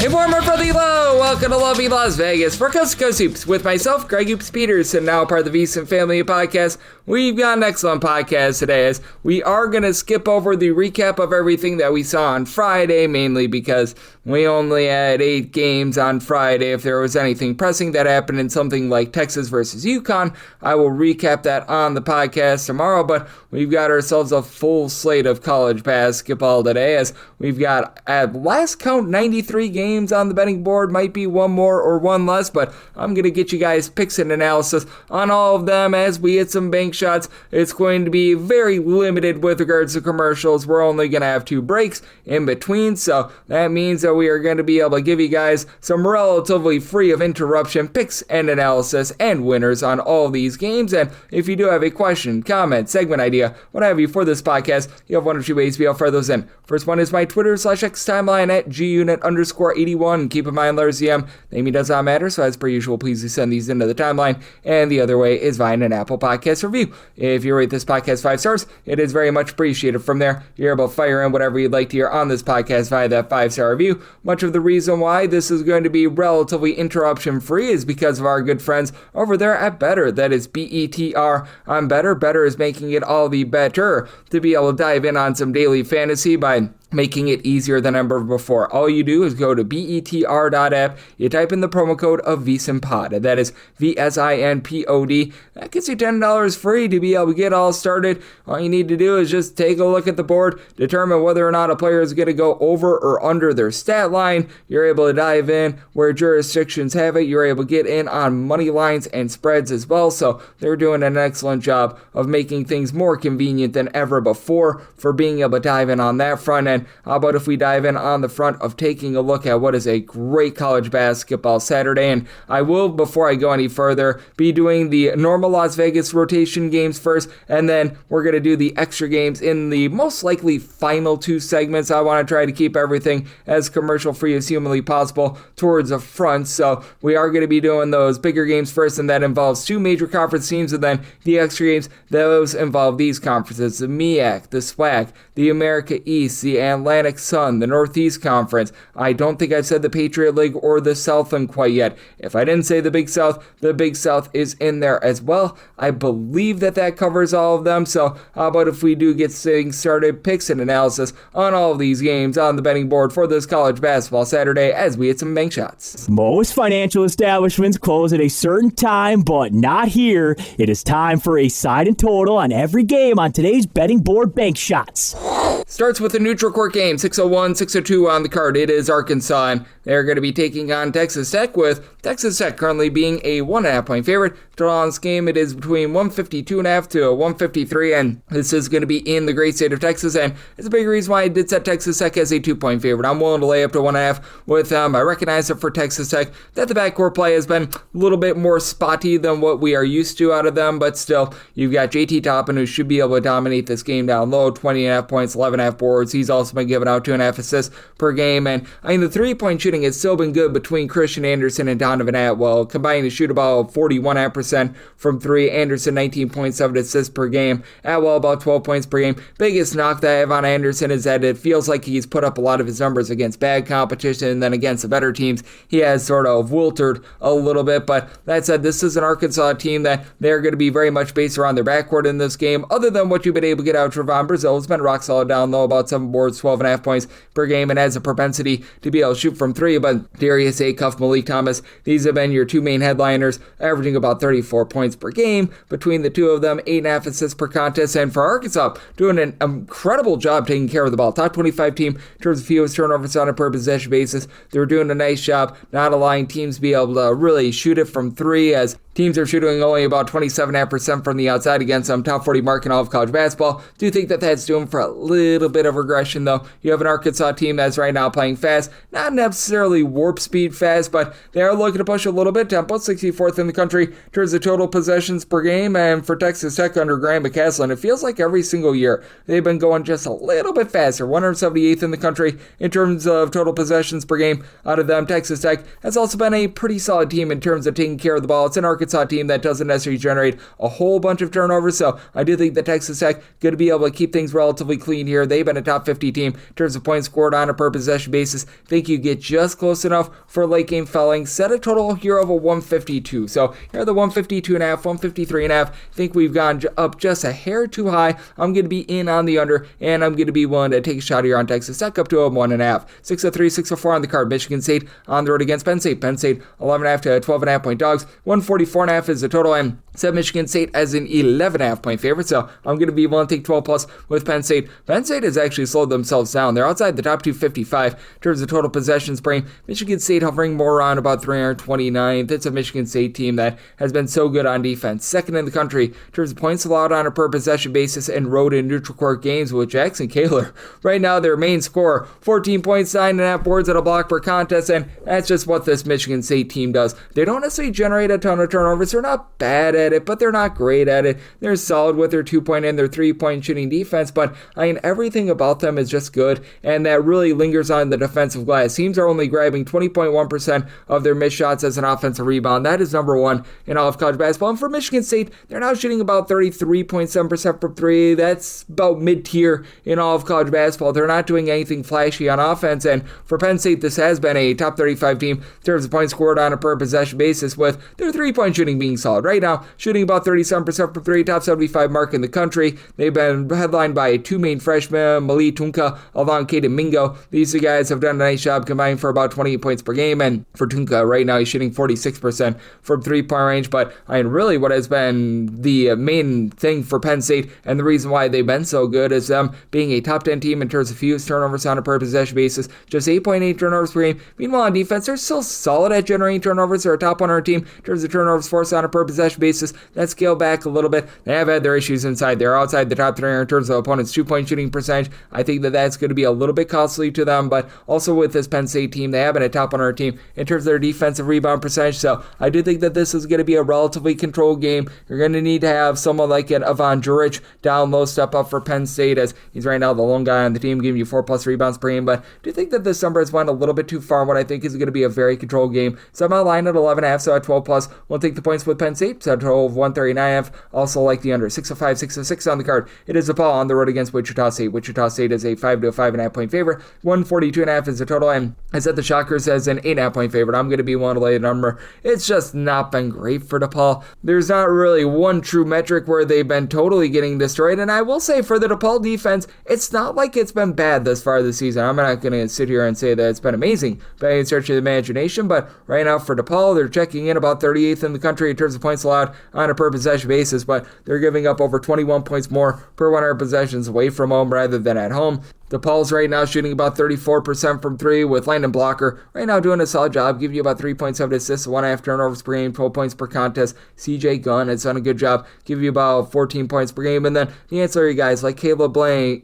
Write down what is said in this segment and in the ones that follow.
Hey, former brother Elon, welcome to lovely Las Vegas for Coast to Coast Hoops with myself, Greg Hoops Peterson, now part of the VSiN family of podcasts. We've got an excellent podcast today as we are going to skip over the recap of everything that we saw on Friday, mainly because we only had 8 games on Friday. If there was anything pressing that happened in something like Texas versus UConn, I will recap that on the podcast tomorrow, but we've got ourselves a full slate of college basketball today as we've got, at last count, 93 games on the betting board. Might be one more or one less, but I'm going to get you guys picks and analysis on all of them as we hit some bank shots. It's going to be very limited with regards to commercials. We're only going to have 2 breaks in between, so that means that we are going to be able to give you guys some relatively free of interruption picks and analysis and winners on all these games. And if you do have a question, comment, segment idea, what have you for this podcast, you have one or two ways to be able to fire those in. First one is my Twitter/X timeline at gunit_81. Keep in mind, letters EM, name does not matter, so as per usual, please do send these into the timeline. And the other way is via an Apple Podcast review. If you rate this podcast 5 stars, it is very much appreciated. From there, you're able to fire in whatever you'd like to hear on this podcast via that 5-star review. Much of the reason why this is going to be relatively interruption-free is because of our good friends over there at Better. That is BETR on Better. Better is making it all the better to be able to dive in on some daily fantasy by making it easier than ever before. All you do is go to betr.app, you type in the promo code of VSiNPod, that is VSINPOD. That gets you $10 free to be able to get all started. All you need to do is just take a look at the board, determine whether or not a player is going to go over or under their stat line. You're able to dive in where jurisdictions have it. You're able to get in on money lines and spreads as well, so they're doing an excellent job of making things more convenient than ever before for being able to dive in on that front end. How about if we dive in on the front of taking a look at what is a great college basketball Saturday? And I will, before I go any further, be doing the normal Las Vegas rotation games first, and then we're going to do the extra games in the most likely final 2 segments. I want to try to keep everything as commercial free as humanly possible towards the front, so we are going to be doing those bigger games first, and that involves 2 major conference teams, and then the extra games, those involve these conferences: the MEAC, the SWAC, the America East, the Atlantic Sun, the Northeast Conference. I don't think I've said the Patriot League or the Southland quite yet. If I didn't say the Big South is in there as well. I believe that covers all of them. So how about if we do get things started, picks and analysis on all of these games on the betting board for this college basketball Saturday as we hit some bank shots. Most financial establishments close at a certain time, but not here. It is time for a side and total on every game on today's betting board bank shots. Starts with a neutral court game, 601, 602 on the card. It is Arkansas, and they're going to be taking on Texas Tech, with Texas Tech currently being a 1.5 point favorite. Total on this game, it is between 152.5 to 153, and this is going to be in the great state of Texas, and it's a big reason why I did set Texas Tech as a 2-point favorite. I'm willing to lay up to 1.5 with them. I recognize that for Texas Tech, that the backcourt play has been a little bit more spotty than what we are used to out of them, but still, you've got JT Toppin, who should be able to dominate this game down low, 20.5 points, 11.5 boards. He's also been giving out 2.5 assists per game, and I mean, the 3-point shooting has still been good between Christian Anderson and Donovan Atwell, combining to shoot about 41% from 3. Anderson 19.7 assists per game, Atwell about 12 points per game. Biggest knock that I have on Anderson is that it feels like he's put up a lot of his numbers against bad competition, and then against the better teams he has sort of wilted a little bit. But that said, this is an Arkansas team that they're going to be very much based around their backcourt in this game. Other than what you've been able to get out of Trevon Brazile, has been rock solid down low, about 7 boards, 12.5 points per game, and has a propensity to be able to shoot from 3. But Darius Acuff, Malik Thomas, these have been your 2 main headliners, averaging about 34 points per game between the 2 of them, 8.5 assists per contest. And for Arkansas, doing an incredible job taking care of the ball. Top 25 team in terms of fewest turnovers on a per possession basis. They're doing a nice job not allowing teams to be able to really shoot it from 3, as teams are shooting only about 27.5% from the outside against them. Top 40 mark in all of college basketball. Do think that that's doing for a little bit of regression, though. You have an Arkansas team that's right now playing fast, not necessarily warp speed fast, but they are looking to push a little bit. Tempo 64th in the country in terms of total possessions per game, and for Texas Tech under Graham McCasland, it feels like every single year they've been going just a little bit faster. 178th in the country in terms of total possessions per game out of them. Texas Tech has also been a pretty solid team in terms of taking care of the ball. It's an Arkansas Arkansas team that doesn't necessarily generate a whole bunch of turnovers. So I do think that Texas Tech going to be able to keep things relatively clean here. They've been a top 50 team in terms of points scored on a per possession basis. Think you get just close enough for late game fouling. Set a total here of a 152. So here are the 152.5, 153.5. Think we've gone up just a hair too high. I'm going to be in on the under, and I'm going to be willing to take a shot here on Texas Tech up to a 1.5. 603, 604 on the card. Michigan State on the road against Penn State. Penn State 11.5 to 12.5 point dogs. 144.5 is the total, and set Michigan State as an 11.5 point favorite. So I'm going to be willing to take 12 plus with Penn State. Penn State has actually slowed themselves down. They're outside the top 255 in terms of total possessions per game. Michigan State hovering more around about 329th. It's a Michigan State team that has been so good on defense. Second in the country in terms of points allowed on a per possession basis and road and neutral court games with Jackson Kaler. Right now, their main scorer, 14 points, 9.5 boards at a block per contest, and that's just what this Michigan State team does. They don't necessarily generate a ton of turnovers. They're not bad at it, but they're not great at it. They're solid with their 2-point and their 3-point shooting defense, but everything about them is just good, and that really lingers on the defensive glass. Teams are only grabbing 20.1% of their missed shots as an offensive rebound. That is number one in all of college basketball. And for Michigan State, they're now shooting about 33.7% from three. That's about mid-tier in all of college basketball. They're not doing anything flashy on offense, and for Penn State, this has been a top 35 team in terms of points scored on a per possession basis, with their 3-point shooting being solid. Right now, shooting about 37% from three, top 75 mark in the country. They've been headlined by two main freshmen, Mali Tunka, along Kaden Mingo. These two guys have done a nice job combining for about 28 points per game, and for Tunka, right now, he's shooting 46% from 3-point range, but really what has been the main thing for Penn State, and the reason why they've been so good, is them being a top 10 team in terms of fewest turnovers on a per possession basis, just 8.8 turnovers per game. Meanwhile, on defense, they're still solid at generating turnovers. They're a top 100 team in terms of turnovers forced on a per possession basis. That scaled back a little bit. They have had their issues inside. They're outside the top 300 in terms of opponents' 2-point shooting percentage. I think that that's going to be a little bit costly to them, but also with this Penn State team, they have been a top 100 team in terms of their defensive rebound percentage. So I do think that this is going to be a relatively controlled game. You're going to need to have someone like an Ivan Juric down low step up for Penn State, as he's right now the lone guy on the team, giving you 4+ rebounds per game. But I do think that this number has went a little bit too far in what I think is going to be a very controlled game. So I'm on line at 11.5, so at 12 plus, we'll take the points with Penn State. So at 12, 139.5. Also like the under. 605, 606 on the card. It is DePaul on the road against Wichita State. Wichita State is a 5 to 5.5 point favorite. 142.5 is the total, and I set the Shockers as an 8.5 point favorite. I'm going to be willing to lay a number. It's just not been great for DePaul. There's not really one true metric where they've been totally getting destroyed, and I will say for the DePaul defense, it's not like it's been bad this far this season. I'm not going to sit here and say that it's been amazing by any stretch of the imagination, but right now for DePaul, they're checking in about 38th in the country in terms of points allowed on a per possession basis, but they're giving up over 21 points more per 100 possessions away from home rather than at home. DePaul's right now shooting about 34% from three, with Landon Blocker right now doing a solid job, giving you about 3.7 assists, 1.5 turnovers per game, 12 points per contest. CJ Gunn has done a good job, giving you about 14 points per game. And then the ancillary guys like Caleb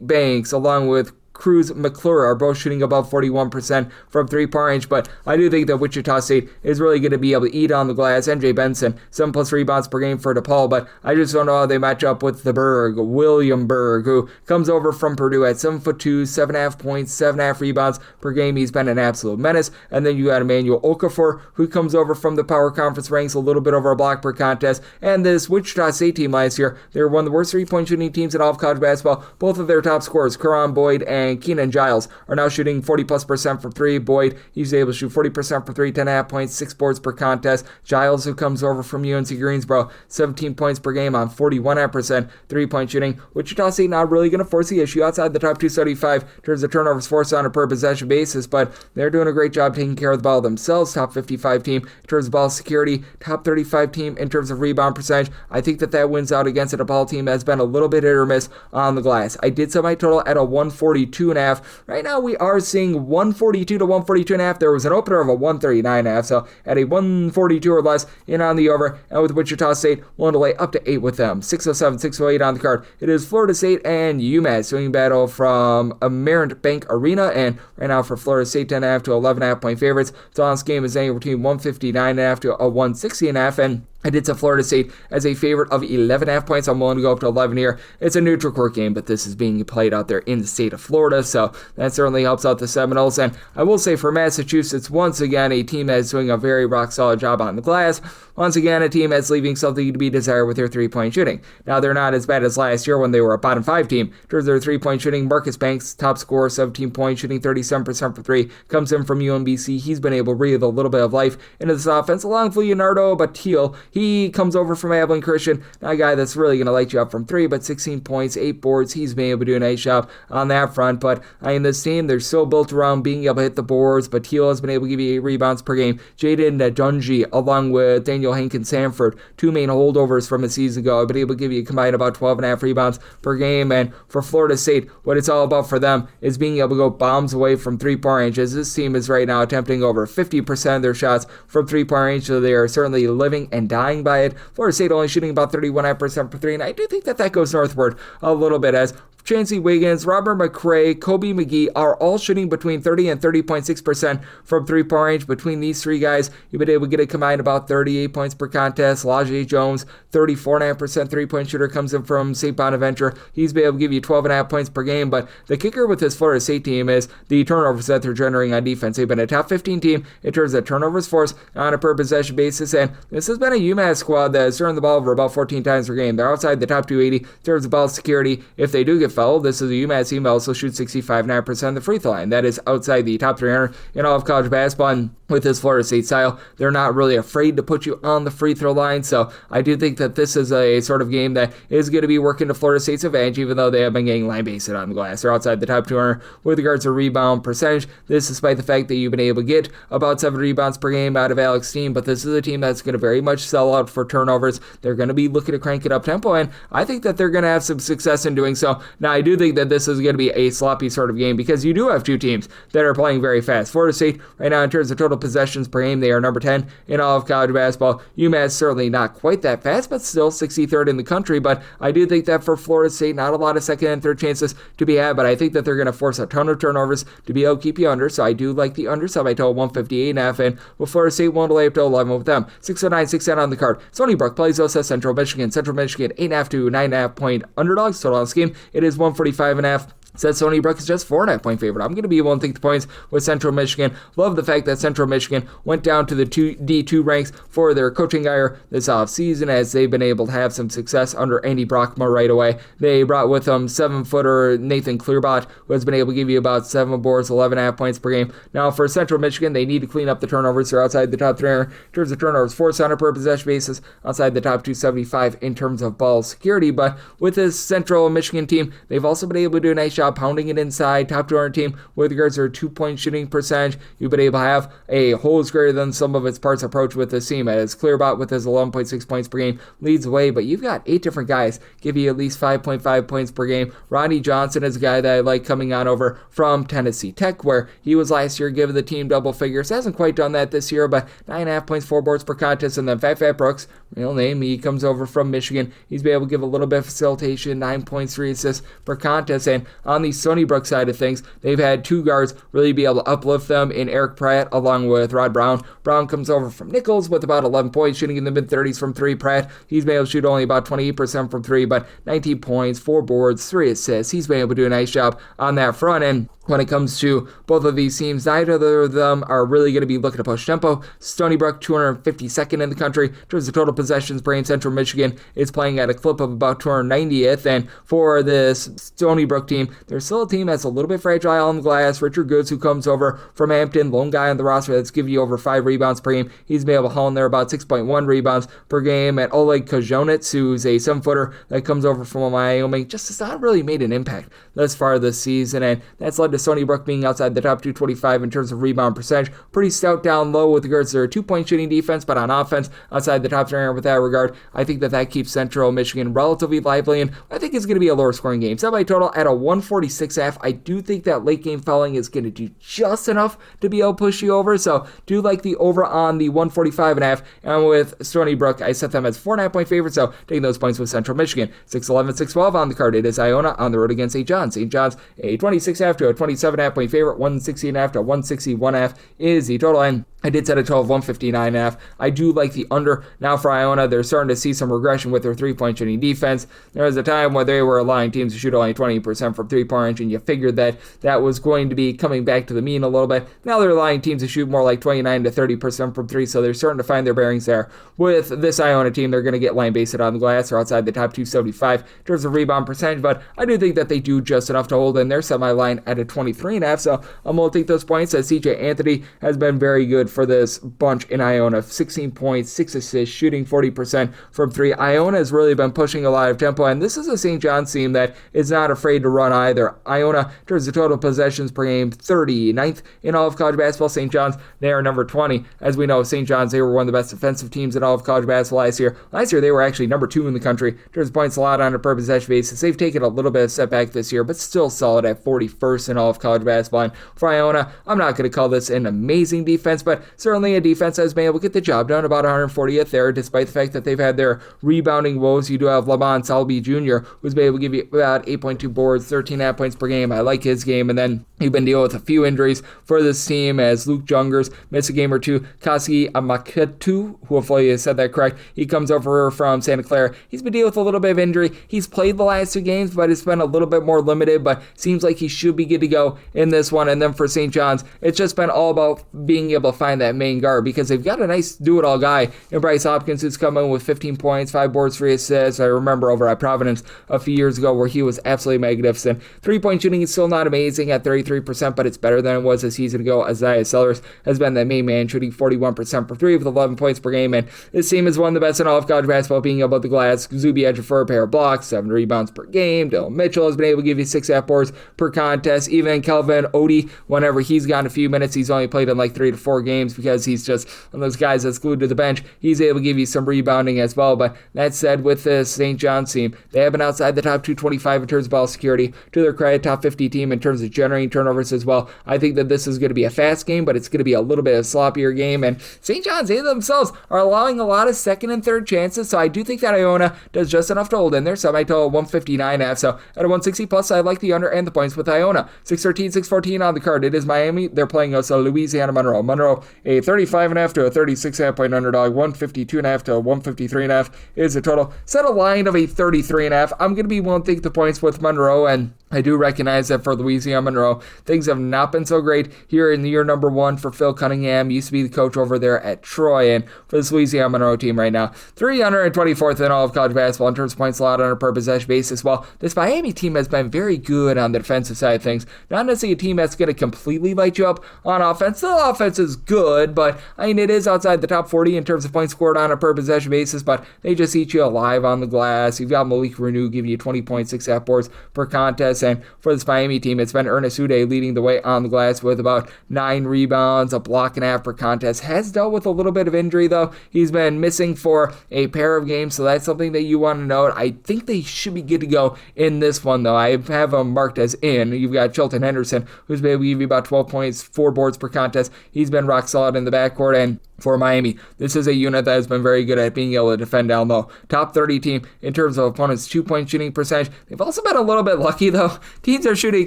Banks, along with Cruz McClure, are both shooting above 41% from 3-point range, but I do think that Wichita State is really going to be able to eat on the glass. MJ Benson, 7+ rebounds per game for DePaul, but I just don't know how they match up with the Berg, William Berg, who comes over from Purdue at 7'2", 7.5 points, 7.5 rebounds per game. He's been an absolute menace. And then you got Emmanuel Okafor, who comes over from the Power Conference ranks, a little bit over a block per contest. And this Wichita State team last year, they were one of the worst 3-point shooting teams in all of college basketball. Both of their top scorers, Karan Boyd and Keenan Giles, are now shooting 40+% from three. Boyd, he's able to shoot 40% from three, 10.5 points, 6 boards per contest. Giles, who comes over from UNC Greensboro, 17 points per game on 41% 3-point shooting. Wichita State not really going to force the issue outside the top 275 in terms of turnovers forced on a per possession basis, but they're doing a great job taking care of the ball themselves. Top 55 team in terms of ball security, top 35 team in terms of rebound percentage. I think that wins out against a DePaul team that's been a little bit hit or miss on the glass. I did set my total at a 142.5. Right now we are seeing 142 to 142.5. There was an opener of a 139.5, so at a 142 or less in on the over, and with Wichita State willing to lay up to 8 with them. 607, 608 on the card. It is Florida State and UMass swinging battle from Amerant Bank Arena, and right now for Florida State, 10.5 to 11.5 point favorites. So on this game is anywhere between 159.5 to a 160.5, and I did set Florida State as a favorite of 11.5 points. I'm willing to go up to 11 here. It's a neutral court game, but this is being played out there in the state of Florida, so that certainly helps out the Seminoles. And I will say for Massachusetts, once again, a team that is doing a very rock-solid job on the glass. Once again, a team that's leaving something to be desired with their three-point shooting. Now, they're not as bad as last year when they were a bottom 5 team. In terms of their three-point shooting, Marcus Banks, top scorer, 17 points, shooting 37% for 3, comes in from UMBC. He's been able to breathe a little bit of life into this offense, along with Leonardo Batil. He comes over from Abilene Christian, not a guy that's really going to light you up from 3, but 16 points, 8 boards. He's been able to do a nice job on that front, but in this team, they're still built around being able to hit the boards. Batil has been able to give you 8 rebounds per game. Jaden Dungy, along with Daniel Hankins Sanford, 2 main holdovers from a season ago, have been able to give you combined about 12.5 rebounds per game. And for Florida State, what it's all about for them is being able to go bombs away from 3-point range, as this team is right now attempting over 50% of their shots from 3-point range, so they are certainly living and dying by it. Florida State only shooting about 31% for 3, and I do think that goes northward a little bit, as Chancey Wiggins, Robert McCray, Kobe McGee are all shooting between 30 and 30.6% from 3-point range. Between these 3 guys, you've been able to get a combined about 38 points per contest. Lajay Jones, 34.5% 3-point shooter, comes in from St. Bonaventure. He's been able to give you 12.5 points per game, but the kicker with this Florida State team is the turnovers that they're generating on defense. They've been a top 15 team in terms of turnovers forced on a per possession basis, and this has been a UMass squad that has turned the ball over about 14 times per game. They're outside the top 280 in terms of ball security. If they do get fouled, this is a UMass team that also shoots 65.9% of the free throw line. That is outside the top 300 in all of college basketball. And with this Florida State style, they're not really afraid to put you on the free throw line. So I do think that this is a sort of game that is going to be working to Florida State's advantage, even though they have been getting line-based on the glass. They're outside the top 200 with regards to rebound percentage. This despite the fact that you've been able to get about 7 rebounds per game out of Alex Steen, but this is a team that's going to very much sell out for turnovers. They're going to be looking to crank it up tempo, and I think that they're going to have some success in doing so. Now, I do think that this is going to be a sloppy sort of game because you do have 2 teams that are playing very fast. Florida State, right now, in terms of total possessions per game, they are number 10 in all of college basketball. UMass certainly not quite that fast, but still 63rd in the country. But I do think that for Florida State, not a lot of second and third chances to be had, but I think that they're going to force a ton of turnovers to be able to keep you under. So I do like the under sub. I total 158.5, and with Florida State, want to lay up to 11 with them. 609, 610 on the card. Stony Brook plays OSS Central Michigan. Central Michigan, 8.5 to 9.5 point underdogs. Total on this game, it is 145.5. Said Stony Brook is just 4.5 point favorite. I'm going to be able to take the points with Central Michigan. Love the fact that Central Michigan went down to the D2 ranks for their coaching hire this offseason, as they've been able to have some success under Andy Brockma right away. They brought with them 7-footer Nathan Clearbot, who has been able to give you about 7 boards, 11.5 points per game. Now for Central Michigan, they need to clean up the turnovers. They're outside the top 300 in terms of turnovers forced on a per possession basis, outside the top 275 in terms of ball security. But with this Central Michigan team, they've also been able to do a nice job pounding it inside. Top 200 team with regards to their 2-point shooting percentage. You've been able to have a holes greater than some of its parts approach with this team, as Clearbot with his 11.6 points per game leads the way, but you've got 8 different guys give you at least 5.5 points per game. Ronnie Johnson is a guy that I like coming on over from Tennessee Tech, where he was last year giving the team double figures. Hasn't quite done that this year, but 9.5 points, 4 boards per contest. And then Fat Brooks, real name, he comes over from Michigan. He's been able to give a little bit of facilitation, 9 points, 3 assists per contest. And on the Stony Brook side of things, they've had 2 guards really be able to uplift them in Eric Pratt along with Rod Brown. Brown comes over from Nichols with about 11 points, shooting in the mid-30s from 3. Pratt, he's been able to shoot only about 28% from 3, but 19 points, 4 boards, 3 assists. He's been able to do a nice job on that front. And when it comes to both of these teams, neither of them are really going to be looking to push tempo. Stony Brook, 252nd in the country in terms of total possessions per game. Central Michigan is playing at a clip of about 290th. And for this Stony Brook team, they're still a team that's a little bit fragile on the glass. Richard Goods, who comes over from Hampton, lone guy on the roster that's giving you over 5 rebounds per game. He's been able to haul in there about 6.1 rebounds per game. And Oleg Kojonitz, who's a 7-footer that comes over from Wyoming, just has not really made an impact thus far this season. And that's led to Stony Brook being outside the top 225 in terms of rebound percentage. Pretty stout down low with regards to their 2-point shooting defense, but on offense, outside the top 300 with that regard. I think that keeps Central Michigan relatively lively, and I think it's going to be a lower scoring game. Semi total at a 146.5. I do think that late game fouling is going to do just enough to be able to push you over, so do like the over on the 145.5. And with Stony Brook, I set them as 4.5 point favorites, so taking those points with Central Michigan. 6-11, 6-12 on the card. It is Iona on the road against St. John's. St. John's a 26.5 to a 27.5 point favorite. 160.5 to 161.5 is the total. And I did set a total of 159.5. I do like the under. Now for Iona, they're starting to see some regression with their three-point shooting defense. There was a time where they were allowing teams to shoot only 20% from three-point range, and you figured that that was going to be coming back to the mean a little bit. Now they're allowing teams to shoot more like 29 to 30% from three, so they're starting to find their bearings there. With this Iona team, they're going to get line-based on the glass or outside the top 275 in terms of rebound percentage, but I do think that they do just enough to hold in their semi-line at a 23.5, so I'm going to take those points as CJ Anthony has been very good for this bunch in Iona. 16 points, 6 assists, shooting 40% from three. Iona has really been pushing a lot of tempo, and this is a St. John's team that is not afraid to run either. Iona, in terms of total possessions per game, 39th in all of college basketball. St. John's, they are number 20. As we know, St. John's, they were one of the best defensive teams in all of college basketball last year. Last year, they were actually number 2 in the country in terms of points allowed on a per possession basis. They've taken a little bit of setback this year, but still solid at 41st in all of college basketball. And for Iona, I'm not going to call this an amazing defense, but certainly a defense that has been able to get the job done, about 140th there, despite the fact that they've had their rebounding woes. You do have Lamont Salby Jr., who's been able to give you about 8.2 boards, 13.5 points per game. I like his game. And then you've been dealing with a few injuries for this team as Luke Jungers missed a game or two. Kasi Amaketu, hopefully I said that correct, he comes over from Santa Clara. He's been dealing with a little bit of injury. He's played the last 2 games, but it's been a little bit more limited, but seems like he should be good to go in this one. And then for St. John's, it's just been all about being able to find that main guard, because they've got a nice do-it-all guy in Bryce Hopkins, who's come in with 15 points, 5 boards, 3 assists. I remember over at Providence a few years ago where he was absolutely magnificent. 3-point shooting is still not amazing at 33%, but it's better than it was a season ago. Isaiah Sellers has been the main man, shooting 41% for 3 with 11 points per game, and this team is one of the best in all of college basketball, being above the glass. Zuby Ejiofor, a pair of blocks, 7 rebounds per game. Dylan Mitchell has been able to give you 6.5 boards per contest. Even Kelvin Odie, whenever he's gotten a few minutes, he's only played in like 3 to 4 games because he's just one of those guys that's glued to the bench. He's able to give you some rebounding as well. But that said, with this St. John's team, they have been outside the top 225 in terms of ball security. To their credit, top 50 team in terms of generating turnovers as well. I think that this is going to be a fast game, but it's going to be a little bit of a sloppier game. And St. John's, they themselves are allowing a lot of second and third chances, so I do think that Iona does just enough to hold in there. Semi-total 159.5. So at a 160 plus, I like the under and the points with Iona. 613, 614 on the card. It is Miami. They're playing us Louisiana Monroe. Monroe, a 35.5 to a 36.5 point underdog. 152.5 to a 153.5 is the total. Set a line of a 33.5. I'm going to be willing to take the points with Monroe, and I do recognize that for Louisiana Monroe, things have not been so great here in the year number 1 for Phil Cunningham. Used to be the coach over there at Troy, and for this Louisiana Monroe team right now, 324th in all of college basketball in terms of points allowed on a per possession basis. Well, this Miami team has been very good on the defensive side of things. Not necessarily a team that's going to completely light you up on offense. The offense is good, but I mean, it is outside the top 40 in terms of points scored on a per possession basis, but they just eat you alive on the glass. You've got Malik Renew giving you 20.6 half boards per contest, and for this Miami team, it's been Ernest Uday leading the way on the glass with about 9 rebounds, a block and a half per contest. Has dealt with a little bit of injury, though. He's been missing for a pair of games, so that's something that you want to note. I think they should be good to go in this one, though. I have them marked as in. You've got Chilton Henderson, who's been able to give you about 12 points, 4 boards per contest. He's been rock solid in the backcourt, and for Miami, this is a unit that has been very good at being able to defend down low. Top 30 team in terms of opponents' 2-point shooting percentage. They've also been a little bit lucky, though. Teams are shooting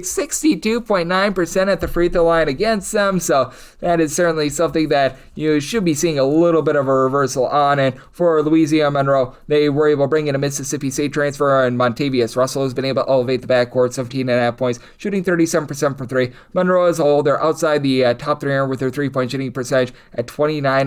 62.9% at the free throw line against them, so that is certainly something that you should be seeing a little bit of a reversal on. And for Louisiana Monroe, they were able to bring in a Mississippi State transfer, and Montavious Russell has been able to elevate the backcourt, 17.5 points, shooting 37% from 3. Monroe as a whole, they're outside the top 300 with their 3-point shooting percentage at 29.5%.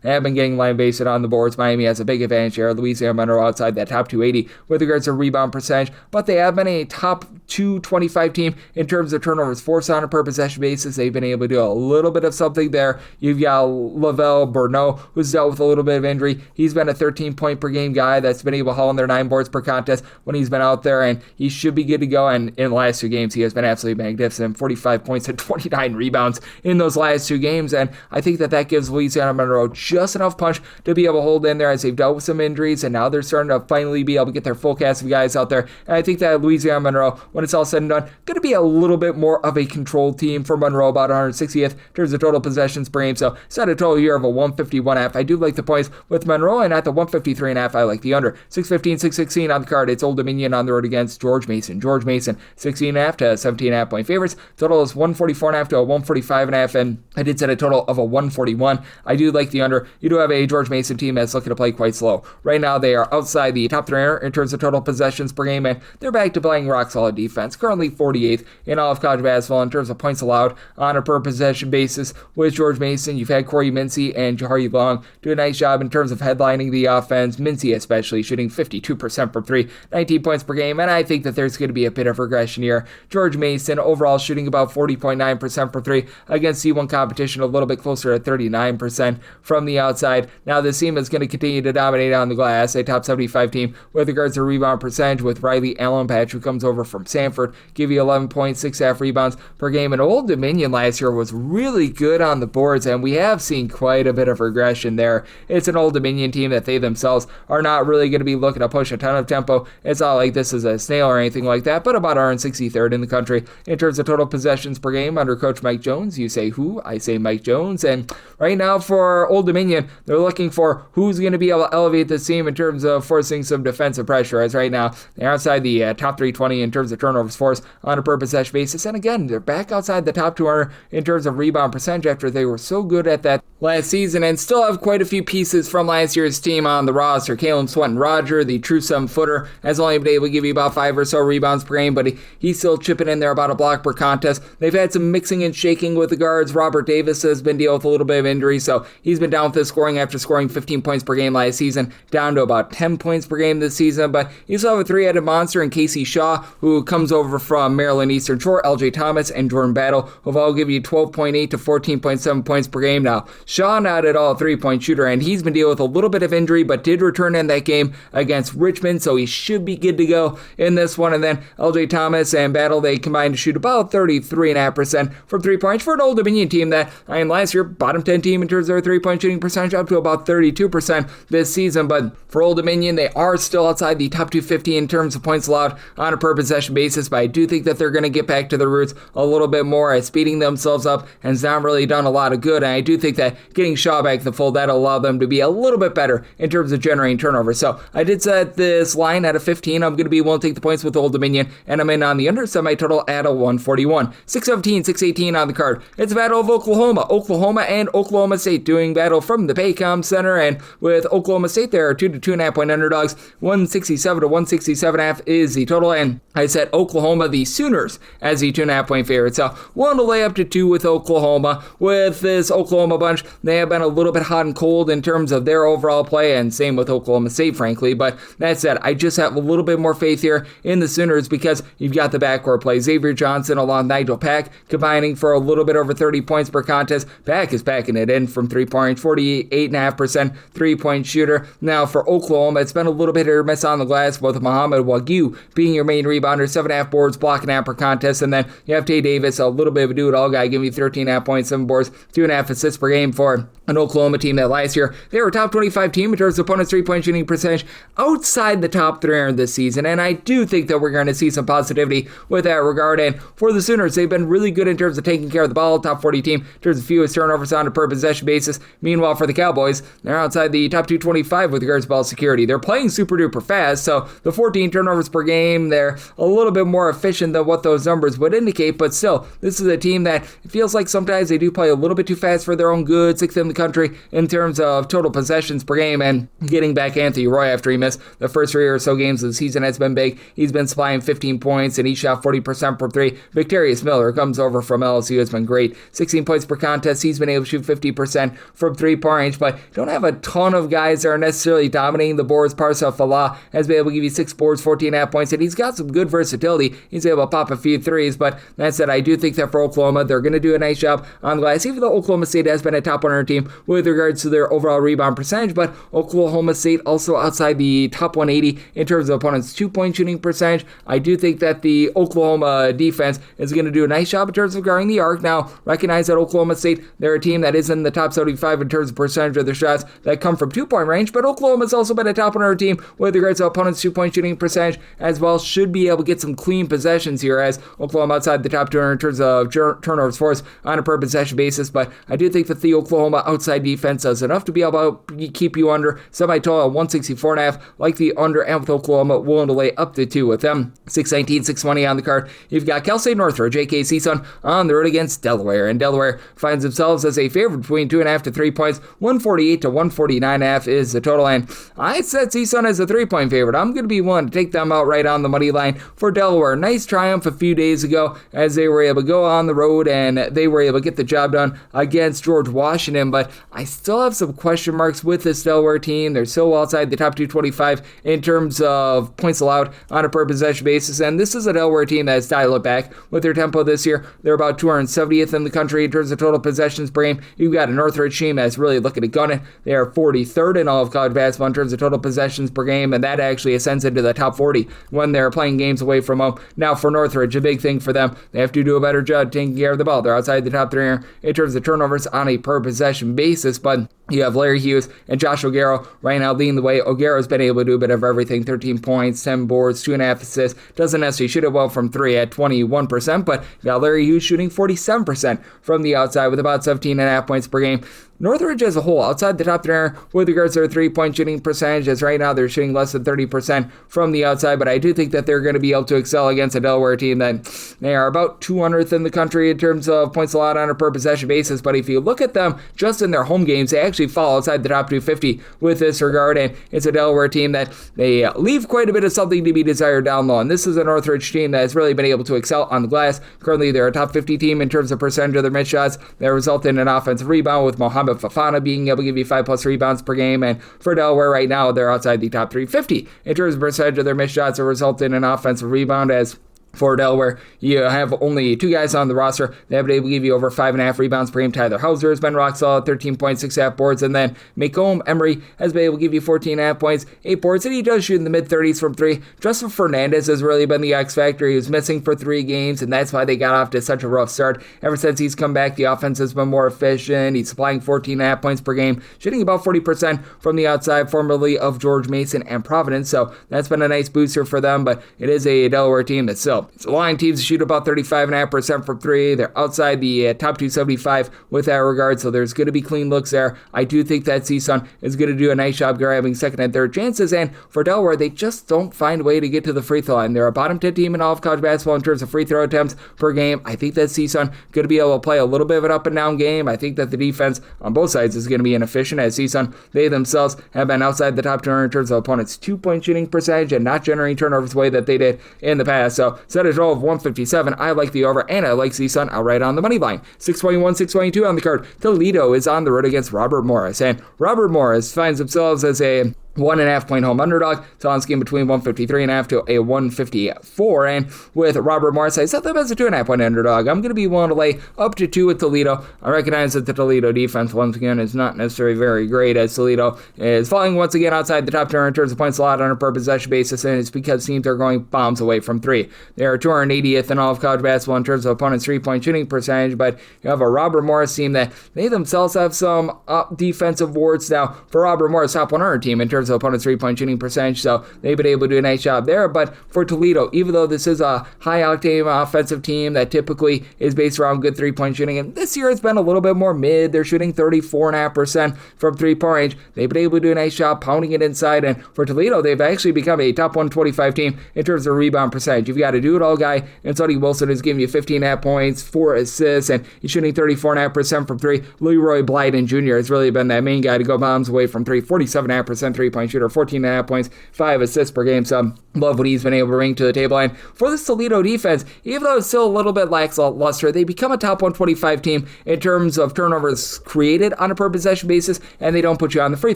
They have been getting line based on the boards. Miami has a big advantage here. Louisiana Monroe outside that top 280 with regards to rebound percentage, but they have been a top 225 team in terms of turnovers forced on a per possession basis. They've been able to do a little bit of something there. You've got Lavelle Bernot, who's dealt with a little bit of injury. He's been a 13-point per game guy that's been able to haul in their 9 boards per contest when he's been out there, and he should be good to go. And in the last 2 games, he has been absolutely magnificent. 45 points and 29 rebounds in those last 2 games, and I think that gives gives Louisiana Monroe just enough punch to be able to hold in there as they've dealt with some injuries, and now they're starting to finally be able to get their full cast of guys out there. And I think that Louisiana Monroe, when it's all said and done, going to be a little bit more of a controlled team for Monroe, about 160th in terms of total possessions per game. So it's not a total year of a 151.5. I do like the points with Monroe, and at the 153.5, I like the under. 615, 616 on the card. It's Old Dominion on the road against George Mason. George Mason, 16.5 to 17.5 point favorites. Total is 144.5 to a 145.5, and I did set a total of a 141. I do like the under. You do have a George Mason team that's looking to play quite slow. Right now, they are outside the top 300 in terms of total possessions per game, and they're back to playing rock solid defense. Currently 48th in all of college basketball in terms of points allowed on a per possession basis. With George Mason, you've had Corey Mincy and Jahari Long do a nice job in terms of headlining the offense. Mincy especially shooting 52% from three, 19 points per game, and I think that there's going to be a bit of regression here. George Mason overall shooting about 40.9% from three against C1 competition, a little bit closer to 39% from the outside. Now this team is going to continue to dominate on the glass, a top 75 team with regards to rebound percentage, with Riley Allen Patch, who comes over from Sanford, give you 11.6 rebounds per game. And Old Dominion last year was really good on the boards, and we have seen quite a bit of regression there. It's an Old Dominion team that they themselves are not really going to be looking to push a ton of tempo. It's not like this is a snail or anything like that, but about 163rd in the country in terms of total possessions per game under Coach Mike Jones. You say who? I say Mike Jones. And right now for Old Dominion, they're looking for who's going to be able to elevate this team in terms of forcing some defensive pressure, as right now they're outside the top 320 in terms of turnovers forced on a per possession basis. And again, they're back outside the top 200 in terms of rebound percentage after they were so good at that last season, and still have quite a few pieces from last year's team on the roster. Caleb Sweaton-Roger, the true 7-footer, has only been able to give you about 5 or so rebounds per game, but he's still chipping in there about a block per contest. They've had some mixing and shaking with the guards. Robert Davis has been dealing with a little bit of injury, so he's been down with his scoring after scoring 15 points per game last season, down to about 10 points per game this season. But you still have a three-headed monster in Casey Shaw, who comes over from Maryland Eastern Shore, LJ Thomas, and Jordan Battle, who will all give you 12.8 to 14.7 points per game. Now, Shaw not at all a three-point shooter, and he's been dealing with a little bit of injury, but did return in that game against Richmond, so he should be good to go in this one. And then LJ Thomas and Battle, they combined to shoot about 33.5% from 3 points for an Old Dominion team that, last year, bottom 10 team in terms of their three-point shooting percentage, up to about 32% this season. But for Old Dominion, they are still outside the top 250 in terms of points allowed on a per possession basis, but I do think that they're going to get back to their roots a little bit more, as speeding themselves up has not really done a lot of good. And I do think that getting Shaw back in the fold, that'll allow them to be a little bit better in terms of generating turnovers. So I did set this line at a 15. I'm going to be willing to take the points with Old Dominion, and I'm in on the under semi-total at a 141. 617, 618 on the card. It's a battle of Oklahoma and Oklahoma State doing battle from the Paycom Center, and with Oklahoma State, there are 2 to 2.5 point underdogs. 167 to 167.5 is the total, and I set Oklahoma, the Sooners, as the 2.5 point favorite. So willing to lay up to 2 with Oklahoma. With this Oklahoma bunch, they have been a little bit hot and cold in terms of their overall play, and same with Oklahoma State, frankly. But that said, I just have a little bit more faith here in the Sooners because you've got the backcourt play. Xavier Johnson along Nigel Pack combining for a little bit over 30 points per contest. Pack is packing it in from 3 points, 48.5% three-point shooter. Now for Oklahoma, it's been a little bit hit or miss on the glass, with Muhammad Wagyu being your main rebounder, 7.5 boards, blocking out per contest. And then you have Tay Davis, a little bit of a do-it-all guy, giving you 13.5 points, 7 boards, 2.5 assists per game for an Oklahoma team that last year, they were a top 25 team in terms of opponents' three-point shooting percentage outside the top 300 this season. And I do think that we're going to see some positivity with that regard. And for the Sooners, they've been really good in terms of taking care of the ball, top 40 team in terms of fewest turnovers on a per possession basis. Meanwhile, for the Cowboys, they're outside the top 225 with regards to ball security. They're playing super duper fast, so the 14 turnovers per game, they're a little bit more efficient than what those numbers would indicate. But still, this is a team that it feels like sometimes they do play a little bit too fast for their own good. 6th in the country in terms of total possessions per game, and getting back Anthony Roy after he missed the first 3 or so games of the season has been big. He's been supplying 15 points, and he shot 40% from 3. Victorious Miller comes over from LSU, has been great. 16 points per contest. He's been able to shoot 50% from 3-point, but don't have a ton of guys that are necessarily dominating the boards. Parsa Falah has been able to give you 6 boards, 14.5 points, and he's got some good versatility. He's able to pop a few threes, but that said, I do think that for Oklahoma, they're going to do a nice job on the glass, even though Oklahoma State has been a top 100 team with regards to their overall rebound percentage. But Oklahoma State also outside the top 180 in terms of opponents' 2-point shooting percentage. I do think that the Oklahoma defense is going to do a nice job in terms of guarding the arc. Now, recognize that Oklahoma State, they're a team that is is in the top 75 in terms of percentage of their shots that come from 2-point range, but Oklahoma's also been a top 100 team with regards to opponents' 2-point shooting percentage as well. Should be able to get some clean possessions here, as Oklahoma outside the top 200 in terms of turnovers forced on a per possession basis. But I do think that the Oklahoma outside defense does enough to be able to keep you under semi-total at 164.5, like the under, and with Oklahoma willing to lay up to 2 with them. 619, 620 on the card. You've got Cal State Northridge, aka CSUN, on the road against Delaware, and Delaware finds themselves as a favorite between 2.5 to 3 points. 148 to 149.5 is the total, and I set CSUN as a 3-point favorite. I'm going to be willing to take them out right on the money line for Delaware. Nice triumph a few days ago as they were able to go on the road and they were able to get the job done against George Washington, but I still have some question marks with this Delaware team. They're so outside the top 225 in terms of points allowed on a per possession basis, and this is a Delaware team that has dialed it back with their tempo this year. They're about 270th in the country in terms of total possessions per game. You've got a Northridge team that's really looking to gun it. They are 43rd in all of college basketball in terms of total possessions per game, and that actually ascends into the top 40 when they're playing games away from home. Now for Northridge, a big thing for them, they have to do a better job taking care of the ball. They're outside the top 3 in terms of turnovers on a per possession basis, but you have Larry Hughes and Josh O'Garo right now leading the way. O'Garo's been able to do a bit of everything. 13 points, 10 boards, 2.5 assists. Doesn't necessarily shoot it well from 3 at 21%, but you got Larry Hughes shooting 47% from the outside with about 17.5 points per game. Northridge as a whole, outside the top 3 with regards to their 3-point shooting percentage, as right now they're shooting less than 30% from the outside, but I do think that they're going to be able to excel against a Delaware team that they are about 200th in the country in terms of points allowed on a per possession basis, but if you look at them just in their home games, they actually fall outside the top 250 with this regard, and it's a Delaware team that they leave quite a bit of something to be desired down low, and this is a Northridge team that has really been able to excel on the glass. Currently, they're a top 50 team in terms of percentage of their missed shots that result in an offensive rebound, with Mohamed Fafana being able to give you 5+ rebounds per game, and for Delaware right now, they're outside the top 350 in terms of percentage of their missed shots that result in an offensive rebound, as for Delaware, you have only 2 guys on the roster that have been able to give you over 5.5 rebounds per game. Tyler Hauser has been rock solid, 13.6 boards, and then Macomb Emery has been able to give you 14.5 points, 8 boards, and he does shoot in the mid-30s from 3. Justin Fernandez has really been the X factor. He was missing for 3 games, and that's why they got off to such a rough start. Ever since he's come back, the offense has been more efficient. He's supplying 14.5 points per game, shooting about 40% from the outside, formerly of George Mason and Providence, so that's been a nice booster for them, but it is a Delaware team that's still, it's allowing teams to shoot about 35.5% from 3. They're outside the top 275 with that regard, so there's going to be clean looks there. I do think that CSUN is going to do a nice job grabbing second and third chances, and for Delaware, they just don't find a way to get to the free throw line. They're a bottom 10 team in all of college basketball in terms of free throw attempts per game. I think that CSUN going to be able to play a little bit of an up and down game. I think that the defense on both sides is going to be inefficient, as CSUN, they themselves have been outside the top 200 in terms of opponents' 2-point shooting percentage and not generating turnovers the way that they did in the past. So set a total of 157. I like the over, and I like CSUN outright on the money line. 621, 622 on the card. Toledo is on the road against Robert Morris, and Robert Morris finds themselves as a 1.5 point home underdog. So on scheme between 153.5 to a 154. And with Robert Morris, I set them as a 2.5 point underdog. I'm going to be willing to lay up to 2 with Toledo. I recognize that the Toledo defense, once again, is not necessarily very great, as Toledo is falling once again outside the top 200 in terms of points allowed on a per possession basis, and it's because teams are going bombs away from 3. They are 280th in all of college basketball in terms of opponents' 3-point shooting percentage, but you have a Robert Morris team that they themselves have some defensive warts. Now, for Robert Morris, top 100 team in terms of opponents' 3-point shooting percentage, so they've been able to do a nice job there. But for Toledo, even though this is a high-octane offensive team that typically is based around good 3-point shooting, and this year it's been a little bit more mid, they're shooting 34.5% from 3-point range. They've been able to do a nice job pounding it inside, and for Toledo, they've actually become a top 125 team in terms of rebound percentage. You've got a do-it-all guy, and Sonny Wilson is giving you 15.5 points, 4 assists, and he's shooting 34.5% from 3. Leroy Blyden Jr. has really been that main guy to go bombs away from 3, 47.5% 3-point shooter, 14.5 points, 5 assists per game, so love what he's been able to bring to the table. And for this Toledo defense, even though it's still a little bit lackluster, they become a top 125 team in terms of turnovers created on a per possession basis, and they don't put you on the free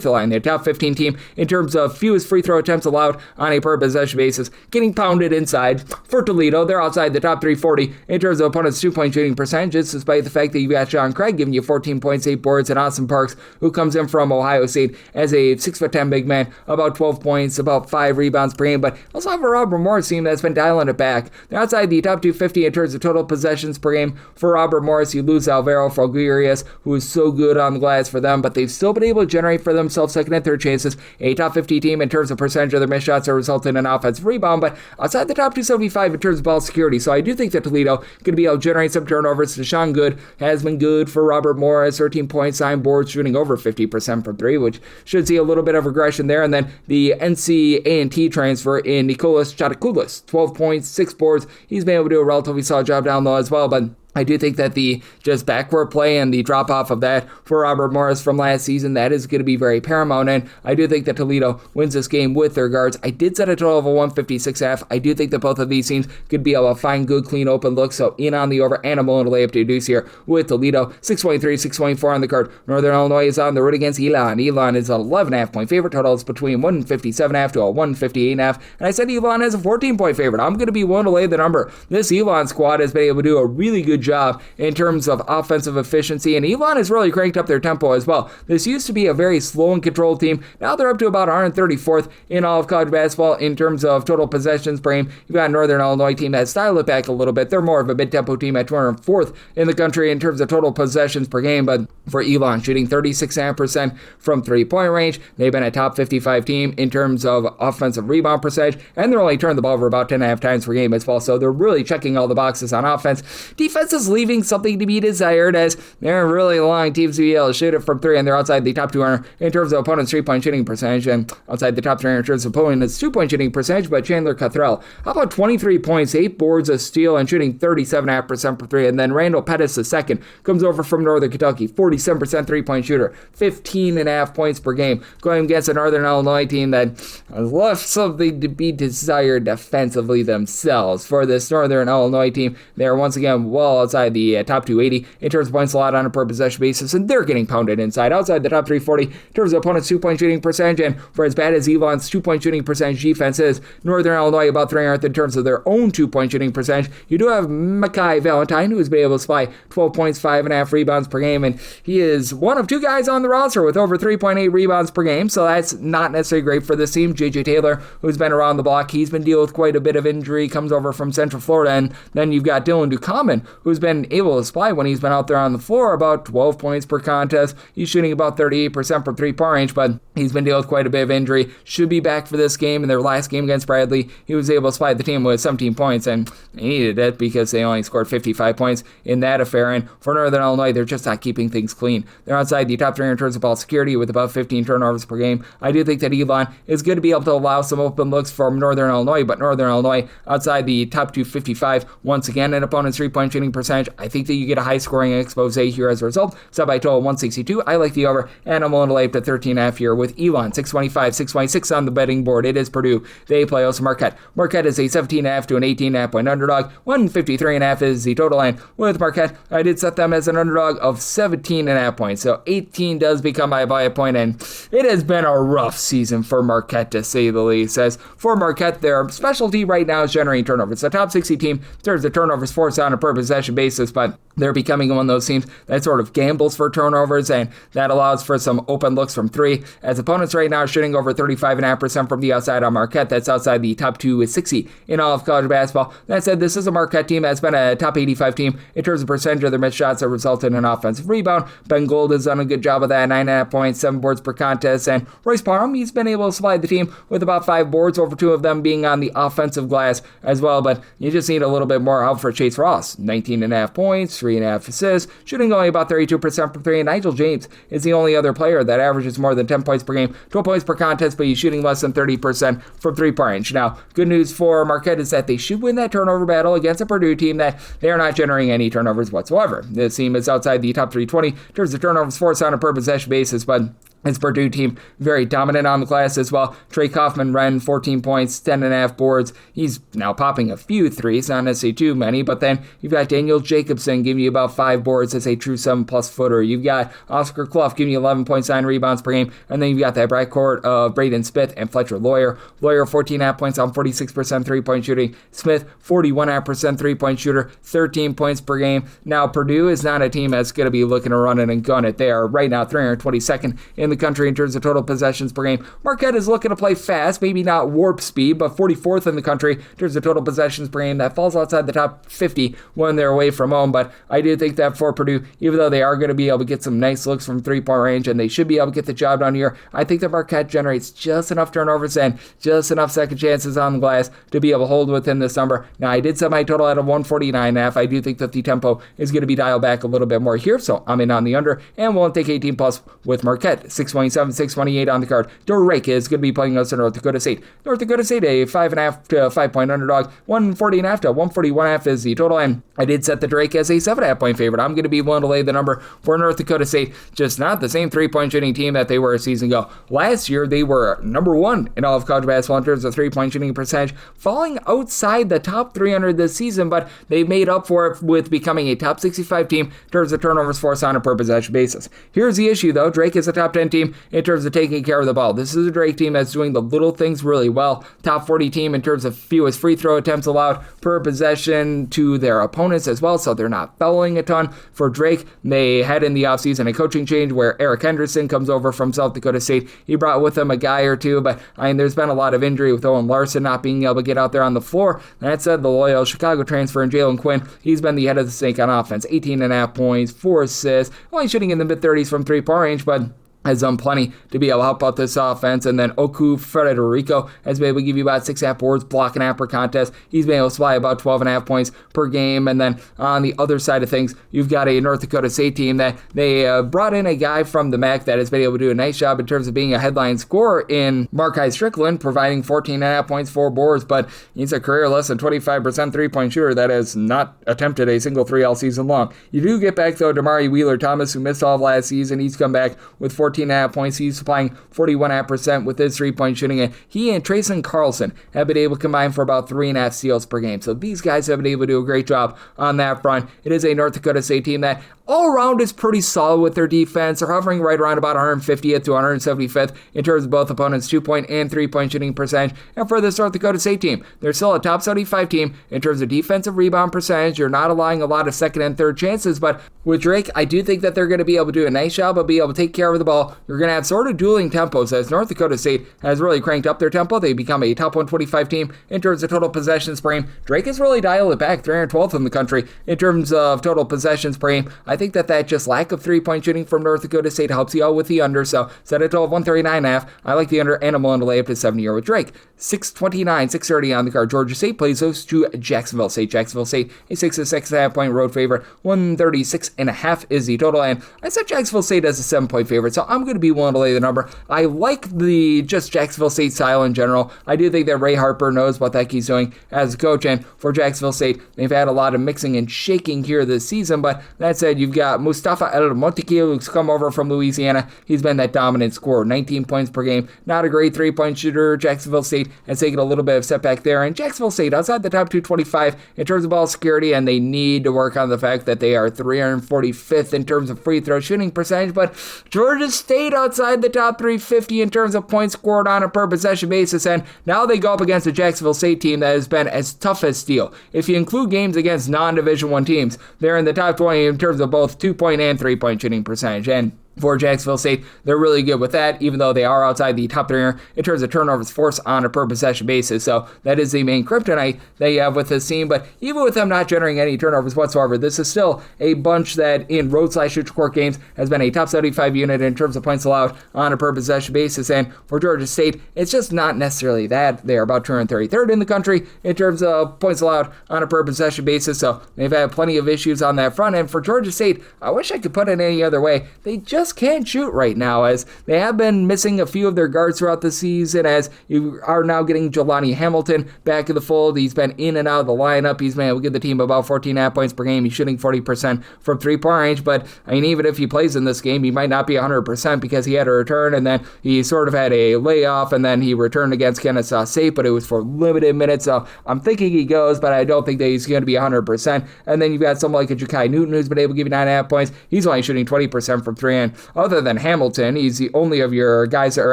throw line. They're top 15 team in terms of fewest free throw attempts allowed on a per possession basis, getting pounded inside. For Toledo, they're outside the top 340 in terms of opponents' 2-point shooting percentages, despite the fact that you've got John Craig giving you 14 points, 8 boards, and Austin Parks, who comes in from Ohio State as a 6'10" big man man, about 12 points, about 5 rebounds per game, but also have a Robert Morris team that's been dialing it back. They're outside the top 250 in terms of total possessions per game. For Robert Morris, you lose Alvaro Falguerias, who is so good on the glass for them, but they've still been able to generate for themselves second and third chances. A top 50 team in terms of percentage of their missed shots are resulting in offensive rebound, but outside the top 275 in terms of ball security. So I do think that Toledo could be able to generate some turnovers. Deshaun Good has been good for Robert Morris, 13 points, 9 boards, shooting over 50% from 3, which should see a little bit of regression there. And then the NC A&T transfer in Nicolas Chatakoulis, 12 points, 6 boards. He's been able to do a relatively solid job down low as well, but I do think that the just backcourt play and the drop-off of that for Robert Morris from last season, that is going to be very paramount, and I do think that Toledo wins this game with their guards. I did set a total of a 156.5. I do think that both of these teams could be able to find good, clean, open looks, so in on the over, and I'm willing to lay up to deuce here with Toledo. 6.3, 6.4 on the card. Northern Illinois is on the road against Elon. Elon is an 11.5-point favorite. Total is between 157.5 to a 158.5, and I said Elon is a 14-point favorite. I'm going to be willing to lay the number. This Elon squad has been able to do a really good job in terms of offensive efficiency, and Elon has really cranked up their tempo as well. This used to be a very slow and controlled team. Now they're up to about 134th in all of college basketball in terms of total possessions per game. You've got a Northern Illinois team that styled it back a little bit. They're more of a mid-tempo team at 204th in the country in terms of total possessions per game, but for Elon, shooting 36.5% from three-point range. They've been a top 55 team in terms of offensive rebound percentage, and they're only turned the ball over about 10.5 times per game as well, so they're really checking all the boxes on offense. Defense is leaving something to be desired, as they're really allowing teams to be able to shoot it from 3, and they're outside the top 200 in terms of opponent's 3-point shooting percentage, and outside the top 300 in terms of opponent's 2-point shooting percentage. But Chandler Cothrell, how about 23 points, 8 boards, a steal, and shooting 37.5% from 3. And then Randall Pettis II comes over from Northern Kentucky, 47% 3-point shooter, 15.5 points per game, going against a Northern Illinois team that has left something to be desired defensively themselves. For this Northern Illinois team, they're once again well outside the top 280 in terms of points allowed on a per possession basis, and they're getting pounded inside, outside the top 340 in terms of opponent's 2-point shooting percentage. And for as bad as Elon's 2-point shooting percentage defense is, Northern Illinois about 300th in terms of their own 2-point shooting percentage. You do have Makai Valentine, who has been able to supply 12 points, 5.5 rebounds per game, and he is one of 2 guys on the roster with over 3.8 rebounds per game, so that's not necessarily great for this team. JJ Taylor, who's been around the block, he's been dealing with quite a bit of injury, comes over from Central Florida. And then you've got Dylan Ducommon, who's been able to supply, when he's been out there on the floor, about 12 points per contest. He's shooting about 38% from 3-point range, but he's been dealing with quite a bit of injury. Should be back for this game. In their last game against Bradley, he was able to supply the team with 17 points, and they needed it because they only scored 55 points in that affair. And for Northern Illinois, they're just not keeping things clean. They're outside the top 3 in terms of ball security with about 15 turnovers per game. I do think that Elon is going to be able to allow some open looks from Northern Illinois, but Northern Illinois outside the top 255 once again in opponent's 3-point shooting percentage. I think that you get a high scoring expose here as a result. Set by total 162. I like the over, and I'm willing to lay up to 13.5 here with Elon. 625, 626 on the betting board. It is Purdue. They play also Marquette. Marquette is a 17.5 to an 18.5 point underdog. 153.5 is the total line. With Marquette, I did set them as an underdog of 17.5 points. So 18 does become my buy point, and it has been a rough season for Marquette, to say the least. As for Marquette, their specialty right now is generating turnovers. It's a top 60 team in terms of turnovers forced on a per possession basis, but they're becoming one of those teams that sort of gambles for turnovers, and that allows for some open looks from 3. As opponents right now are shooting over 35.5% from the outside on Marquette. That's outside the top 260 in all of college basketball. That said, this is a Marquette team that's been a top 85 team in terms of percentage of their missed shots that result in an offensive rebound. Ben Gold has done a good job of that, 9.5 points, 7 boards per contest, and Royce Parham, he's been able to supply the team with about 5 boards, over 2 of them being on the offensive glass as well, but you just need a little bit more out for Chase Ross. 19.5 points, 3.5 assists, shooting only about 32% from 3, and Nigel James is the only other player that averages more than 10 points per game, 12 points per contest, but he's shooting less than 30% from 3-point range. Now, good news for Marquette is that they should win that turnover battle against a Purdue team that they are not generating any turnovers whatsoever. This team is outside the top 320 in terms of turnovers forced on a per possession basis, but It's Purdue team very dominant on the glass as well. Trey Kaufman-Renn, 14 points, 10.5 boards. He's now popping a few threes, not necessarily too many, but then you've got Daniel Jacobson giving you about 5 boards as a true 7+ footer. You've got Oscar Clough giving you 11.9 rebounds per game, and then you've got that backcourt of Braden Smith and Fletcher Lawyer. Lawyer, 14.5 points on 46% three-point shooting. Smith, 41.5% three-point shooter, 13 points per game. Now, Purdue is not a team that's going to be looking to run it and gun it. They are right now 322nd in the country in terms of total possessions per game. Marquette is looking to play fast, maybe not warp speed, but 44th in the country in terms of total possessions per game. That falls outside the top 50 when they're away from home, but I do think that for Purdue, even though they are going to be able to get some nice looks from three-point range, and they should be able to get the job done here, I think that Marquette generates just enough turnovers and just enough second chances on the glass to be able to hold within this number. Now, I did set my total at a 149.5. I do think that the tempo is going to be dialed back a little bit more here, so I'm in on the under, and we'll take 18 plus with Marquette. 627, 628 on the card. Drake is going to be playing us in North Dakota State. North Dakota State, a 5.5 to 5-point underdog. 140.5 to 141.5 is the total, and I did set the Drake as a 7.5-point favorite. I'm going to be willing to lay the number for North Dakota State, just not the same three-point shooting team that they were a season ago. Last year, they were number one in all of college basketball in terms of three-point shooting percentage, falling outside the top 300 this season, but they made up for it with becoming a top 65 team in terms of turnovers forced on a per possession basis. Here's the issue, though. Drake is a top 10 team in terms of taking care of the ball. This is a Drake team that's doing the little things really well. Top 40 team in terms of fewest free throw attempts allowed per possession to their opponents as well, so they're not fouling a ton. For Drake, they had in the offseason a coaching change where Eric Henderson comes over from South Dakota State. He brought with him a guy or two, but there's been a lot of injury with Owen Larson not being able to get out there on the floor. That said, the loyal Chicago transfer and Jalen Quinn, he's been the head of the snake on offense. 18.5 points, 4 assists, only shooting in the mid-30s from three-point range, but has done plenty to be able to help out this offense. And then Oku Federico has been able to give you about 6.5 boards, block and half per contest. He's been able to supply about 12.5 points per game. And then on the other side of things, you've got a North Dakota State team that they brought in a guy from the MAC that has been able to do a nice job in terms of being a headline scorer in Marquise Strickland, providing 14.5 points, 4 boards, but he's a career less than 25% three-point shooter that has not attempted a single three all season long. You do get back, though, Damari Wheeler-Thomas, who missed all of last season. He's come back with 14.5 points. He's supplying 41.5% with his three-point shooting. And he and Trayson Carlson have been able to combine for about 3.5 steals per game. So these guys have been able to do a great job on that front. It is a North Dakota State team that all around is pretty solid with their defense. They're hovering right around about 150th to 175th in terms of both opponents' 2-point and 3-point shooting percentage. And for this North Dakota State team, they're still a top 75 team in terms of defensive rebound percentage. You're not allowing a lot of second and third chances, but with Drake, I do think that they're going to be able to do a nice job of being able to take care of the ball. You're going to have sort of dueling tempos as North Dakota State has really cranked up their tempo. They become a top 125 team in terms of total possessions per game. Drake has really dialed it back, 312th in the country in terms of total possessions per game. I think that just lack of three-point shooting from North Dakota State helps you out with the under, so set it to 139.5. I like the under, and I'm willing to lay up to 70 here with Drake. 629, 630 on the card. Georgia State plays those to Jacksonville St. Jacksonville State, a 6 to 6.5 point road favorite. 136.5 is the total, and I set Jacksonville State as a 7-point favorite, so I'm going to be willing to lay the number. I like the just Jacksonville State style in general. I do think that Ray Harper knows what the heck he's doing as a coach, and for Jacksonville State, they've had a lot of mixing and shaking here this season, but that said, you've got Mustafa El Montequil, who's come over from Louisiana. He's been that dominant scorer, 19 points per game. Not a great three-point shooter. Jacksonville State has taken a little bit of setback there, and Jacksonville State outside the top 225 in terms of ball security, and they need to work on the fact that they are 345th in terms of free throw shooting percentage, but Georgia State outside the top 350 in terms of points scored on a per possession basis, and now they go up against a Jacksonville State team that has been as tough as steel. If you include games against non-Division I teams, they're in the top 20 in terms of both 2-point and 3-point shooting percentage, and for Jacksonville State, they're really good with that, even though they are outside the top 3 in terms of turnovers forced on a per possession basis. So that is the main kryptonite that you have with this team. But even with them not generating any turnovers whatsoever, this is still a bunch that in road/neutral court games has been a top 75 unit in terms of points allowed on a per possession basis. And for Georgia State, it's just not necessarily that. They're about 233rd in the country in terms of points allowed on a per possession basis. So they've had plenty of issues on that front. And for Georgia State, I wish I could put it any other way. They just can't shoot right now, as they have been missing a few of their guards throughout the season, as you are now getting Jelani Hamilton back in the fold. He's been in and out of the lineup. He's been able to give the team about 14.5 points per game. He's shooting 40% from three-point range, but even if he plays in this game, he might not be 100% because he had a return, and then he sort of had a layoff, and then he returned against Kennesaw State, but it was for limited minutes, so I'm thinking he goes, but I don't think that he's going to be 100%. And then you've got someone like a Ja'Kai Newton who's been able to give you 9.5 points. He's only shooting 20% from three, and other than Hamilton, he's the only of your guys that are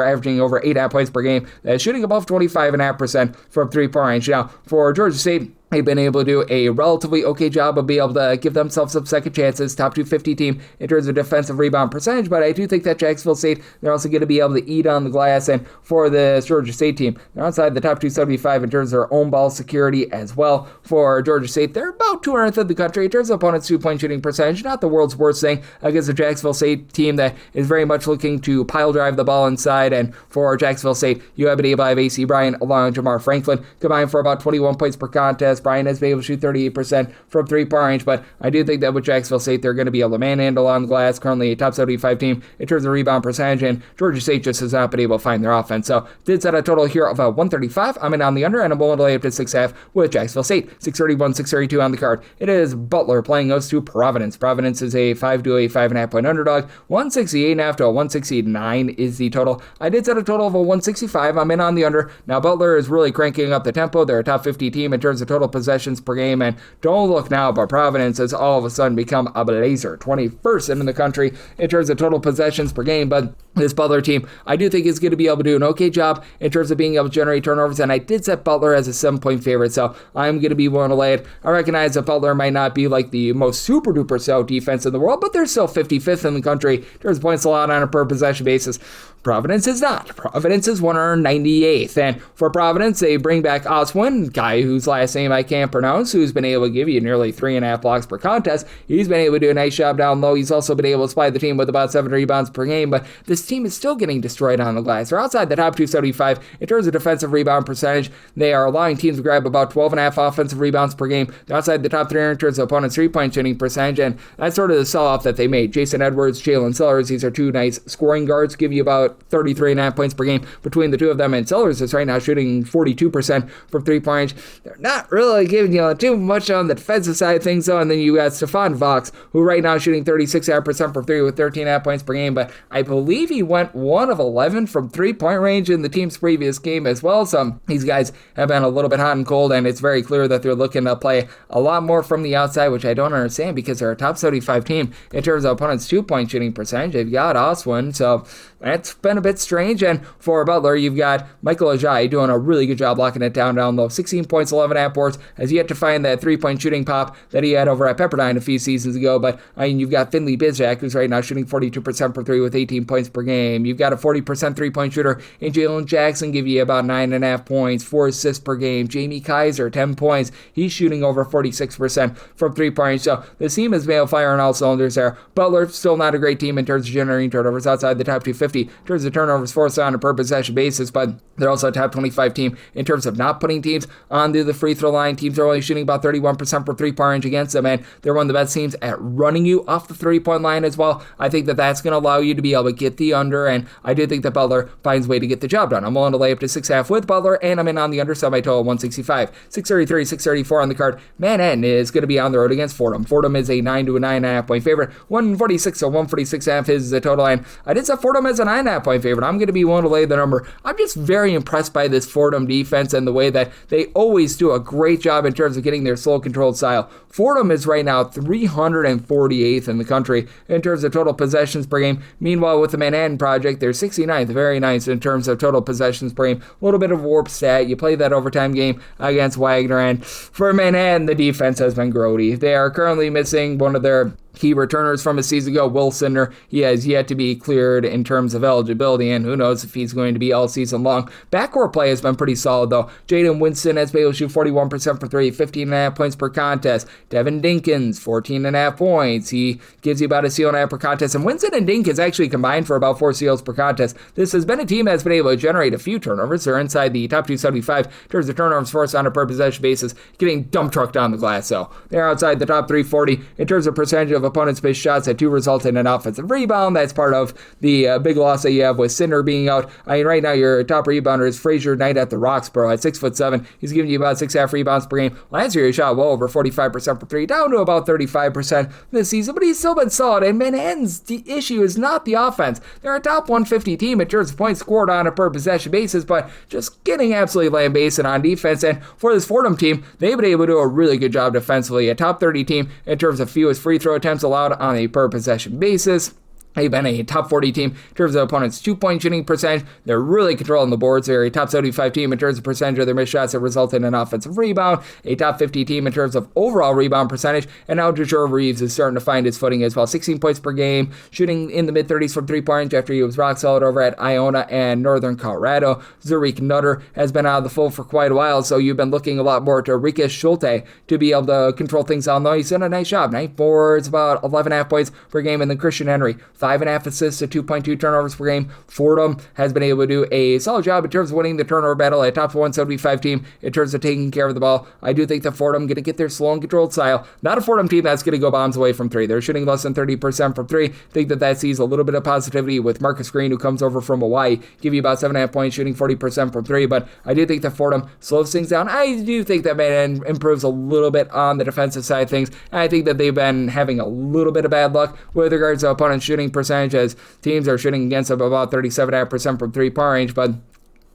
averaging over 8.5 points per game that's shooting above 25.5% from three-point range. Now, for Georgia State, They've been able to do a relatively okay job of being able to give themselves some second chances, top 250 team in terms of defensive rebound percentage, but I do think that Jacksonville St, they're also going to be able to eat on the glass, and for the Georgia State team, they're outside the top 275 in terms of their own ball security as well. For Georgia State, they're about 200th in the country in terms of opponents' two-point shooting percentage, not the world's worst thing against the Jacksonville State team that is very much looking to pile drive the ball inside, and for Jacksonville State, you have been able to have A.C. Bryant along with Jamar Franklin combined for about 21 points per contest. Bryant has been able to shoot 38% from three-point range, but I do think that with Jacksonville State, they're going to be able to manhandle on the glass, currently a top 75 team in terms of rebound percentage, and Georgia State just has not been able to find their offense. So did set a total here of 135. I'm in on the under, and I'm willing to lay up to 6.5 with Jacksonville State. 631, 632 on the card. It is Butler playing us to Providence. Providence is a 5 to a 5.5 point underdog. 168.5 to a 169 is the total. I did set a total of a 165. I'm in on the under. Now Butler is really cranking up the tempo. They're a top 50 team in terms of total possessions per game, and don't look now, but Providence has all of a sudden become a blazer. 21st in the country in terms of total possessions per game, but this Butler team, I do think is going to be able to do an okay job in terms of being able to generate turnovers, and I did set Butler as a 7-point favorite, so I'm going to be willing to lay it. I recognize that Butler might not be like the most super-duper stout defense in the world, but they're still 55th in the country in terms of points allowed on a per-possession basis. Providence is not. Providence is 198th, and for Providence, they bring back Oswin, guy whose last name I can't pronounce, who's been able to give you nearly 3.5 blocks per contest. He's been able to do a nice job down low. He's also been able to supply the team with about 7 rebounds per game, but this team is still getting destroyed on the glass. They're outside the top 275 in terms of defensive rebound percentage. They are allowing teams to grab about 12.5 offensive rebounds per game. They're outside the top 300 in terms of opponents' three-point shooting percentage, and that's sort of the sell-off that they made. Jason Edwards, Jalen Sellers, these are two nice scoring guards, give you about 33.5 points per game between the two of them, and Sellers is right now shooting 42% from three-point range. They're not really giving you too much on the defensive side of things, though, and then you got Stephon Vox, who right now is shooting 36.5% from three with 13.5 points per game, but I believe he went 1 of 11 from three-point range in the team's previous game as well, so these guys have been a little bit hot and cold, and it's very clear that they're looking to play a lot more from the outside, which I don't understand because they're a top 75 team in terms of opponents' two-point shooting percentage. They've got Oswin, so that's been a bit strange. And for Butler, you've got Michael Ajayi doing a really good job locking it down low. 16 points, 11.5 boards, has yet to find that three-point shooting pop that he had over at Pepperdine a few seasons ago. But I mean, you've got Finley Bizjack, who's right now shooting 42% from three with 18 points per game. You've got a 40% three-point shooter in Jalen Jackson, give you about 9.5 points, 4 assists per game. Jamie Kaiser, 10 points. He's shooting over 46% from three-point. So the team is able to fire on all cylinders there. Butler, still not a great team in terms of generating turnovers, outside the top 250 in terms of turnovers forced on a per possession basis, but they're also a top 25 team in terms of not putting teams onto the free throw line. Teams are only shooting about 31% from three-point range against them, and they're one of the best teams at running you off the three-point line as well. I think that that's going to allow you to be able to get the under, and I do think that Butler finds a way to get the job done. I'm willing to lay up to 6.5 with Butler, and I'm in on the under, so my total 165. 633, 634 on the card. Manhattan is going to be on the road against Fordham. Fordham is a 9 to a 9.5 point favorite. 146 to 146.5 is the total line. I did set Fordham as a 9.5 point favorite. I'm going to be willing to lay the number. I'm just very impressed by this Fordham defense and the way that they always do a great job in terms of getting their slow controlled style. Fordham is right now 348th in the country in terms of total possessions per game. Meanwhile, with the Manhattan Project, they're 69th, very nice in terms of total possessions per game. A little bit of warp stat. You play that overtime game against Wagner, and for Manhattan, the defense has been grody. They are currently missing one of their key returners from a season ago, Will Sinner. He has yet to be cleared in terms of eligibility, and who knows if he's going to be all season long. Backcourt play has been pretty solid, though. Jaden Winston has been able to shoot 41% for three, 15.5 points per contest. Devin Dinkins, 14.5 points. He gives you about a steal and a half per contest, and Winston and Dinkins actually combined for about 4 steals per contest. This has been a team that's been able to generate a few turnovers. They're inside the top 275 in terms of turnovers forced on a per possession basis, getting dump trucked on the glass, so they're outside the top 340 in terms of percentage of opponents' missed shots that do result in an offensive rebound. That's part of the big loss that you have with Sinner being out. I mean, right now your top rebounder is Frazier Knight at the Roxborough at 6'7". He's giving you about 6.5 rebounds per game. Last year he shot well over 45% for three, down to about 35% this season, but he's still been solid. And Manhattan's issue is not the offense. They're a top 150 team in terms of points scored on a per possession basis, but just getting absolutely lambasted on defense. And for this Fordham team, they've been able to do a really good job defensively. A top 30 team in terms of fewest free throw attempts allowed on a per possession basis. They've been a top 40 team in terms of opponents' 2-point shooting percentage. They're really controlling the boards. They're a top 75 team in terms of percentage of their missed shots that result in an offensive rebound, a top 50 team in terms of overall rebound percentage, and now Joshua Reeves is starting to find his footing as well. 16 points per game, shooting in the mid-30s from three-point range after he was rock solid over at Iona and Northern Colorado. Zurich Nutter has been out of the fold for quite a while, so you've been looking a lot more to Rikas Schulte to be able to control things on, though he's done a nice job. 9 boards, about 11.5 points per game, and then Christian Henry, 5.5 assists to 2.2 turnovers per game. Fordham has been able to do a solid job in terms of winning the turnover battle, a top 175 team in terms of taking care of the ball. I do think that Fordham going to get their slow and controlled style. Not a Fordham team that's going to go bombs away from three. They're shooting less than 30% from three. Think that sees a little bit of positivity with Marcus Green, who comes over from Hawaii, give you about 7.5 points, shooting 40% from three. But I do think that Fordham slows things down. I do think that man improves a little bit on the defensive side of things. I think that they've been having a little bit of bad luck with regards to opponent shooting percentage, as teams are shooting against them about 37.5% from three-point range, but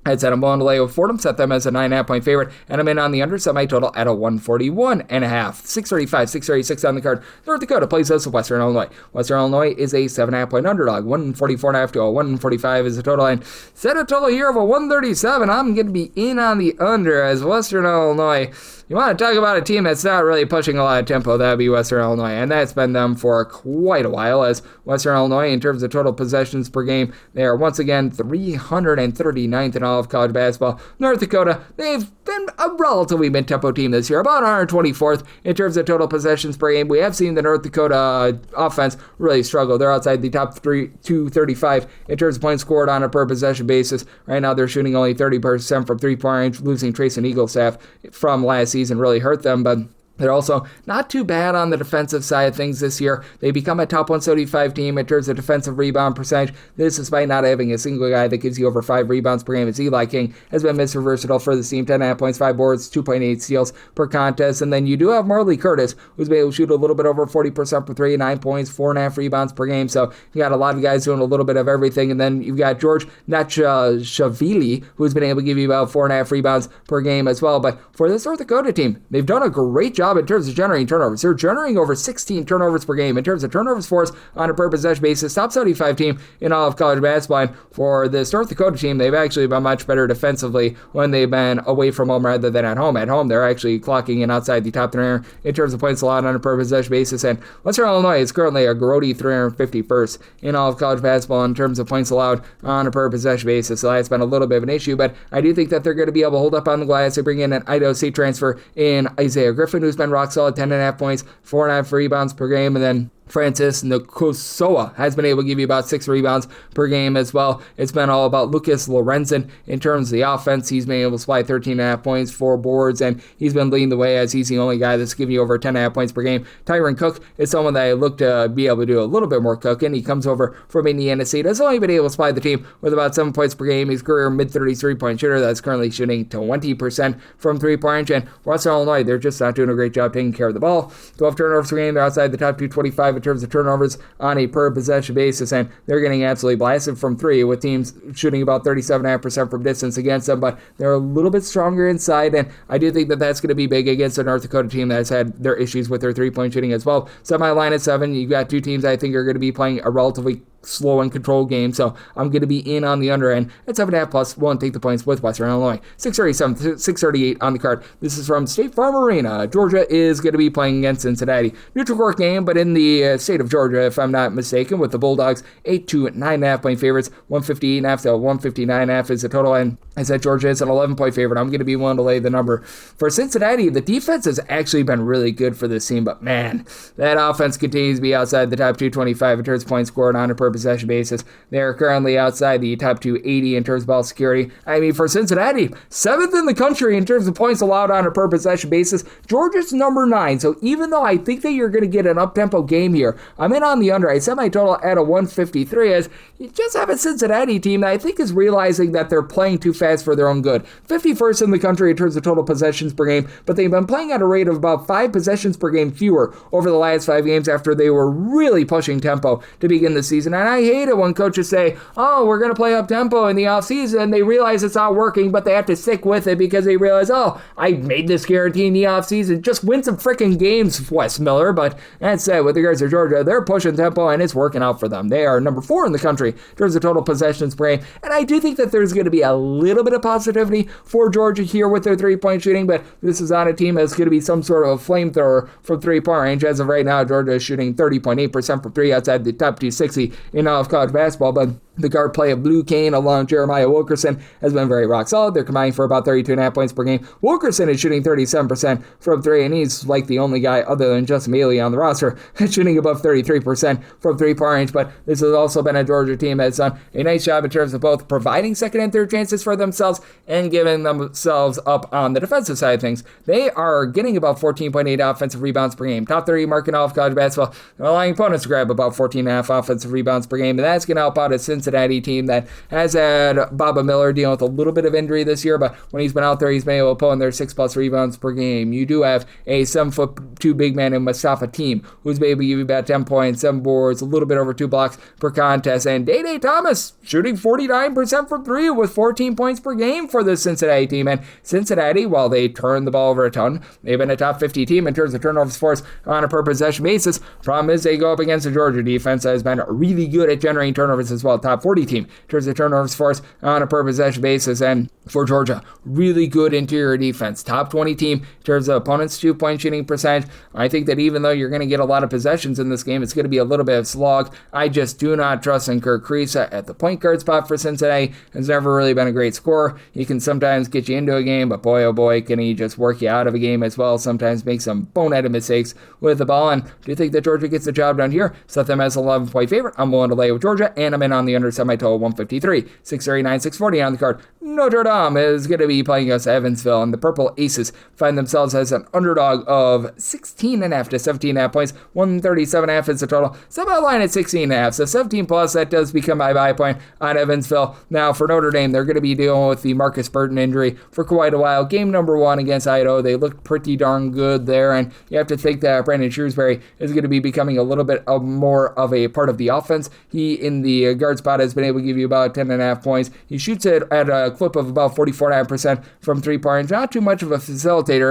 I'd set them on to lay with Fordham, set them as a 9.5 point favorite, and I'm in on the under, set my total at a 141.5. 635, 636 on the card. North Dakota plays us with Western Illinois. Western Illinois is a 7.5 point underdog. 144.5 to a 145 is the total line. Set a total here of a 137. I'm going to be in on the under, as Western Illinois, you want to talk about a team that's not really pushing a lot of tempo, that would be Western Illinois, and that's been them for quite a while, as Western Illinois, in terms of total possessions per game, they are once again 339th in all of college basketball. North Dakota, they've been a relatively mid-tempo team this year, about 124th in terms of total possessions per game. We have seen the North Dakota offense really struggle. They're outside the top 235 in terms of points scored on a per-possession basis. Right now, they're shooting only 30% from three-point range, losing Trace and Eaglestaff from last season really hurt them, but they're also not too bad on the defensive side of things this year. They become a top 175 team in terms of defensive rebound percentage. This despite not having a single guy that gives you over 5 rebounds per game. As Eli King has been Mr. Versatile for this team. 10.5 points, 5 boards, 2.8 steals per contest. And then you do have Marley Curtis, who's been able to shoot a little bit over 40% per 3, 9 points, 4.5 rebounds per game. So you got a lot of guys doing a little bit of everything. And then you've got George Natchavili, who's been able to give you about 4.5 rebounds per game as well. But for this North Dakota team, they've done a great job in terms of generating turnovers. They're generating over 16 turnovers per game in terms of turnovers forced on a per possession basis. Top 75 team in all of college basketball. And for this North Dakota team, they've actually been much better defensively when they've been away from home rather than at home. At home, they're actually clocking in outside the top 300 in terms of points allowed on a per possession basis. And Western Illinois is currently a grody 351st in all of college basketball in terms of points allowed on a per possession basis. So that's been a little bit of an issue, but I do think that they're going to be able to hold up on the glass. They bring in an Idaho State transfer in Isaiah Griffin, who's been rock solid, 10.5 points, 4.5 rebounds per game, and then Francis Nkosoa has been able to give you about 6 rebounds per game as well. It's been all about Lucas Lorenzen in terms of the offense. He's been able to supply 13.5 points, 4 boards, and he's been leading the way as he's the only guy that's giving you over 10.5 points per game. Tyron Cook is someone that I look to be able to do a little bit more cooking. He comes over from Indiana State. Has only been able to supply the team with about 7 points per game. He's career mid-30s three-point shooter that's currently shooting 20% from three-point range. And Western Illinois, they're just not doing a great job taking care of the ball. 12 turnovers per game. They're outside the top 225 in terms of turnovers on a per possession basis, and they're getting absolutely blasted from three with teams shooting about 37.5% from distance against them, but they're a little bit stronger inside, and I do think that that's going to be big against a North Dakota team that has had their issues with their three-point shooting as well. Semi-line at 7, you've got two teams I think are going to be playing a relatively slow and controlled game, so I'm going to be in on the under end at 7.5 plus. Won't take the points with Western Illinois. 637, 638 on the card. This is from State Farm Arena. Georgia is going to be playing against Cincinnati. Neutral court game, but in the state of Georgia, if I'm not mistaken, with the Bulldogs 8 to 9.5 point favorites. 158.5 to 159.5 is the total, and I said Georgia is an 11 point favorite. I'm going to be willing to lay the number. For Cincinnati, the defense has actually been really good for this team, but man, that offense continues to be outside the top 225 in terms of points scored on a per possession basis. They're currently outside the top 280 in terms of ball security. I mean, for Cincinnati, 7th in the country in terms of points allowed on a per possession basis. Georgia's number 9. So even though I think that you're going to get an up-tempo game here, I'm in on the under. I set my total at a 153 as you just have a Cincinnati team that I think is realizing that they're playing too fast for their own good. 51st in the country in terms of total possessions per game, but they've been playing at a rate of about 5 possessions per game fewer over the last 5 games after they were really pushing tempo to begin the season. And And I hate it when coaches say, oh, we're going to play up-tempo in the offseason. They realize it's not working, but they have to stick with it because they realize, oh, I made this guarantee in the offseason. Just win some freaking games, Wes Miller. But that said, with regards to Georgia, they're pushing tempo, and it's working out for them. They are number 4 in the country in terms of total possessions per game. And I do think that there's going to be a little bit of positivity for Georgia here with their three-point shooting, but this is not a team that's going to be some sort of flamethrower from three-point range. As of right now, Georgia is shooting 30.8% from three outside the top 260 in all of college basketball, but the guard play of Blue Kane along with Jeremiah Wilkerson has been very rock solid. They're combining for about 32.5 points per game. Wilkerson is shooting 37% from three, and he's like the only guy other than Justin Bailey on the roster shooting above 33% from three-point range. But this has also been a Georgia team that's done a nice job in terms of both providing second and third chances for themselves and giving themselves up on the defensive side of things. They are getting about 14.8 offensive rebounds per game. Top 30 mark in all of college basketball. They're allowing opponents to grab about 14.5 offensive rebounds per game, and that's going to help out a Cincinnati team that has had Baba Miller dealing with a little bit of injury this year, but when he's been out there, he's been able to pull in their 6+ rebounds per game. You do have a 7'2" big man in Mustafa Team, who's been able to give you about 10 points, 7 boards, a little bit over 2 blocks per contest, and Day Thomas shooting 49% from three with 14 points per game for the Cincinnati team. And Cincinnati, while they turn the ball over a ton, they've been a top 50 team in terms of turnovers forced on a per possession basis. Problem is they go up against the Georgia defense that has been really good at generating turnovers as well. Top 40 team in terms of turnovers forced on a per possession basis. And for Georgia, really good interior defense. Top 20 team in terms of opponents' 2-point shooting percentage. I think that even though you're going to get a lot of possessions in this game, it's going to be a little bit of slog. I just do not trust in Kirk Kriisa at the point guard spot for Cincinnati. Has never really been a great scorer. He can sometimes get you into a game, but boy, oh boy, can he just work you out of a game as well. Sometimes make some boneheaded mistakes with the ball. And do you think that Georgia gets the job done here? Set them as an 11-point favorite. I'm willing to lay with Georgia, and I'm in on the under semi-total 153. 639, 640 on the card. Notre Dame is going to be playing against Evansville, and the Purple Aces find themselves as an underdog of 16.5 to 17.5 points. 137.5 is the total. Semi line at 16.5, so 17 plus, that does become my buy point on Evansville. Now, for Notre Dame, they're going to be dealing with the Marcus Burton injury for quite a while. Game number 1 against Idaho, they looked pretty darn good there, and you have to think that Brandon Shrewsbury is going to be becoming a little bit of more of a part of the offense. He, in the guard spot, has been able to give you about 10.5 points. He shoots it at a clip of about 44.9% from three-point. Not too much of a facilitator.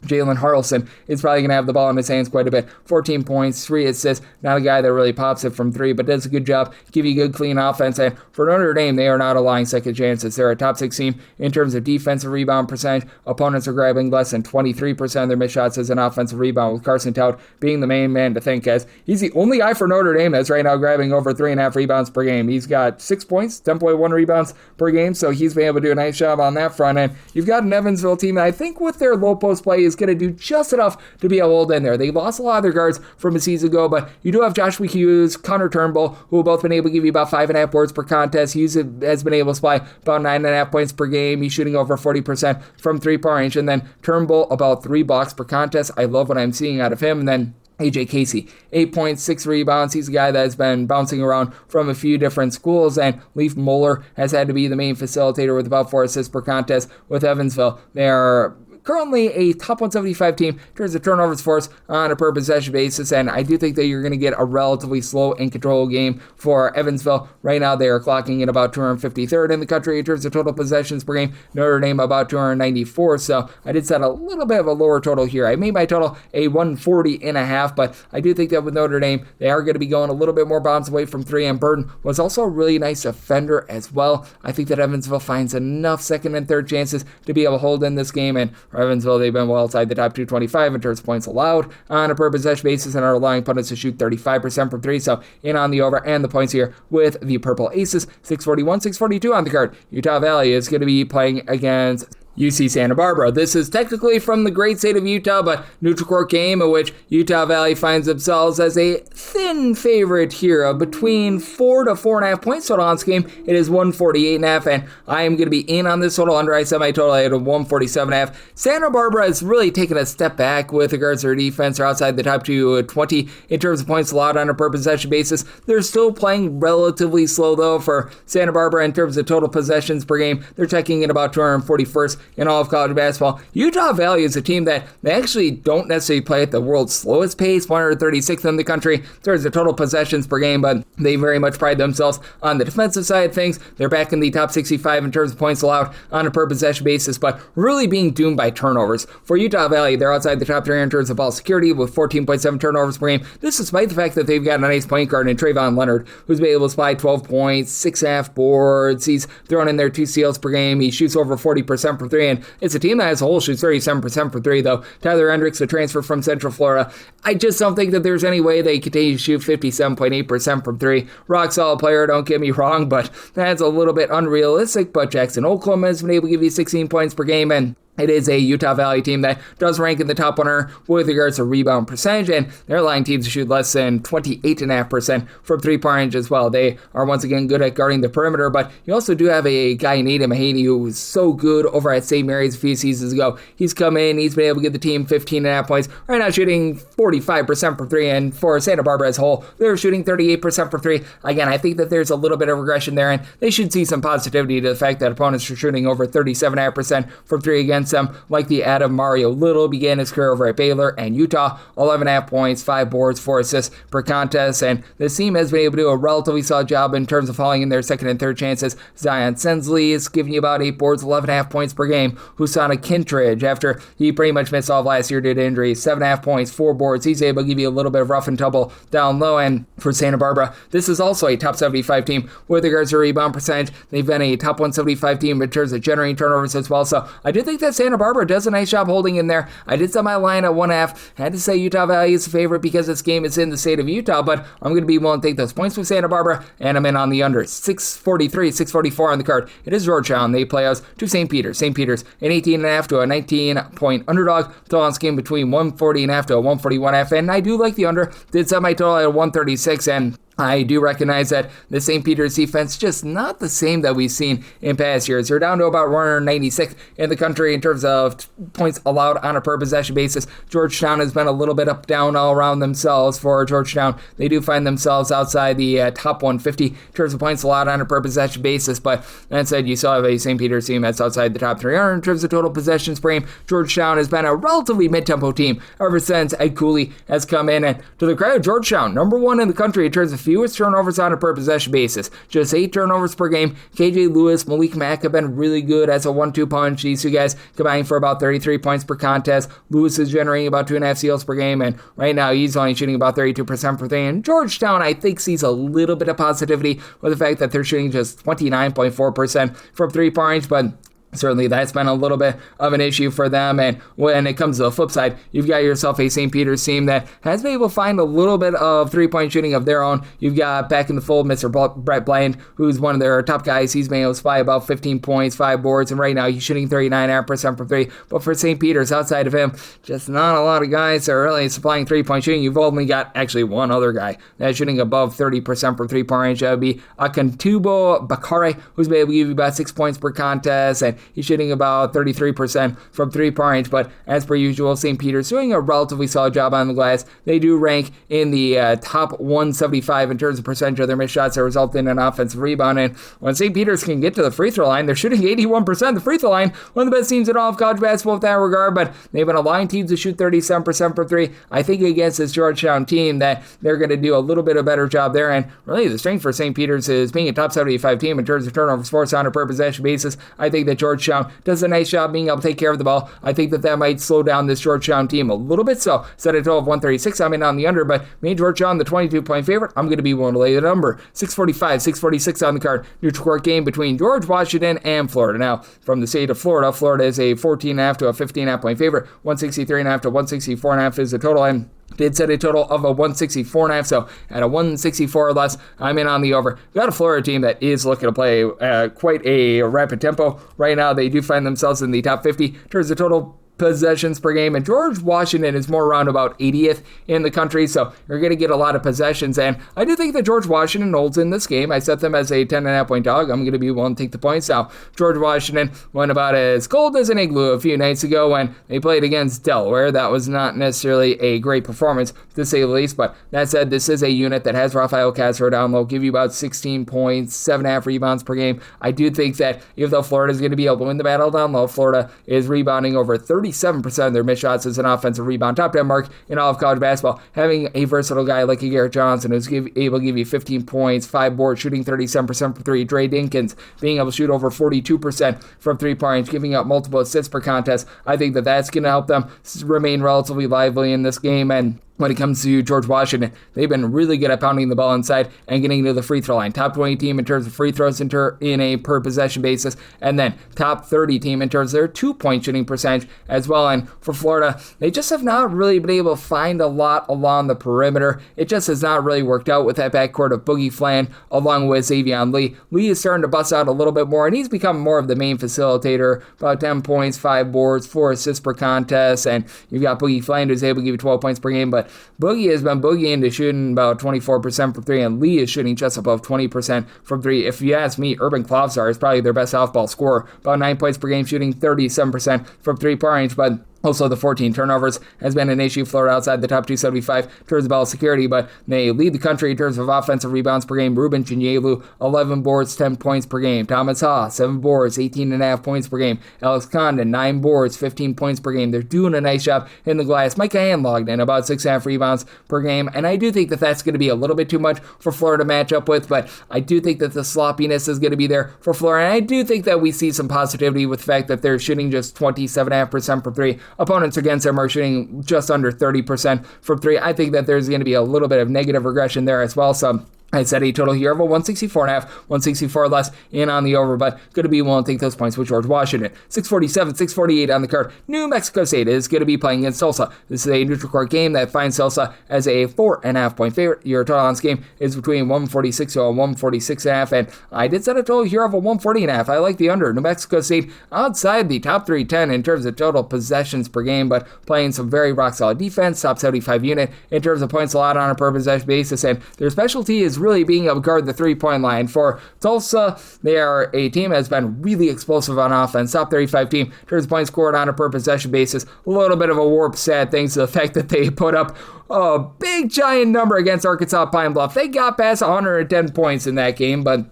Jalen Harrelson is probably going to have the ball in his hands quite a bit. 14 points, 3 assists. Not a guy that really pops it from three, but does a good job, give you good, clean offense. And for Notre Dame, they are not allowing second chances. They're a top 6 team in terms of defensive rebound percentage. Opponents are grabbing less than 23% of their missed shots as an offensive rebound, with Carson Tout being the main man to think, as he's the only guy for Notre Dame that's right now grabbing over 3.5 rebounds per game. He's got 6 points, 10.1 rebounds per game, so he's been able to do a nice job on that front. And you've got an Evansville team that I think with their low post play is going to do just enough to be able to hold in there. They lost a lot of their guards from a season ago, but you do have Joshua Hughes, Connor Turnbull, who have both been able to give you about 5.5 boards per contest. Hughes has been able to supply about 9.5 points per game. He's shooting over 40% from three-point range. And then Turnbull, about 3 blocks per contest. I love what I'm seeing out of him. And then AJ Casey, 8 points, 6 rebounds. He's a guy that has been bouncing around from a few different schools. And Leif Moeller has had to be the main facilitator with about 4 assists per contest with Evansville. They are currently a top 175 team in terms of turnovers forced on a per possession basis, and I do think that you're going to get a relatively slow and controlled game for Evansville. Right now, they are clocking in about 253rd in the country in terms of total possessions per game. Notre Dame about 294, so I did set a little bit of a lower total here. I made my total a 140.5, but I do think that with Notre Dame, they are going to be going a little bit more bombs away from three, and Burton was also a really nice defender as well. I think that Evansville finds enough second and third chances to be able to hold in this game, and for Evansville, they've been well outside the top 225 in terms of points allowed on a per possession basis and are allowing opponents to shoot 35% from three. So in on the over and the points here with the Purple Aces. 641, 642 on the card. Utah Valley is going to be playing against UC Santa Barbara. This is technically from the great state of Utah, but neutral court game in which Utah Valley finds themselves as a thin favorite here of between 4 to 4.5 points total on this game. It is 148.5, and I am going to be in on this total under. I set my total at 147.5. Santa Barbara has really taken a step back with regards to their defense. They're outside the top 220 in terms of points allowed on a per possession basis. They're still playing relatively slow, though, for Santa Barbara in terms of total possessions per game. They're checking in about 241st in all of college basketball. Utah Valley is a team that they actually don't necessarily play at the world's slowest pace, 136th in the country in terms of total possessions per game, but they very much pride themselves on the defensive side of things. They're back in the top 65 in terms of points allowed on a per possession basis, but really being doomed by turnovers. For Utah Valley, they're outside the top 3 in terms of ball security with 14.7 turnovers per game. This despite the fact that they've got a nice point guard in Trayvon Leonard, who's been able to supply 12 points, 6.5 boards. He's thrown in there 2 steals per game. He shoots over 40% for 3, and it's a team that as a whole shoots 37% for 3, though. Tyler Hendricks, a transfer from Central Florida. I just don't think that there's any way they continue to shoot 57.8% from 3. Rock solid player, don't get me wrong, but that's a little bit unrealistic. But Jackson Oklahoma has been able to give you 16 points per game, and it is a Utah Valley team that does rank in the top 100 with regards to rebound percentage, and they're allowing teams to shoot less than 28.5% from 3-point range as well. They are once again good at guarding the perimeter, but you also do have a guy in Aiden Mahaney who was so good over at St. Mary's a few seasons ago. He's come in, he's been able to give the team 15.5 points, right now shooting 45% for 3, and for Santa Barbara as a whole, they're shooting 38% for 3. Again, I think that there's a little bit of regression there, and they should see some positivity to the fact that opponents are shooting over 37.5% from 3 against them, like the Adam Mario Little began his career over at Baylor, and Utah, 11.5 points, 5 boards, 4 assists per contest, and this team has been able to do a relatively solid job in terms of falling in their second and third chances. Zion Sensley is giving you about 8 boards, 11.5 points per game. Husana Kintridge, after he pretty much missed all of last year due to injury, 7.5 points, 4 boards. He's able to give you a little bit of rough and tumble down low, and for Santa Barbara, this is also a top 75 team with regards to rebound percentage. They've been a top 175 team in terms of generating turnovers as well, so I do think that Santa Barbara does a nice job holding in there. I did set my line at 1.5. Had to say Utah Valley is a favorite because this game is in the state of Utah, but I'm going to be willing to take those points with Santa Barbara, and I'm in on the under. 643, 644 on the card. It is Georgetown. They play us to St. Peter's. St. Peter's, an 18.5 to a 19-point underdog. Total on this game between 140.5 to a 141.5, and I do like the under. Did set my total at 136, and I do recognize that the St. Peter's defense just not the same that we've seen in past years. They're down to about 196th in the country in terms of points allowed on a per possession basis. Georgetown has been a little bit up down all around themselves. For Georgetown, they do find themselves outside the top 150 in terms of points allowed on a per possession basis, but that said, you still have a St. Peter's team that's outside the top 300 in terms of total possessions per game. Georgetown has been a relatively mid-tempo team ever since Ed Cooley has come in, and to the credit of Georgetown, number 1 in the country in terms of fewest turnovers on a per possession basis. Just 8 turnovers per game. KJ Lewis, Malik Mack have been really good as a 1-2 punch. These two guys combining for about 33 points per contest. Lewis is generating about 2.5 steals per game, and right now he's only shooting about 32% per thing. And Georgetown, I think, sees a little bit of positivity with the fact that they're shooting just 29.4% from 3-point range, but certainly that's been a little bit of an issue for them. And when it comes to the flip side, you've got yourself a St. Peter's team that has been able to find a little bit of 3-point shooting of their own. You've got back in the fold Mr. Brett Bland, who's one of their top guys. He's been able to supply about 15 points, 5 boards, and right now he's shooting 39.5% from 3. But for St. Peter's, outside of him, just not a lot of guys that are really supplying 3-point shooting. You've only got actually one other guy that's shooting above 30% from 3-point range. That would be Akantubo Bakare, who's been able to give you about 6 points per contest, and he's shooting about 33% from 3-point range. But as per usual, St. Peter's doing a relatively solid job on the glass. They do rank in the top 175 in terms of percentage of their missed shots that result in an offensive rebound. And when St. Peter's can get to the free throw line, they're shooting 81% the free throw line. One of the best teams in all of college basketball with that regard, but they've been allowing teams to shoot 37% for 3. I think against this Georgetown team that they're going to do a little bit of a better job there. And really the strength for St. Peter's is being a top 75 team in terms of turnovers forced on a per possession basis. I think that Georgetown does a nice job being able to take care of the ball. I think that might slow down this Georgetown team a little bit. So set a total of 136. I'm in on the under, but me and Georgetown, the 22-point favorite, I'm going to be willing to lay the number. 645, 646 on the card. Neutral court game between George Washington and Florida. Now, from the state of Florida, Florida is a 14.5 to a 15.5 point favorite. 163.5 to 164.5 is the total. And did set a total of a 164.5, so at a 164 or less, I'm in on the over. We've got a Florida team that is looking to play quite a rapid tempo. Right now, they do find themselves in the top 50 in terms of total possessions per game, and George Washington is more around about 80th in the country, so you're going to get a lot of possessions, and I do think that George Washington holds in this game. I set them as a 10.5 point dog. I'm going to be willing to take the points. Now, George Washington went about as cold as an igloo a few nights ago when they played against Delaware. That was not necessarily a great performance, to say the least, but that said, this is a unit that has Rafael Castro down low, give you about 16 points, 7.5 rebounds per game. I do think that even though Florida is going to be able to win the battle down low, Florida is rebounding over 37% of their missed shots as an offensive rebound, top 10 mark in all of college basketball. Having a versatile guy like a Garrett Johnson who's able to give you 15 points, 5 boards, shooting 37% from 3, Dre Dinkins being able to shoot over 42% from 3-point range, giving up multiple assists per contest. I think that that's going to help them remain relatively lively in this game. And when it comes to George Washington, they've been really good at pounding the ball inside and getting to the free throw line. Top 20 team in terms of free throws in a per possession basis, and then top 30 team in terms of their 2-point shooting percentage as well. And for Florida, they just have not really been able to find a lot along the perimeter. It just has not really worked out with that backcourt of Boogie Flan along with Xavion Lee. Lee is starting to bust out a little bit more, and he's become more of the main facilitator, about 10 points, 5 boards, 4 assists per contest, and you've got Boogie Flan who's able to give you 12 points per game, but Boogie has been boogieing into shooting about 24% from 3, and Lee is shooting just above 20% from 3. If you ask me, Urban Klopsar is probably their best off-ball scorer, about 9 points per game, shooting 37% from 3-point range, but also, the 14 turnovers has been an issue. Florida outside the top 275 in terms of ball security, but they lead the country in terms of offensive rebounds per game. Ruben Chinyelu, 11 boards, 10 points per game. Thomas Haw, 7 boards, 18.5 points per game. Alex Condon, 9 boards, 15 points per game. They're doing a nice job in the glass. Micah Hanlogden, in about 6.5 rebounds per game, and I do think that that's going to be a little bit too much for Florida to match up with, but I do think that the sloppiness is going to be there for Florida, and I do think that we see some positivity with the fact that they're shooting just 27.5% from 3. Opponents against them are shooting just under 30% from 3. I think that there's going to be a little bit of negative regression there as well, so I set a total here of a 164.5, 164 less in on the over, but going to be willing to take those points with George Washington. 647, 648 on the card. New Mexico State is going to be playing against Tulsa. This is a neutral court game that finds Tulsa as a 4.5 point favorite. Your total on this game is between 146 to 146.5, and I did set a total here of a 140.5. I like the under. New Mexico State outside the top 310 in terms of total possessions per game, but playing some very rock solid defense, top 75 unit in terms of points allowed on a per possession basis, and their specialty is really being able to guard the 3-point line. For Tulsa, they are a team that has been really explosive on offense. Top 35 team in terms of points scored on a per possession basis. A little bit of a warped stat thanks to the fact that they put up a big giant number against Arkansas Pine Bluff. They got past 110 points in that game, but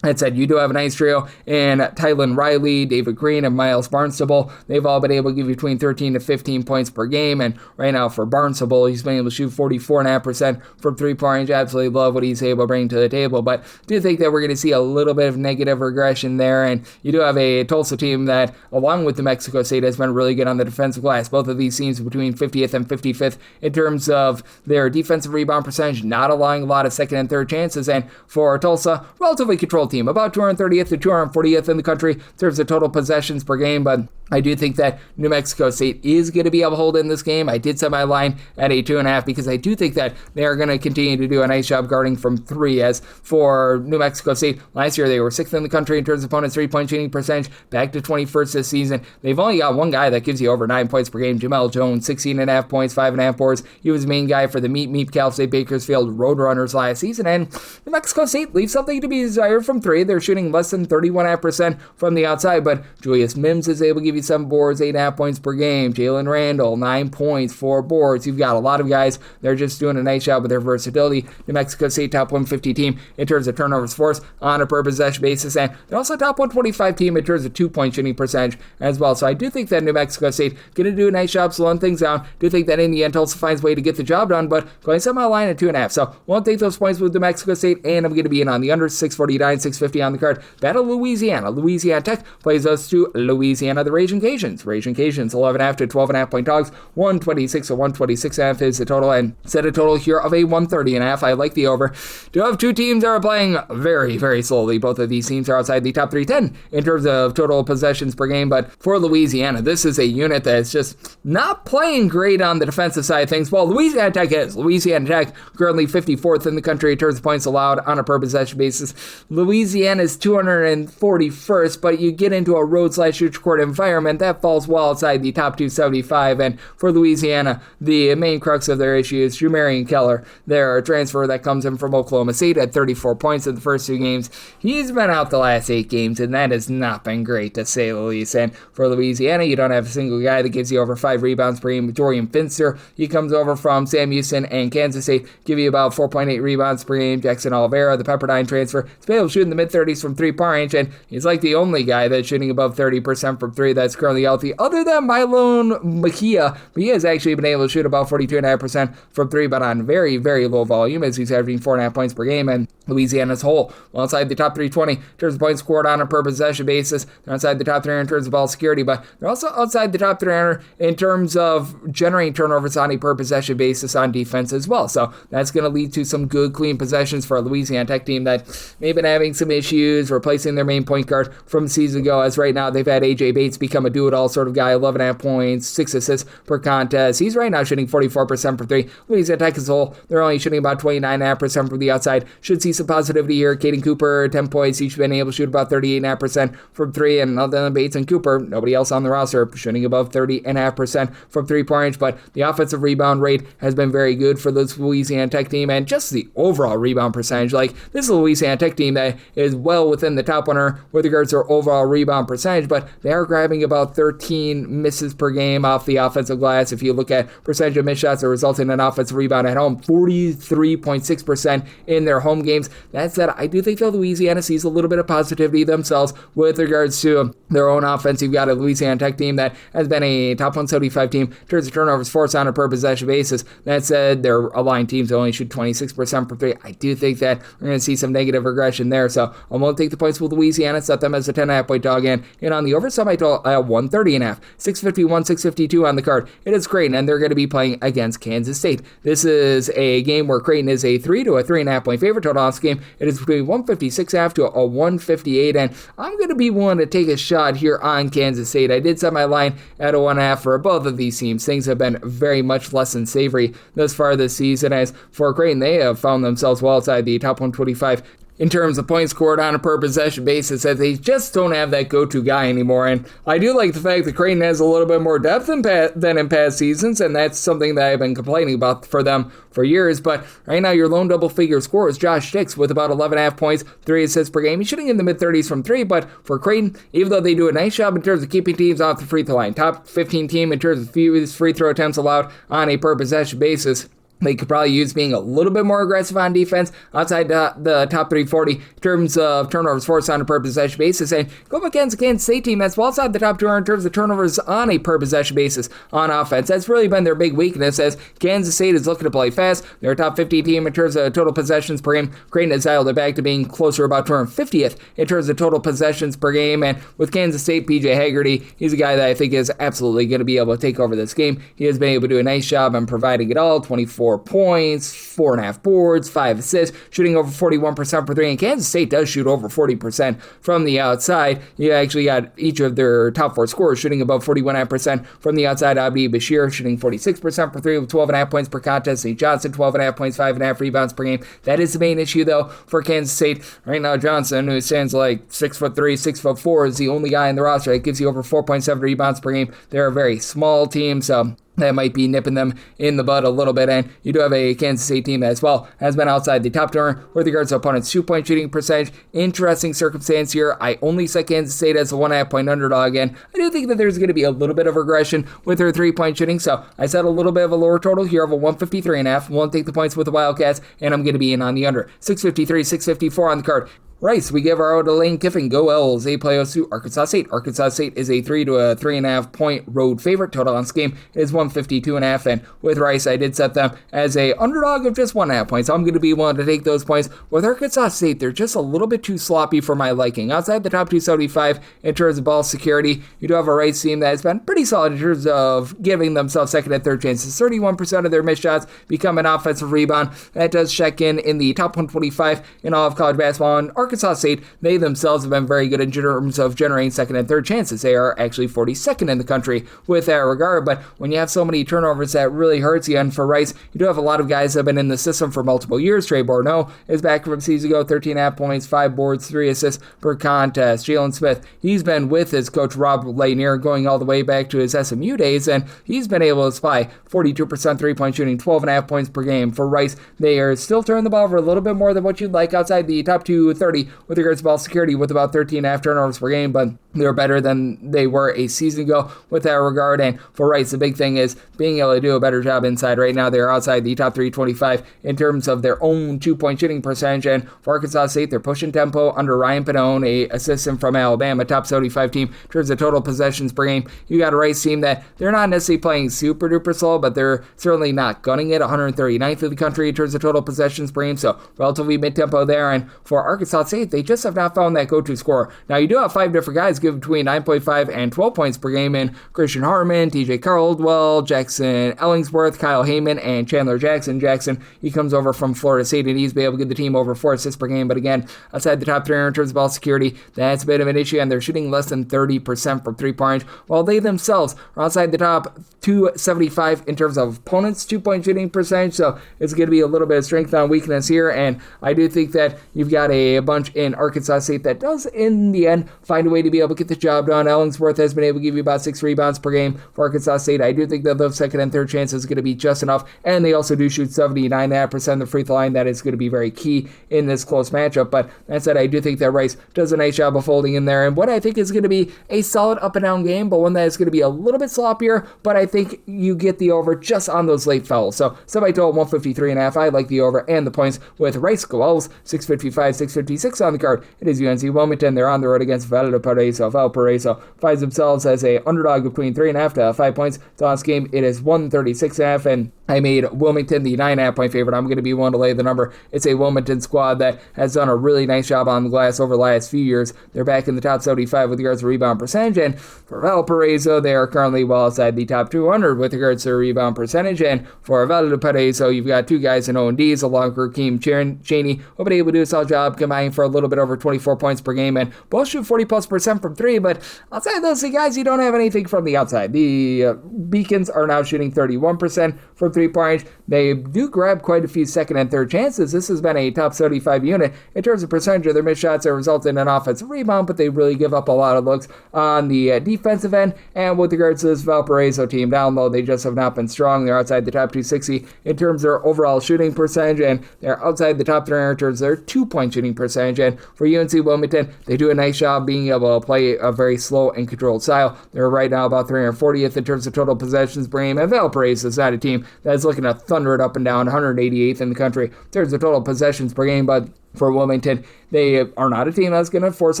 that said, you do have a nice trio in Tylen Riley, David Green, and Miles Barnstable. They've all been able to give you between 13 to 15 points per game, and right now for Barnstable, he's been able to shoot 44.5% from 3-point range. Absolutely love what he's able to bring to the table, but do think that we're going to see a little bit of negative regression there, and you do have a Tulsa team that, along with New Mexico State, has been really good on the defensive glass. Both of these teams between 50th and 55th in terms of their defensive rebound percentage, not allowing a lot of second and third chances, and for Tulsa, relatively controlled team, about 230th to 240th in the country in terms of total possessions per game, but I do think that New Mexico State is going to be able to hold in this game. I did set my line at a 2.5 because I do think that they are going to continue to do a nice job guarding from 3. As for New Mexico State, last year they were 6th in the country in terms of opponents' 3-point shooting percentage, back to 21st this season. They've only got one guy that gives you over 9 points per game, Jamel Jones, 16.5 points, 5.5 boards. He was the main guy for the Meet Cal State Bakersfield Roadrunners last season, and New Mexico State leaves something to be desired from 3. They're shooting less than 31.5% from the outside, but Julius Mims is able to give you 7 boards, 8.5 points per game. Jalen Randall, 9 points, 4 boards. You've got a lot of guys. They're just doing a nice job with their versatility. New Mexico State top 150 team in terms of turnovers forced on a per possession basis, and they're also top 125 team in terms of 2-point shooting percentage as well. So I do think that New Mexico State going to do a nice job slowing things down. Do think that in the end Tulsa finds a way to get the job done, but going to set my line at 2.5. So won't take those points with New Mexico State, and I'm going to be in on the under. 649, 650 on the card. Battle Louisiana. Louisiana Tech plays us to Louisiana, the Raging Cajuns. Raging Cajuns, 11.5 to 12.5 point dogs. 126 to 126.5 is the total, and set a total here of a 130.5. I like the over. Do have two teams that are playing very, very slowly. Both of these teams are outside the top 310 in terms of total possessions per game, but for Louisiana, this is a unit that is just not playing great on the defensive side of things. Well, Louisiana Tech is. Louisiana Tech currently 54th in the country in terms of points allowed on a per possession basis. Louisiana is 241st, but you get into a road/neutral court environment environment, that falls well outside the top 275. And for Louisiana, the main crux of their issue is Jumarian Keller, their transfer that comes in from Oklahoma State at 34 points in the first 2 games. He's been out the last 8 games, and that has not been great, to say the least. And for Louisiana, you don't have a single guy that gives you over 5 rebounds per game. Dorian Finster, he comes over from Sam Houston and Kansas State, give you about 4.8 rebounds per game. Jackson Oliveira, the Pepperdine transfer, is able to shoot in the mid-30s from 3-point range, and he's like the only guy that's shooting above 30% from 3 that's currently healthy, other than Mylone Mejia, but he has actually been able to shoot about 42.5% from 3, but on very, very low volume, as he's averaging 4.5 points per game. And Louisiana's whole, well, outside the top 320 in terms of points scored on a per possession basis. They're outside the top 300 in terms of ball security, but they're also outside the top 300 in terms of generating turnovers on a per possession basis on defense as well. So that's going to lead to some good, clean possessions for a Louisiana Tech team that may have been having some issues replacing their main point guard from a season ago, as right now they've had A.J. Bates become a do-it-all sort of guy, 11.5 points, 6 assists per contest. He's right now shooting 44% from 3. Louisiana Tech as a whole, they're only shooting about 29.5% from the outside. Should see some positivity here. Caden Cooper, 10 points. He's been able to shoot about 38.5% from 3, and other than Bates and Cooper, nobody else on the roster shooting above 30.5% from 3-point range, but the offensive rebound rate has been very good for this Louisiana Tech team, and just the overall rebound percentage. Like, this is a Louisiana Tech team that is well within the top 100 with regards to their overall rebound percentage, but they are grabbing about 13 misses per game off the offensive glass. If you look at percentage of missed shots that result in an offensive rebound at home, 43.6% in their home games. That said, I do think that Louisiana sees a little bit of positivity themselves with regards to their own offense. You've got a Louisiana Tech team that has been a top 175 team in terms of turnovers forced on a per possession basis. That said, they're aligned teams that only shoot 26% from 3. I do think that we're going to see some negative regression there, so I'm going to take the points with Louisiana, set them as a 10.5 point dog, and on the over, some I told 130.5, 651, 652 on the card. It is Creighton, and they're going to be playing against Kansas State. This is a game where Creighton is a 3 to a 3.5 point favorite. Total on this game, it is between 156.5 to a 158, and I'm going to be willing to take a shot here on Kansas State. I did set my line at a 1.5 for both of these teams. Things have been very much less than savory thus far this season, as for Creighton, they have found themselves well outside the top 125 in terms of points scored on a per possession basis, as they just don't have that go-to guy anymore. And I do like the fact that Creighton has a little bit more depth than in past seasons, and that's something that I've been complaining about for them for years. But right now, your lone double-figure scorer is Josh Dix with about 11.5 points, 3 assists per game. He's shooting in the mid-30s from 3, but for Creighton, even though they do a nice job in terms of keeping teams off the free throw line, top 15 team in terms of fewest free throw attempts allowed on a per possession basis, they could probably use being a little bit more aggressive on defense outside the top 340 in terms of turnovers forced on a per possession basis. And go up against a Kansas State team that's well outside the top 200 in terms of turnovers on a per possession basis on offense. That's really been their big weakness, as Kansas State is looking to play fast. They're a top 50 team in terms of total possessions per game. Creighton has dialed it back to being closer about 250th in terms of total possessions per game. And with Kansas State, PJ Haggerty, he's a guy that I think is absolutely going to be able to take over this game. He has been able to do a nice job on providing it all. 24 points, 4.5 boards, 5 assists, shooting over 41% for 3, and Kansas State does shoot over 40% from the outside. You actually got each of their top 4 scorers shooting above 41% from the outside. Abdi Bashir shooting 46% for 3 with 12.5 points per contest. St. Johnson, 12.5 points, 5.5 rebounds per game. That is the main issue, though, for Kansas State. Right now, Johnson, who stands like 6'3", 6'4", is the only guy in the roster that gives you over 4.7 rebounds per game. They're a very small team, so that might be nipping them in the bud a little bit. And you do have a Kansas State team that as well has been outside the top 200 with regards to opponents' 2-point shooting percentage. Interesting circumstance here. I only set Kansas State as a 1.5 point underdog, and I do think that there's going to be a little bit of regression with their 3-point shooting, so I set a little bit of a lower total here of a 153.5. Won't take the points with the Wildcats, and I'm going to be in on the under. 653, 654 on the card. Rice, we give our O to Lane Kiffin. Go L's. They play us to Arkansas State. Arkansas State is a 3 to a 3.5 point road favorite. Total on this game is 152.5. And with Rice, I did set them as a underdog of just 1.5 points. So I'm going to be willing to take those points. With Arkansas State, they're just a little bit too sloppy for my liking. Outside the top 275 in terms of ball security, you do have a Rice team that has been pretty solid in terms of giving themselves second and third chances. 31% of their missed shots become an offensive rebound. That does check in the top 125 in all of college basketball. And Arkansas State, they themselves have been very good in terms of generating second and third chances. They are actually 42nd in the country with that regard, but when you have so many turnovers, that really hurts you. And for Rice, you do have a lot of guys that have been in the system for multiple years. Trey Borneau is back from a season ago, 13.5 points, 5 boards, 3 assists per contest. Jalen Smith, he's been with his coach Rob Lanier going all the way back to his SMU days, and he's been able to supply 42% three-point shooting, 12.5 points per game. For Rice, they are still turning the ball over a little bit more than what you'd like outside the top 230 with regards to ball security with about 13.5 turnovers per game, but they're better than they were a season ago with that regard. And for Rice, the big thing is being able to do a better job inside. Right now, they're outside the top 325 in terms of their own two-point shooting percentage. And for Arkansas State, they're pushing tempo under Ryan Pannone, a assistant from Alabama, top 75 team in terms of total possessions per game. You got a Rice team that they're not necessarily playing super duper slow, but they're certainly not gunning it. 139th in the country in terms of total possessions per game, so relatively mid-tempo there. And for Arkansas State, they just have not found that go-to scorer. Now, you do have 5 different guys give between 9.5 and 12 points per game in Christian Harmon, TJ Caldwell, Jackson Ellingsworth, Kyle Heyman, and Chandler Jackson. Jackson, he comes over from Florida State, and he's been able to get the team over 4 assists per game, but again, outside the top 3 in terms of ball security, that's a bit of an issue, and they're shooting less than 30% from three-point range, while they themselves are outside the top 275 in terms of opponents' two-point shooting percentage, so it's going to be a little bit of strength on weakness here, and I do think that you've got a bunch in Arkansas State that does, in the end, find a way to be able to get the job done. Ellingsworth has been able to give you about 6 rebounds per game for Arkansas State. I do think that those second and third chances are going to be just enough, and they also do shoot 79.5% of the free throw line. That is going to be very key in this close matchup, but that said, I do think that Rice does a nice job of holding in there, and what I think is going to be a solid up-and-down game, but one that is going to be a little bit sloppier, but I think you get the over just on those late fouls. So semi-total 153.5. I like the over and the points with Rice Goals 655, 656 on the card. It is UNC Wilmington. They're on the road against Valparaiso. Valparaiso finds themselves as a underdog between 3.5 to 5 points. So on this game, it is 136.5, and I made Wilmington the 9.5 point favorite. I'm going to be one to lay the number. It's a Wilmington squad that has done a really nice job on the glass over the last few years. They're back in the top 75 with regards to rebound percentage, and for Valparaiso, they are currently well outside the top 200 with regards to rebound percentage, and for Valparaiso, you've got 2 guys in O&Ds along with Rakeem Chaney, who have been able to do a solid job combining for a little bit over 24 points per game, and both shoot 40+% from 3, but outside those 2 guys, you don't have anything from the outside. The Beacons are now shooting 31% from 3-point range. They do grab quite a few second and third chances. This has been a top 75 unit in terms of percentage of their missed shots that result in an offensive rebound, but they really give up a lot of looks on the defensive end. And with regards to this Valparaiso team, down low, they just have not been strong. They're outside the top 260 in terms of their overall shooting percentage, and they're outside the top 300 in terms of their 2-point shooting percentage. And for UNC Wilmington, they do a nice job being able to play a very slow and controlled style. They're right now about 340th in terms of total possessions per game, and Valparaiso is not a team that's looking to thunder it up and down, 188th in the country in terms of total possessions per game, but for Wilmington, they are not a team that's going to force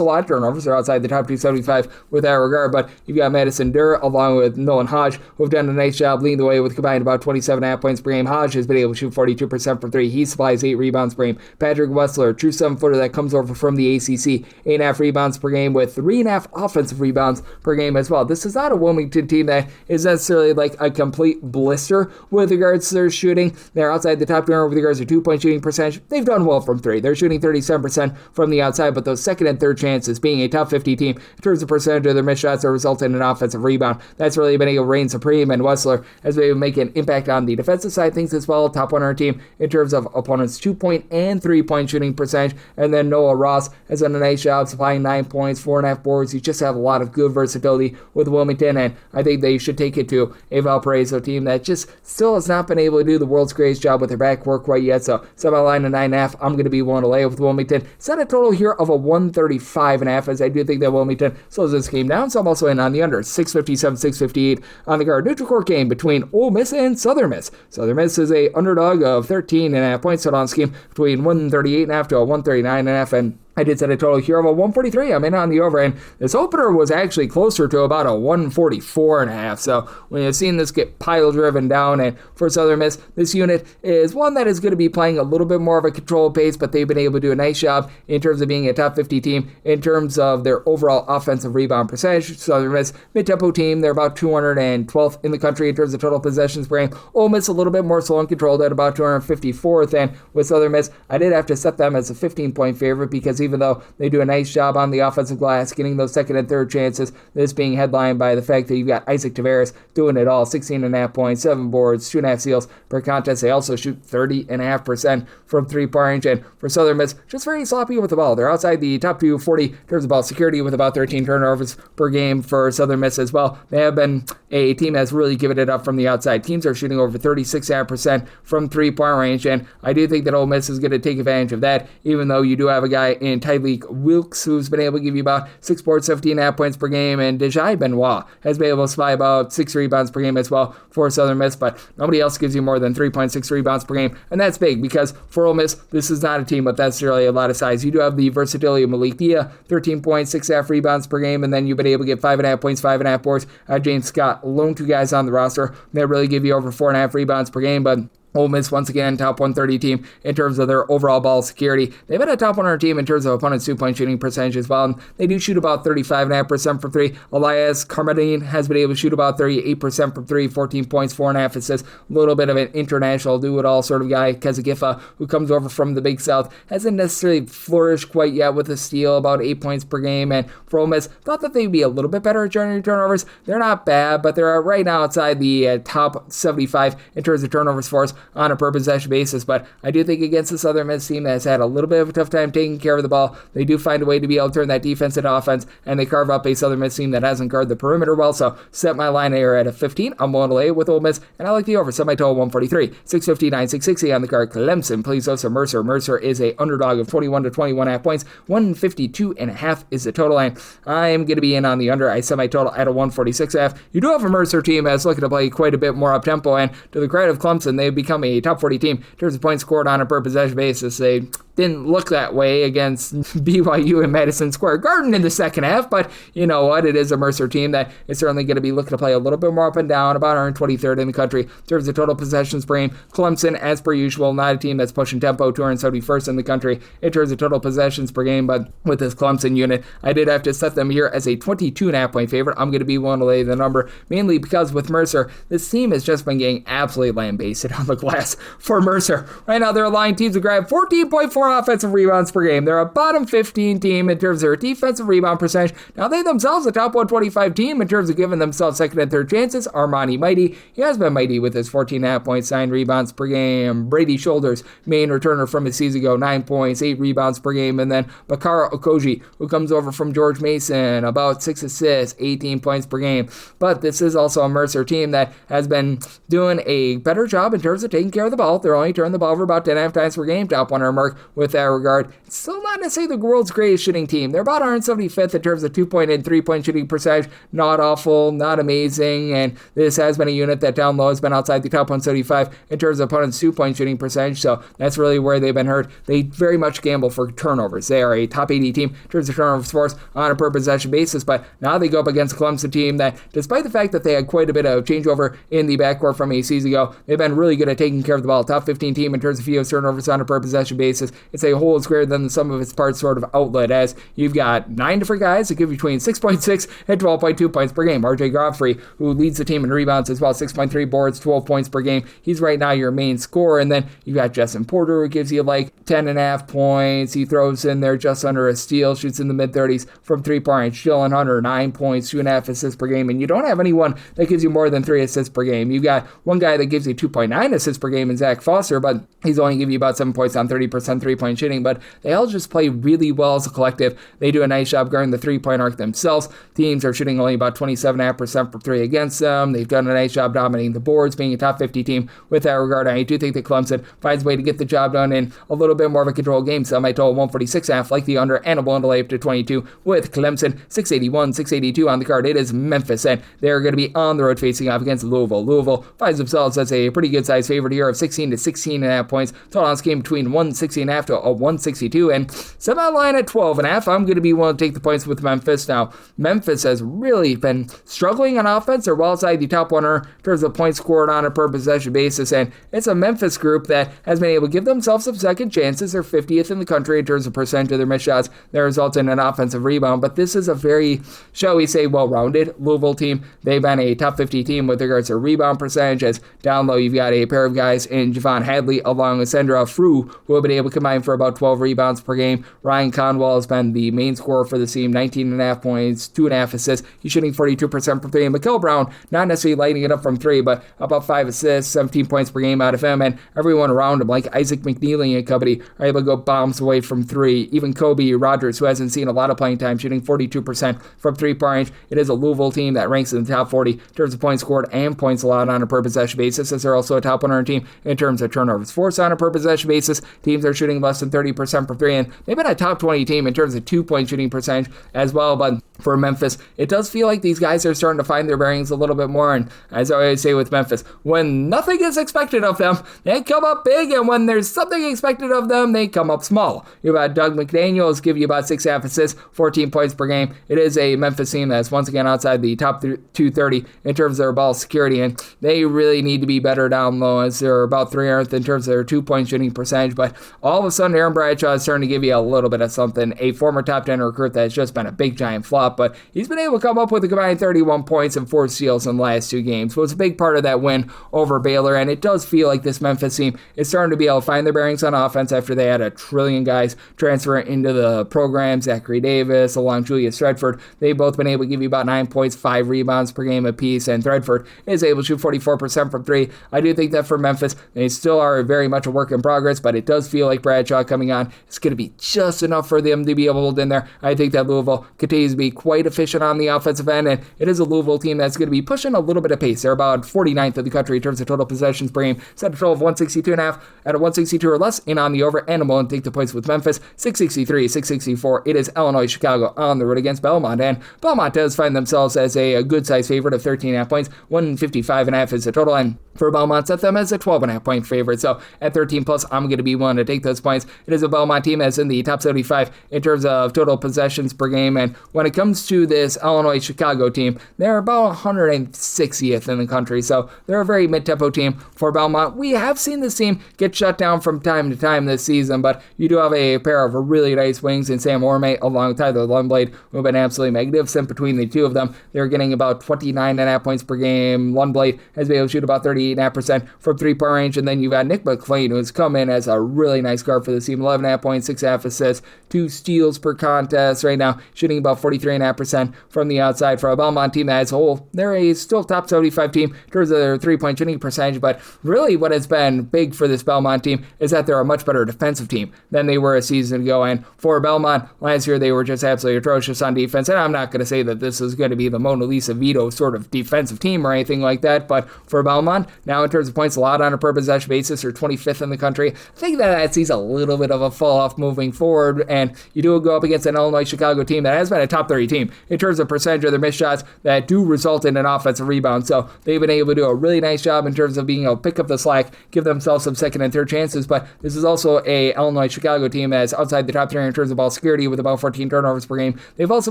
a lot of turnovers. They're outside the top 275 with that regard, but you've got Madison Durr along with Nolan Hodge, who have done a nice job leading the way with combined about 27.5 points per game. Hodge has been able to shoot 42% from 3. He supplies 8 rebounds per game. Patrick Wessler, true 7-footer that comes over from the ACC, 8.5 rebounds per game with 3.5 offensive rebounds per game as well. This is not a Wilmington team that is necessarily like a complete blister with regards to their shooting. They're outside the top 200 with regards to 2-point shooting percentage. They've done well from 3. They're shooting 37% from the outside, but those second and third chances, being a top 50 team in terms of percentage of their missed shots, are resulting in an offensive rebound. That's really been able to reign supreme, and Wessler has been able to make an impact on the defensive side of things as well. Top 100 team in terms of opponents' 2-point and 3-point shooting percentage, and then Noah Ross has done a nice job supplying 9 points, 4.5 boards. You just have a lot of good versatility with Wilmington, and I think they should take it to a Valparaiso team that just still has not been able to do the world's greatest job with their backcourt quite yet. So semi-line of 9.5, I'm going to be one to lay with Wilmington. Set a total here of a 135.5, as I do think that Wilmington slows this game down, so I'm also in on the under. 657, 658 on the card. Neutral court game between Ole Miss and Southern Miss. Southern Miss is a underdog of 13.5 points. So on scheme between 138.5 to a 139.5, and I did set a total here of a 143. I'm in on the over, and this opener was actually closer to about a 144.5. So when you've seen this get pile driven down, and for Southern Miss, this unit is one that is going to be playing a little bit more of a controlled pace, but they've been able to do a nice job in terms of being a top 50 team in terms of their overall offensive rebound percentage. Southern Miss, mid-tempo team, they're about 212th in the country in terms of total possessions per game. Ole Miss a little bit more slow and controlled at about 254th, and with Southern Miss, I did have to set them as a 15-point favorite because turnovers, even though they do a nice job on the offensive glass, getting those second and third chances. This being headlined by the fact that you've got Isaac Tavares doing it all, 16.5 points, 7 boards, 2.5 steals per contest. They also shoot 30.5% from three-point range, and for Southern Miss, just very sloppy with the ball. They're outside the top 240 in terms of ball security with about 13 turnovers per game for Southern Miss as well. They have been a team that's really given it up from the outside. Teams are shooting over 36% from three-point range, and I do think that Ole Miss is going to take advantage of that, even though you do have a guy in Tyreek Wilkes who's been able to give you about 6 boards, 17.5 points per game, and Dejae Benoit has been able to supply about 6 rebounds per game as well for Southern Miss, but nobody else gives you more than 3.6 rebounds per game, and that's big because for Ole Miss, this is not a team with necessarily a lot of size. You do have the versatility of Malik Dia, 13 points, 6.5 rebounds per game, and then you've been able to get 5.5 points, 5.5 boards. James Scott, lone 2 guys on the roster that really give you over 4.5 rebounds per game, but Ole Miss, once again, top 130 team in terms of their overall ball security. They've been a top 100 team in terms of opponents' 2-point shooting percentage as well. And they do shoot about 35.5% from 3. Elias Carmodine has been able to shoot about 38% from 3, 14 points, 4.5 assists. A little bit of an international do-it-all sort of guy. Kezigifa, who comes over from the Big South, hasn't necessarily flourished quite yet with a steal, about 8 points per game. And for Ole Miss, thought that they'd be a little bit better at generating turnovers. They're not bad, but they're right now outside the top 75 in terms of turnovers for us on a per possession basis, but I do think against the Southern Miss team that has had a little bit of a tough time taking care of the ball, they do find a way to be able to turn that defense into offense, and they carve up a Southern Miss team that hasn't guarded the perimeter well, so set my line here at a 15. I'm willing to lay with Ole Miss, and I like the over, set my total 143. 659, 660 on the card. Clemson plays also Mercer. Mercer is a underdog of 21 to 21.5 points. 152.5 is the total line. I am going to be in on the under. I set my total at a 146.5. You do have a Mercer team that's looking to play quite a bit more up-tempo, and to the credit of Clemson, they've become a top 40 team in terms of points scored on a per possession basis. They didn't look that way against BYU in Madison Square Garden in the second half, but you know what? It is a Mercer team that is certainly going to be looking to play a little bit more up and down, about 123rd in the country in terms of total possessions per game. Clemson, as per usual, not a team that's pushing tempo, 271st in the country in terms of total possessions per game, but with this Clemson unit, I did have to set them here as a 22.5 point favorite. I'm going to be willing to lay the number, mainly because with Mercer, this team has just been getting absolutely lambasted on the glass for Mercer. Right now, they're allowing teams to grab 14.4 offensive rebounds per game. They're a bottom 15 team in terms of their defensive rebound percentage. Now, they themselves a top 125 team in terms of giving themselves second and third chances. Armani Mighty, he has been mighty with his 14.5 points, 9 rebounds per game. Brady Shoulders, main returner from a season ago, 9 points, 8 rebounds per game. And then Bakara Okoji, who comes over from George Mason, about 6 assists, 18 points per game. But this is also a Mercer team that has been doing a better job in terms of taking care of the ball. They're only turning the ball over about 10.5 times per game, top 100 mark with that regard. It's still not to say the world's greatest shooting team. They're about 175th in terms of 2-point and 3-point shooting percentage. Not awful, not amazing, and this has been a unit that down low has been outside the top 175 in terms of opponents' 2-point shooting percentage, so that's really where they've been hurt. They very much gamble for turnovers. They are a top 80 team in terms of turnovers force on a per possession basis, but now they go up against a Clemson team that, despite the fact that they had quite a bit of changeover in the backcourt from a season ago, they've been really good at taking care of the ball. Top 15 team in terms of FIO's turnovers on a per possession basis. It's a whole square than the sum of its parts sort of outlet, as you've got 9 different guys that give between 6.6 and 12.2 points per game. RJ Godfrey, who leads the team in rebounds as well, 6.3 boards, 12 points per game. He's right now your main scorer, and then you've got Justin Porter, who gives you like 10.5 points. He throws in there just under a steal, shoots in the mid-30s from 3-point range. Jalen Hunter, 9 points, 2.5 assists per game, and you don't have anyone that gives you more than 3 assists per game. You've got one guy that gives you 2.9 assists per game in Zach Foster, but he's only giving you about 7 points on 30% 3-point shooting, but they all just play really well as a collective. They do a nice job guarding the 3-point arc themselves. Teams are shooting only about 27.5% for 3 against them. They've done a nice job dominating the boards, being a top 50 team with that regard. I do think that Clemson finds a way to get the job done in a little bit more of a controlled game, so I might total 146.5, like the under, and a willing to lay up to 22 with Clemson. 681, 682 on the card. It is Memphis, and they're going to be on the road facing off against Louisville. Louisville finds themselves as a pretty good size favorite here of 16 to 16.5 points. Total on this game between 160.5 to a 162, and set my line at 12.5. I'm going to be willing to take the points with Memphis. Now, Memphis has really been struggling on offense. They're well outside the top 100 in terms of points scored on a per possession basis, and it's a Memphis group that has been able to give themselves some second chances. They're 50th in the country in terms of percent of their missed shots that result in an offensive rebound, but this is a very, shall we say, well-rounded Louisville team. They've been a top 50 team with regards to rebound percentage, as down low you've got a pair of guys in Javon Hadley along with Sandra Frew, who have been able to come combined for about 12 rebounds per game. Ryan Conwell has been the main scorer for the team, 19.5 points, 2.5 assists. He's shooting 42% from three. And Mikal Brown, not necessarily lighting it up from three, but about 5 assists, 17 points per game out of him. And everyone around him, like Isaac McNeely and company, are able to go bombs away from three. Even Kobe Rogers, who hasn't seen a lot of playing time, shooting 42% from three-point range. It is a Louisville team that ranks in the top 40 in terms of points scored and points allowed on a per-possession basis, as they're also a top 100 team in terms of turnovers forced on a per-possession basis. Teams are shooting less than 30% from three, and they've been a top 20 team in terms of two-point shooting percentage as well. But for Memphis, it does feel like these guys are starting to find their bearings a little bit more. And as I always say with Memphis, when nothing is expected of them, they come up big, and when there's something expected of them, they come up small. You've got Doug McDaniels give you about 6.5 assists, 14 points per game. It is a Memphis team that's once again outside the top 230 in terms of their ball security, and they really need to be better down low, as they're about 300th in terms of their two-point shooting percentage. But all of a sudden, Aaron Bradshaw is starting to give you a little bit of something. A former top 10 recruit that's just been a big giant flop, but he's been able to come up with a combined 31 points and 4 steals in the last 2 games. So it's a big part of that win over Baylor, and it does feel like this Memphis team is starting to be able to find their bearings on offense after they had a trillion guys transfer into the program. Zachary Davis along Julius Threadford, they've both been able to give you about 9 points, 5 rebounds per game apiece, and Threadford is able to shoot 44% from three. I do think that for Memphis, they still are very much a work in progress, but it does feel like Bradshaw coming on is going to be just enough for them to be able to hold in there. I think that Louisville continues to be quite efficient on the offensive end, and it is a Louisville team that's going to be pushing a little bit of pace. They're about 49th in the country in terms of total possessions per game, set a total of 162.5 at a 162 or less, and on the over, and I'm willing to take the points with Memphis, 663, 664. It is Illinois, Chicago on the road against Belmont, and Belmont does find themselves as a good-sized favorite of 13.5 points, 155.5 is the total, and for Belmont, set them as a 12.5 point favorite. So at 13 plus, I'm going to be willing to take those points. It is a Belmont team that's in the top 75 in terms of total possessions per game. And when it comes to this Illinois-Chicago team, they're about 160th in the country. So they're a very mid-tempo team for Belmont. We have seen this team get shut down from time to time this season, but you do have a pair of really nice wings in Sam Orme along with Tyler Lundblade, who have been absolutely magnificent between the two of them. They're getting about 29.5 points per game. Lundblade has been able to shoot about 38.5% from three-point range, and then you've got Nick McClain, who's come in as a really nice guard for the team, 11.5 points, 6.5 assists, 2 steals per contest right now, shooting about 43.5% from the outside. For a Belmont team that as a whole, they're a still top 75 team in terms of their three-point shooting percentage, but really what has been big for this Belmont team is that they're a much better defensive team than they were a season ago, and for Belmont, last year they were just absolutely atrocious on defense, and I'm not going to say that this is going to be the Mona Lisa Vito sort of defensive team or anything like that, but for Belmont, now in terms of points allowed on a per possession basis, they're 25th in the country. I think that sees a little bit of a fall off moving forward, and you do go up against an Illinois-Chicago team that has been a top 30 team in terms of percentage of their missed shots that do result in an offensive rebound, so they've been able to do a really nice job in terms of being able to pick up the slack, give themselves some second and third chances, but this is also a Illinois-Chicago team that's outside the top 3 in terms of ball security with about 14 turnovers per game. They've also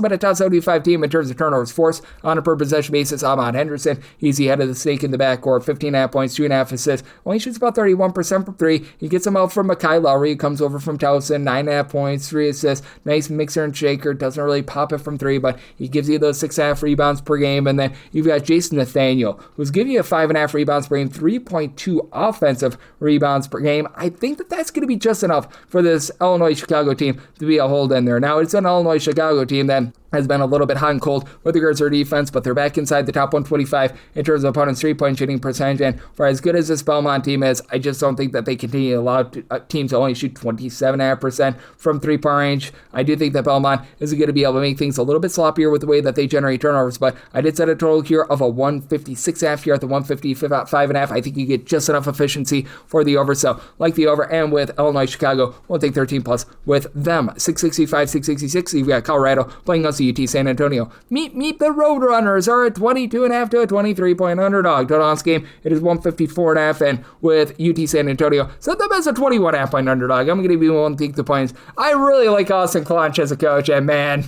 been a top 75 team in terms of turnovers forced on a per possession basis. Ahmad Henderson, he's the head of the snake in the backcourt, 15.5 points, 2.5 assists, only shoots about 31% from three. He gets them out from Makai Lowry, who comes over from Towson, 9.5 points, 3 assists, nice mixer and shaker, doesn't really pop it from three, but he gives you those 6.5 rebounds per game. And then you've got Jason Nathaniel, who's giving you a 5.5 rebounds per game, 3.2 offensive rebounds per game. I think that that's going to be just enough for this Illinois-Chicago team to be a hold in there. Now, it's an Illinois-Chicago team that has been a little bit hot and cold with regards to their defense, but they're back inside the top 125 in terms of opponents' three-point shooting percentage, and for as good as this Belmont team is, I just don't think that they continue to allow teams to only shoot 27.5% from three-point range. I do think that Belmont is going to be able to make things a little bit sloppier with the way that they generate turnovers, but I did set a total here of a 156.5 here at the 155.5. I think you get just enough efficiency for the over, so like the over, and with Illinois-Chicago, we'll take 13 plus with them. 665, 666, you've got Colorado playing us UT San Antonio. Meet the Roadrunners are at 22.5 to a 23-point underdog. Total on this game, it is 154.5, and with UT San Antonio, set them as a 21.5 point underdog. I'm going to be willing to take the points. I really like Austin Clonch as a coach, and man,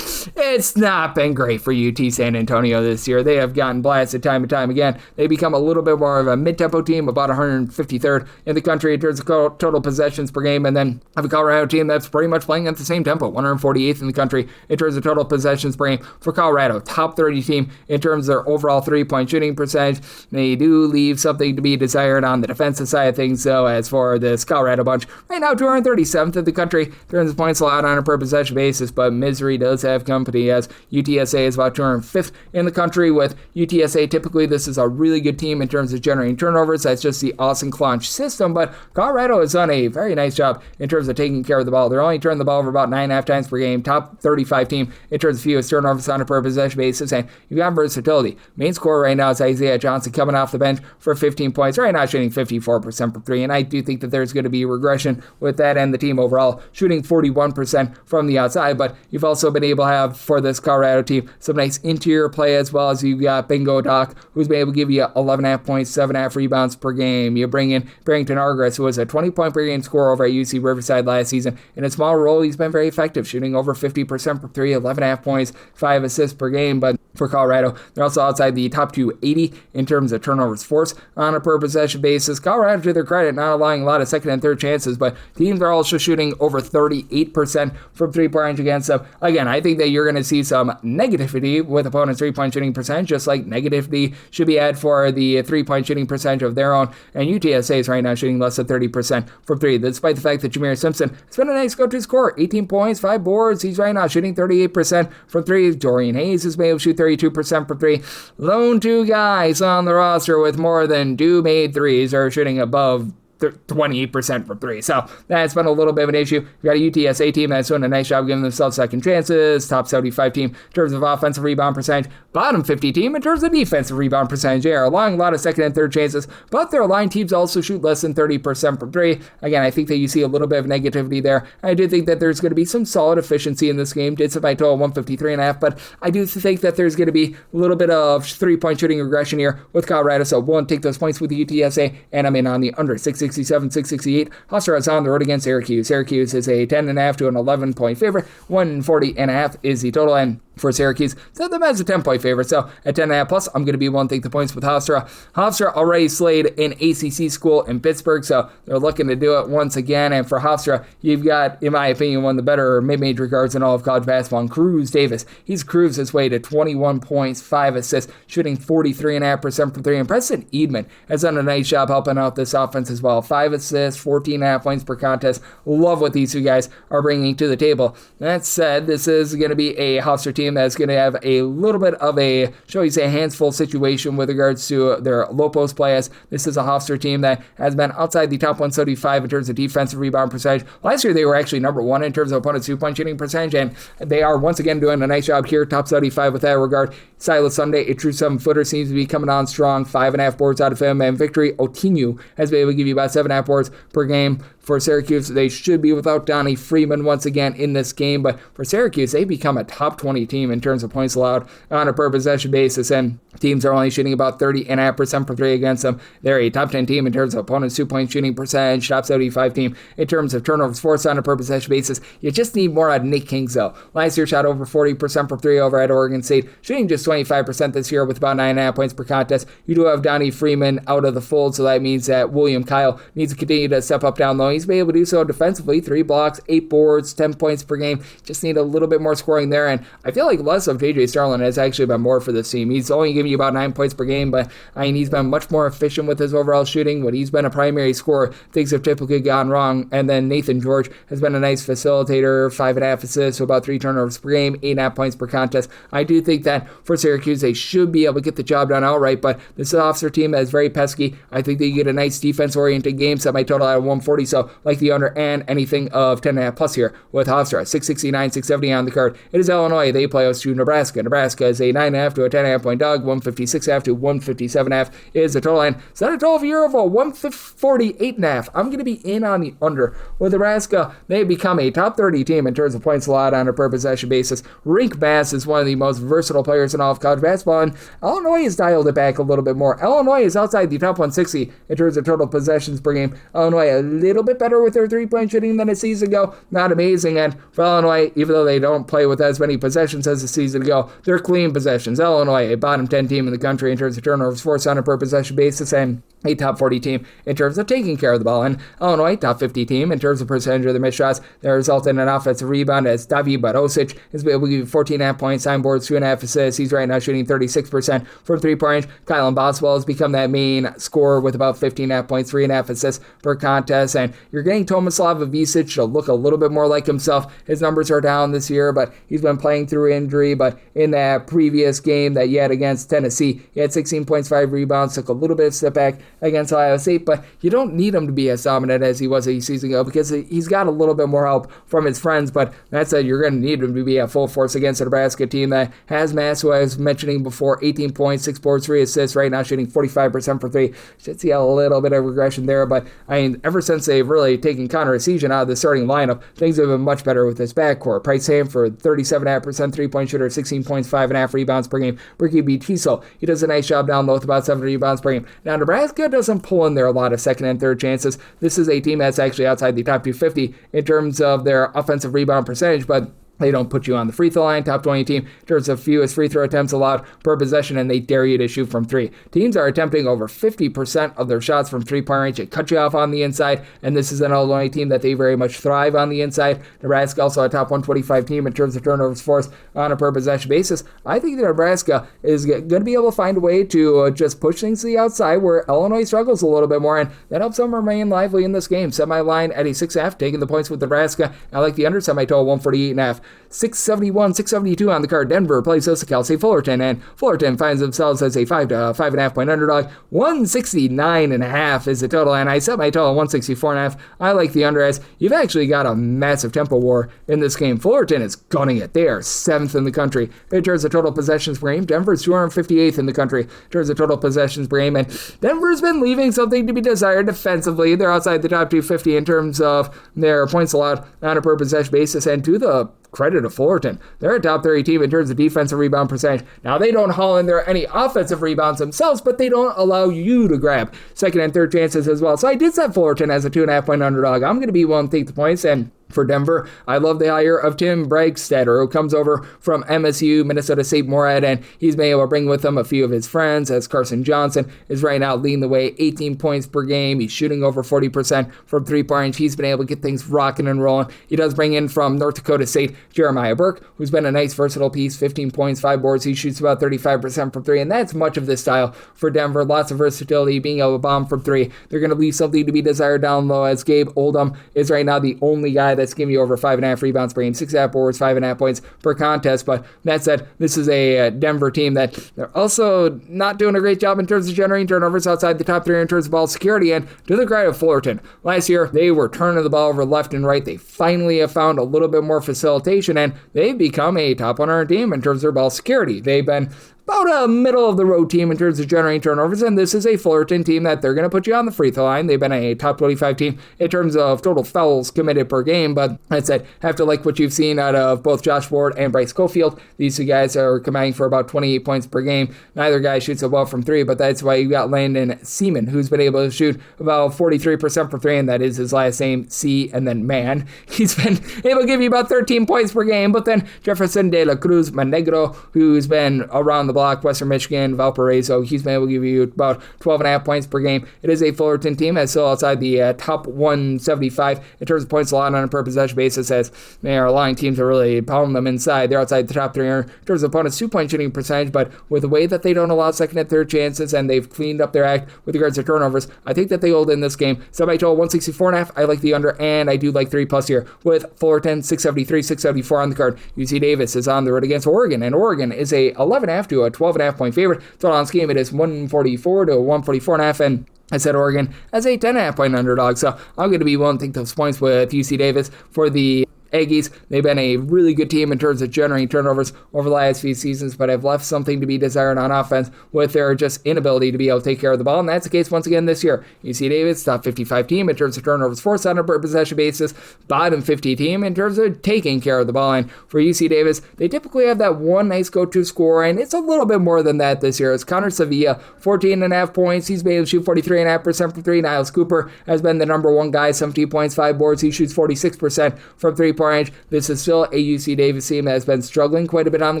it's not been great for UT San Antonio this year. They have gotten blasted time and time again. They become a little bit more of a mid-tempo team, about 153rd in the country in terms of total possessions per game, and then have a Colorado team that's pretty much playing at the same tempo, 148th in the country in terms of total possessions possessions per game. For Colorado, top 30 team in terms of their overall three-point shooting percentage. They do leave something to be desired on the defensive side of things, though, as for this Colorado bunch. Right now, 237th in the country in terms of points allowed on a per possession basis, but misery does have company, as UTSA is about 205th in the country. With UTSA, typically this is a really good team in terms of generating turnovers. That's just the Austin Clonch system, but Colorado has done a very nice job in terms of taking care of the ball. They're only turning the ball over about 9.5 times per game, top 35 team in terms of fewest turnovers on a per possession basis, and you've got versatility. Main scorer right now is Isaiah Johnson coming off the bench for 15 points, right now shooting 54% from three, and I do think that there's going to be regression with that and the team overall shooting 41% from the outside, but you've also been able to have, for this Colorado team, some nice interior play, as well as you've got Bingo Doc, who's been able to give you 11.5 points, 7.5 rebounds per game. You bring in Barrington Argris, who was a 20-point per game scorer over at UC Riverside last season. In a small role, he's been very effective, shooting over 50% from three, 11.5 points, 5 assists per game, but for Colorado, they're also outside the top 280 in terms of turnovers forced on a per possession basis. Colorado, to their credit, not allowing a lot of second and third chances, but teams are also shooting over 38% from three-point range against them. Again, I think that you're going to see some negativity with opponents' three-point shooting percentage, just like negativity should be had for the three-point shooting percentage of their own, and UTSA is right now shooting less than 30% from three, despite the fact that Jameer Simpson has been a nice go-to scorer, 18 points, 5 boards. He's right now shooting 38% from three. Dorian Hayes has been able to shoot 32% from three. Lone two guys on the roster with more than two made threes are shooting above 28% from three. So that's been a little bit of an issue. You've got a UTSA team that's doing a nice job giving themselves second chances, top 75 team in terms of offensive rebound percentage, bottom 50 team in terms of defensive rebound percentage. They are allowing a lot of second and third chances, but their line teams also shoot less than 30% from three. Again, I think that you see a little bit of negativity there. I do think that there's going to be some solid efficiency in this game. Did submit total 153.5, but I do think that there's going to be a little bit of three-point shooting regression here with Colorado, so won't take those points with the UTSA, and I'm in on the under 667, 668. Hofstra is on the road against Syracuse. Syracuse is a 10.5 to an 11-point favorite. 140.5 is the total, and for Syracuse, set them as a 10-point favorite. So at 10.5 plus, I'm going to be willing to take the points with Hofstra. Hofstra already slayed an ACC school in Pittsburgh, so they're looking to do it once again. And for Hofstra, you've got, in my opinion, one of the better mid-major guards in all of college basketball, and Cruz Davis. He's cruised his way to 21 points, 5 assists, shooting 43.5% from three. And Preston Eadman has done a nice job helping out this offense as well. 5 assists, 14.5 points per contest. Love what these two guys are bringing to the table. That said, this is going to be a Hofstra team that's going to have a little bit of a, shall we say, hands-full situation with regards to their low post players. This is a Hofstra team that has been outside the top 175 in terms of defensive rebound percentage. Last year, they were actually number one in terms of opponent's two-point shooting percentage, and they are once again doing a nice job here, top 75 with that regard. Silas Sunday, a true 7-footer, seems to be coming on strong, 5.5 boards out of him, and Victory Otinu has been able to give you about 7.5 boards per game. For Syracuse, they should be without Donnie Freeman once again in this game, but for Syracuse, they become a top 20 team in terms of points allowed on a per possession basis, and teams are only shooting about 30.5% from three against them. They're a top 10 team in terms of opponents' two-point shooting percentage, top 75 team in terms of turnovers forced on a per possession basis. You just need more out of Nick Kingsville. Last year, shot over 40% from three over at Oregon State, shooting just 25% this year with about 9.5 points per contest. You do have Donnie Freeman out of the fold, so that means that William Kyle needs to continue to step up down low. He's been able to do so defensively, 3 blocks, 8 boards, 10 points per game. Just need a little bit more scoring there, and I feel like less of J.J. Starlin has actually been more for this team. He's only giving you about 9 points per game, but I mean, he's been much more efficient with his overall shooting. When he's been a primary scorer, things have typically gone wrong, and then Nathan George has been a nice facilitator, 5.5 assists, so about 3 turnovers per game, 8.5 points per contest. I do think that for Syracuse, they should be able to get the job done outright, but this is an officer team that is very pesky. I think that you get a nice defense-oriented game, set my total out of 140, so like the under and anything of 10.5 plus here with Hofstra. 669, 670 on the card. It is Illinois. They play host to Nebraska. Nebraska is a 9.5 to a 10.5 point dog. 156.5 to 157.5 is the total, and set a total of year of 148.5. I'm going to be in on the under. With Nebraska, they become a top 30 team in terms of points allowed on a per possession basis. Rink Bass is one of the most versatile players in all of college basketball, and Illinois has dialed it back a little bit more. Illinois is outside the top 160 in terms of total possessions per game. Illinois a little bit better with their three-point shooting than a season ago. Not amazing, and for Illinois, even though they don't play with as many possessions as a season ago, they're clean possessions. Illinois, a bottom 10 team in the country in terms of turnovers forced on a per possession basis, and a top 40 team in terms of taking care of the ball. And Illinois, top 50 team in terms of percentage of the missed shots that result in an offensive rebound, as David Barosic is able to give you 14.5 points, 9 boards, 2.5 assists. He's right now shooting 36% from three-point range. Kylan Boswell has become that main scorer with about 15.5 points, 3.5 assists per contest. And you're getting Tomislav Ivisic to look a little bit more like himself. His numbers are down this year, but he's been playing through injury. But in that previous game that he had against Tennessee, he had 16 points, 5 rebounds, took a little bit of step back against Ohio State, but you don't need him to be as dominant as he was a season ago because he's got a little bit more help from his friends. But that said, you're going to need him to be at full force against a Nebraska team that has Mass, who I was mentioning before, 18 points, 6 boards, 3 assists, right now shooting 45% for 3. Should see a little bit of regression there, but I mean, ever since they've really taken Connor Essegian out of the starting lineup, things have been much better with this backcourt. Price Sanford, 37.5% three-point shooter, 16 points, 5.5 rebounds per game. Ricky B. Tiesel, he does a nice job down low with about 7 rebounds per game. Now, Nebraska doesn't pull in there a lot of second and third chances. This is a team that's actually outside the top 250 in terms of their offensive rebound percentage, but they don't put you on the free throw line. Top 20 team in terms of fewest free throw attempts allowed per possession, and they dare you to shoot from 3. Teams are attempting over 50% of their shots from three-point range. They cut you off on the inside, and this is an Illinois team that they very much thrive on the inside. Nebraska also a top 125 team in terms of turnovers forced on a per possession basis. I think that Nebraska is going to be able to find a way to just push things to the outside where Illinois struggles a little bit more, and that helps them remain lively in this game. Semi-line at a 6.5, taking the points with Nebraska. I like the under semi-total 148.5. 671, 672 on the card. Denver plays host to Cal State Fullerton, and Fullerton finds themselves as a 5 to 5.5 point underdog. 169.5 is the total, and I set my total at 164.5. I like the under, as you've actually got a massive tempo war in this game. Fullerton is gunning it. They are 7th in the country in terms of total possessions per game. Denver's 258th in the country in terms of total possessions per game, and Denver's been leaving something to be desired defensively. They're outside the top 250 in terms of their points allowed on a per possession basis, and to the credit of Fullerton, they're a top 30 team in terms of defensive rebound percentage. Now, they don't haul in there any offensive rebounds themselves, but they don't allow you to grab second and third chances as well. So I did set Fullerton as a 2.5 point underdog. I'm going to be willing to take the points, and for Denver, I love the hire of Tim Bragstatter, who comes over from MSU, Minnesota St. Moorhead, and he's been able to bring with him a few of his friends, as Carson Johnson is right now leading the way, 18 points per game. He's shooting over 40% from three-point range. He's been able to get things rocking and rolling. He does bring in from North Dakota State Jeremiah Burke, who's been a nice versatile piece, 15 points, 5 boards. He shoots about 35% from 3, and that's much of this style for Denver. Lots of versatility, being able to bomb from 3. They're going to leave something to be desired down low, as Gabe Oldham is right now the only guy that's giving you over 5.5 rebounds per game, 6.5 boards, 5.5 points per contest. But that said, this is a Denver team that they're also not doing a great job in terms of generating turnovers outside the top 3 in terms of ball security. And to the credit of Fullerton, last year they were turning the ball over left and right. They finally have found a little bit more facilitation, and they've become a top 100 team in terms of their ball security. They've been about a middle-of-the-road team in terms of generating turnovers, and this is a Fullerton team that they're going to put you on the free throw line. They've been a top 25 team in terms of total fouls committed per game, but that said, have to like what you've seen out of both Josh Ward and Bryce Cofield. These two guys are combining for about 28 points per game. Neither guy shoots well from 3, but that's why you got Landon Seaman, who's been able to shoot about 43% for 3, and that is his last name, C, and then Man. He's been able to give you about 13 points per game, but then Jefferson de la Cruz Monegro, who's been around the block, Western Michigan, Valparaiso, he's been able to give you about 12.5 points per game. It is a Fullerton team that's still outside the top 175 in terms of points allowed on a per possession basis, as they are allowing teams to really pound them inside. They're outside the top 3 in terms of opponents' 2-point shooting percentage, but with the way that they don't allow second and third chances, and they've cleaned up their act with regards to turnovers, I think that they hold in this game. Semi-total 164.5, I like the under, and I do like 3+ here with Fullerton 673, 674 on the card. UC Davis is on the road against Oregon, and Oregon is a 11.5 to a 12.5 point favorite. Total on this game, it is 144 to 144.5, and I said Oregon as a 10.5 point underdog, so I'm going to be willing to take those points with UC Davis for the Aggies. They've been a really good team in terms of generating turnovers over the last few seasons, but have left something to be desired on offense with their just inability to be able to take care of the ball, and that's the case once again this year. UC Davis, top 55 team in terms of turnovers forced on a per possession basis, bottom 50 team in terms of taking care of the ball, and for UC Davis, they typically have that one nice go-to scorer, and it's a little bit more than that this year. It's Connor Sevilla, 14.5 points. He's been able to shoot 43.5% from 3. Niles Cooper has been the number 1 guy, 17 points, 5 boards. He shoots 46% from 3-point 3-point range. This is still a UC Davis team that has been struggling quite a bit on the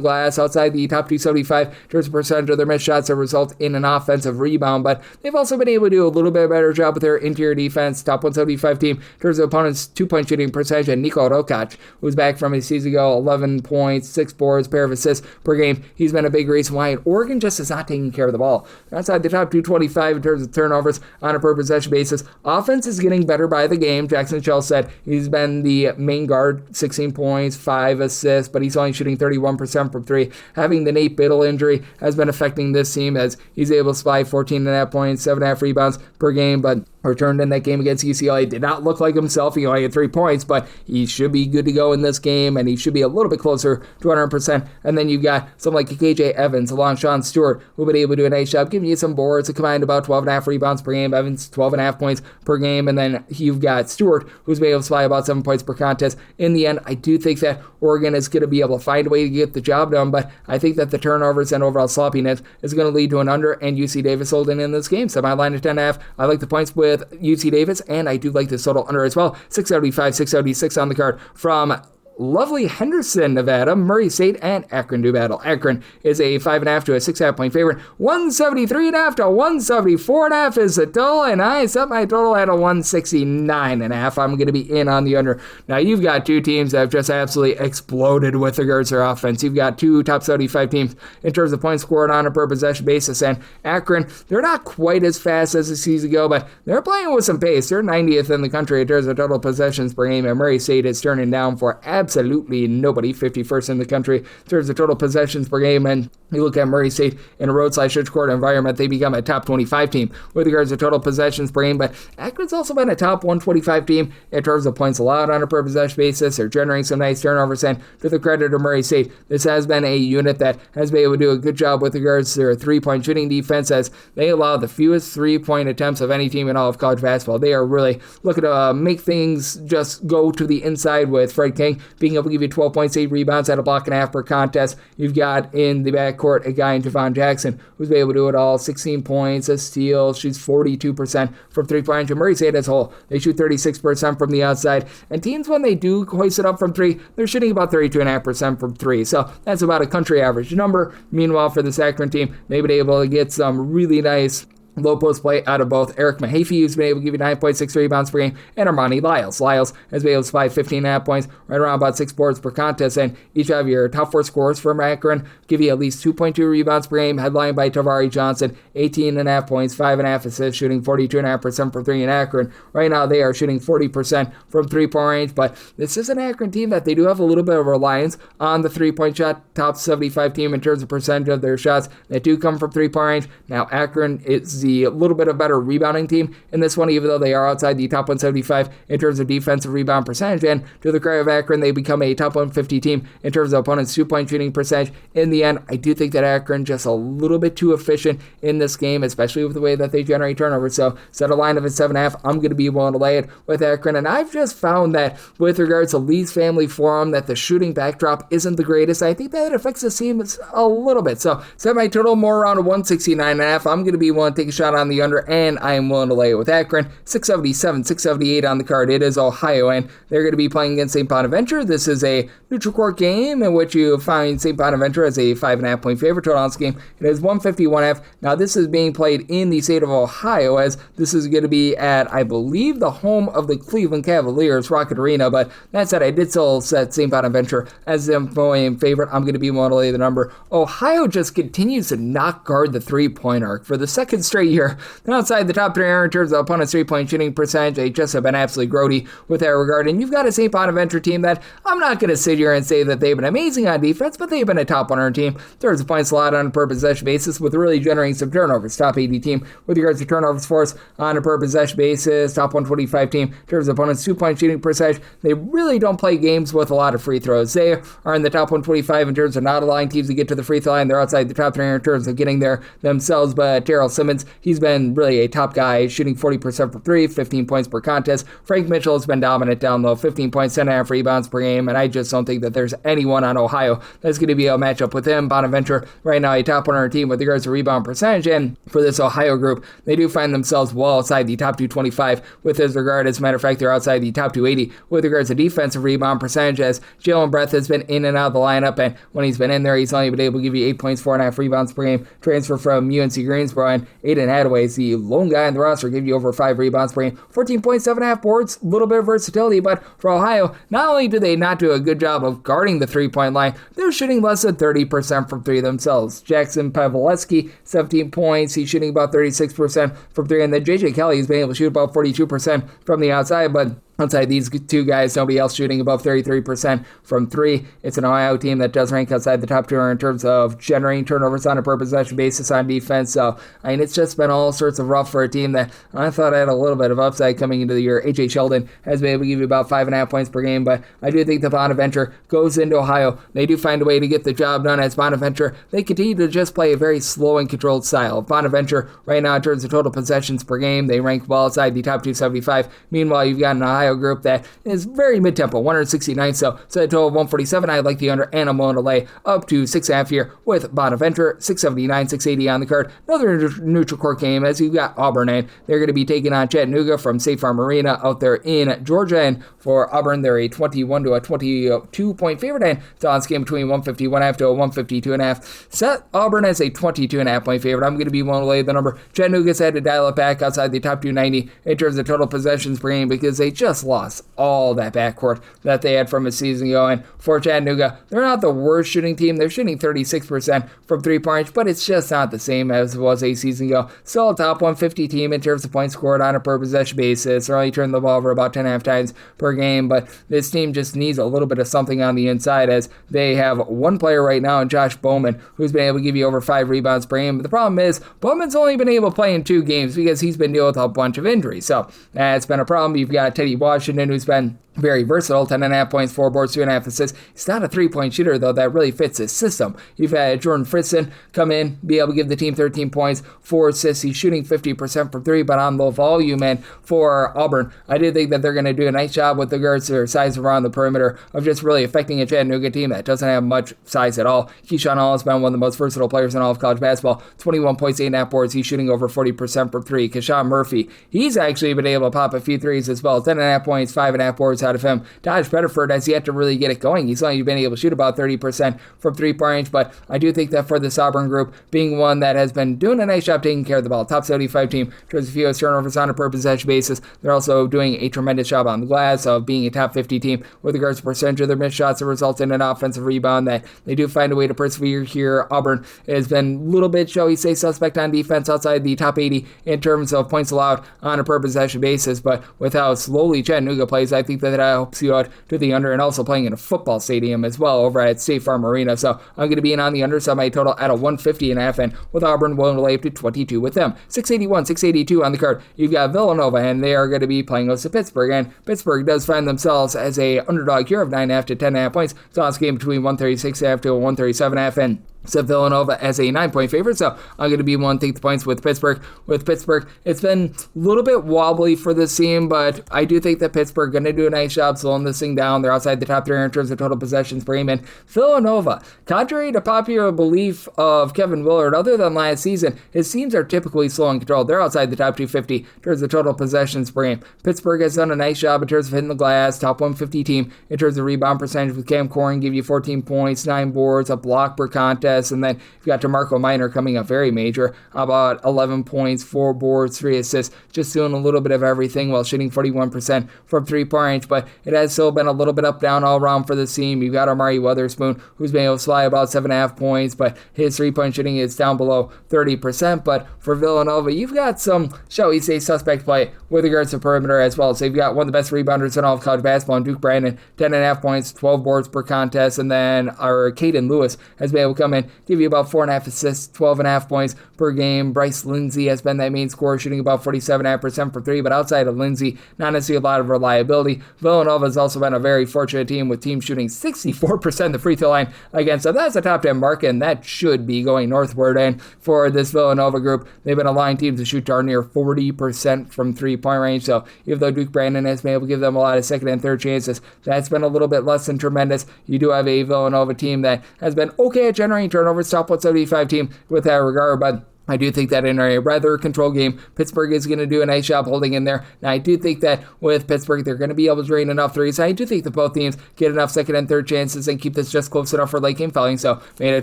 glass, outside the top 275 in terms of percentage of their missed shots that result in an offensive rebound, but they've also been able to do a little bit better job with their interior defense. Top 175 team in terms of opponents' 2-point shooting percentage, and Niko Rokac, who's back from his season ago, 11 points, 6 boards, pair of assists per game. He's been a big reason why Oregon just is not taking care of the ball. They're outside the top 225 in terms of turnovers on a per possession basis. Offense is getting better by the game. Jackson Chell said he's been the main guard, 16 points, 5 assists, but he's only shooting 31% from 3. Having the Nate Biddle injury has been affecting this team as he's able to supply 14.5 points, 7.5 rebounds per game, but returned in that game against UCLA. Did not look like himself. He only had 3 points, but he should be good to go in this game, and he should be a little bit closer to 100%. And then you've got someone like KJ Evans along Sean Stewart, who've been able to do a nice job giving you some boards, a combined about 12.5 rebounds per game. Evans, 12.5 points per game. And then you've got Stewart, who's been able to supply about 7 points per contest. In the end, I do think that Oregon is going to be able to find a way to get the job done, but I think that the turnovers and overall sloppiness is going to lead to an under, and UC Davis holding in this game. So my line at 10.5. I like the points with UC Davis, and I do like this total under as well. 675, 676 on the card from lovely Henderson, Nevada. Murray State and Akron do battle. Akron is a 5.5 to a 6.5 point favorite. 173.5 to 174.5 is the total, and I set my total at a 169.5. I'm going to be in on the under. Now, you've got two teams that have just absolutely exploded with regards to their offense. You've got two top 75 teams in terms of points scored on a per possession basis, and Akron, they're not quite as fast as the season ago, but they're playing with some pace. They're 90th in the country in terms of total possessions per game, and Murray State is turning down for absolutely nobody, 51st in the country in terms of total possessions per game. And you look at Murray State in a road/switch court environment, they become a top 25 team with regards to total possessions per game. But Akron's also been a top 125 team in terms of points allowed on a per possession basis. They're generating some nice turnovers, and to the credit of Murray State, this has been a unit that has been able to do a good job with regards to their 3-point shooting defense, as they allow the fewest 3-point attempts of any team in all of college basketball. They are really looking to make things just go to the inside, with Fred King being able to give you 12 points, 8 rebounds at a block and a half per contest. You've got in the backcourt a guy in Javon Jackson who's been able to do it all. 16 points, a steal, shoots 42% from 3-point range. And Murray State as a whole, they shoot 36% from the outside. And teams, when they do hoist it up from 3, they're shooting about 32.5% from 3. So that's about a country average number. Meanwhile, for the Akron team, they've been able to get some really nice low post play out of both Eric Mahaffey, who's been able to give you 9.6 rebounds per game, and Armani Lyles. Lyles has been able to supply 15.5 points, right around about 6 boards per contest, and each of your top 4 scorers from Akron give you at least 2.2 rebounds per game, headlined by Tavari Johnson, 18.5 points, 5.5 assists, shooting 42.5% from 3 in Akron. Right now, they are shooting 40% from 3-point range, but this is an Akron team that they do have a little bit of reliance on the 3-point shot. Top 75 team in terms of percentage of their shots that do come from 3-point range. Now, Akron is the little bit of better rebounding team in this one, even though they are outside the top 175 in terms of defensive rebound percentage. And to the credit of Akron, they become a top 150 team in terms of opponents' 2-point shooting percentage. In the end, I do think that Akron just a little bit too efficient in this game, especially with the way that they generate turnovers. So set a line of a 7.5. I'm going to be willing to lay it with Akron. And I've just found that with regards to Lee's Family Forum, that the shooting backdrop isn't the greatest. I think that it affects the team a little bit. So set my total more around a 169.5. I'm going to be willing to take a shot on the under, and I am willing to lay it with Akron. 677, 678 on the card. It is Ohio, and they're going to be playing against St. Bonaventure. This is a neutral court game in which you find St. Bonaventure as a 5.5 point favorite. Total on this game, it is 151.5. Now, this is being played in the state of Ohio, as this is going to be at, I believe, the home of the Cleveland Cavaliers, Rocket Arena. But that said, I did still set St. Bonaventure as the favorite. I'm going to be willing to lay the number. Ohio just continues to not guard the 3-point arc for the second straight year. They're outside the top 3 in terms of opponents' 3-point shooting percentage. They just have been absolutely grody with that regard. And you've got a St. Bonaventure team that I'm not going to sit here and say that they've been amazing on defense, but they've been a top 100 team. Thirds of points allowed on a per possession basis, with really generating some turnovers. Top 80 team with regards to turnovers force on a per possession basis. Top 125 team in terms of opponents' 2-point shooting percentage. They really don't play games with a lot of free throws. They are in the top 125 in terms of not allowing teams to get to the free throw line. They're outside the top 3 in terms of getting there themselves, but Terrell Simmons he's been really a top guy, shooting 40% from 3, 15 points per contest. Frank Mitchell has been dominant down low, 15 points, 10.5 rebounds per game, and I just don't think that there's anyone on Ohio that's going to be able to match up with him. Bonaventure, right now, a top 100 team with regards to rebound percentage, and for this Ohio group, they do find themselves well outside the top 225 with his regard. As a matter of fact, they're outside the top 280 with regards to defensive rebound percentage, as Jalen Breath has been in and out of the lineup, and when he's been in there, he's only been able to give you 8 points, 4.5 rebounds per game. Transfer from UNC Greensboro, and Aiden Hadaway is the lone guy in the roster, give you over 5 rebounds per game, 14 points, 7.5 boards, a little bit of versatility, but for Ohio, not only do they not do a good job of guarding the three-point line, they're shooting less than 30% from 3 themselves. Jackson Paveleski, 17 points, he's shooting about 36% from 3, and then JJ Kelly has been able to shoot about 42% from the outside, but outside these two guys, nobody else shooting above 33% from 3. It's an Ohio team that does rank outside the top 200 in terms of generating turnovers on a per possession basis on defense. So, I mean, it's just been all sorts of rough for a team that I thought had a little bit of upside coming into the year. A.J. Sheldon has been able to give you about 5.5 points per game, but I do think that Bonaventure goes into Ohio. They do find a way to get the job done as Bonaventure. They continue to just play a very slow and controlled style. Bonaventure, right now, in terms of total possessions per game, they rank well outside the top 275. Meanwhile, you've got an Ohio group that is very mid-tempo, 169, so a total of 147. I like the under, and I'm willing to lay up to 6.5 here with Bonaventure, 679, 680 on the card. Another neutral court game as you've got Auburn, and they're going to be taking on Chattanooga from State Farm Arena out there in Georgia, and for Auburn, they're a 21 to a 22-point favorite, and it's on game between 151.5 to a 152.5. Set Auburn as a 22.5 point favorite. I'm going to be willing to lay the number. Chattanooga's had to dial it back outside the top 290 in terms of total possessions per game because they just lost all that backcourt that they had from a season ago. And for Chattanooga, they're not the worst shooting team. They're shooting 36% from 3-point range, but it's just not the same as it was a season ago. Still a top 150 team in terms of points scored on a per possession basis. They're only turning the ball over about 10.5 times per game, but this team just needs a little bit of something on the inside as they have one player right now in Josh Bowman who's been able to give you over 5 rebounds per game. But the problem is Bowman's only been able to play in 2 games because he's been dealing with a bunch of injuries. So that's been a problem. You've got Teddy Washington, who's been very versatile, 10.5 points, 4 boards, 2.5 assists. He's not a 3-point shooter, though, that really fits his system. You've had Jordan Fritson come in, be able to give the team 13 points, 4 assists. He's shooting 50% from 3, but on low volume. And for Auburn, I do think that they're going to do a nice job with regards to their size around the perimeter of just really affecting a Chattanooga team that doesn't have much size at all. Keyshawn Hall has been one of the most versatile players in all of college basketball. 21 points, 8.5 boards. He's shooting over 40% from 3. Kashawn Murphy, he's actually been able to pop a few threes as well. 10.5 points, 5.5 boards out of him. Dodge Bedford has yet to really get it going. He's only been able to shoot about 30% from 3-point range, but I do think that for this Auburn group, being one that has been doing a nice job taking care of the ball, top 75 team, towards a few turnovers on a per possession basis, they're also doing a tremendous job on the glass of being a top 50 team with regards to percentage of their missed shots that result in an offensive rebound that they do find a way to persevere here. Auburn has been a little bit, shall we say, suspect on defense outside the top 80 in terms of points allowed on a per possession basis, but with how slowly Chattanooga plays, I think that helps you out to the under, and also playing in a football stadium as well over at State Farm Arena. So I'm going to be in on the under, so my total at a 150.5, and with Auburn willing to lay up to 22 with them. 681, 682 on the card. You've got Villanova, and they are going to be playing close to Pittsburgh, and Pittsburgh does find themselves as a underdog here of 9.5 to 10.5 points. So it's a game between 136.5 to a 137.5, and set Villanova as a 9-point favorite, so I'm going to be one to take the points with Pittsburgh. With Pittsburgh, it's been a little bit wobbly for this team, but I do think that Pittsburgh are going to do a nice job slowing this thing down. They're outside the top 300 in terms of total possessions per game. And Villanova, contrary to popular belief of Kevin Willard, other than last season, his teams are typically slow and controlled. They're outside the top 250 in terms of total possessions per game. Pittsburgh has done a nice job in terms of hitting the glass, top 150 team in terms of rebound percentage with Cam Corrin, give you 14 points, 9 boards, a block per contest. And then you've got DeMarco Minor coming up very major, about 11 points, 4 boards, 3 assists, just doing a little bit of everything while shooting 41% from 3-point range. But it has still been a little bit up down all around for this team. You've got Amari Weatherspoon, who's been able to fly about 7.5 points, but his 3-point shooting is down below 30%. But for Villanova, you've got some, shall we say, suspect play with regards to perimeter as well. So you've got one of the best rebounders in all of college basketball, Duke Brandon, 10.5 points, 12 boards per contest, and then our Caden Lewis has been able to come Coleman, give you about 4.5 assists, 12.5 points per game. Bryce Lindsey has been that main scorer, shooting about 47.5% for three, but outside of Lindsey, not necessarily a lot of reliability. Villanova has also been a very fortunate team with teams shooting 64% the free throw line against them. That's a top 10 mark, and that should be going northward. And for this Villanova group, they've been allowing teams to shoot darn near 40% from three-point range. So even though Duke Brandon has been able to give them a lot of second and third chances, that's been a little bit less than tremendous. You do have a Villanova team that has been okay at generating turnovers, top 175 team with that regard, but I do think that in a rather controlled game, Pittsburgh is going to do a nice job holding in there. Now, I do think that with Pittsburgh, they're going to be able to drain enough threes. I do think that both teams get enough second and third chances and keep this just close enough for late game fouling. So, made it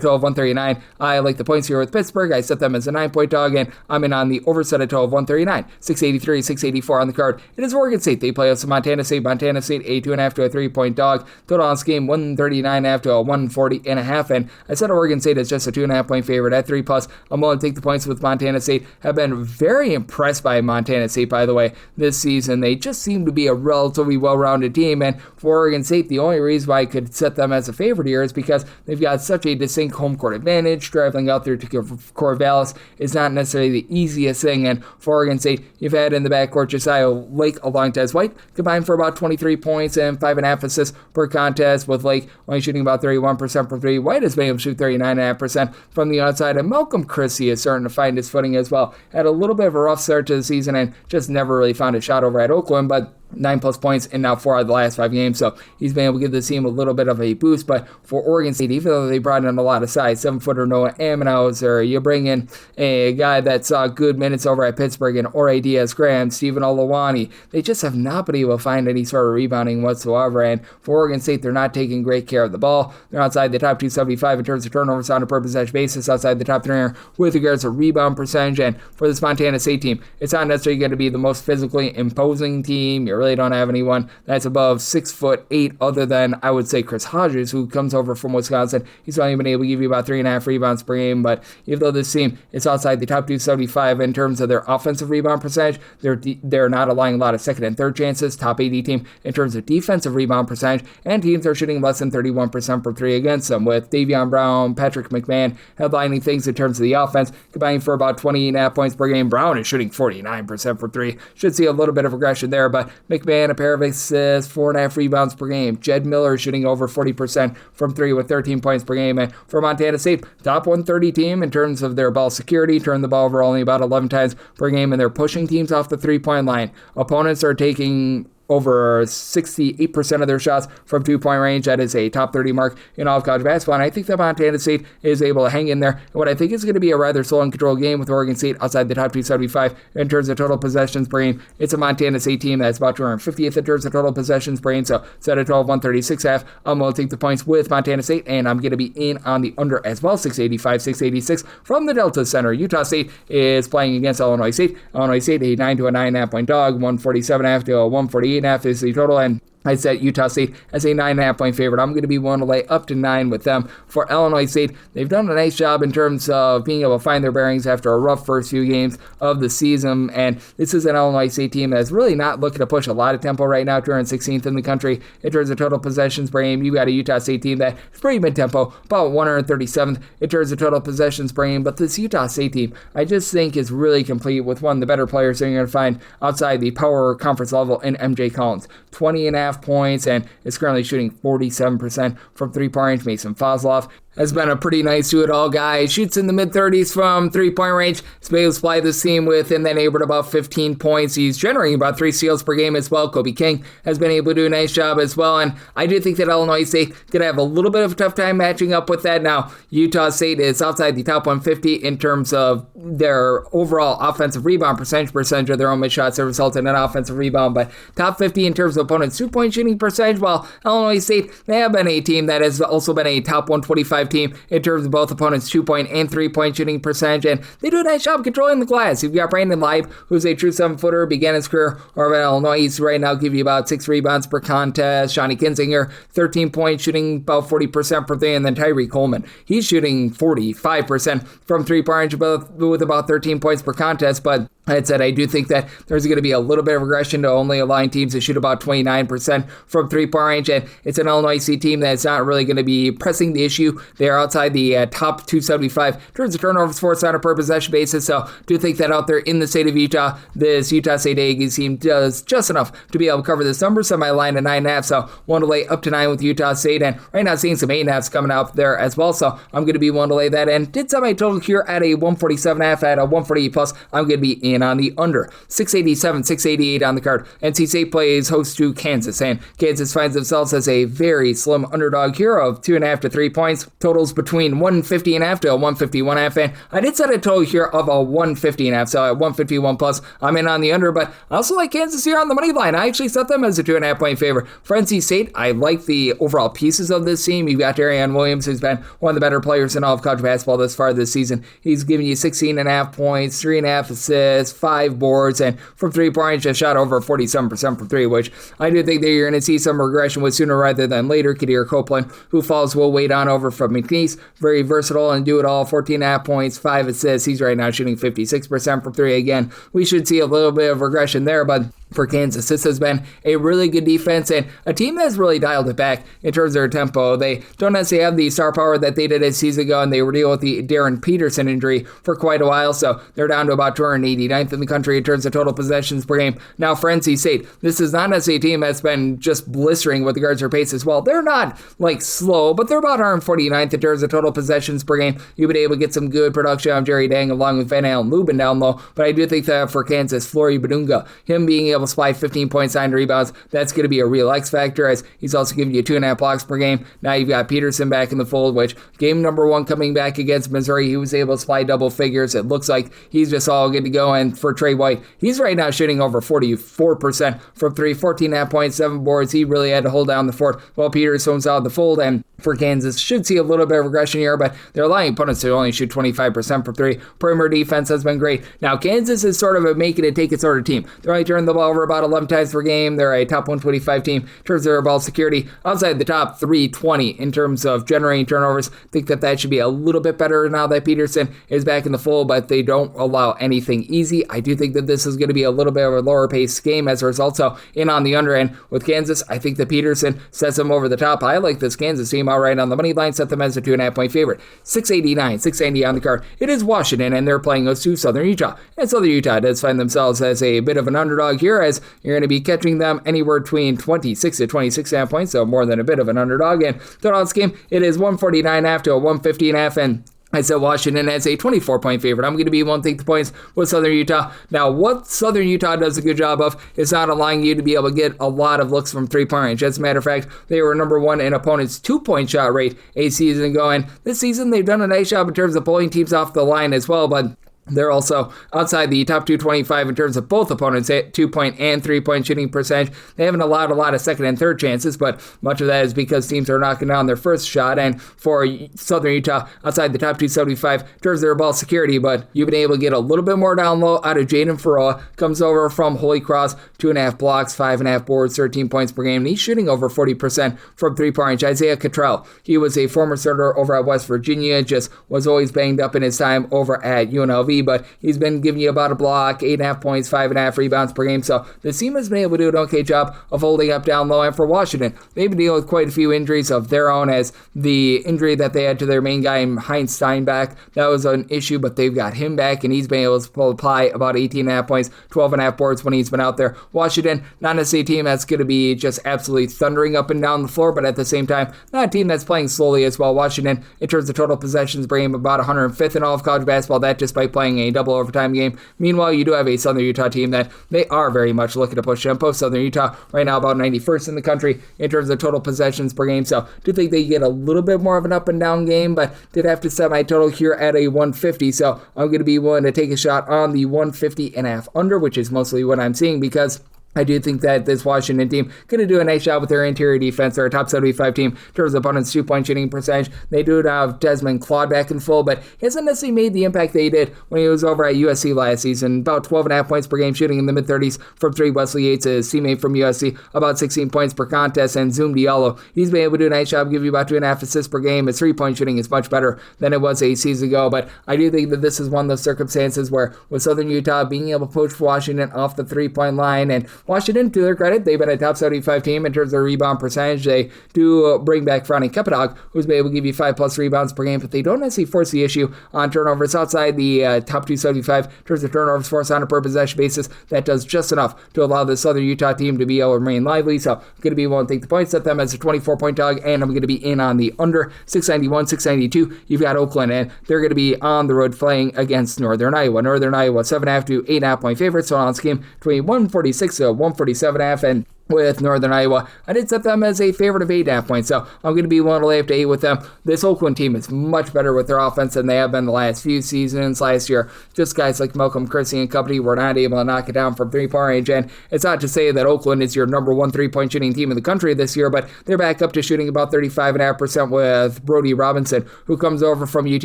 12-139. I like the points here with Pittsburgh. I set them as a 9-point dog, and I'm in on the overset at 12-139. 683, 684 on the card. It is Oregon State. They play us Montana State. Montana State, a 2.5 to a 3-point dog. Total on this game, 139.5 to a 140.5. And I set Oregon State as just a 2.5-point favorite at 3+. I'm willing to take the points with Montana State. Have been very impressed by Montana State, by the way, this season. They just seem to be a relatively well-rounded team, and for Oregon State, the only reason why I could set them as a favorite here is because they've got such a distinct home court advantage. Traveling out there to Corvallis is not necessarily the easiest thing, and for Oregon State, you've had in the backcourt Josiah Lake along Des White, combined for about 23 points and 5.5 assists per contest, with Lake only shooting about 31% from three. White has been able to shoot 39.5% from the outside, and Malcolm Christie is starting to find his footing as well. Had a little bit of a rough start to the season and just never really found a shot over at Oakland, but 9+ points in now 4 out of the last 5 games, so he's been able to give the team a little bit of a boost. But for Oregon State, even though they brought in a lot of size, 7-footer Noah Ammonhouse, or you bring in a guy that saw good minutes over at Pittsburgh and Ore Diaz-Graham, Stephen Olawani, they just have not been able to find any sort of rebounding whatsoever. And for Oregon State, they're not taking great care of the ball. They're outside the top 275 in terms of turnovers on a per possession basis, outside the top 300 with regards to rebound percentage. And for this Montana State team, it's not necessarily going to be the most physically imposing team. You really don't have anyone that's above 6'8", other than, I would say, Chris Hodges, who comes over from Wisconsin. He's only been able to give you about 3.5 rebounds per game, but even though this team is outside the top 275 in terms of their offensive rebound percentage, they're not allowing a lot of second and third chances. Top 80 team in terms of defensive rebound percentage, and teams are shooting less than 31% for three against them, with Davion Brown, Patrick McMahon headlining things in terms of the offense, combining for about 20.5 points per game. Brown is shooting 49% for three. Should see a little bit of regression there, but McMahon, a pair of assists, 4.5 rebounds per game. Jed Miller shooting over 40% from three with 13 points per game. And for Montana State, top 130 team in terms of their ball security, turn the ball over only about 11 times per game, and they're pushing teams off the three-point line. Opponents are taking over 68% of their shots from two-point range. That is a top 30 mark in all of college basketball, and I think that Montana State is able to hang in there. And what I think is going to be a rather slow and controlled game with Oregon State outside the top 275 in terms of total possessions per game. It's a Montana State team that's about 250th in terms of total possessions per game, so set at 12-136.5. I'm going to take the points with Montana State, and I'm going to be in on the under as well, 685, 686 from the Delta Center. Utah State is playing against Illinois State. Illinois State, a 9 to a 9.5 point dog, 147.5 to a 148.5 is the total, and I set Utah State as a 9.5 point favorite. I'm going to be willing to lay up to 9 with them. For Illinois State, they've done a nice job in terms of being able to find their bearings after a rough first few games of the season. And this is an Illinois State team that's really not looking to push a lot of tempo right now. 216th in the country in terms of total possessions per game. You've got a Utah State team that's pretty mid-tempo, about 137th in terms of total possessions per game. But this Utah State team, I just think, is really complete with one of the better players that you're going to find outside the power conference level in MJ Collins. 20.5 points and is currently shooting 47% from three-point range. Mason Fosloff has been a pretty nice do-it-all guy. Shoots in the mid-30s from three-point range. He's been able to supply this team with in that neighborhood about 15 points. He's generating about 3 steals per game as well. Kobe King has been able to do a nice job as well, and I do think that Illinois State could have a little bit of a tough time matching up with that. Now, Utah State is outside the top 150 in terms of their overall offensive rebound percentage of their own mid shots that result in an offensive rebound, but top 50 in terms of opponents' two-point shooting percentage, while Illinois State, they have been a team that has also been a top 125 team in terms of both opponents' 2-point and 3-point shooting percentage, and they do a nice job controlling the glass. You've got Brandon Leib, who's a true 7-footer, began his career over at Illinois. He's right now give you about 6 rebounds per contest. Shawnee Kinzinger, 13 points, shooting about 40% per three, and then Tyree Coleman, he's shooting 45% from three-point range with about 13 points per contest, but I said I do think that there's going to be a little bit of regression to only allowing teams to shoot about 29% from three-point range, and it's an Illinois State team that's not really going to be pressing the issue. They are outside the top 275 in terms of turnovers forced on a per possession basis, so do think that out there in the state of Utah, this Utah State Aggies team does just enough to be able to cover this number. So my line at 9.5, so one to lay up to 9 with Utah State, and right now seeing some 8.5s coming out there as well, so I'm going to be one to lay that, and did set my total here at a 147.5 at a 148 plus. I'm going to be in on the under. 687, 688 on the card. NC State plays host to Kansas, and Kansas finds themselves as a very slim underdog here of 2.5 to 3 points. Totals between 150.5 to 151.5, and I did set a total here of a 150.5, so at 151 plus, I'm in on the under, but I also like Kansas here on the money line. I actually set them as a 2.5 point favorite. For NC State, I like the overall pieces of this team. You've got Darian Williams, who's been one of the better players in all of college basketball thus far this season. He's giving you 16.5 points, 3.5 assists, 5 boards, and from three-point range, just shot over 47% from three, which I do think that you're going to see some regression with sooner rather than later. Kadir Copeland, who falls will wait on over from McNeese, very versatile and do it all, 14.5 points, 5 assists. He's right now shooting 56% from three. Again, we should see a little bit of regression there, but for Kansas, this has been a really good defense and a team that's really dialed it back in terms of their tempo. They don't necessarily have the star power that they did a season ago, and they were dealing with the Darren Peterson injury for quite a while, so they're down to about 289th in the country in terms of total possessions per game. Now, for NC State, this is not necessarily a team that's been just blistering with regards to their pace as well. They're not, slow, but they're about 149th in terms of total possessions per game. You've been able to get some good production of Jerry Dang along with Van Allen Lubin down low, but I do think that for Kansas, Flory Badunga, him being able to supply 15 points, 9 rebounds, that's going to be a real X factor, as he's also giving you 2.5 blocks per game. Now you've got Peterson back in the fold, which game number 1 coming back against Missouri, he was able to supply double figures. It looks like he's just all good to go. And for Trey White, he's right now shooting over 44% from three, 14.5 points, 7 boards. He really had to hold down the fort while Peterson's out of the fold. And for Kansas, should see a little bit of regression here, but they're allowing opponents to only shoot 25% from three. Perimeter defense has been great. Now, Kansas is sort of a make it and take it sort of team. They're only turning the ball over about 11 times per game. They're a top 125 team in terms of their ball security, outside the top 320 in terms of generating turnovers. Think that should be a little bit better now that Peterson is back in the fold, but they don't allow anything easy. I do think that this is going to be a little bit of a lower paced game as a result, so in on the under end with Kansas, I think that Peterson sets them over the top. I like this Kansas team outright on the money line, set them as a 2.5 point favorite. 689, 690 on the card. It is Washington, and they're playing us to Southern Utah. And Southern Utah does find themselves as a bit of an underdog here, as you're going to be catching them anywhere between 26 to 26.5 points, so more than a bit of an underdog. And throughout this game, it is 149.5 to a 150.5, and I said Washington as a 24-point favorite. I'm going to be one to take the points with Southern Utah. Now, what Southern Utah does a good job of is not allowing you to be able to get a lot of looks from three-point range. As a matter of fact, they were number 1 in opponents' 2-point shot rate a season ago, and this season they've done a nice job in terms of pulling teams off the line as well, but they're also outside the top 225 in terms of both opponents' 2-point and 3-point shooting percentage. They haven't allowed a lot of second and third chances, but much of that is because teams are knocking down their first shot. And for Southern Utah, outside the top 275 in terms of their ball security, but you've been able to get a little bit more down low out of Jaden Faroa. Comes over from Holy Cross, 2.5 blocks, 5.5 boards, 13 points per game. And he's shooting over 40% from three-point range. Isaiah Cottrell, he was a former starter over at West Virginia, just was always banged up in his time over at UNLV, but he's been giving you about a block, 8.5 points, 5.5 rebounds per game. So the team has been able to do an okay job of holding up down low. And for Washington, they've been dealing with quite a few injuries of their own, as the injury that they had to their main guy, Heinz Steinbach, that was an issue, but they've got him back, and he's been able to apply about 18.5 points, 12.5 boards when he's been out there. Washington, not necessarily a team that's going to be just absolutely thundering up and down the floor, but at the same time, not a team that's playing slowly as well. Washington, in terms of total possessions, bring him about 105th in all of college basketball, that just by playing a double overtime game. Meanwhile, you do have a Southern Utah team that they are very much looking to push tempo. Southern Utah right now about 91st in the country in terms of total possessions per game, so do think they get a little bit more of an up and down game, but did have to set my total here at a 150, so I'm going to be willing to take a shot on the 150.5 under, which is mostly what I'm seeing, because I do think that this Washington team going to do a nice job with their interior defense. They're a top 75 team in terms of opponents' 2-point shooting percentage. They do have Desmond Claude back in full, but he hasn't necessarily made the impact that he did when he was over at USC last season. About 12.5 points per game, shooting in the mid-30s from 3. Wesley Yates, his teammate from USC, about 16 points per contest. And Zoom Diallo, he's been able to do a nice job, give you about 2.5 assists per game. His 3-point shooting is much better than it was 8 seasons ago, but I do think that this is one of those circumstances where with Southern Utah being able to push Washington off the 3-point line, and Washington, to their credit, they've been a top 75 team in terms of rebound percentage. They do bring back Franny Kepadog, who's been able to give you 5+ rebounds per game, but they don't necessarily force the issue on turnovers outside the top 275 in terms of turnovers forced on a per possession basis. That does just enough to allow the Southern Utah team to be able to remain lively. So I'm going to be willing to take the points, set them as a 24-point dog, and I'm going to be in on the under 691, 692. You've got Oakland, and they're going to be on the road playing against Northern Iowa. Northern Iowa 7.5 to 8.5 point favorites. So on this game between 146 to 147.5. And with Northern Iowa, I did set them as a favorite of 8.5 points, so I'm going to be willing to lay up to 8 with them. This Oakland team is much better with their offense than they have been the last few seasons. Last year, just guys like Malcolm Christie and company were not able to knock it down from 3-point range, and it's not to say that Oakland is your number 1 3-point shooting team in the country this year, but they're back up to shooting about 35.5% with Brody Robinson, who comes over from UT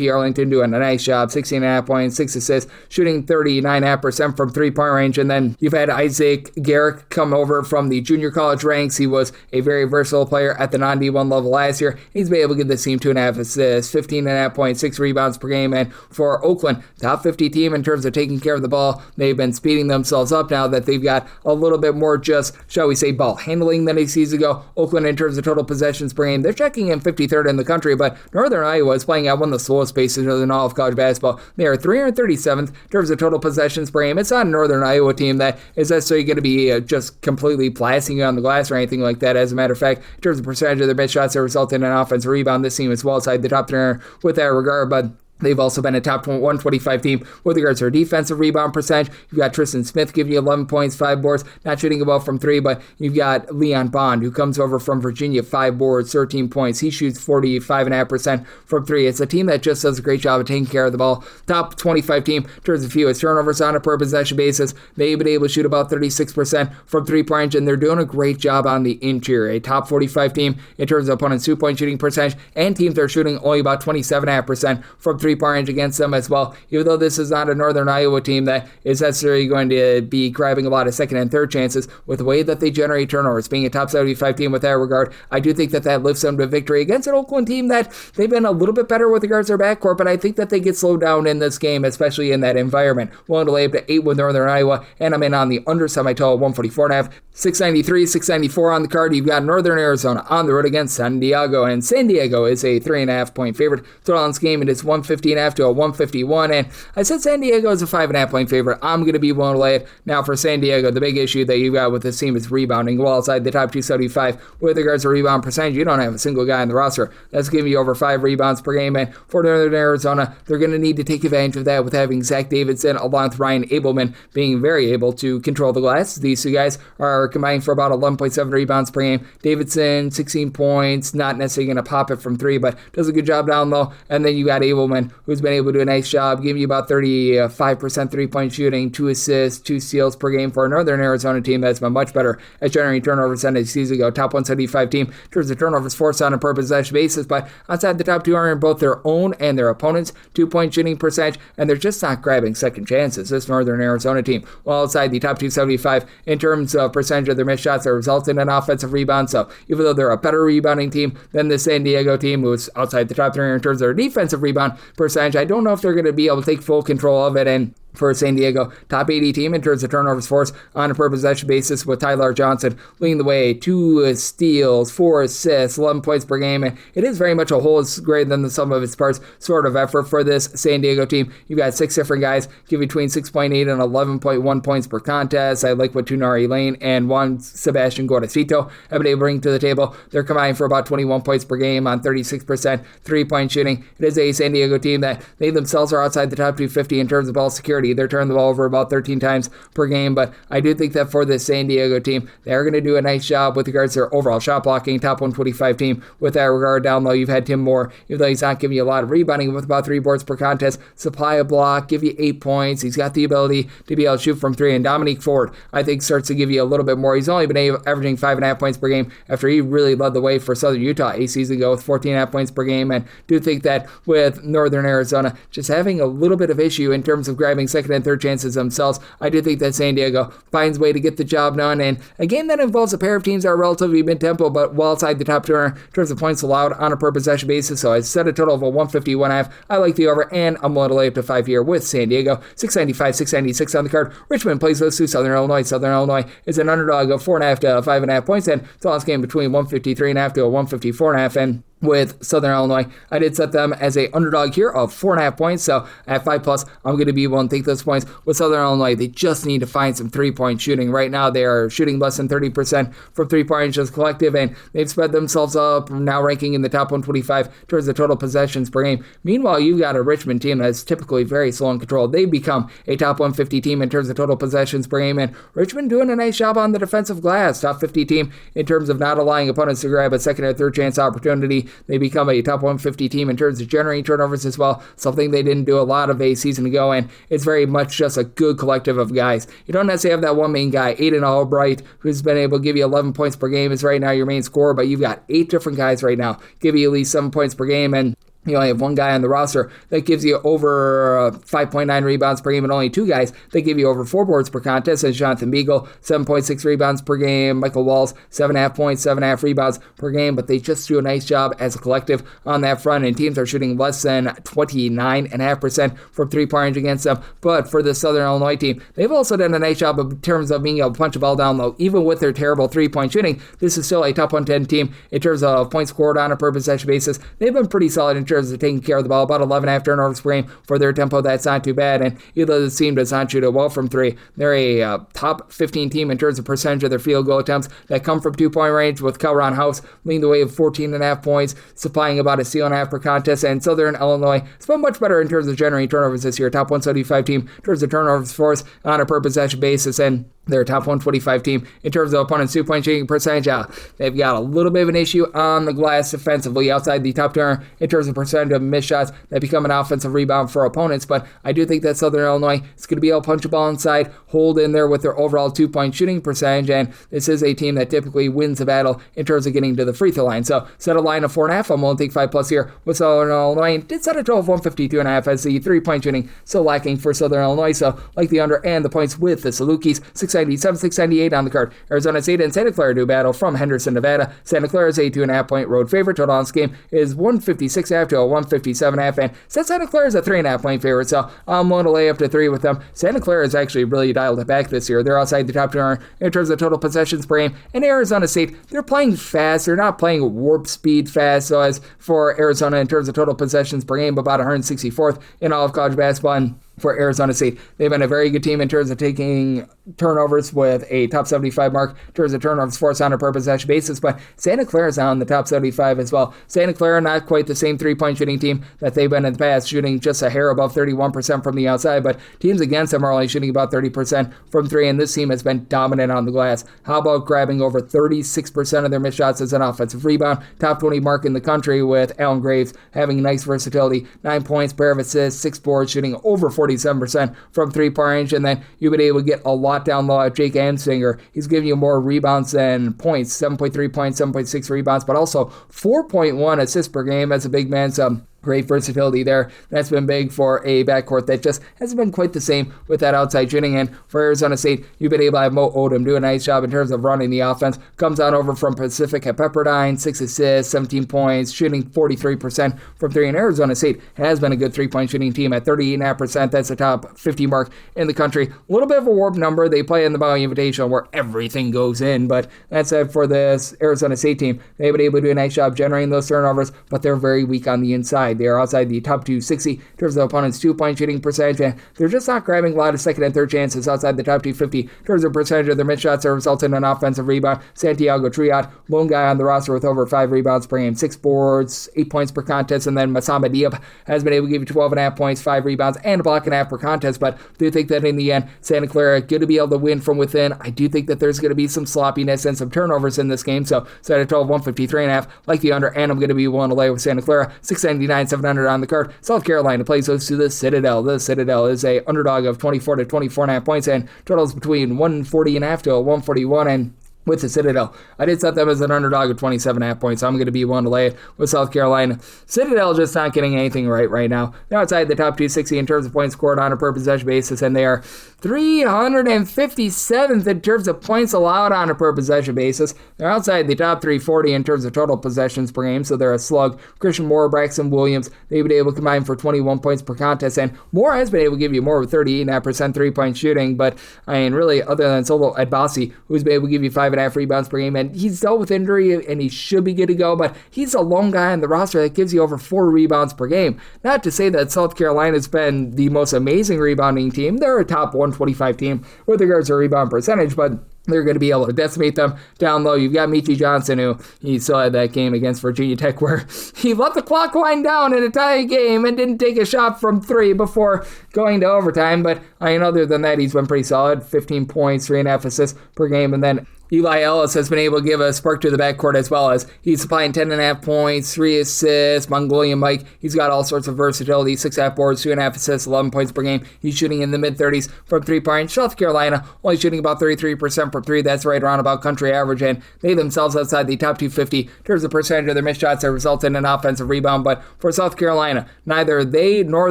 Arlington doing a nice job, 16.5 points, 6 assists, shooting 39.5% from 3-point range, and then you've had Isaac Garrick come over from the junior college ranks. He was a very versatile player at the non-D1 level last year. He's been able to give this team 2.5 assists, 15.5 points, 6 rebounds per game. And for Oakland, top 50 team in terms of taking care of the ball, they've been speeding themselves up now that they've got a little bit more just, shall we say, ball handling than 8 seasons ago. Oakland, in terms of total possessions per game, they're checking in 53rd in the country, but Northern Iowa is playing at one of the slowest paces in all of college basketball. They are 337th in terms of total possessions per game. It's not a Northern Iowa team that is necessarily going to be just completely blasting you on the glass or anything like that. As a matter of fact, in terms of percentage of their best shots that result in an offensive rebound, this team is well outside the top 10 with that regard, but they've also been a top 125 team with regards to their defensive rebound percentage. You've got Tristan Smith giving you 11 points, 5 boards, not shooting well from 3, but you've got Leon Bond, who comes over from Virginia, 5 boards, 13 points. He shoots 45.5% from 3. It's a team that just does a great job of taking care of the ball. Top 25 team in terms of fewest turnovers on a per possession basis. They've been able to shoot about 36% from 3-point range, and they're doing a great job on the interior. A top 45 team in terms of opponents' 2-point shooting percentage, and teams that are shooting only about 27.5% from 3-point range against them as well, even though this is not a Northern Iowa team that is necessarily going to be grabbing a lot of second and third chances. With the way that they generate turnovers, being a top 75 team with that regard, I do think that that lifts them to victory against an Oakland team that they've been a little bit better with regards to their backcourt, but I think that they get slowed down in this game, especially in that environment. Willing to lay up to 8 with Northern Iowa, and I'm in on the under semi-total 144.5. 693, 694 on the card. You've got Northern Arizona on the road against San Diego, and San Diego is a 3.5 point favorite. Total on this game, it is 150.5 to a 151, and I said San Diego is a 5.5 point favorite. I'm going to be willing to lay it. Now for San Diego, the big issue that you've got with this team is rebounding. Well outside the top 275 with regards to rebound percentage, you don't have a single guy on the roster that's giving you over 5 rebounds per game, and for Northern Arizona, they're going to need to take advantage of that with having Zach Davidson along with Ryan Abelman being very able to control the glass. These two guys are combining for about 11.7 rebounds per game. Davidson, 16 points, not necessarily going to pop it from 3, but does a good job down low. And then you got Abelman, who's been able to do a nice job, giving you about 35% 3-point shooting, 2 assists, 2 steals per game for a Northern Arizona team that's been much better at generating turnovers than a season ago. Top 175 team in terms of turnovers forced on a per possession basis, but outside the top 2 are in both their own and their opponents' 2-point shooting percentage, and they're just not grabbing second chances. This Northern Arizona team, while outside the top 275 in terms of percentage of their missed shots that result in an offensive rebound. So even though they're a better rebounding team than the San Diego team, who's outside the top 3 in terms of their defensive rebound percentage, I don't know if they're going to be able to take full control of it. And for San Diego, top 80 team in terms of turnovers forced on a per possession basis, with Tyler Johnson leading the way, 2 steals, 4 assists, 11 points per game, and it is very much a whole is greater than the sum of its parts sort of effort for this San Diego team. You've got 6 different guys give between 6.8 and 11.1 points per contest. I like what Tunari Lane and Juan Sebastian Gorosito have been able to bring to the table. They're combining for about 21 points per game on 36% 3-point shooting. It is a San Diego team that they themselves are outside the top 250 in terms of ball security parity. They're turning the ball over about 13 times per game, but I do think that for this San Diego team, they're going to do a nice job with regards to their overall shot blocking, top 125 team with that regard. Down low, you've had Tim Moore, even though he's not giving you a lot of rebounding with about 3 boards per contest, supply a block, give you 8 points. He's got the ability to be able to shoot from 3, and Dominique Ford, I think, starts to give you a little bit more. He's only been averaging 5.5 points per game after he really led the way for Southern Utah a season ago with 14.5 points per game, and do think that with Northern Arizona just having a little bit of issue in terms of grabbing second and third chances themselves, I do think that San Diego finds a way to get the job done, and a game that involves a pair of teams that are relatively mid-tempo but well outside the top 200 in terms of points allowed on a per possession basis, so I set a total of a 151.5. I like the over, and I'm willing to lay up to 5 here with San Diego. 695, 696 on the card. Richmond plays those to Southern Illinois. Southern Illinois is an underdog of 4.5 to 5.5 points, and it's a last game between 153.5 to a 154.5, and with Southern Illinois, I did set them as a underdog here of 4.5 points, so at 5+, I'm going to be able to take those points. With Southern Illinois, they just need to find some three-point shooting. Right now, they are shooting less than 30% from three-point range as a collective, and they've spread themselves up, now ranking in the top 125 towards the total possessions per game. Meanwhile, you've got a Richmond team that's typically very slow and controlled. They've become a top 150 team in terms of total possessions per game, and Richmond doing a nice job on the defensive glass. Top 50 team in terms of not allowing opponents to grab a second or third chance opportunity. They become a top 150 team in terms of generating turnovers as well, something they didn't do a lot of a season ago, and it's very much just a good collective of guys. You don't necessarily have that one main guy, Aiden Albright, who's been able to give you 11 points per game, is right now your main scorer, but you've got 8 different guys right now give you at least 7 points per game, and you only have one guy on the roster that gives you over 5.9 rebounds per game, and only 2 guys that give you over 4 boards per contest. As Jonathan Beagle, 7.6 rebounds per game. Michael Walls, 7.5 points, 7.5 rebounds per game. But they just do a nice job as a collective on that front, and teams are shooting less than 29.5% from three-point range against them. But for the Southern Illinois team, they've also done a nice job in terms of being able to punch the ball down low. Even with their terrible three-point shooting, this is still a top 110 team in terms of points scored on a per possession basis. They've been pretty solid in terms of taking care of the ball, about 11.5 turnovers per game for their tempo. That's not too bad, and even though the team does not shoot it well from 3, they're a top 15 team in terms of percentage of their field goal attempts that come from 2-point range, with Calron House leading the way of 14.5 points, supplying about a steal and a half per contest, and Southern Illinois has been much better in terms of generating turnovers this year. Top 175 team in terms of turnovers forced on a per possession basis, and they're a top 125 team in terms of opponents' 2-point shooting percentage. They've got a little bit of an issue on the glass defensively outside the top 10 in terms of percentage of missed shots that become an offensive rebound for opponents, but I do think that Southern Illinois is going to be able to punch a ball inside, hold in there with their overall 2-point shooting percentage, and this is a team that typically wins the battle in terms of getting to the free throw line. So set a line of 4.5. I'm willing to take 5+ here with Southern Illinois, and did set a total of 152.5 as the 3-point shooting still lacking for Southern Illinois, so like the under and the points with the Salukis. 697, 698 on the card. Arizona State and Santa Clara do battle from Henderson, Nevada. Santa Clara is a 2.5 point road favorite. Total on this game is 156.5 to a 157.5, and Santa Clara is a 3.5 point favorite, so I'm willing to lay up to 3 with them. Santa Clara has actually really dialed it back this year. They're outside the top 200 in terms of total possessions per game, and Arizona State, they're playing fast. They're not playing warp speed fast, so as for Arizona in terms of total possessions per game, about 164th in all of college basketball. And for Arizona State, they've been a very good team in terms of taking turnovers with a top 75 mark in terms of turnovers forced on a per possession basis, but Santa Clara is now in the top 75 as well. Santa Clara, not quite the same 3-point shooting team that they've been in the past, shooting just a hair above 31% from the outside, but teams against them are only shooting about 30% from 3, and this team has been dominant on the glass. How about grabbing over 36% of their missed shots as an offensive rebound? Top 20 mark in the country, with Alan Graves having nice versatility, 9 points, pair of assists, 6 boards, shooting over 47% from 3-point range, and then you've been able to get a lot down low at Jake Amsinger. He's giving you more rebounds than points, 7.3 points, 7.6 rebounds, but also 4.1 assists per game as a big man. So great versatility there. That's been big for a backcourt that just hasn't been quite the same with that outside shooting. And for Arizona State, you've been able to have Mo Odom do a nice job in terms of running the offense. Comes on over from Pacific at Pepperdine, 6 assists, 17 points, shooting 43% from 3. And Arizona State has been a good 3-point shooting team at 38.5%. That's the top 50 mark in the country. A little bit of a warp number. They play in the Bowie Invitational where everything goes in, but that said, for this Arizona State team, they've been able to do a nice job generating those turnovers, but they're very weak on the inside. outside. They are outside the top 260 in terms of opponents' 2-point shooting percentage, and they're just not grabbing a lot of second and third chances outside the top 250 in terms of percentage of their missed shots that result in an offensive rebound. Santiago Triot, lone guy on the roster with over 5 rebounds per game, 6 boards, 8 points per contest, and then Masamba Diop has been able to give you 12.5 points, 5 rebounds, and a block and a half per contest, but I do think that in the end, Santa Clara going to be able to win from within. I do think that there's going to be some sloppiness and some turnovers in this game, so set at 12, 153.5, like the under, and I'm going to be willing to lay with Santa Clara, 699, 700 on the card. South Carolina plays those to the Citadel. The Citadel is a underdog of 24 to 24.5 points, and totals between 140.5 to 141, and with the Citadel, I did set them as an underdog of 27.5 points, so I'm going to be willing to lay it with South Carolina. Citadel just not getting anything right now. They're outside the top 260 in terms of points scored on a per possession basis, and they are 357th in terms of points allowed on a per possession basis. They're outside the top 340 in terms of total possessions per game, so they're a slug. Christian Moore, Braxton Williams, they've been able to combine for 21 points per contest, and Moore has been able to give you more with 38.5% three-point shooting, but I mean, really, other than Solo Adbasi, who's been able to give you 5.5 rebounds per game, and he's dealt with injury and he should be good to go, but he's a lone guy on the roster that gives you over 4 rebounds per game. Not to say that South Carolina's been the most amazing rebounding team. They're a top 125 team with regards to rebound percentage, but they're going to be able to decimate them down low. You've got Michi Johnson, who he still had that game against Virginia Tech where he let the clock wind down in a tie game and didn't take a shot from 3 before going to overtime. But I mean, other than that, he's been pretty solid. 15 points, 3.5 assists per game, and then Eli Ellis has been able to give a spark to the backcourt as well, as he's supplying 10.5 points, 3 assists. Mongolian Mike, he's got all sorts of versatility, 6.5 boards, 2.5 assists, 11 points per game. He's shooting in the mid-30s from 3-point. South Carolina only shooting about 33% from 3. That's right around about country average, and they themselves outside the top 250 in terms of percentage of their missed shots that result in an offensive rebound. But for South Carolina, neither they nor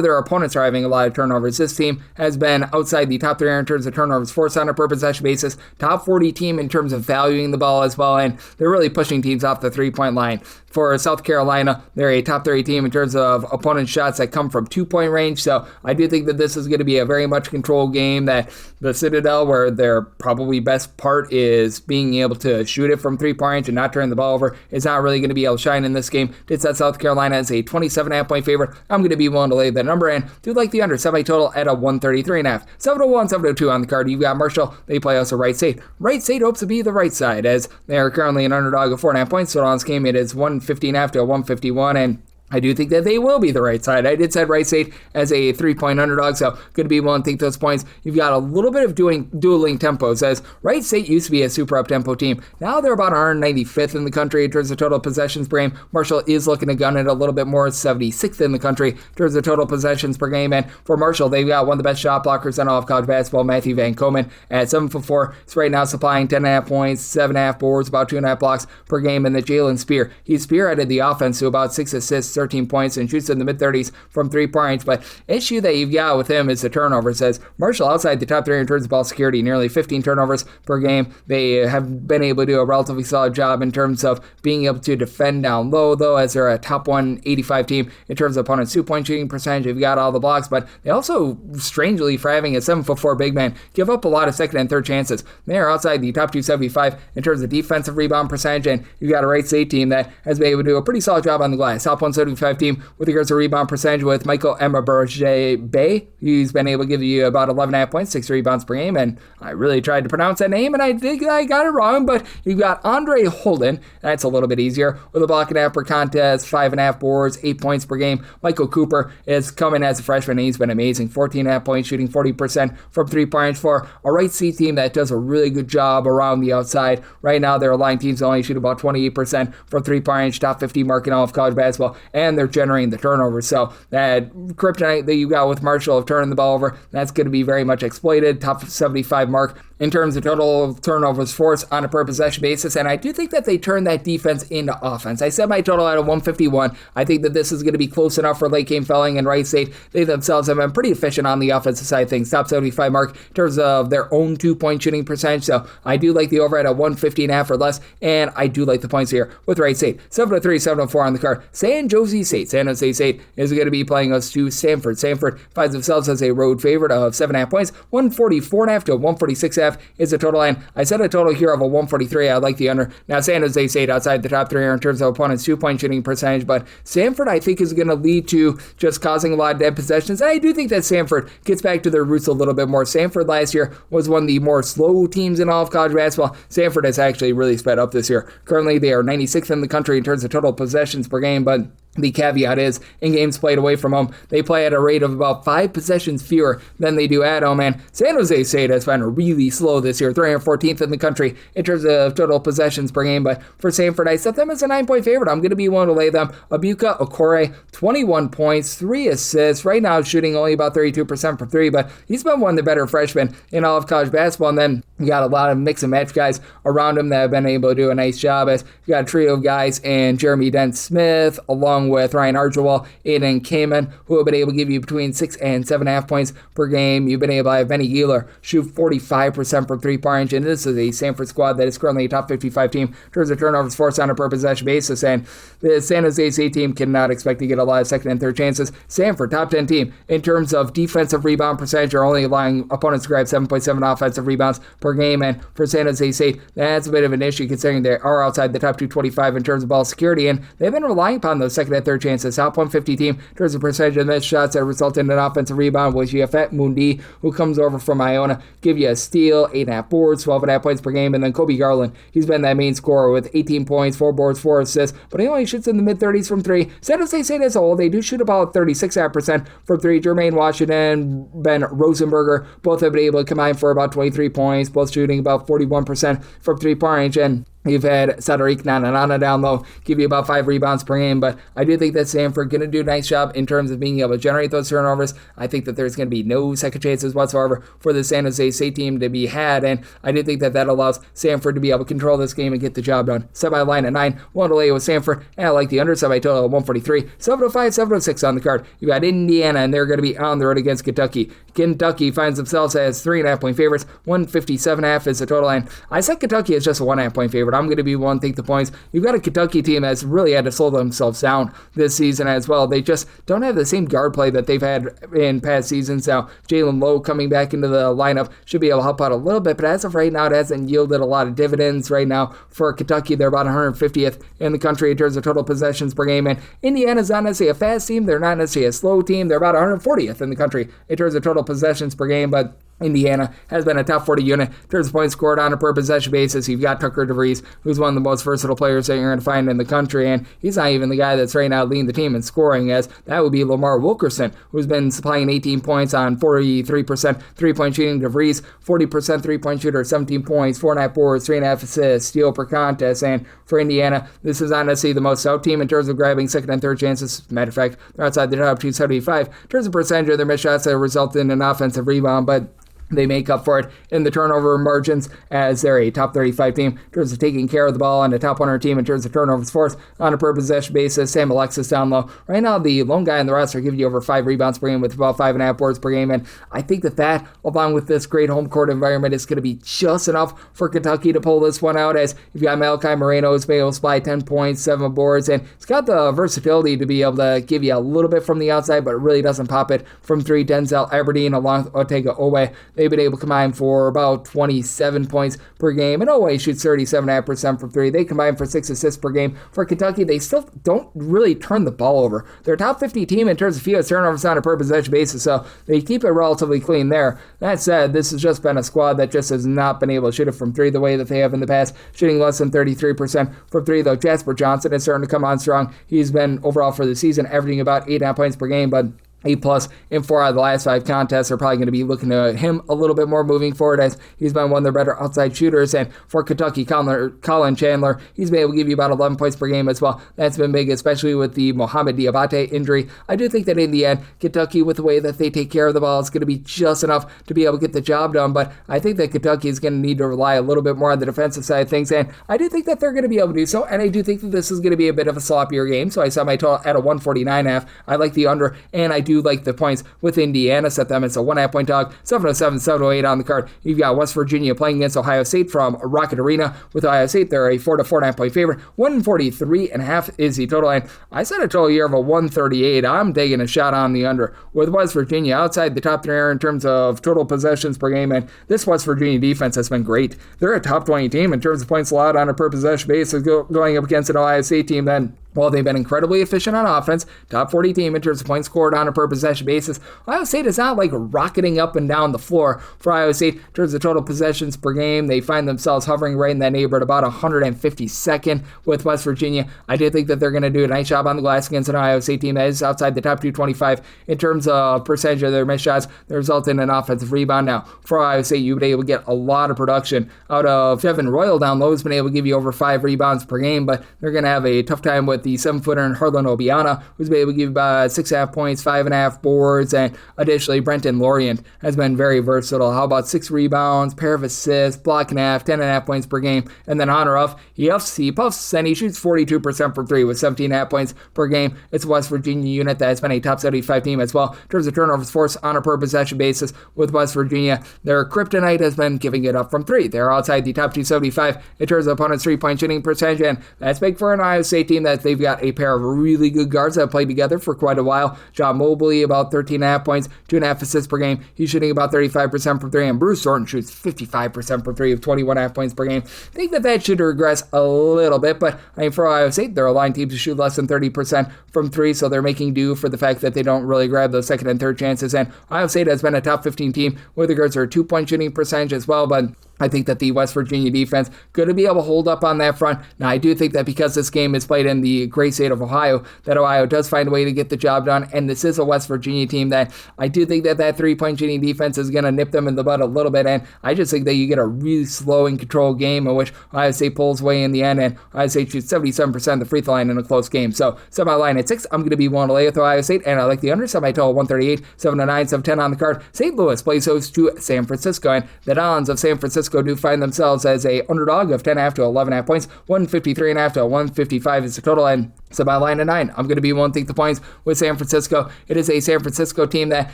their opponents are having a lot of turnovers. This team has been outside the top 300 in terms of turnovers forced on a per possession basis, top 40 team in terms of valuing the ball as well, and they're really pushing teams off the 3-point line. For South Carolina, they're a top 30 team in terms of opponent shots that come from 2-point range, so I do think that this is going to be a very much controlled game, that the Citadel, where their probably best part is being able to shoot it from 3-point range and not turn the ball over, is not really going to be able to shine in this game. Did set South Carolina as a 27.5 point favorite. I'm going to be willing to lay that number, and do like the under semi-total at a 133.5. 701, 702 on the card. You've got Marshall. They play also Wright State. Wright State hopes to be the right side, as they are currently an underdog of 4.5 points. So on this game, it is 150.5 to 151, and I do think that they will be the right side. I did set Wright State as a 3-point underdog, so going to be willing to take those points. You've got a little bit of dueling tempos, as Wright State used to be a super up-tempo team. Now they're about 195th in the country in terms of total possessions per game. Marshall is looking to gun it a little bit more, 76th in the country in terms of total possessions per game. And for Marshall, they've got one of the best shot blockers in all of college basketball, Matthew Van Komen, at 7'4". He's right now supplying 10.5 points, 7.5 boards, about 2.5 blocks per game. And the Jalen Spear, he's spearheaded the offense to about 6 assists, 13 points, and shoots in the mid-30s from 3 points. But issue that you've got with him is the turnovers. As Marshall outside the top 3 in terms of ball security, nearly 15 turnovers per game. They have been able to do a relatively solid job in terms of being able to defend down low, though, as they're a top 185 team in terms of opponents' 2-point shooting percentage. They've got all the blocks, but they also, strangely, for having a 7'4" big man, give up a lot of second and third chances. They are outside the top 275 in terms of defensive rebound percentage, and you've got a Wright State team that has been able to do a pretty solid job on the glass. Top 175 team with regards to rebound percentage with Michael Emerberge Bay. He's been able to give you about 11.5 points, 6 rebounds per game, and I really tried to pronounce that name, and I think I got it wrong, but you've got Andre Holden, that's a little bit easier, with a block and a half per contest, 5.5 boards, 8 points per game. Michael Cooper is coming as a freshman, and he's been amazing, 14.5 points, shooting 40% from 3 points for a Wright State team that does a really good job around the outside. Right now, their line teams only shoot about 28% from 3 points, top 50 mark in all of college basketball, and they're generating the turnovers. So that kryptonite that you got with Marshall of turning the ball over, that's going to be very much exploited. Top 75 mark in terms of total turnovers forced on a per possession basis, and I do think that they turn that defense into offense. I set my total at a 151. I think that this is going to be close enough for late game felling, and Wright State, they themselves have been pretty efficient on the offensive side of things. Top 75 mark in terms of their own 2-point shooting percentage, so I do like the over at a 150.5 or less, and I do like the points here with Wright State. 703, 704 on the card. San Jose Jose State. San Jose State is going to be playing us to Samford. Samford finds themselves as a road favorite of 7.5 points. 144.5 to 146.5 is the total line. I set a total here of a 143. I like the under. Now, San Jose State outside the top three in terms of opponents' 2-point shooting percentage, but Samford, I think, is going to lead to just causing a lot of dead possessions. And I do think that Samford gets back to their roots a little bit more. Samford last year was one of the more slow teams in all of college basketball. Samford has actually really sped up this year. Currently, they are 96th in the country in terms of total possessions per game, but the caveat is, in games played away from home, they play at a rate of about 5 possessions fewer than they do at home. And San Jose State has been really slow this year, 314th in the country in terms of total possessions per game. But for Samford, I set them as a 9-point favorite. I'm going to be willing to lay them. Abuka Okore, 21 points, 3 assists. Right now, shooting only about 32% from 3, but he's been one of the better freshmen in all of college basketball. And then you got a lot of mix and match guys around him that have been able to do a nice job. As you got a trio of guys in Jeremy Dent-Smith, along with Ryan Archibald, Aiden Kamen, who have been able to give you between 6 and 7.5 points per game. You've been able to have Benny Gieler shoot 45% from three-point range, and this is a Samford squad that is currently a top 55 team in terms of turnovers forced on a per possession basis, and the San Jose State team cannot expect to get a lot of second and third chances. Samford, top 10 team in terms of defensive rebound percentage, are only allowing opponents to grab 7.7 offensive rebounds per game, and for San Jose State, that's a bit of an issue considering they are outside the top 225 in terms of ball security, and they've been relying upon those second and third chances. Top 150 team in terms of percentage of missed shots that result in an offensive rebound, which you have Fat Mundi, who comes over from Iona, give you a steal, 8.5 boards, 12.5 points per game, and then Kobe Garland, he's been that main scorer with 18 points, 4 boards, 4 assists, but he only shoots in the mid-30s from 3. San Jose State as a whole, they do shoot about 36% from 3. Jermaine Washington, Ben Rosenberger, both have been able to combine for about 23 points, both shooting about 41% from 3-point range, and you've had Sadariq Nananana down low, give you about 5 rebounds per game, but I do think that Samford going to do a nice job in terms of being able to generate those turnovers. I think that there's going to be no second chances whatsoever for the San Jose State team to be had, and I do think that that allows Samford to be able to control this game and get the job done. Set by line at 9, 1 to lay with Samford, and I like the under, set by total of 143, 705, 706 on the card. You got Indiana, and they're going to be on the road against Kentucky. Kentucky finds themselves as 3.5-point favorites, 157.5 is the total line. I said Kentucky is just a 1.5-point favorite. I'm going to be one take the points. You've got a Kentucky team that's really had to slow themselves down this season as well. They just don't have the same guard play that they've had in past seasons. Now, Jalen Lowe coming back into the lineup should be able to help out a little bit, but as of right now, it hasn't yielded a lot of dividends right now for Kentucky. They're about 150th in the country in terms of total possessions per game, and Indiana's not necessarily a fast team. They're not necessarily a slow team. They're about 140th in the country in terms of total possessions per game, but Indiana has been a top 40 unit in terms of points scored on a per possession basis. You've got Tucker DeVries, who's one of the most versatile players that you're going to find in the country, and he's not even the guy that's right now leading the team in scoring, as that would be Lamar Wilkerson, who's been supplying 18 points on 43% three-point shooting. DeVries, 40% three-point shooter, 17 points, 4.5 boards, 3.5 assists, steal per contest, and for Indiana, this is not necessarily the most out team in terms of grabbing second and third chances. As a matter of fact, they're outside the top 275 in terms of percentage of their missed shots that result in an offensive rebound, but they make up for it in the turnover margins as they're a top 35 team in terms of taking care of the ball and a top 100 team in terms of turnovers forced on a per possession basis. Sam Alexis down low. Right now, the lone guy in the roster giving you over 5 rebounds per game with about 5.5 boards per game. And I think that, along with this great home court environment, is going to be just enough for Kentucky to pull this one out, as you've got Malachi Moreno who's been able to supply 10 points, 7 boards, and he's got the versatility to be able to give you a little bit from the outside, but really doesn't pop it from 3. Denzel Aberdeen along with Otega Owe, they've been able to combine for about 27 points per game, and Owe shoots 37.5% from 3. They combine for 6 assists per game. For Kentucky, they still don't really turn the ball over. They're a top 50 team in terms of fewest turnovers on a per possession basis, so they keep it relatively clean there. That said, this has just been a squad that just has not been able to shoot it from 3 the way that they have in the past, shooting less than 33% from 3, though Jasper Johnson is starting to come on strong. He's been, overall for the season, averaging about 8.5 points per game, but 8+ in 4 out of the last 5 contests. Are probably going to be looking to him a little bit more moving forward, as he's been one of their better outside shooters. And for Kentucky, Colin Chandler, he's been able to give you about 11 points per game as well. That's been big, especially with the Mohamed Diabate injury. I do think that in the end, Kentucky, with the way that they take care of the ball, is going to be just enough to be able to get the job done. But I think that Kentucky is going to need to rely a little bit more on the defensive side of things, and I do think that they're going to be able to do so. And I do think that this is going to be a bit of a sloppier game, so I saw my total at a 149.5. I like the under, and I do do like the points with Indiana, set them as a 1.5 point dog, 707, 708 on the card. You've got West Virginia playing against Ohio State from Rocket Arena. With Ohio State, they're a 4 to 4.5 point favorite. 143.5 is the total line. I set a total here of a 138. I'm taking a shot on the under with West Virginia outside the top 3 in terms of total possessions per game, and this West Virginia defense has been great. They're a top 20 team in terms of points allowed on a per possession basis going up against an Ohio State team then. Well, they've been incredibly efficient on offense, top 40 team in terms of points scored on a per possession basis. Ohio State is not like rocketing up and down the floor for Ohio State in terms of total possessions per game. They find themselves hovering right in that neighborhood, about 152nd with West Virginia. I do think that they're going to do a nice job on the glass against an Ohio State team that is outside the top 225 in terms of percentage of their missed shots that result in an offensive rebound. Now, for Ohio State, you've been able to get a lot of production out of Devin Royal down low. He's been able to give you over 5 rebounds per game, but they're going to have a tough time with the 7-footer and Harlan Obiana, who's been able to give about 6.5 points, 5.5 boards, and additionally, Brenton Lorient has been very versatile. How about 6 rebounds, pair of assists, block and a half, 10.5 points per game, and then on or off, he puffs, and he shoots 42% from 3 with 17.5 points per game. It's a West Virginia unit that has been a top 75 team as well in terms of turnovers forced on a per possession basis with West Virginia. Their kryptonite has been giving it up from 3. They're outside the top 275 in terms of opponents' 3-point shooting percentage, and that's big for an Ohio State team that they've got a pair of really good guards that have played together for quite a while. John Mobley, about 13.5 points, 2.5 assists per game. He's shooting about 35% from 3, and Bruce Thornton shoots 55% from 3 with 21.5 points per game. I think that should regress a little bit, but I mean, for Ohio State, they're a line team to shoot less than 30% from 3, so they're making do for the fact that they don't really grab those second and third chances, and Ohio State has been a top 15 team with regards to their 2-point shooting percentage as well, but I think that the West Virginia defense going to be able to hold up on that front. Now, I do think that because this game is played in the great state of Ohio, that Ohio does find a way to get the job done, and this is a West Virginia team that I do think that 3-point shooting defense is going to nip them in the butt a little bit, and I just think that you get a really slow and controlled game in which Ohio State pulls away in the end, and Ohio State shoots 77% of the free throw line in a close game. So, set my line at 6. I'm going to be willing to lay with Ohio State, and I like the under. Set my total 138, 7-9, 7-10 on the card. St. Louis plays host to San Francisco, and the Dons of San Francisco do find themselves as a underdog of 10.5 to 11.5 points. 153.5 to 155 is the total, and so by line of 9, I'm going to be willing to take the points with San Francisco. It is a San Francisco team that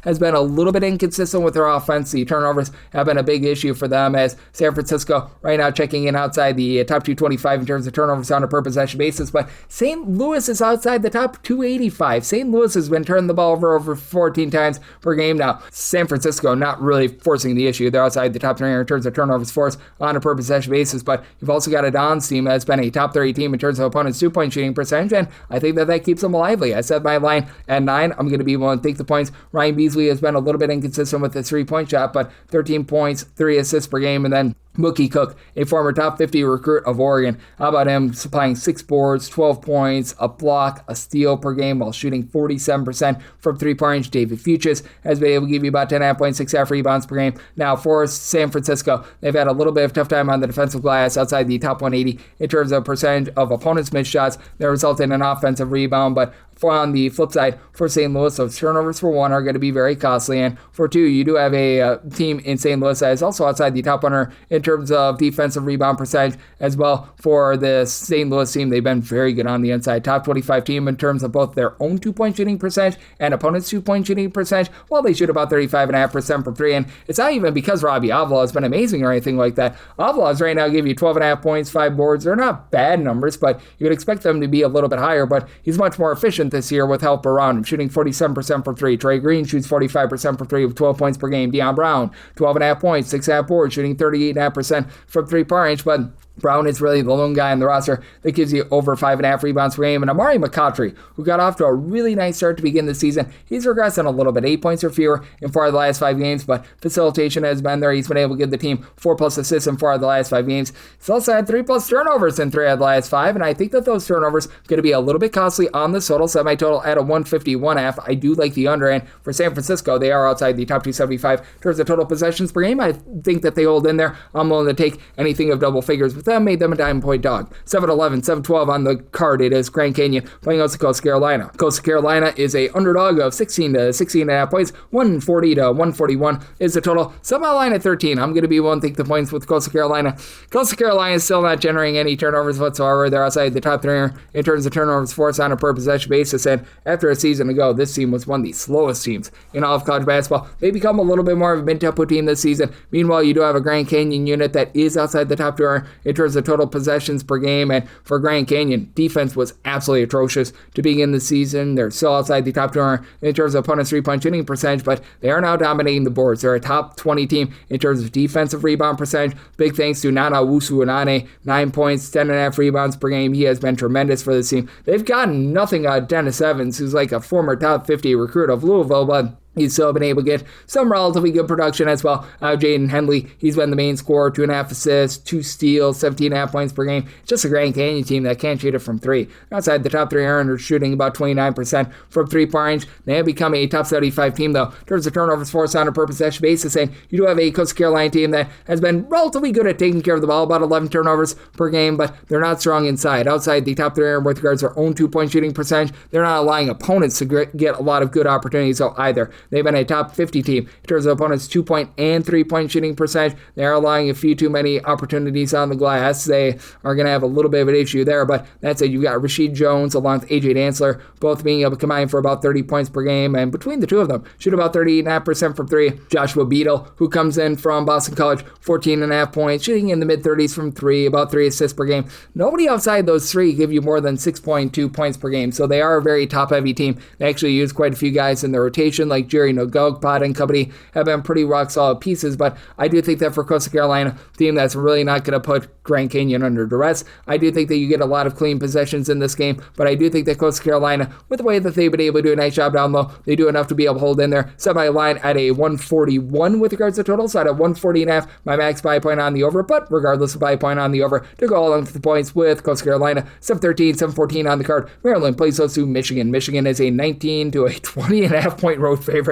has been a little bit inconsistent with their offense. The turnovers have been a big issue for them, as San Francisco right now checking in outside the top 225 in terms of turnovers on a per possession basis, but St. Louis is outside the top 285. St. Louis has been turning the ball over 14 times per game now. San Francisco not really forcing the issue. They're outside the top 3 in terms of turnovers forced on a per possession basis, but you've also got a Dons team that's been a top 30 team in terms of opponents' 2-point shooting percentage, and I think that keeps them lively. I set my line at 9. I'm going to be willing to take the points. Ryan Beasley has been a little bit inconsistent with his 3-point shot, but 13 points, 3 assists per game, and then Mookie Cook, a former top 50 recruit of Oregon. How about him supplying 6 boards, 12 points, a block, a steal per game while shooting 47% from 3-point range. David Fuchs has been able to give you about 10.5 points, 6.5 rebounds per game. Now, for San Francisco, they've had a little bit of tough time on the defensive glass outside the top 180 in terms of percentage of opponents' missed shots that result in an offensive rebound, but on the flip side, for St. Louis, those turnovers for 1 are going to be very costly, and for 2, you do have a team in St. Louis that is also outside the top 100 in terms of defensive rebound percentage as well. For the St. Louis team, they've been very good on the inside. Top 25 team in terms of both their own 2-point shooting percentage and opponents' 2-point shooting percentage. Well, they shoot about 35.5% from 3, and it's not even because Robbie Avila has been amazing or anything like that. Avila's right now give you 12.5 points, 5 boards. They're not bad numbers, but you would expect them to be a little bit higher, but he's much more efficient this year with help around him, shooting 47% from 3. Trey Green shoots 45% from 3 with 12 points per game. Deion Brown, 12.5 points, 6.5 boards, shooting 38.5% from 3-point range, but Brown is really the lone guy on the roster that gives you over 5.5 rebounds per game. And Amari McCautry, who got off to a really nice start to begin the season, he's regressing a little bit, 8 points or fewer in 4 of the last 5 games, but facilitation has been there. He's been able to give the team 4+ assists in 4 of the last 5 games. He's also had 3+ turnovers in 3 of the last 5, and I think that those turnovers are going to be a little bit costly on the total. Set my total at a 151.5. I do like the under, and for San Francisco, they are outside the top 275 in terms of total possessions per game. I think that they hold in there. I'm willing to take anything of double figures with with them, made them a 9-point dog. 7-11, 7-12 on the card. It is Grand Canyon playing out to Coastal Carolina. Coastal Carolina is a underdog of 16 to 16.5 points. 140 to 141 is the total. Somehow line at 13. I'm going to be willing to take the points with Coastal Carolina. Coastal Carolina is still not generating any turnovers whatsoever. They're outside the top 3 in terms of turnovers forced on a per possession basis. And after a season ago, this team was one of the slowest teams in all of college basketball. They become a little bit more of a mid-tempo team this season. Meanwhile, you do have a Grand Canyon unit that is outside the top 2 in terms of total possessions per game. And for Grand Canyon, defense was absolutely atrocious to begin the season. They're still outside the top 2 in terms of opponents' 3-point shooting percentage, but they are now dominating the boards. They're a top 20 team in terms of defensive rebound percentage. Big thanks to Nana Wusu-Anane, 9 points, 10.5 rebounds per game. He has been tremendous for this team. They've gotten nothing out of Dennis Evans, who's like a former top 50 recruit of Louisville, but he's still been able to get some relatively good production as well. Jaden Henley, he's been the main scorer, 2.5 assists, 2 steals, 17.5 points per game. Just a Grand Canyon team that can't shoot it from 3. Outside the top 300, shooting about 29% from 3-point range. They have become a top 75 team, though, in terms of turnovers forced on a per possession basis. And you do have a Coastal Carolina team that has been relatively good at taking care of the ball, about 11 turnovers per game, but they're not strong inside. Outside the top 300 with regards to their own 2-point shooting percentage, they're not allowing opponents to get a lot of good opportunities either. They've been a top 50 team in terms of opponents' 2-point and 3-point shooting percentage. They're allowing a few too many opportunities on the glass. They are going to have a little bit of an issue there, but that's it. You've got Rasheed Jones along with AJ Dantzler, both being able to combine for about 30 points per game, and between the two of them, shoot about 38.5% from 3. Joshua Beadle, who comes in from Boston College, 14.5 points, shooting in the mid-30s from 3, about 3 assists per game. Nobody outside those 3 give you more than 6.2 points per game, so they are a very top-heavy team. They actually use quite a few guys in their rotation, like Jerry Nogogpod and company have been pretty rock-solid pieces, but I do think that for Coastal Carolina, a team that's really not going to put Grand Canyon under duress, I do think that you get a lot of clean possessions in this game, but I do think that Coastal Carolina, with the way that they've been able to do a nice job down low, they do enough to be able to hold in there. Set my line at a 141 with regards to total, so at a 140.5, my max buy point on the over, but regardless of buy point on the over, to go along with the points with Coastal Carolina, 7-13, 7-14 on the card. Maryland plays those to Michigan. Michigan is a 19 to a 20.5 point road favorite.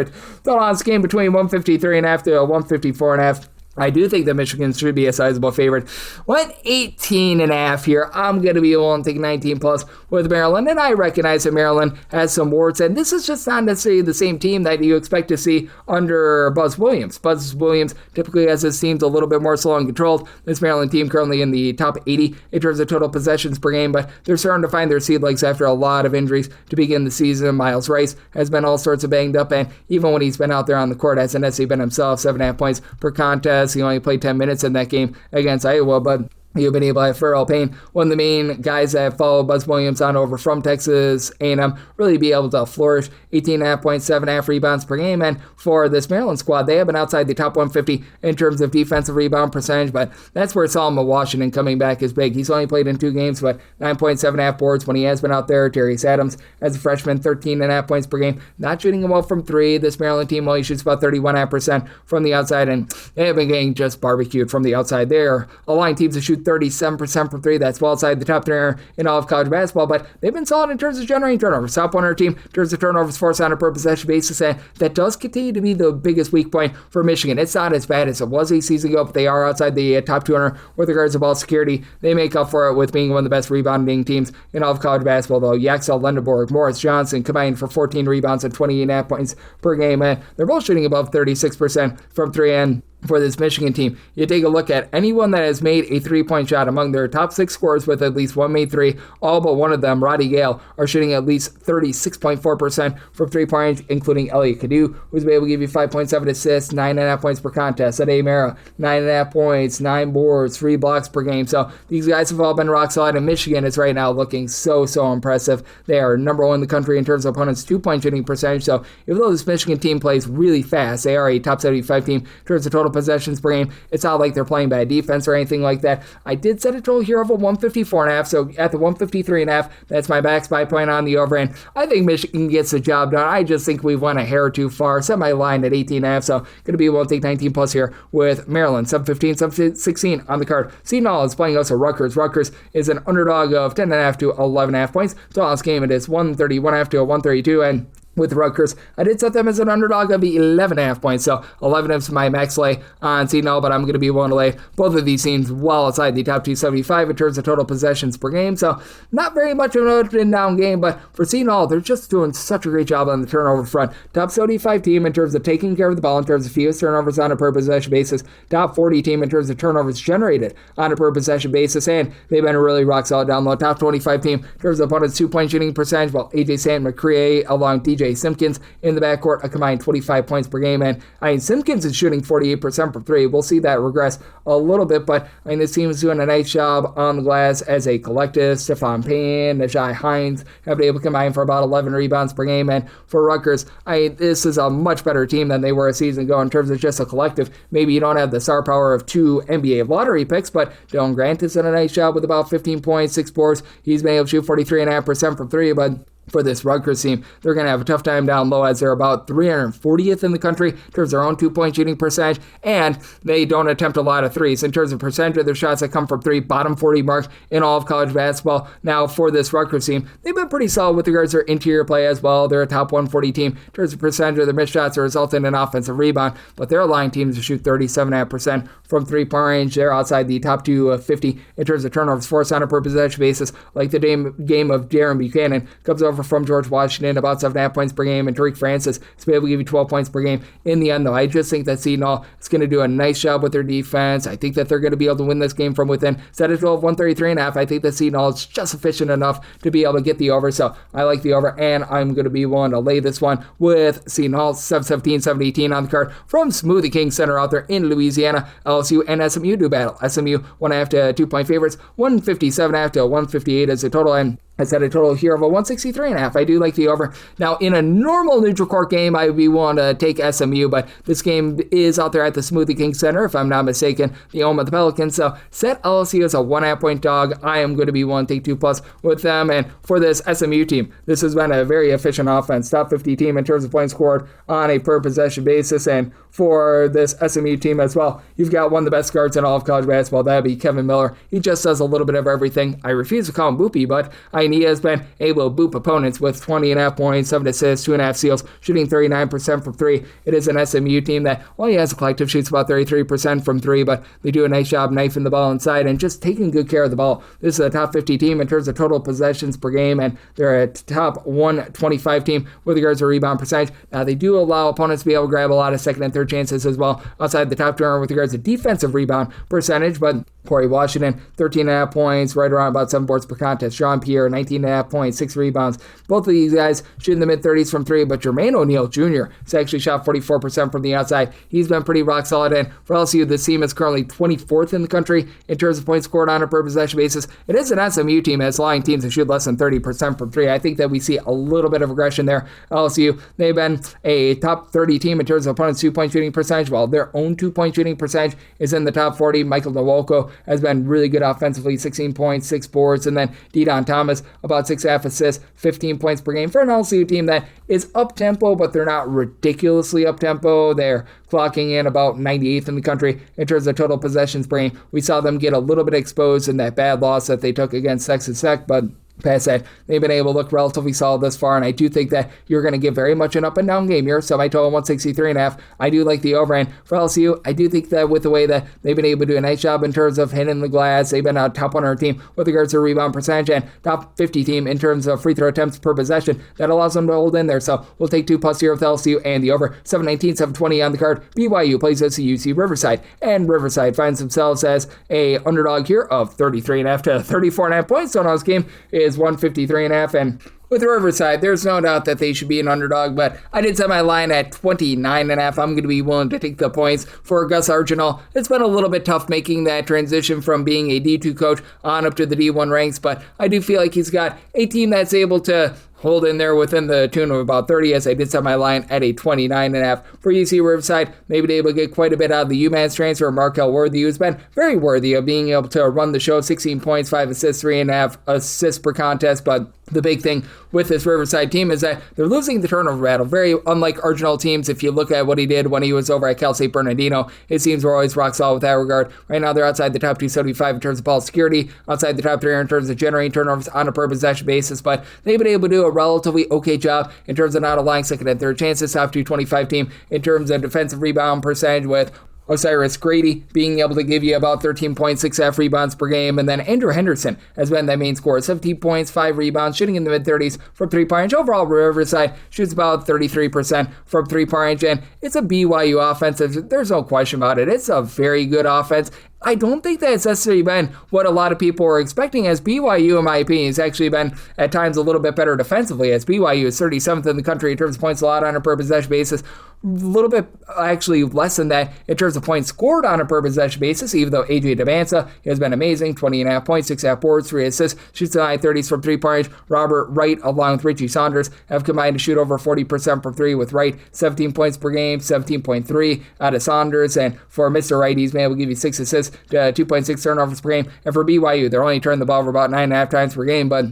The last game between 153.5 to 154.5. I do think that Michigan should be a sizable favorite. Went 18.5 here. I'm going to be willing to take 19 plus with Maryland, and I recognize that Maryland has some warts, and this is just not necessarily the same team that you expect to see under Buzz Williams. Buzz Williams typically has his teams a little bit more slow and controlled. This Maryland team currently in the top 80 in terms of total possessions per game, but they're starting to find their seed legs after a lot of injuries to begin the season. Miles Rice has been all sorts of banged up, and even when he's been out there on the court, hasn't necessarily been himself. 7.5 points per contest. He only played 10 minutes in that game against Iowa, but you've been able to have Farrell Payne, one of the main guys that follow Buzz Williams on over from Texas A&M, really be able to flourish. 18.5 points, 7.5 rebounds per game, and for this Maryland squad, they have been outside the top 150 in terms of defensive rebound percentage, but that's where Solomon Washington coming back is big. He's only played in 2 games, but 9.7.5 boards when he has been out there. Darius Adams, as a freshman, 13.5 points per game, not shooting well from 3. This Maryland team only shoots about 31.5% from the outside, and they have been getting just barbecued from the outside. They're allowing teams to shoot 37% from 3. That's well outside the top 3 in all of college basketball, but they've been solid in terms of generating turnovers. Top 100 team in terms of turnovers forced on a per possession basis, and that does continue to be the biggest weak point for Michigan. It's not as bad as it was a season ago, but they are outside the top 200 with regards to ball security. They make up for it with being one of the best rebounding teams in all of college basketball, though. Yaxel Lendeborg, Morris Johnson combined for 14 rebounds and 28.5 points per game, and they're both shooting above 36% from 3, and for this Michigan team, you take a look at anyone that has made a 3-point shot among their top 6 scorers with at least one made 3, all but one of them, Roddy Gale, are shooting at least 36.4% from 3-point range, including Elliot Cadu, who's been able to give you 5.7 assists, 9.5 points per contest. Ade Mara, 9.5 points, 9 boards, 3 blocks per game. So these guys have all been rock solid, and Michigan is right now looking so impressive. They are number 1 in the country in terms of opponents' 2-point shooting percentage. So even though this Michigan team plays really fast, they are a top 75 team in terms of total possessions per game. It's not like they're playing bad defense or anything like that. I did set a total here of a 154.5, so at the 153.5, that's my max buy point on the over, and I think Michigan gets the job done. I just think we've went a hair too far. Set my line at 18.5, so going to be able to take 19 plus here with Maryland. 7-15, 7-16 on the card. Seton Hall is playing us at Rutgers. Rutgers is an underdog of 10.5 to 11.5 points. So on this game, it is 131.5 to 132, and with Rutgers. I did set them as an underdog of 11.5 points, so 11 is my max lay on Seton, but I'm going to be willing to lay both of these teams well outside the top 275 in terms of total possessions per game, so not very much of an up and down game, but for Seton, they're just doing such a great job on the turnover front. Top 75 team in terms of taking care of the ball, in terms of fewest turnovers on a per possession basis, top 40 team in terms of turnovers generated on a per possession basis, and they've been really rock solid down low. Top 25 team in terms of opponents' 2-point shooting percentage, while AJ St. McCrea along DJ Simpkins in the backcourt, a combined 25 points per game. And Simpkins is shooting 48% from three. We'll see that regress a little bit, but this team is doing a nice job on the glass as a collective. Stephon Payne, Najai Hines have been able to combine for about 11 rebounds per game. And for Rutgers, this is a much better team than they were a season ago in terms of just a collective. Maybe you don't have the star power of 2 NBA lottery picks, but Dylan Grant has done a nice job with about 15 points, 6 boards. He's been able to shoot 43.5% from three, but for this Rutgers team, they're going to have a tough time down low as they're about 340th in the country in terms of their own 2-point shooting percentage, and they don't attempt a lot of threes. In terms of percentage of their shots that come from three, bottom 40 mark in all of college basketball. Now, for this Rutgers team, they've been pretty solid with regards to their interior play as well. They're a top 140 team in terms of percentage of their missed shots that result in an offensive rebound, but they're allowing teams to shoot 37.5% from three-point range. They're outside the top 250 in terms of turnovers forced on a per possession basis, like the game of Darren Buchanan comes over from George Washington, about 7.5 points per game, and Tariq Francis is able to give you 12 points per game in the end, though. I just think that Seton is going to do a nice job with their defense. I think that they're going to be able to win this game from within. Set at 12, 133.5. I think that Seton is just efficient enough to be able to get the over, so I like the over, and I'm going to be willing to lay this one with Seton Hall. 717, 718 on the card from Smoothie King Center out there in Louisiana. LSU and SMU do battle. SMU 1.5 to 2-point favorites, 157.5 to 158 as a total, and I set a total here of a 163.5. I do like the over. Now, in a normal neutral court game, I would be willing to take SMU, but this game is out there at the Smoothie King Center, if I'm not mistaken, the home of the Pelicans. So set LSU as a 1.5 point dog. I am going to be willing to take 2+ with them. And for this SMU team, this has been a very efficient offense. Top 50 team in terms of points scored on a per possession basis. And for this SMU team as well, you've got one of the best guards in all of college basketball. That would be Kevin Miller. He just does a little bit of everything. I refuse to call him Boopy, but he has been able to boop opponents with 20.5 points, 7 assists, 2.5 steals, shooting 39% from three. It is an SMU team that, he has a collective, shoots about 33% from three, but they do a nice job knifing the ball inside and just taking good care of the ball. This is a top 50 team in terms of total possessions per game, and they're a top 125 team with regards to rebound percentage. Now, they do allow opponents to be able to grab a lot of second and third chances as well outside the top 200 with regards to defensive rebound percentage, but Corey Washington, 13.5 points, right around about 7 boards per contest. Jean Pierre, 19.5 points, 6 rebounds. Both of these guys shoot in the mid-30s from three, but Jermaine O'Neal Jr. has actually shot 44% from the outside. He's been pretty rock solid, and for LSU, this team is currently 24th in the country in terms of points scored on a per possession basis. It is an SMU team that's allowing teams to shoot less than 30% from three. I think that we see a little bit of aggression there. LSU, they've been a top 30 team in terms of opponents' 2-point shooting percentage, while their own 2-point shooting percentage is in the top 40. Michael Nwoko has been really good offensively, 16 points, 6 boards, and then De'Don Thomas, about 6.5 assists, 15 points per game for an LSU team that is up-tempo, but they're not ridiculously up-tempo. They're clocking in about 98th in the country in terms of total possessions per game. We saw them get a little bit exposed in that bad loss that they took against Texas Tech, but past that, they've been able to look relatively solid thus far, and I do think that you're going to get very much an up and down game here. So my total 163.5. I do like the over, and for LSU, I do think that with the way that they've been able to do a nice job in terms of hitting the glass, they've been a top 100 team with regards to rebound percentage and top 50 team in terms of free throw attempts per possession. That allows them to hold in there. So we'll take 2+ here with LSU and the over. 719, 720 on the card. BYU plays us UC Riverside, and Riverside finds themselves as a underdog here of 33.5 to 34.5 points. So now this game is 153.5, and with Riverside, there's no doubt that they should be an underdog, but I did set my line at 29.5. I'm going to be willing to take the points for Gus Arginal. It's been a little bit tough making that transition from being a D2 coach on up to the D1 ranks, but I do feel like he's got a team that's able to hold in there within the tune of about 30, as I did set my line at a 29.5. For UC Riverside, they've been able to get quite a bit out of the UMass transfer, Markel Worthy, who's been very worthy of being able to run the show. 16 points, 5 assists, 3.5 assists per contest, but the big thing with this Riverside team is that they're losing the turnover battle. Very unlike Arginal teams, if you look at what he did when he was over at Cal State Bernardino, his teams were always rock solid with that regard. Right now, they're outside the top 275 in terms of ball security, outside the top 300 in terms of generating turnovers on a per possession basis, but they've been able to do a relatively okay job in terms of not allowing second and third chances. Top 225 team in terms of defensive rebound percentage, with Osiris Grady being able to give you about 13.6 half rebounds per game. And then Andrew Henderson has been that main scorer. 17 points, 5 rebounds, shooting in the mid-30s from three-point range. Overall, Riverside shoots about 33% from three-point range. And it's a BYU offense. There's no question about it. It's a very good offense. I don't think that's necessarily been what a lot of people were expecting, as BYU, in my opinion, has actually been at times a little bit better defensively, as BYU is 37th in the country in terms of points allowed on a per possession basis. A little bit actually less than that in terms of points scored on a per possession basis, even though AJ DeBanza has been amazing. 20.5 points, 6.5 boards, 3 assists, shoots in the high 30s from three-point range. Robert Wright, along with Richie Saunders, have combined to shoot over 40% from three, with Wright 17 points per game, 17.3 out of Saunders. And for Mr. Wright, he's been able to give you 6 assists, 2.6 turnovers per game. And for BYU, they're only turning the ball over about 9.5 times per game, but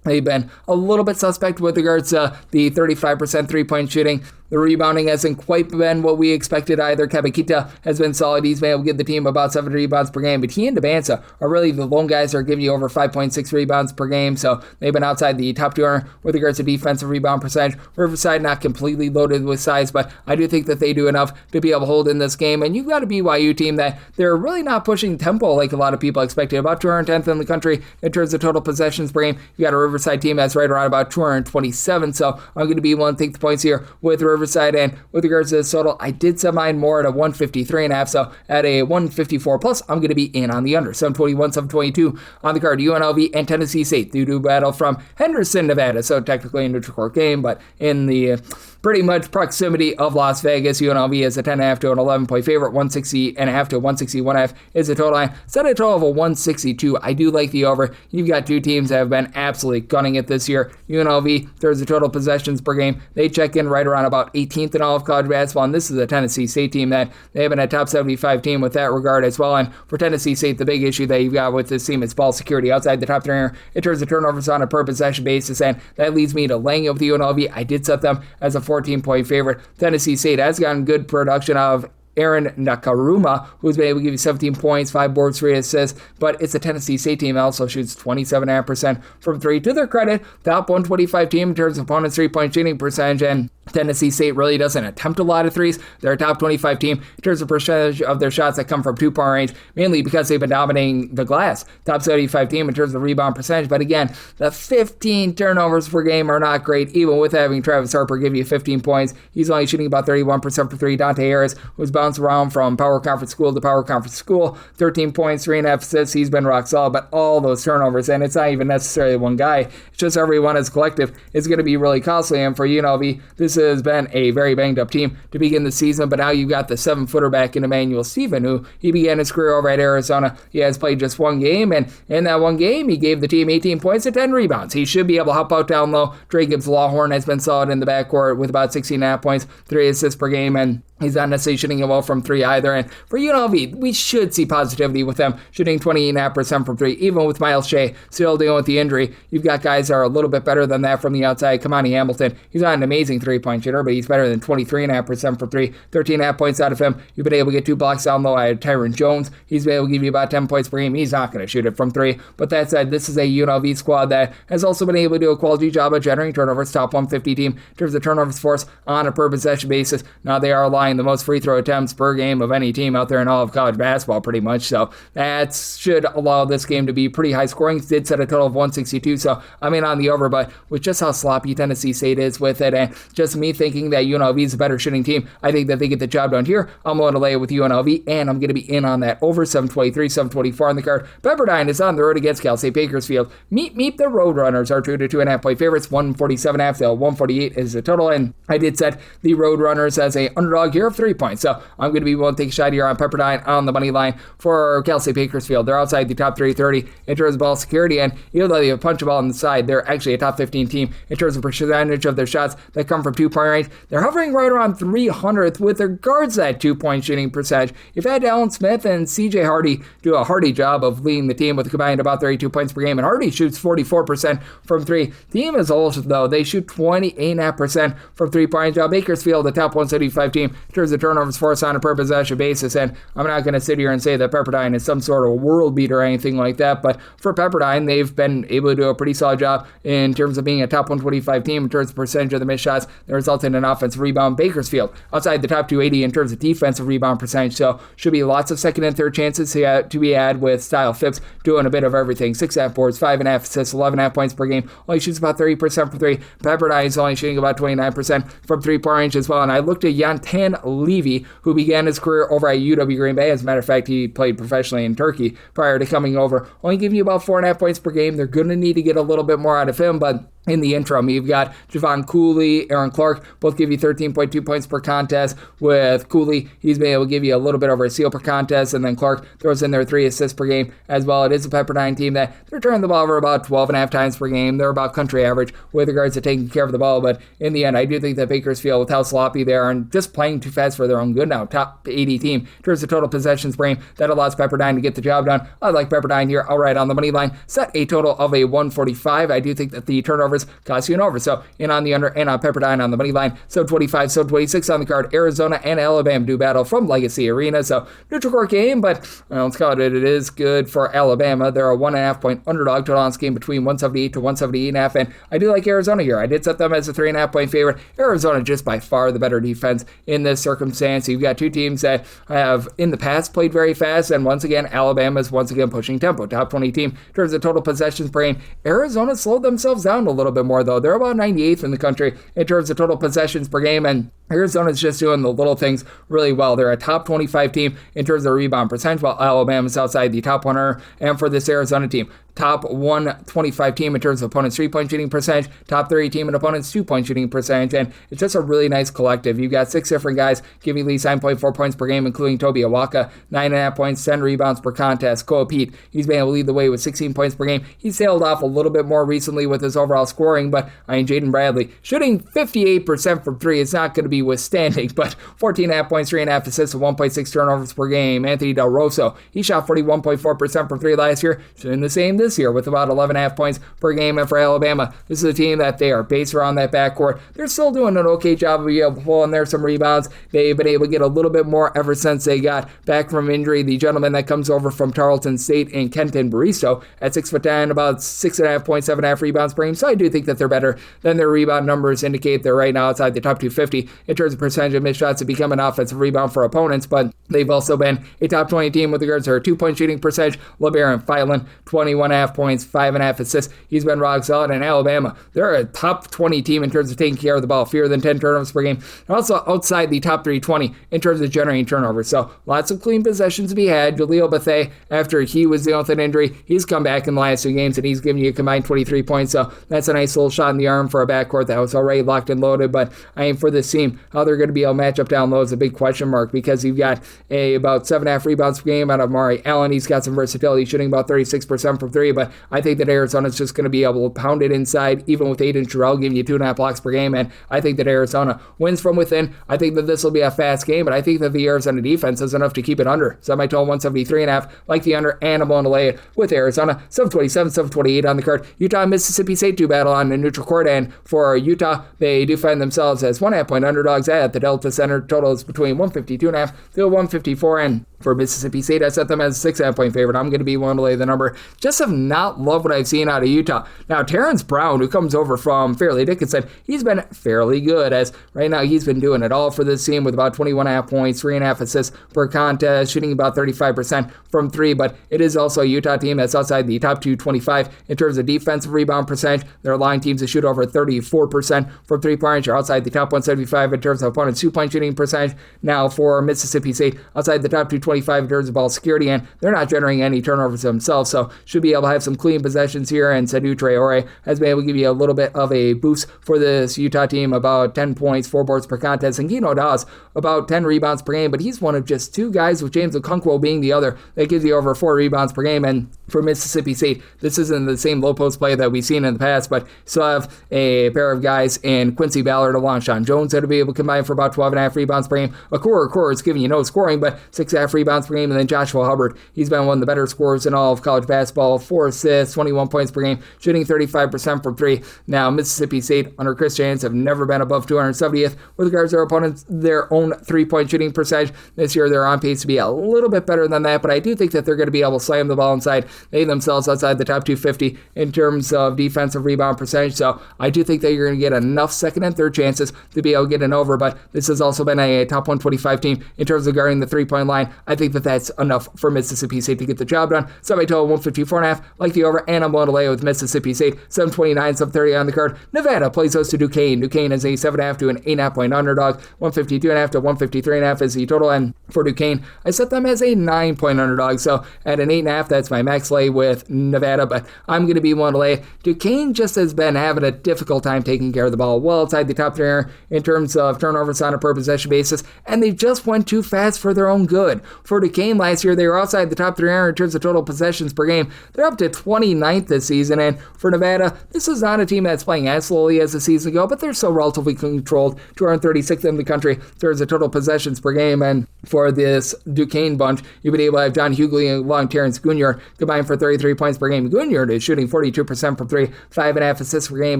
they've been a little bit suspect with regards to the 35% three-point shooting. The rebounding hasn't quite been what we expected either. Kabakita has been solid. He's been able to give the team about 7 rebounds per game, but he and DeBanza are really the lone guys that are giving you over 5.6 rebounds per game, so they've been outside the top 200 with regards to defensive rebound percentage. Riverside not completely loaded with size, but I do think that they do enough to be able to hold in this game, and you've got a BYU team that they're really not pushing tempo like a lot of people expected. About 210th in the country in terms of total possessions per game. You got a Riverside team that's right around about 227, so I'm going to be one to take the points here with Riverside. And with regards to this total, I did set mine more at a 153.5, so at a 154 plus, I'm going to be in on the under. 721, 722 on the card. UNLV and Tennessee State. They do battle from Henderson, Nevada, so technically a neutral court game, but in the pretty much proximity of Las Vegas. UNLV is a 10.5 to an 11-point favorite. 160.5 to 161.5 is the total line. Set a total of a 162. I do like the over. You've got two teams that have been absolutely gunning it this year. UNLV, there's the total possessions per game. They check in right around about 18th in all of college basketball, and this is a Tennessee State team that they have been a top 75 team with that regard as well. And for Tennessee State, the big issue that you've got with this team is ball security outside the top 300 in terms of turnovers on a per possession basis, and that leads me to laying it with the UNLV. I did set them as a 14-point favorite. Tennessee State has gotten good production of Aaron Nakaruma, who's been able to give you 17 points, 5 boards, 3 assists, but it's a Tennessee State team that also shoots 27.5% from 3. To their credit, top 125 team in terms of opponents' 3-point shooting percentage, and Tennessee State really doesn't attempt a lot of threes. They're a top 25 team in terms of percentage of their shots that come from 2-point range, mainly because they've been dominating the glass. Top 75 team in terms of rebound percentage, but again, the 15 turnovers per game are not great, even with having Travis Harper give you 15 points. He's only shooting about 31% for 3. Dante Harris, who's bounced around from power conference school to power conference school, 13 points, 3.5 assists. He's been rock solid, but all those turnovers, and it's not even necessarily one guy, it's just everyone as collective, is going to be really costly. And for UNLV, this has been a very banged up team to begin the season, but now you've got the 7-footer back in Emmanuel Stephen, who he began his career over at Arizona. He has played just one game, and in that one game, he gave the team 18 points and 10 rebounds. He should be able to help out down low. Dre Gibbs-Lawhorn has been solid in the backcourt with about 16.5 points, 3 assists per game, and he's not necessarily shooting it well from 3 either. And for UNLV, we should see positivity with them shooting 28.5% from 3, even with Miles Shea still dealing with the injury. You've got guys that are a little bit better than that from the outside. Kamani Hamilton, he's not an amazing 3-point shooter, but he's better than 23.5% from 3. 13.5 points out of him. You've been able to get 2 blocks down low. I had Tyron Jones. He's been able to give you about 10 points per game. He's not going to shoot it from 3. But that said, this is a UNLV squad that has also been able to do a quality job of generating turnovers. Top 150 team in terms of turnovers force on a per possession basis. Now they are allowing the most free throw attempts per game of any team out there in all of college basketball, pretty much. So that should allow this game to be pretty high scoring. It did set a total of 162, so I'm in on the over, but with just how sloppy Tennessee State is with it, and just me thinking that UNLV is a better shooting team, I think that they get the job done here. I'm going to lay it with UNLV, and I'm going to be in on that over. 723, 724 on the card. Pepperdine is on the road against Cal State Bakersfield. Meet the Roadrunners are 2 to 2.5 point favorites. 147.5 to 148 is the total, and I did set the Roadrunners as a underdog here of 3 points. So I'm going to be willing to take a shot here on Pepperdine on the money line for Cal State Bakersfield. They're outside the top 330 in terms of ball security, and even though they have a punch ball on the side, they're actually a top 15 team in terms of percentage of their shots that come from 2-point range. They're hovering right around 300th with their guards at 2-point shooting percentage. You've had Allen Smith and CJ Hardy do a hardy job of leading the team with a combined about 32 points per game, and Hardy shoots 44% from 3. The team as a whole, though, they shoot 28.5% from 3-point range. Bakersfield, the top 175 team in terms of turnovers forced on a per possession basis. And I'm not going to sit here and say that Pepperdine is some sort of world beater or anything like that, but for Pepperdine, they've been able to do a pretty solid job in terms of being a top 125 team in terms of percentage of the missed shots that result in an offensive rebound. Bakersfield outside the top 280 in terms of defensive rebound percentage, so should be lots of second and third chances to be had with Style Phipps doing a bit of everything. 6.5 boards, 5.5 assists, 11.5 points per game. Only shoots about 30% from three. Pepperdine is only shooting about 29% from three-point range as well. And I looked at Yantan Levy, who began his career over at UW Green Bay. As a matter of fact, he played professionally in Turkey prior to coming over. Only giving you about 4.5 points per game. They're going to need to get a little bit more out of him, but in the interim, you've got Javon Cooley, Aaron Clark, both give you 13.2 points per contest. With Cooley, he's been able to give you a little bit over a steal per contest, and then Clark throws in their 3 assists per game as well. It is a Pepperdine team that they're turning the ball over about 12.5 times per game. They're about country average with regards to taking care of the ball, but in the end, I do think that Bakersfield, with how sloppy they are and just playing too fast for their own good now, top 80 team in terms of total possessions per game, that allows Pepperdine to get the job done. I like Pepperdine here. I'll ride on the money line. Set a total of a 145. I do think that the turnovers cost you an over. So in on the under and on Pepperdine on the money line. So 25, so 26 on the card. Arizona and Alabama do battle from Legacy Arena. So neutral court game, but let's call it. It is good for Alabama. They're a 1.5 point underdog. Total on this game between 178 to 178.5. And I do like Arizona here. I did set them as a 3.5 point favorite. Arizona just by far the better defense in this circumstance. You've got two teams that have in the past played very fast. And once again, Alabama is once again pushing tempo. Top 20 team in terms of total possessions per game. Arizona slowed themselves down a little bit more though. They're about 98th in the country in terms of total possessions per game, and Arizona's just doing the little things really well. They're a top 25 team in terms of rebound percentage, while Alabama's outside the top 100. And for this Arizona team, top 125 team in terms of opponents' 3-point shooting percentage, top 30 team in opponents' 2-point shooting percentage, and it's just a really nice collective. You've got 6 different guys giving at least 9.4 points per game, including Toby Awaka, 9.5 points, 10 rebounds per contest. Cole Pete, he's been able to lead the way with 16 points per game. He's sailed off a little bit more recently with his overall scoring, but Jaden Bradley shooting 58% from 3. It's not going to be withstanding, but 14.5 points, 3.5 assists, and 1.6 turnovers per game. Anthony Del Rosso, he shot 41.4% from 3 last year, shooting the same this year with about 11.5 points per game. And for Alabama, this is a team that they are based around that backcourt. They're still doing an okay job of being able to pull in there some rebounds. They've been able to get a little bit more ever since they got back from injury. The gentleman that comes over from Tarleton State in Kenton Baristo at 6'10", about 6.5 points, 7.5 rebounds per game. So I do think that they're better than their rebound numbers indicate. They're right now outside the top 250 in terms of percentage of missed shots to become an offensive rebound for opponents, but they've also been a top 20 team with regards to their 2-point shooting percentage. LeBaron Filan, 21.5 points, 5.5 assists. He's been rock solid. In Alabama, they're a top 20 team in terms of taking care of the ball, fewer than 10 turnovers per game, and also outside the top 320 in terms of generating turnovers. So lots of clean possessions to be had. Jaleel Bethea, after he was dealing with an injury, he's come back in the last 2 games and he's given you a combined 23 points. So that's a nice little shot in the arm for a backcourt that was already locked and loaded. But I mean, for this team, how they're going to be able to match up down low is a big question mark, because you've got about 7.5 rebounds per game out of Mari Allen. He's got some versatility, shooting about 36% from 3, but I think that Arizona's just going to be able to pound it inside, even with Aiden Terrell giving you 2.5 blocks per game, and I think that Arizona wins from within. I think that this will be a fast game, but I think that the Arizona defense is enough to keep it under. So my total 173.5, like the under, and I'm going to lay it with Arizona. 727, 728 on the card. Utah and Mississippi State do battle on the neutral court, and for Utah, they do find themselves as 1.5 point underdogs at the Delta Center. Total is between 152.5 to 154, and for Mississippi State, I set them as a 6.5 point favorite. I'm going to be willing to lay the number. Just have not loved what I've seen out of Utah. Now, Terrence Brown, who comes over from Fairleigh Dickinson, he's been fairly good, as right now he's been doing it all for this team with about 21.5 points, 3.5 assists per contest, shooting about 35% from 3, but it is also a Utah team that's outside the top 225 in terms of defensive rebound percentage. They're allowing teams to shoot over 34% from 3-point range, or outside the top 175 in terms of opponents' 2-point shooting percentage. Now, for Mississippi State, outside the top 225 in terms of ball security, and they're not generating any turnovers themselves, so should be able to have some clean possessions here, and Sedu Traore has been able to give you a little bit of a boost for this Utah team, about 10 points, 4 boards per contest, and Gino Dawes about 10 rebounds per game, but he's one of just 2 guys, with James Okonkwo being the other, that gives you over 4 rebounds per game. And for Mississippi State, this isn't the same low post play that we've seen in the past, but still have a pair of guys in Quincy Ballard along Sean Jones that'll be able to combine for about 12.5 rebounds per game. Okoro is giving you no scoring, but 6.5 rebounds per game, and then Joshua Hubbard, he's been one of the better scorers in all of college basketball 4 assists, 21 points per game, shooting 35% from 3. Now, Mississippi State under Chris Jans have never been above 270th with regards to their opponents, their own 3-point shooting percentage. This year, they're on pace to be a little bit better than that, but I do think that they're going to be able to slam the ball inside. They themselves outside the top 250 in terms of defensive rebound percentage, so I do think that you're going to get enough second and third chances to be able to get an over, but this has also been a top 125 team in terms of guarding the three-point line. I think that that's enough for Mississippi State to get the job done. Semi-total 154.5, like the over, and I'm willing to lay with Mississippi State. 729, 730 on the card. Nevada plays host to Duquesne. Duquesne is a 7.5 to an 8.5 point underdog. 152.5 to 153.5 is the total, and for Duquesne, I set them as a 9-point underdog, so at an 8.5, that's my max lay with Nevada, but I'm going to be willing to lay. Duquesne just has been having a difficult time taking care of the ball, well outside the top 3 in terms of turnovers on a per possession basis, and they just went too fast for their own good. For Duquesne last year, they were outside the top 3 in terms of total possessions per game. They're up to 29th this season, and for Nevada, this is not a team that's playing as slowly as the season ago, but they're still relatively controlled, 236th in the country in terms of total possessions per game, and for this Duquesne bunch, you've been able to have John Hughley along Terrence Gunyard combined for 33 points per game. Gunyard is shooting 42% from 3, 5.5 assists per game,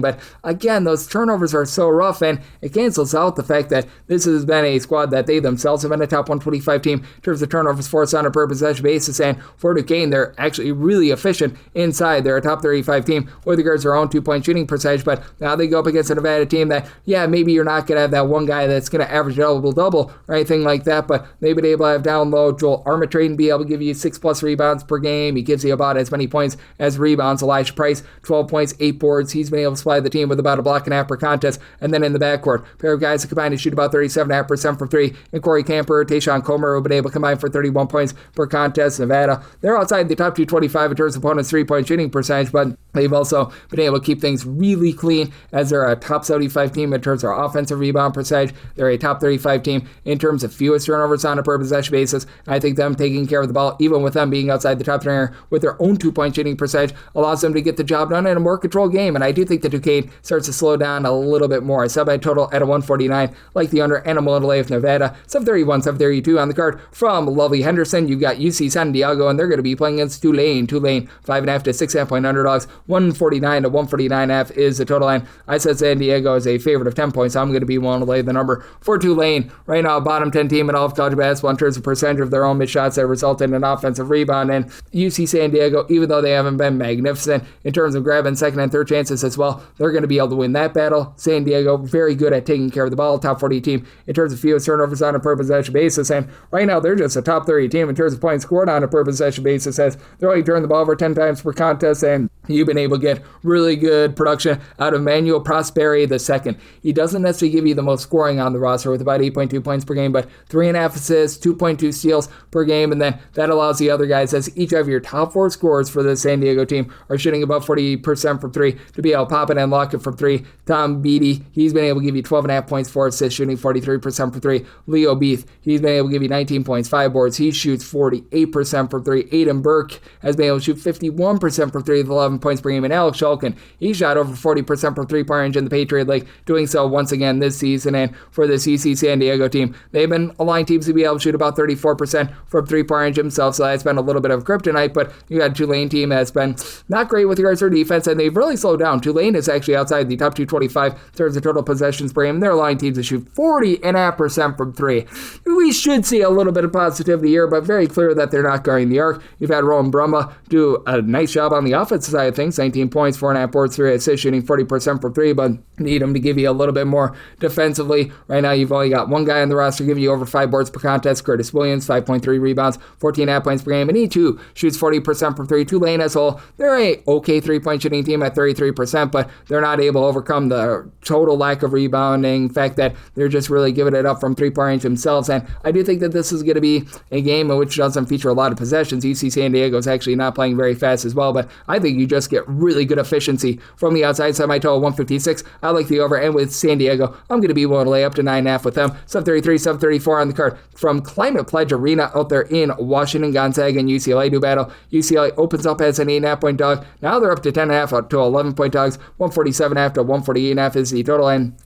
but again, those turnovers are so rough, and it cancels out the fact that this has been a squad that they themselves have been a top 125 team in terms of turnovers forced on a per possession basis, and for Duquesne, they're actually really efficient inside. They're a top 35 team with regards to their own 2-point shooting percentage, but now they go up against a Nevada team that, yeah, maybe you're not going to have that one guy that's going to average double-double or anything like that, but they've been able to have down low Joel Armitrade and be able to give you 6+ rebounds per game. He gives you about as many points as rebounds. Elijah Price, 12 points, 8 boards. He's been able to supply the team with about a block and a half per contest, and then in the backcourt, a pair of guys that combine to shoot about 37.5% from 3, and Corey Camper, Tayshawn Comer, who've been able to combine for 31 points per contest. Nevada, they're outside the top 225 in terms of opponents' 3-point shooting percentage, but they've also been able to keep things really clean as they're a top 75 team in terms of offensive rebound percentage. They're a top 35 team in terms of fewest turnovers on a per possession basis. I think them taking care of the ball, even with them being outside the top 3 with their own 2-point shooting percentage, allows them to get the job done in a more controlled game, and I do think that Duquesne starts to slow down a little bit more. I set my total at a 149, like the under, and I'm willing to lay with Nevada. 731, 732 on the card. From lovely Henderson, you've got UC San Diego, and they're going to be playing against Tulane. Tulane, 5.5 to 6.5 point underdogs. 149 to 149.5 is the total line. I said San Diego is a favorite of 10 points, so I'm going to be willing to lay the number for Tulane. Right now, bottom 10 team in all of college basketball in terms of percentage of their own missed shots that result in an offensive rebound, and UC San Diego, even though they haven't been magnificent in terms of grabbing second and third chances as well, they're going to be able to win that battle. San Diego, very good at taking care of the ball, top 40 team in terms of fewest turnovers on a per possession basis, and right now they're just a top 30 team in terms of points scored on a per possession basis, as they're only turning the ball over 10 times per contest, and you've been able to get really good production out of Manuel Prosperi II. He doesn't necessarily give you the most scoring on the roster with about 8.2 points per game, but 3.5 assists, 2.2 steals per game, and then that allows the other guys, as each of your top 4 scorers for the San Diego team are shooting above 40% from 3, to be able to pop it and lock it from 3. Tom Beatty, he's been able to give you 12.5 points, 4 assists, shooting 43% from 3. Leo Beath, he's been able to give you 19 points, 5 boards. He shoots 48% from 3. Aiden Burke has been able to shoot 51% from 3 with 11 points per game. And Alex Shulkin, he shot over 40% from 3-point range in the Patriot League, doing so once again this season. And for this UC San Diego team, they've been allowing teams to be able to shoot about 34% from 3-point range themselves, so that's been a little bit of kryptonite. But you got a Tulane team that's been not great with regards to their defense, and they've really slowed down. Tulane is actually outside the top 225 in terms of total possessions per game. They're allowing teams to shoot 40.5% from 3. We should see a little bit of positivity here, but very clear that they're not guarding the arc. You've had Rowan Brumma do a nice job on the offensive side of things, 19 points, 4.5 boards, 3 assists, shooting 40% from 3, but need him to give you a little bit more defensively. Right now, you've only got one guy on the roster giving you over 5 boards per contest, Curtis Williams, 5.3 rebounds, 14.5 points per game, and he too shoots 40% from 3. Tulane as a whole, they're a okay 3-point shooting team at 33%, but they're not able to overcome the total lack of rebounding, fact that they're just really giving it up from 3-point range themselves, and I do think that this is going to be a game in which doesn't feature a lot of possessions. UC San Diego is actually not playing very fast as well, but I think you just get really good efficiency from the outside. Semi-total 156. I like the over, and with San Diego, I'm going to be willing to lay up to 9.5 with them. 733, 734 on the card. From Climate Pledge Arena out there in Washington, Gonzaga and UCLA do battle. UCLA opens up as an 8.5-point dog. Now they're up to 10.5 to 11-point dogs. 147.5 to 148.5 is the total, and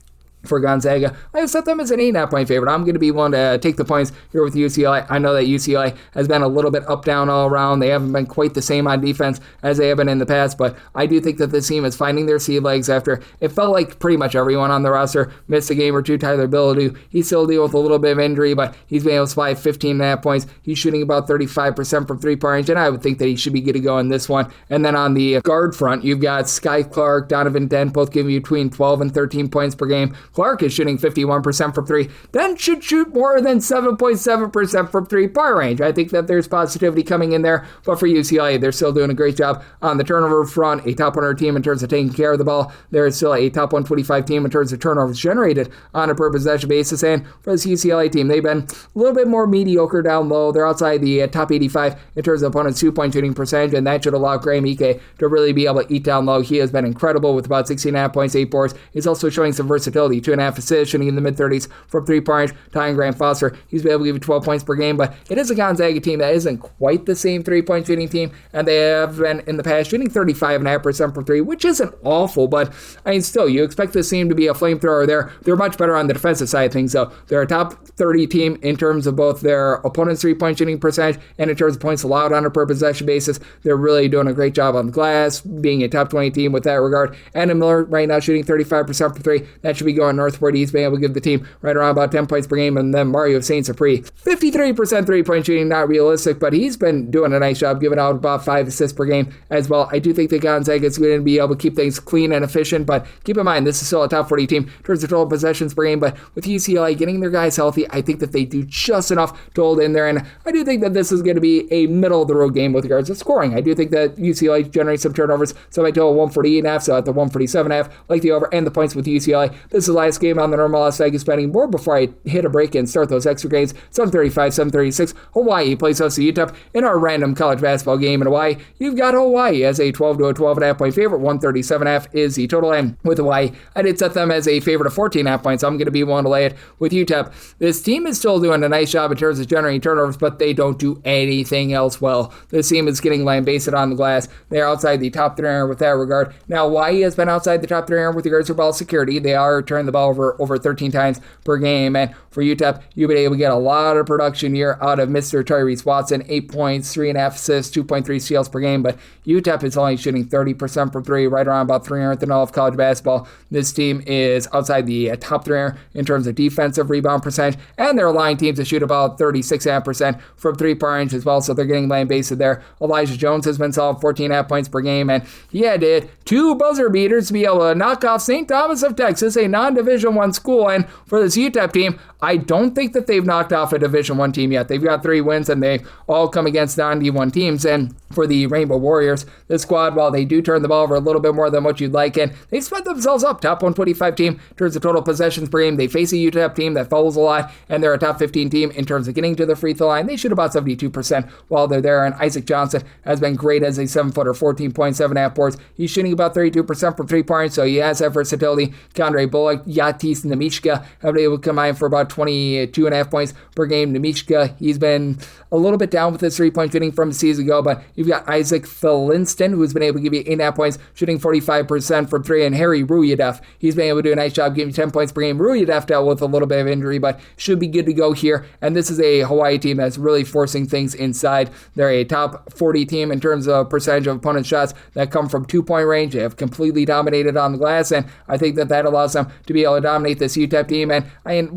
for Gonzaga. I have set them as an 8.5-point favorite. I'm going to be one to take the points here with UCLA. I know that UCLA has been a little bit up, down, all around. They haven't been quite the same on defense as they have been in the past, but I do think that this team is finding their sea legs after it felt like pretty much everyone on the roster missed a game or two. Tyler Billadu, he's still dealing with a little bit of injury, but he's been able to supply 15.5 points. He's shooting about 35% from three-point range, and I would think that he should be good to go in this one. And then on the guard front, you've got Sky Clark, Donovan Dent, both giving you between 12 and 13 points per game. Clark is shooting 51% from three. Dent should shoot more than 7.7% from three-point range. I think that there's positivity coming in there, but for UCLA, they're still doing a great job on the turnover front, a top 100 team in terms of taking care of the ball. They're still a top 125 team in terms of turnovers generated on a per possession basis, and for this UCLA team, they've been a little bit more mediocre down low. They're outside the top 85 in terms of opponent's two-point shooting percentage, and that should allow Graham Ike to really be able to eat down low. He has been incredible with about 16.5 points, 8 boards. He's also showing some versatility, 2.5 assists, shooting in the mid-30s from three-point range. Ty and Graham Foster, he's been able to give you 12 points per game, but it is a Gonzaga team that isn't quite the same three-point shooting team, and they have been in the past shooting 35.5% from three, which isn't awful, but I mean, still, you expect this team to be a flamethrower there. They're much better on the defensive side of things, so they're a top 30 team in terms of both their opponent's three-point shooting percentage and in terms of points allowed on a per possession basis. They're really doing a great job on the glass, being a top 20 team with that regard. Adam Miller right now shooting 35% from three. That should be going northward. He's been able to give the team right around about 10 points per game, and then Mario St. Cypri, 53% three-point shooting, not realistic, but he's been doing a nice job giving out about 5 assists per game as well. I do think that Gonzaga is going to be able to keep things clean and efficient, but keep in mind, this is still a top 40 team in terms of total possessions per game, but with UCLA getting their guys healthy, I think that they do just enough to hold in there, and I do think that this is going to be a middle-of-the-road game with regards to scoring. I do think that UCLA generates some turnovers, so I total 148.5, so at the 147.5, like the over, and the points with UCLA. This is the last game on the normal Las Vegas betting board before I hit a break and start those extra games. 7:35, 7:36, Hawaii plays host to UTEP in our random college basketball game in Hawaii. You've got Hawaii as a 12 to a 12.5 point favorite. 137.5 is the total, and with Hawaii, I did set them as a favorite of 14.5 points. I'm going to be one to lay it with UTEP. This team is still doing a nice job in terms of generating turnovers, but they don't do anything else well. This team is getting lambasted on the glass. They're outside the top 3 with that regard. Now, Hawaii has been outside the top 3 with regards to ball security. They are turning the ball over 13 times per game, and for UTEP, you've been able to get a lot of production here out of Mr. Tyrese Watson, 8 points, 3.5 assists, 2.3 steals per game, but UTEP is only shooting 30% from three, right around about 300th in all of college basketball. This team is outside the top 3 in terms of defensive rebound percentage, and they're allowing teams to shoot about 36.5% from three-point range as well, so they're getting lambasted there. Elijah Jones has been solid, 14.5 points per game, and he had 2 buzzer beaters to be able to knock off St. Thomas of Texas, a non-Division I school, and for this UTEP team, I don't think that they've knocked off a Division I team yet. They've got 3 wins, and they've all come against non-D1 teams, and for the Rainbow Warriors, this squad, while they do turn the ball over a little bit more than what you'd like, and they've spent themselves up, top 125 team in terms of total possessions per game. They face a UTEP team that fouls a lot, and they're a top 15 team in terms of getting to the free throw line. They shoot about 72% while they're there, and Isaac Johnson has been great as a 7-footer, 14.7.5 boards. He's shooting about 32% from three-point, so he has that versatility. Condre Bullock, Yatis Nemishka have been able to combine for about 22.5 points per game. Nemishka, he's been a little bit down with his three-point shooting from a season ago, but you've got Isaac Philinston, who's been able to give you 8.5 points, shooting 45% from three, and Harry Ruyadev, he's been able to do a nice job giving you 10 points per game. Ruyadev dealt with a little bit of injury, but should be good to go here, and this is a Hawaii team that's really forcing things inside. They're a top 40 team in terms of percentage of opponent shots that come from 2-point range. They have completely dominated on the glass, and I think that allows them to be able to dominate this UTEP team, and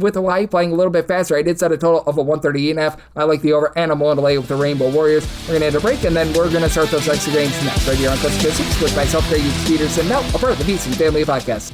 with Hawaii playing a little bit faster, I did set a total of a 138.5. I like the over, and I'm willing to lay with the Rainbow Warriors. We're going to hit a break, and then we're going to start those extra games next, right here on Coach Coast with myself, Greg Peterson, now a part of the VSiN Family Podcast.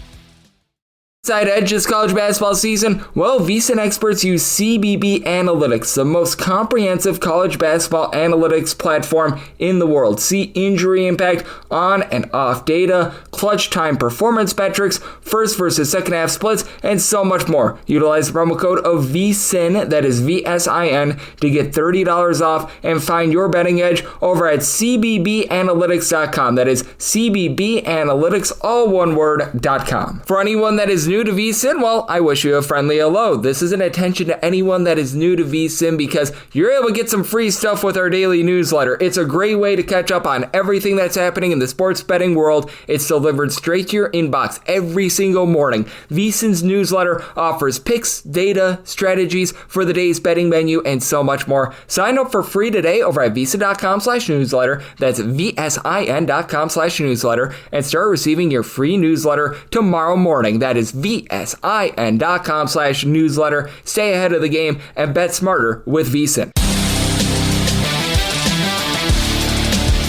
Side edge this college basketball season? Well, VSiN experts use CBB Analytics, the most comprehensive college basketball analytics platform in the world. See injury impact, on and off data, clutch time performance metrics, first versus second half splits, and so much more. Utilize the promo code of VSiN, that is VSIN, to get $30 off and find your betting edge over at CBBAnalytics.com. That is CBBAnalytics, all one word, .com. For anyone that is new new to VSiN, well, I wish you a friendly hello. This is an attention to anyone that is new to VSiN because you're able to get some free stuff with our daily newsletter. It's a great way to catch up on everything that's happening in the sports betting world. It's delivered straight to your inbox every single morning. VSiN's newsletter offers picks, data, strategies for the day's betting menu, and so much more. Sign up for free today over at VSiN.com/newsletter. That's VSIN.com/newsletter and start receiving your free newsletter tomorrow morning. That is VSIN.com/newsletter. Stay ahead of the game and bet smarter with VSiN.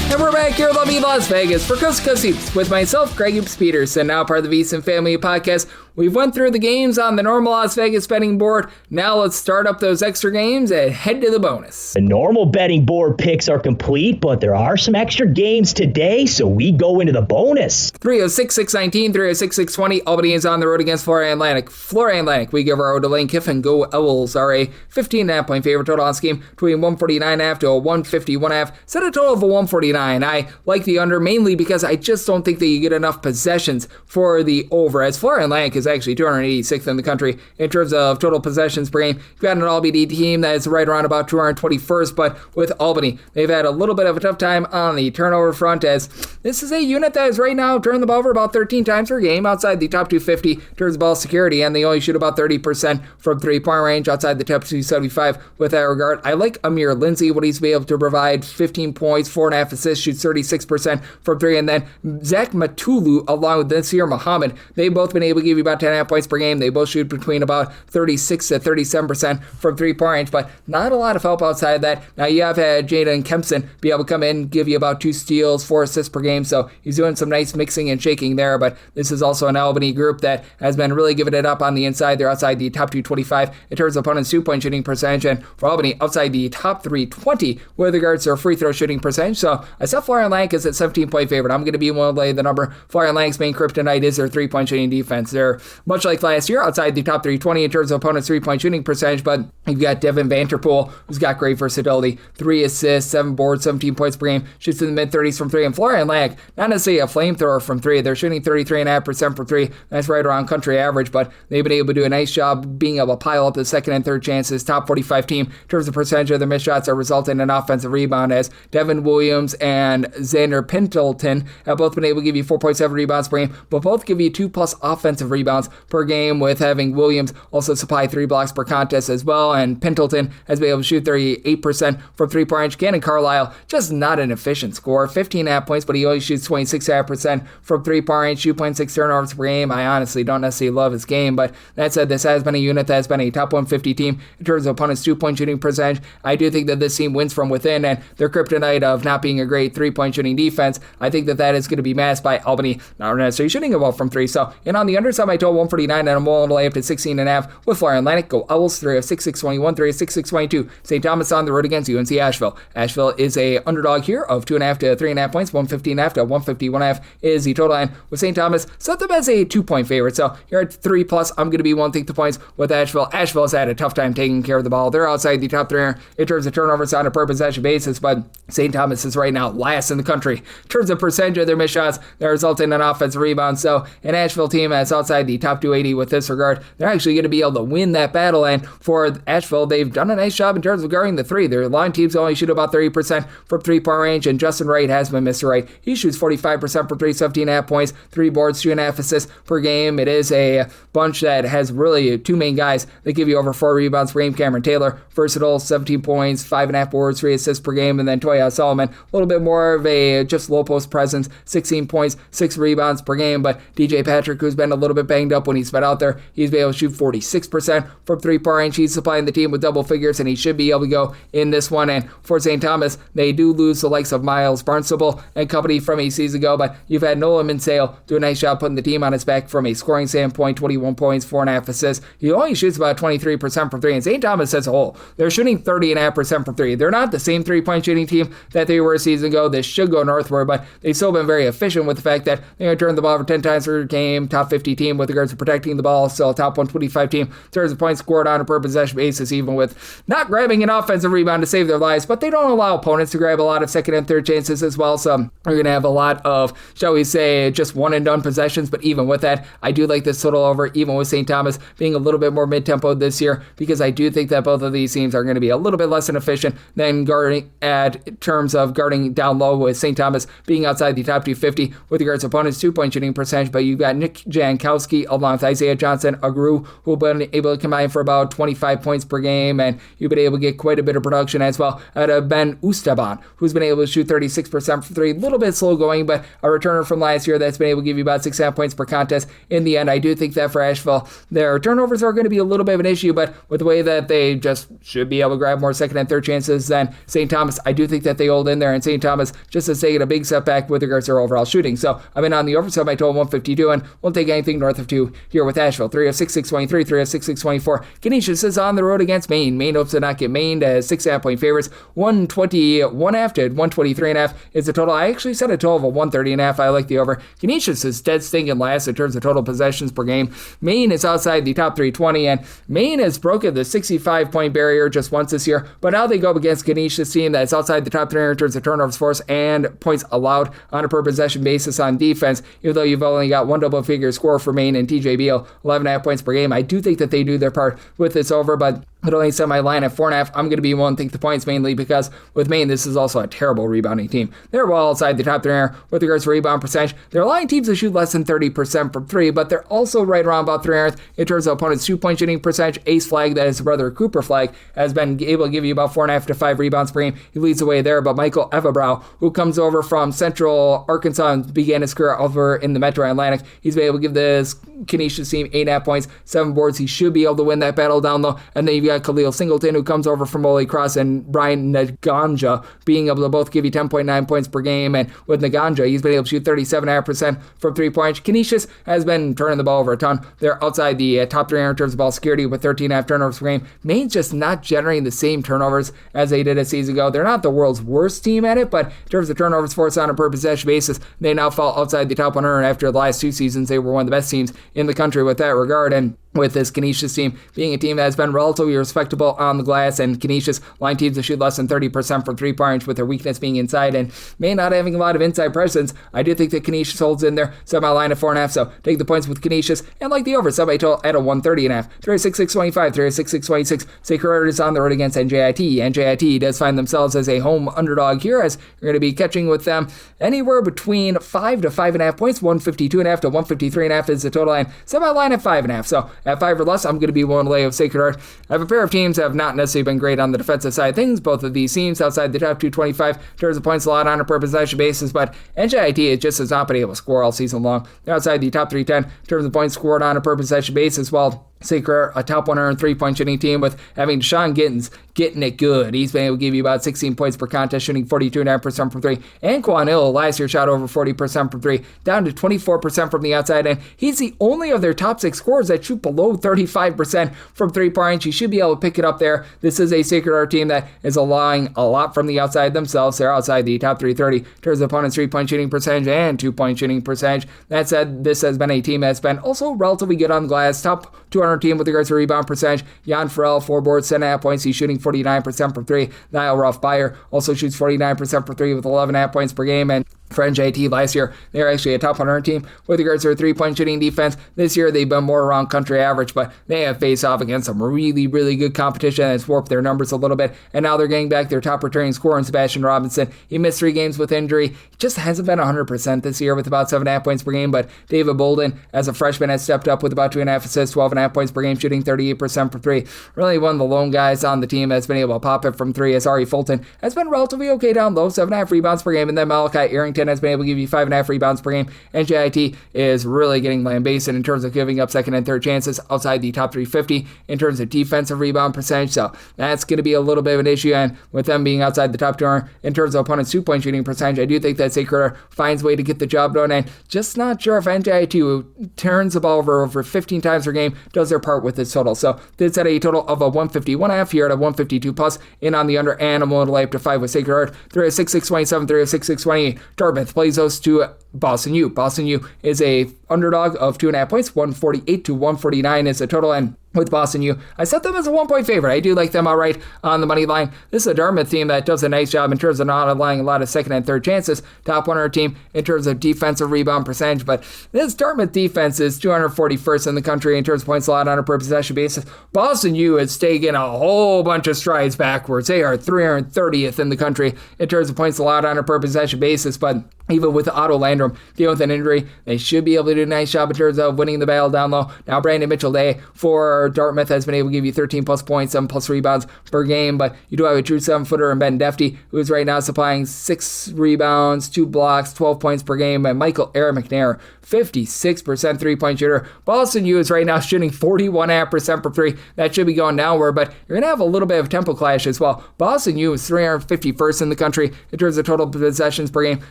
And we're back here in lovely Las Vegas for Coast to Coast Hoops with myself, Greg Peterson, now part of the VSiN Family Podcast. We've went through the games on the normal Las Vegas betting board. Now let's start up those extra games and head to the bonus. The normal betting board picks are complete, but there are some extra games today, so we go into the bonus. 306-619, 306-620. Albany is on the road against Florida Atlantic. Florida Atlantic, we give our O to Lane Kiffin. Go Owls are a 15.5 point favorite. Total on scheme between 149.5 to a 151.5. Set a total of a 149. I like the under mainly because I just don't think that you get enough possessions for the over, as Florida Atlantic is actually 286th in the country in terms of total possessions per game. You've got an Albany team that is right around about 221st, but with Albany, they've had a little bit of a tough time on the turnover front, as this is a unit that is right now turning the ball over about 13 times per game outside the top 250 in terms of ball security, and they only shoot about 30% from three-point range outside the top 275 with that regard. I like Amir Lindsey, what he's been able to provide: 15 points, 4.5 assists, shoots 36% from three, and then Zach Matulu along with Nasir Muhammad, they've both been able to give you about 10.5 points per game. They both shoot between about 36 to 37% from three-point range, but not a lot of help outside of that. Now, you have had Jaden Kempson be able to come in, give you about 2 steals, 4 assists per game, so he's doing some nice mixing and shaking there, but this is also an Albany group that has been really giving it up on the inside. They're outside the top 225 in terms of opponents' 2-point shooting percentage, and for Albany, outside the top 320 with regards to their free throw shooting percentage. So I set Florida Atlantic as a 17-point favorite. I'm going to be willing to lay the number. Florida Atlantic's main kryptonite is their 3-point shooting defense. They're much like last year, outside the top 320 in terms of opponents' 3-point shooting percentage, but you've got Devin Vanterpool, who's got great versatility, 3 assists, 7 boards, 17 points per game, shoots in the mid-30s from 3, and Florida Atlantic, not necessarily a flamethrower from 3, they're shooting 33.5% from 3, that's right around country average, but they've been able to do a nice job being able to pile up the second and third chances. Top 45 team in terms of percentage of their missed shots are resulting in offensive rebound, as Devin Williams and Xander Pendleton have both been able to give you 4.7 rebounds per game, but both give you 2+ offensive rebounds per game, with having Williams also supply 3 blocks per contest as well, and Pendleton has been able to shoot 38% from 3-point range. Cannon Carlisle, just not an efficient scorer, 15.5 points, but he only shoots 26.5% from 3-point range, 2.6 turnovers per game. I honestly don't necessarily love his game, but that said, this has been a unit that has been a top 150 team in terms of opponents' 2-point shooting percentage. I do think that this team wins from within, and their kryptonite of not being a great 3-point shooting defense, I think that is going to be masked by Albany not necessarily shooting a ball from 3. So, and on the underside, I told 149, and I'm willing to lay up to 16.5 with Florida Atlantic. Go Owls, 306-621, 306-622. St. Thomas on the road against UNC Asheville. Asheville is a underdog here of 2.5 to 3.5 points. 115.5 to 151.5 is the total, and with St. Thomas, set them as a 2-point favorite. So you're at 3+. I'm going to be willing to take the points with Asheville. Asheville's had a tough time taking care of the ball. They're outside the top 3 in terms of turnovers on a per possession basis, but St. Thomas is right now last in the country in terms of percentage of their missed shots that result in an offensive rebound. So an Asheville team that's outside the top 280 with this regard, they're actually going to be able to win that battle. And for Asheville, they've done a nice job in terms of guarding the 3. Their line teams only shoot about 30% from 3-point range, and Justin Wright has been Mr. Wright. He shoots 45% from 3, 17.5 points, 3 boards, 2.5 assists per game. It is a bunch that has really 2 main guys that give you over 4 rebounds per game. Cameron Taylor, versatile, 17 points, 5.5 boards, 3 assists per game, and then Toya Solomon, a little bit more of a just low post presence, 16 points, 6 rebounds per game, but DJ Patrick, who's been a little bit banged up when he's been out there, he's been able to shoot 46% from 3-point range. He's supplying the team with double figures, and he should be able to go in this one. And for St. Thomas, they do lose the likes of Miles Barnstable and company from a season ago, but you've had Noah Minsale do a nice job putting the team on his back from a scoring standpoint, 21 points, 4.5 assists. He only shoots about 23% from 3, and St. Thomas as a whole, they're shooting 30.5% from 3. They're not the same 3-point shooting team that they were a season ago. This should go northward, but they've still been very efficient with the fact that they turn the ball over 10 times per game, top 50 team with with regards to protecting the ball. Still a top 125 team in terms of points scored on a per possession basis, even with not grabbing an offensive rebound to save their lives, but they don't allow opponents to grab a lot of second and third chances as well. So we're going to have a lot of, shall we say, just one and done possessions. But even with that, I do like this total over, even with St. Thomas being a little bit more mid-tempo this year, because I do think that both of these teams are going to be a little bit less inefficient than guarding at terms of guarding down low, with St. Thomas being outside the top 250 with regards to opponents' 2-point shooting percentage. But you've got Nick Jankowski along with Isaiah Johnson, Agru, who have been able to combine for about 25 points per game, and you've been able to get quite a bit of production as well out of Ben Ustaban, who's been able to shoot 36% from three. A little bit slow going, but a returner from last year that's been able to give you about 6.5 points per contest. In the end, I do think that for Asheville, their turnovers are going to be a little bit of an issue, but with the way that they just should be able to grab more second and third chances than St. Thomas, I do think that they hold in there, and St. Thomas just has taken a big setback with regards to their overall shooting. So I'm in on the over, so my total 152, and we'll take anything north of 2 here with Asheville. 3 of 6, 623, 3 of 6, 624. Canisius is on the road against Maine. Maine hopes to not get Maine as 6.5 point favorites. 121.5 to 123.5 is the total. I actually set a total of 130.5. I like the over. Canisius is dead stinking last in terms of total possessions per game. Maine is outside the top 320, and Maine has broken the 65 point barrier just once this year, but now they go up against Canisius team that's outside the top 300 in terms of turnovers force and points allowed on a per possession basis on defense, even though you've only got one double figure score for Maine and TJ Beal, 11.5 points per game. I do think that they do their part with this over, but it only set my line at 4.5. I'm going to be willing to take the points mainly because with Maine, this is also a terrible rebounding team. They're well outside the top 300 with regards to rebound percentage. They're allowing teams to shoot less than 30% from three, but they're also right around about 300th in terms of opponents' 2-point shooting percentage. Ace Flag, that is brother Cooper Flag, has been able to give you about 4.5 to 5 rebounds per game. He leads the way there, but Michael Evabrow, who comes over from Central Arkansas and began his career over in the Metro Atlantic, he's been able to give this Canisius team 8.5 points, 7 boards. He should be able to win that battle down low. And then you've got Khalil Singleton, who comes over from Holy Cross, and Brian Naganja being able to both give you 10.9 points per game. And with Naganja, he's been able to shoot 37.5% from 3-point. Canisius has been turning the ball over a ton. They're outside the top 300 in terms of ball security with 13.5 turnovers per game. Maine's just not generating the same turnovers as they did a season ago. They're not the world's worst team at it, but in terms of turnovers forced on a per possession basis, they now fall outside the top 100. After the last 2 seasons, they were one of the best teams in the country with that regard. And with this Canisius team being a team that has been relatively respectable on the glass, and Canisius line teams to shoot less than 30% from 3-point with their weakness being inside and Maine not having a lot of inside presence, I do think that Canisius holds in there. Set my line at 4.5, so take the points with Canisius and like the over. Set my total at a 130.5. 306.625, 306.626. Sacred Heart is on the road against NJIT. NJIT does find themselves as a home underdog here, as you're going to be catching with them anywhere between 5 to 5.5 points. 152.5 to 153.5 is the total line. Set my line at 5.5. So at 5 or less, I'm going to be willing to lay with Sacred Heart. I have a pair of teams that have not necessarily been great on the defensive side of things. Both of these teams outside the top 225 in terms of points allowed on a per possession basis, but NJIT just has not been able to score all season long. They're outside the top 310 in terms of points scored on a per possession basis, while Sacred, a top 103-point shooting team with having Deshaun Gittins getting it good. He's been able to give you about 16 points per contest, shooting 42.5% from 3. And Quan Hill last year shot over 40% from 3, down to 24% from the outside. And he's the only of their top 6 scorers that shoot below 35% from 3-point. You should be able to pick it up there. This is a Sacred Heart team that is allowing a lot from the outside themselves. They're outside the top 330 in terms of opponents' 3-point shooting percentage and 2-point shooting percentage. That said, this has been a team that's been also relatively good on the glass. Top 200 team with regards to rebound percentage. Jan Farrell, 4 boards, 7.5 points. He's shooting 49% from 3. Niall Ruff-Byer also shoots 49% from 3 with 11.5 points per game. And for NJIT last year, they were actually a top 100 team with regards to their 3-point shooting defense. This year, they've been more around country average, but they have faced off against some really, really good competition that's warped their numbers a little bit. And now they're getting back their top returning scorer in Sebastian Robinson. He missed 3 games with injury. He just hasn't been 100% this year with about 7.5 points per game, but David Bolden, as a freshman, has stepped up with about 2.5 assists, 12.5 points per game, shooting 38% from 3. Really one of the lone guys on the team that's been able to pop it from 3, as Ari Fulton has been relatively okay down low, 7.5 rebounds per game, and then Malachi Arrington has been able to give you 5.5 rebounds per game. NJIT is really getting lambasted in terms of giving up second and third chances outside the top 350 in terms of defensive rebound percentage, so that's going to be a little bit of an issue. And with them being outside the top 200 in terms of opponents' 2-point shooting percentage, I do think that Sacred Heart finds a way to get the job done, and just not sure if NJIT, who turns the ball over 15 times per game, does their part with this total. So this at a total of a 151.5 here at a 152 plus in on the under, and I'm willing to lay up to 5 with Sacred Heart. 306.627, 306.628. Dartmouth plays those to Boston U. Boston U is a underdog of 2.5 points, 148 to 149 is the total, and with Boston U, I set them as a 1-point favorite. I do like them outright on the money line. This is a Dartmouth team that does a nice job in terms of not allowing a lot of second and third chances. Top 100 team in terms of defensive rebound percentage, but this Dartmouth defense is 241st in the country in terms of points allowed on a per possession basis. Boston U is taking a whole bunch of strides backwards. They are 330th in the country in terms of points allowed on a per possession basis, but even with Otto Landrum dealing with an injury, they should be able to do a nice job in terms of winning the battle down low. Now, Brandon Mitchell-Day for Dartmouth has been able to give you 13 plus points, 7 plus rebounds per game, but you do have a true 7-footer in Ben Defty, who is right now supplying 6 rebounds, 2 blocks, 12 points per game, and Michael McNair, 56% three-point shooter. Boston U is right now shooting 41.5% per three. That should be going downward, but you're going to have a little bit of tempo clash as well. Boston U is 351st in the country in terms of total possessions per game.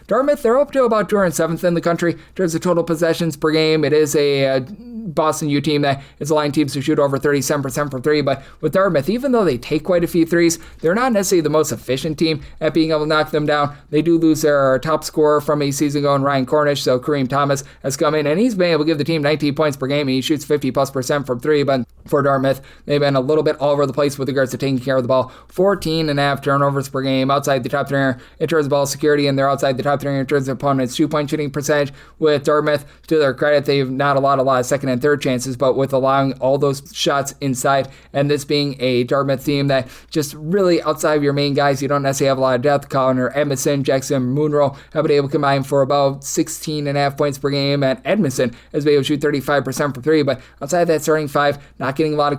Dartmouth, they're up to about 207th in the country in terms of total possessions per game. It is a Boston U team that is allowing teams to shoot over 37% from three, but with Dartmouth, even though they take quite a few threes, they're not necessarily the most efficient team at being able to knock them down. They do lose their top scorer from a season ago in Ryan Cornish, so Kareem Thomas has come in, and he's been able to give the team 19 points per game, and he shoots 50+% from three, but for Dartmouth, they've been a little bit all over the place with regards to taking care of the ball. 14.5 turnovers per game, outside the top three in terms of ball security, and they're outside the top three in terms of opponents' 2-point shooting percentage. With Dartmouth, to their credit, they've not allowed a lot of second and third chances, but with allowing all those shots inside, and this being a Dartmouth team that just really outside of your main guys, you don't necessarily have a lot of depth. Connor Edmondson, Jackson Monroe have been able to combine for about 16.5 points per game, and Edmondson has been able to shoot 35% from three, but outside of that starting five, not getting a lot of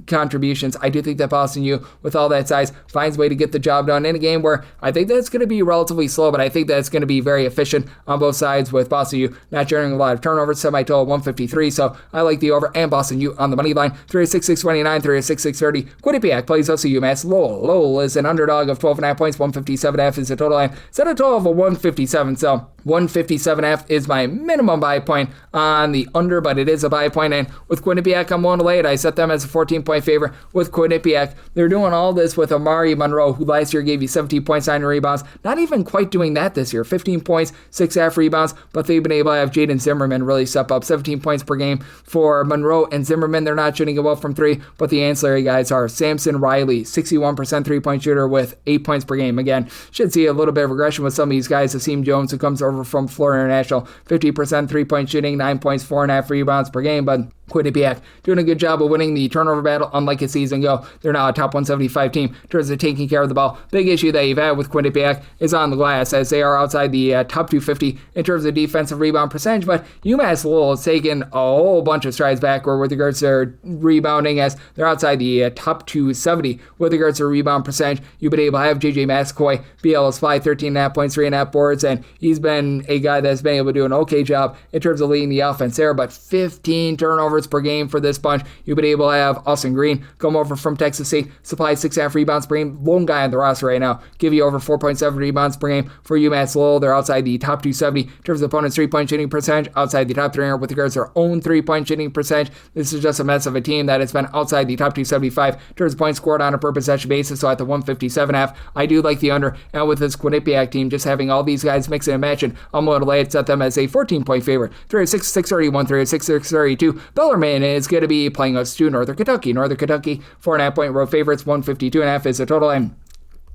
contributions. I do think that Boston U, with all that size, finds a way to get the job done in a game where I think that it's going to be relatively slow, but I think that it's going to be very efficient on both sides, with Boston U not generating a lot of turnovers. Semi-total 153, so I like the over, and Boston U on the money line. 306-629, 306-630. Quinnipiac plays also UMass Lowell. Lowell is an underdog of 12.5 points, 157.5 is the total line. Set a total of a 157, so 157.5 is my minimum buy point on the under, but it is a buy point, and with Quinnipiac, I'm willing to lay it. I set them as a 14-point favorite with Quinnipiac. They're doing all this with Amari Monroe, who last year gave you 17 points, 9 rebounds. Not even quite doing that this year. 15 points, 6.5 rebounds, but they've been able to have Jaden Zimmerman really step up. 17 points per game for Monroe and Zimmerman. They're not shooting it well from three, but the ancillary guys are Samson Riley, 61% three-point shooter with 8 points per game. Again, should see a little bit of regression with some of these guys. Asim Jones, who comes over from Florida International, 50% three-point shooting, 9 points, 4.5 rebounds per game, but Quinnipiac doing a good job of winning the turnover battle. Unlike a season ago, they're now a top 175 team in terms of taking care of the ball. Big issue that you've had with Quinnipiac is on the glass, as they are outside the top 250 in terms of defensive rebound percentage, but UMass Lowell has taken a whole bunch of strides backward with regards to their rebounding, as they're outside the top 270 with regards to rebound percentage. You've been able to have JJ Massaquoi be able to supply 13.5 points, 3.5 boards, and he's been a guy that's been able to do an okay job in terms of leading the offense there, but 15 turnovers per game for this bunch. You've been able to have Austin Green come over from Texas State, supply 6.5 rebounds per game. Lone guy on the roster right now, give you over 4.7 rebounds per game for UMass Lowell. They're outside the top 270 in terms of opponents' three-point shooting percentage, outside the top 300 with regards to their own three-point shooting percentage. This is just a mess of a team that has been outside the top 275 in terms of points scored on a per possession basis, so at the 157.5, I do like the under, and with this Quinnipiac team just having all these guys mixing and matching, I'm going to lay it, set them as a 14-point favorite. 306-631, 306-632. Bellarmine is going to be playing us to Northern Kentucky. Northern Kentucky, 4.5-point road favorites, 152.5 is the total, and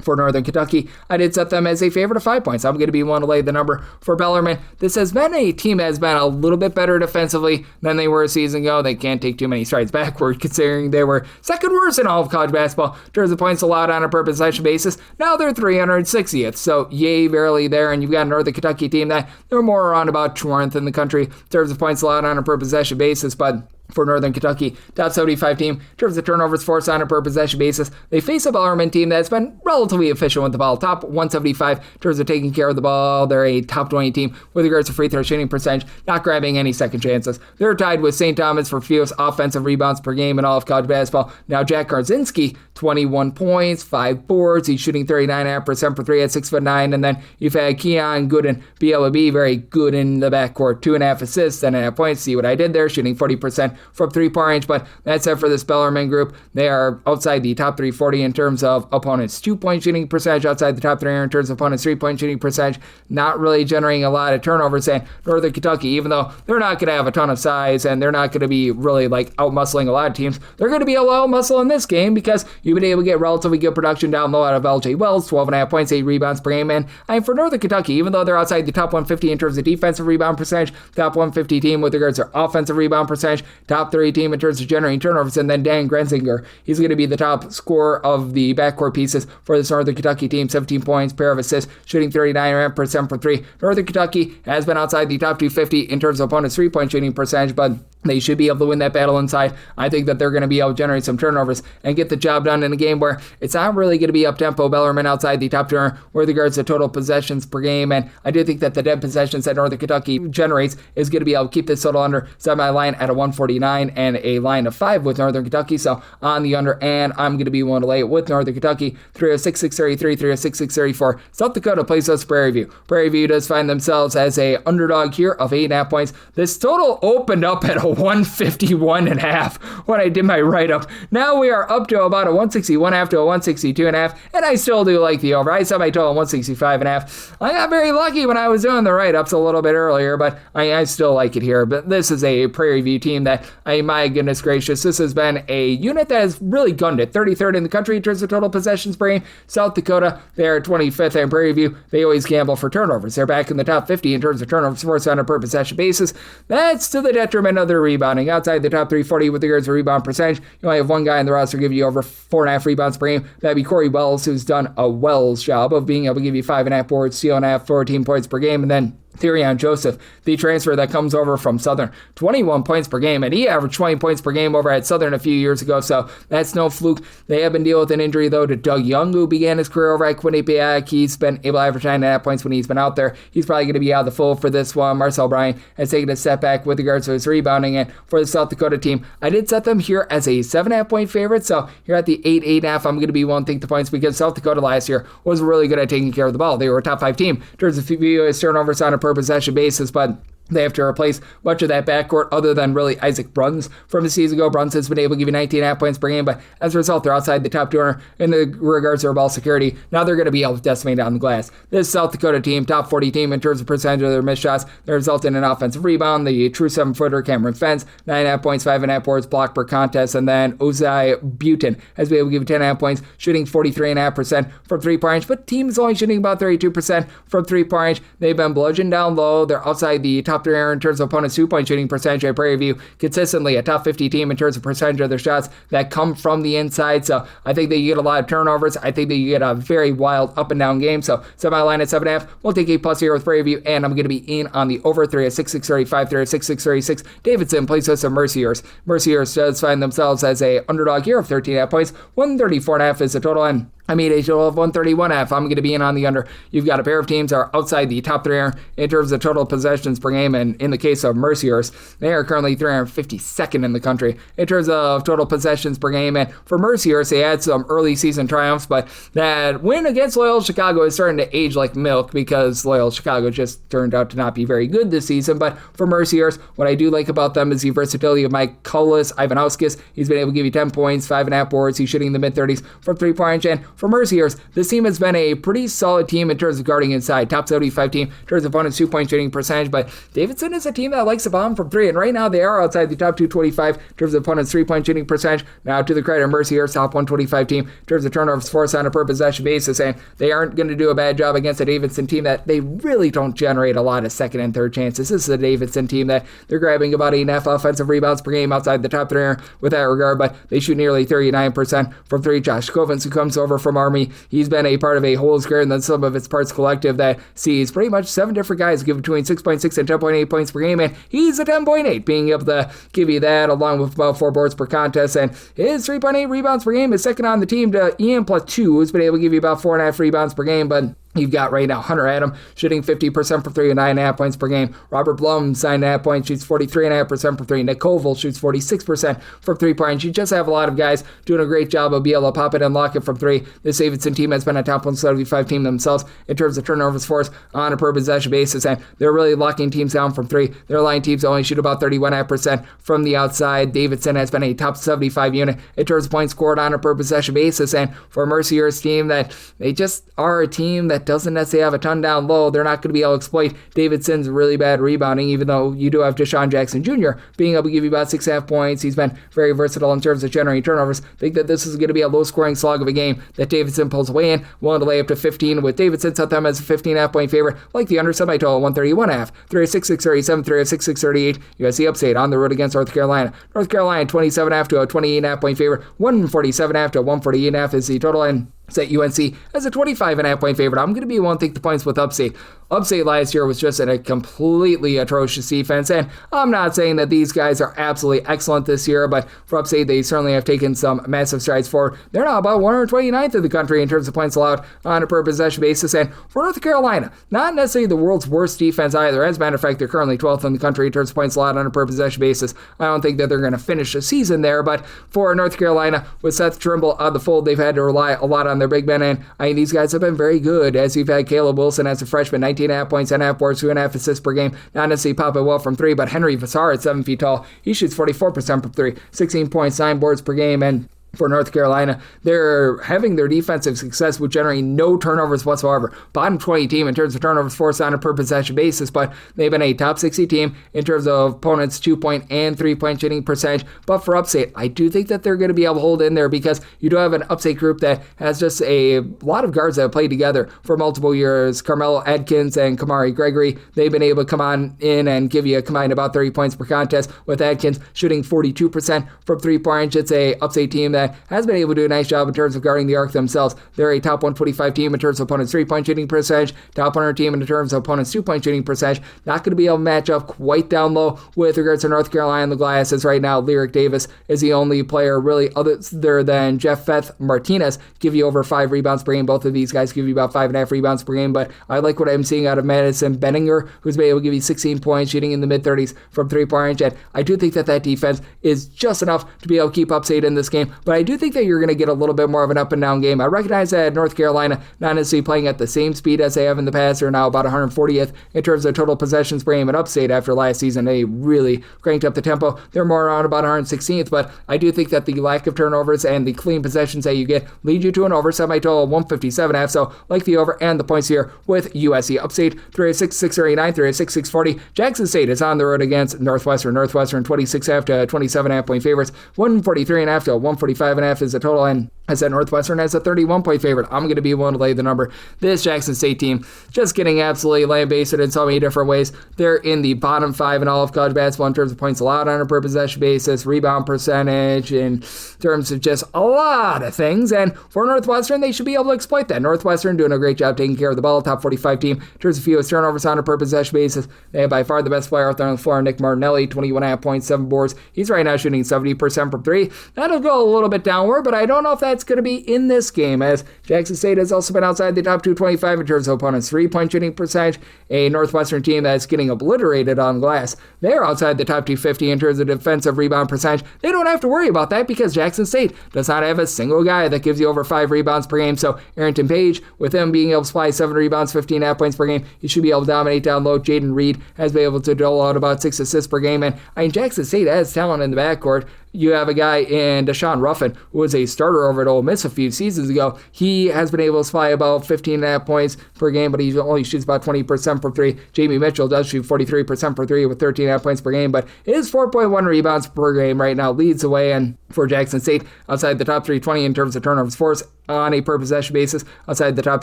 for Northern Kentucky, I did set them as a favorite of 5 points. I'm going to be willing to lay the number for Bellarmine. This has been a team that has been a little bit better defensively than they were a season ago. They can't take too many strides backward, considering they were second worst in all of college basketball in terms of points allowed on a per possession basis. Now they're 360th, so yay, barely there. And you've got a Northern Kentucky team that they're more around about 200th in the country in terms of points allowed on a per possession basis, but for Northern Kentucky, top 75 team in terms of turnovers forced on a per possession basis. They face a Bellarmine team that's been relatively efficient with the ball, top 175 in terms of taking care of the ball. They're a top 20 team with regards to free throw shooting percentage, not grabbing any second chances. They're tied with St. Thomas for fewest offensive rebounds per game in all of college basketball. Now Jack Karzinski, 21 points, 5 boards. He's shooting 39.5% for 3 at 6'9". And then you've had Keon Gooden be able to be very good in the backcourt. 2.5 assists, 10.5 points. See what I did there? Shooting 40% from 3-point range. But that's it for this Bellarmine group. They are outside the top 340 in terms of opponents' 2-point shooting percentage, outside the top 3 in terms of opponents' 3-point shooting percentage. Not really generating a lot of turnovers. And Northern Kentucky, even though they're not going to have a ton of size and they're not going to be really like out-muscling a lot of teams, they're going to be able to out-muscle in this game because you've been able to get relatively good production down low out of LJ Wells, 12.5 points, 8 rebounds per game. And for Northern Kentucky, even though they're outside the top 150 in terms of defensive rebound percentage, top 150 team with regards to offensive rebound percentage, top 30 team in terms of generating turnovers, and then Dan Grenzinger, he's going to be the top scorer of the backcourt pieces for this Northern Kentucky team, 17 points, pair of assists, shooting 39% from 3. Northern Kentucky has been outside the top 250 in terms of opponents' 3-point shooting percentage, but they should be able to win that battle inside. I think that they're going to be able to generate some turnovers and get the job done in a game where it's not really going to be up-tempo. Bellarmine outside the top 2 with regards to total possessions per game, and I do think that the dead possessions that Northern Kentucky generates is going to be able to keep this total under. Set my line at a 149 and a line of 5 with Northern Kentucky, so on the under, and I'm going to be willing to lay it with Northern Kentucky. 306-633, 306-634. South Dakota plays us Prairie View. Prairie View does find themselves as a underdog here of 8.5 points. This total opened up at a 151.5 when I did my write-up. Now we are up to about a 161.5 to a 162.5, and I still do like the over. I set my total 165.5. I got very lucky when I was doing the write-ups a little bit earlier, but I still like it here. But this is a Prairie View team that, my goodness gracious, this has been a unit that has really gunned it. 33rd in the country in terms of total possessions per game. South Dakota, they're 25th, and Prairie View, they always gamble for turnovers. They're back in the top 50 in terms of turnovers forced on a per possession basis. That's to the detriment of their rebounding. Outside the top 340 with regards to rebound percentage, you only have one guy in the roster give you over 4.5 rebounds per game. That'd be Corey Wells, who's done a Wells job of being able to give you 5.5 boards, steal and a half, 14 points per game, and then Therion Joseph, the transfer that comes over from Southern, 21 points per game, and he averaged 20 points per game over at Southern a few years ago, so that's no fluke. They have been dealing with an injury, though, to Doug Young, who began his career over at Quinnipiac. He's been able to average 9.5 points when he's been out there. He's probably going to be out of the fold for this one. Marcel Bryan has taken a step back with regards to his rebounding, and for the South Dakota team, I did set them here as a 7.5 point favorite, so here at the 8.5, I'm going to be willing to take the points because South Dakota last year was really good at taking care of the ball. They were a top 5 team in terms of VOS turnovers on a per possession basis, but they have to replace much of that backcourt other than really Isaac Bruns from the season ago. Bruns has been able to give you 19.5 points per game, but as a result, they're outside the top 200 in the regards to their ball security. Now they're going to be able to decimate on the glass. This South Dakota team, top 40 team in terms of percentage of their missed shots, they result in an offensive rebound. The true 7-footer, Cameron Fentz, 9.5 points, 5.5 boards, block per contest, and then Ozai Butin has been able to give you 10.5 points, shooting 43.5% from 3-point range, but team is only shooting about 32% from 3-point range. They've been bludgeoned down low. They're outside the top 3 in terms of opponents' 2-point shooting percentage at Prairie View, consistently a top 50 team in terms of percentage of their shots that come from the inside. So I think that you get a lot of turnovers. I think that you get a very wild up and down game. So semi-line at 7.5. We'll take a plus here with Prairie View, and I'm going to be in on the over 3 at 6.635, 3 at 6.636. Davidson plays with some Merciers. Merciers does find themselves as a underdog here of 13.5 points. 134.5 is the total, and I made a total of 131.5. I'm going to be in on the under. You've got a pair of teams that are outside the top 3 in terms of total possessions per game, and in the case of Merciers, they are currently 352nd in the country in terms of total possessions per game. And for Merciers, they had some early season triumphs, but that win against Loyola Chicago is starting to age like milk because Loyola Chicago just turned out to not be very good this season. But for Merciers, what I do like about them is the versatility of Mike Cullis Ivanauskas. He's been able to give you 10 points, 5.5 boards. He's shooting in the mid-30s from 3-point range. And for Merciers, this team has been a pretty solid team in terms of guarding inside. Top 75 team in terms of opponents' 2-point shooting percentage, but Davidson is a team that likes to bomb from 3, and right now they are outside the top 225 in terms of opponents' 3-point shooting percentage. Now, to the credit of Merciers, top 125 team in terms of turnovers forced on a per possession basis, and they aren't going to do a bad job against a Davidson team that they really don't generate a lot of second and third chances. This is a Davidson team that they're grabbing about 8.5 offensive rebounds per game outside the top 3 with that regard, but they shoot nearly 39% from 3. Josh Kovens, who comes over from Army, he's been a part of a whole square and then some of its parts collective that sees pretty much 7 different guys give between 6.6 and 10.8 points per game, and he's a 10.8, being able to give you that along with about 4 boards per contest, and his 3.8 rebounds per game is second on the team to Ian Plateau, who's been able to give you about 4.5 rebounds per game, but You've got right now Hunter Adam shooting 50% for 3 and 9.5 points per game. Robert Blum, 9.5 points, shoots 43.5% for 3. Nick Koval shoots 46% from 3-point. You just have a lot of guys doing a great job of being able to pop it and lock it from 3. This Davidson team has been a top 175 team themselves in terms of turnovers forced on a per possession basis, and they're really locking teams down from 3. They're allowing teams to only shoot about 31.5% from the outside. Davidson has been a top 75 unit in terms of points scored on a per possession basis, and for a Mercier's team that they just are a team that doesn't necessarily have a ton down low, they're not going to be able to exploit Davidson's really bad rebounding, even though you do have Deshaun Jackson Jr. being able to give you about 6.5 points. He's been very versatile in terms of generating turnovers. I think that this is going to be a low-scoring slog of a game that Davidson pulls away in, willing to lay up to 15 with Davidson set them as a 15.5 point favorite, like the under semi-total 131.5, 306-637, 306-638. USC upstate on the road against North Carolina. North Carolina 27.5 to a 28.5 point favorite, 147.5 to 148.5 is the total, and set UNC as a 25.5 point favorite. I'm going to be one to take the points with Upstate. Upstate last year was just a completely atrocious defense, and I'm not saying that these guys are absolutely excellent this year, but for Upstate, they certainly have taken some massive strides forward. They're now about 129th in the country in terms of points allowed on a per possession basis, and for North Carolina, not necessarily the world's worst defense either. As a matter of fact, they're currently 12th in the country in terms of points allowed on a per possession basis. I don't think that they're going to finish the season there, but for North Carolina, with Seth Trimble on the fold, they've had to rely a lot on their big men, and I mean, these guys have been very good, as you've had Caleb Wilson as a freshman, 19.5 points, 10.5 boards, 2.5 assists per game, not necessarily popping well from 3, but Henry Vassar at 7 feet tall, he shoots 44% from 3, 16 points, 9 boards per game, and for North Carolina, they're having their defensive success with generating no turnovers whatsoever. Bottom 20 team in terms of turnovers forced on a per possession basis, but they've been a top 60 team in terms of opponents' 2-point and 3-point shooting percentage. But for Upstate, I do think that they're going to be able to hold in there because you do have an Upstate group that has just a lot of guards that have played together for multiple years. Carmelo Adkins and Kamari Gregory, they've been able to come on in and give you a combined about 30 points per contest, with Adkins shooting 42% from 3-point. It's a Upstate team that has been able to do a nice job in terms of guarding the arc themselves. They're a top 125 team in terms of opponents' 3-point shooting percentage, top 100 team in terms of opponents' 2-point shooting percentage. Not going to be able to match up quite down low with regards to North Carolina on the glass, as right now Lyric Davis is the only player really other than Jeff Feth Martinez give you over 5 rebounds per game. Both of these guys give you about 5.5 rebounds per game, but I like what I'm seeing out of Madison Benninger, who's been able to give you 16 points, shooting in the mid-30s from 3-point range, and I do think that that defense is just enough to be able to keep Upstate in this game, but I do think that you're going to get a little bit more of an up and down game. I recognize that North Carolina, not necessarily playing at the same speed as they have in the past, are now about 140th in terms of total possessions per game, and Upstate after last season, they really cranked up the tempo. They're more around about 116th, but I do think that the lack of turnovers and the clean possessions that you get lead you to an over semi-total 157.5, so like the over and the points here with USC. Upstate 306-639, 306-640. Jackson State is on the road against Northwestern. Northwestern 26.5 to 27.5 point favorites, 143.5 to 145.5 is the total, and I said Northwestern as a 31-point favorite. I'm going to be willing to lay the number. This Jackson State team just getting absolutely lambasted in so many different ways. They're in the bottom 5 in all of college basketball in terms of points allowed on a per possession basis, rebound percentage, in terms of just a lot of things. And for Northwestern, they should be able to exploit that. Northwestern doing a great job taking care of the ball. Top 45 team in terms of fewest turnovers on a per possession basis. They have by far the best player out there on the floor, Nick Martinelli, 21.5 points, 7 boards. He's right now shooting 70% from 3. That'll go a little bit downward, but I don't know if that's going to be in this game, as Jackson State has also been outside the top 225 in terms of opponents' 3-point shooting percentage. A Northwestern team that's getting obliterated on glass, they're outside the top 250 in terms of defensive rebound percentage. They don't have to worry about that because Jackson State does not have a single guy that gives you over 5 rebounds per game. So Arrington Page, with him being able to supply 7 rebounds, 15.5 points per game, he should be able to dominate down low. Jaden Reed has been able to dole out about 6 assists per game, and I mean, Jackson State has talent in the backcourt. You have a guy in Deshaun Ruffin, who was a starter over at Ole Miss a few seasons ago. He has been able to supply about 15.5 points per game, but he only shoots about 20% from 3. Jamie Mitchell does shoot 43% for 3 with 13.5 points per game, but his 4.1 rebounds per game right now leads the way, and for Jackson State, outside the top 320 in terms of turnovers forced on a per possession basis, outside the top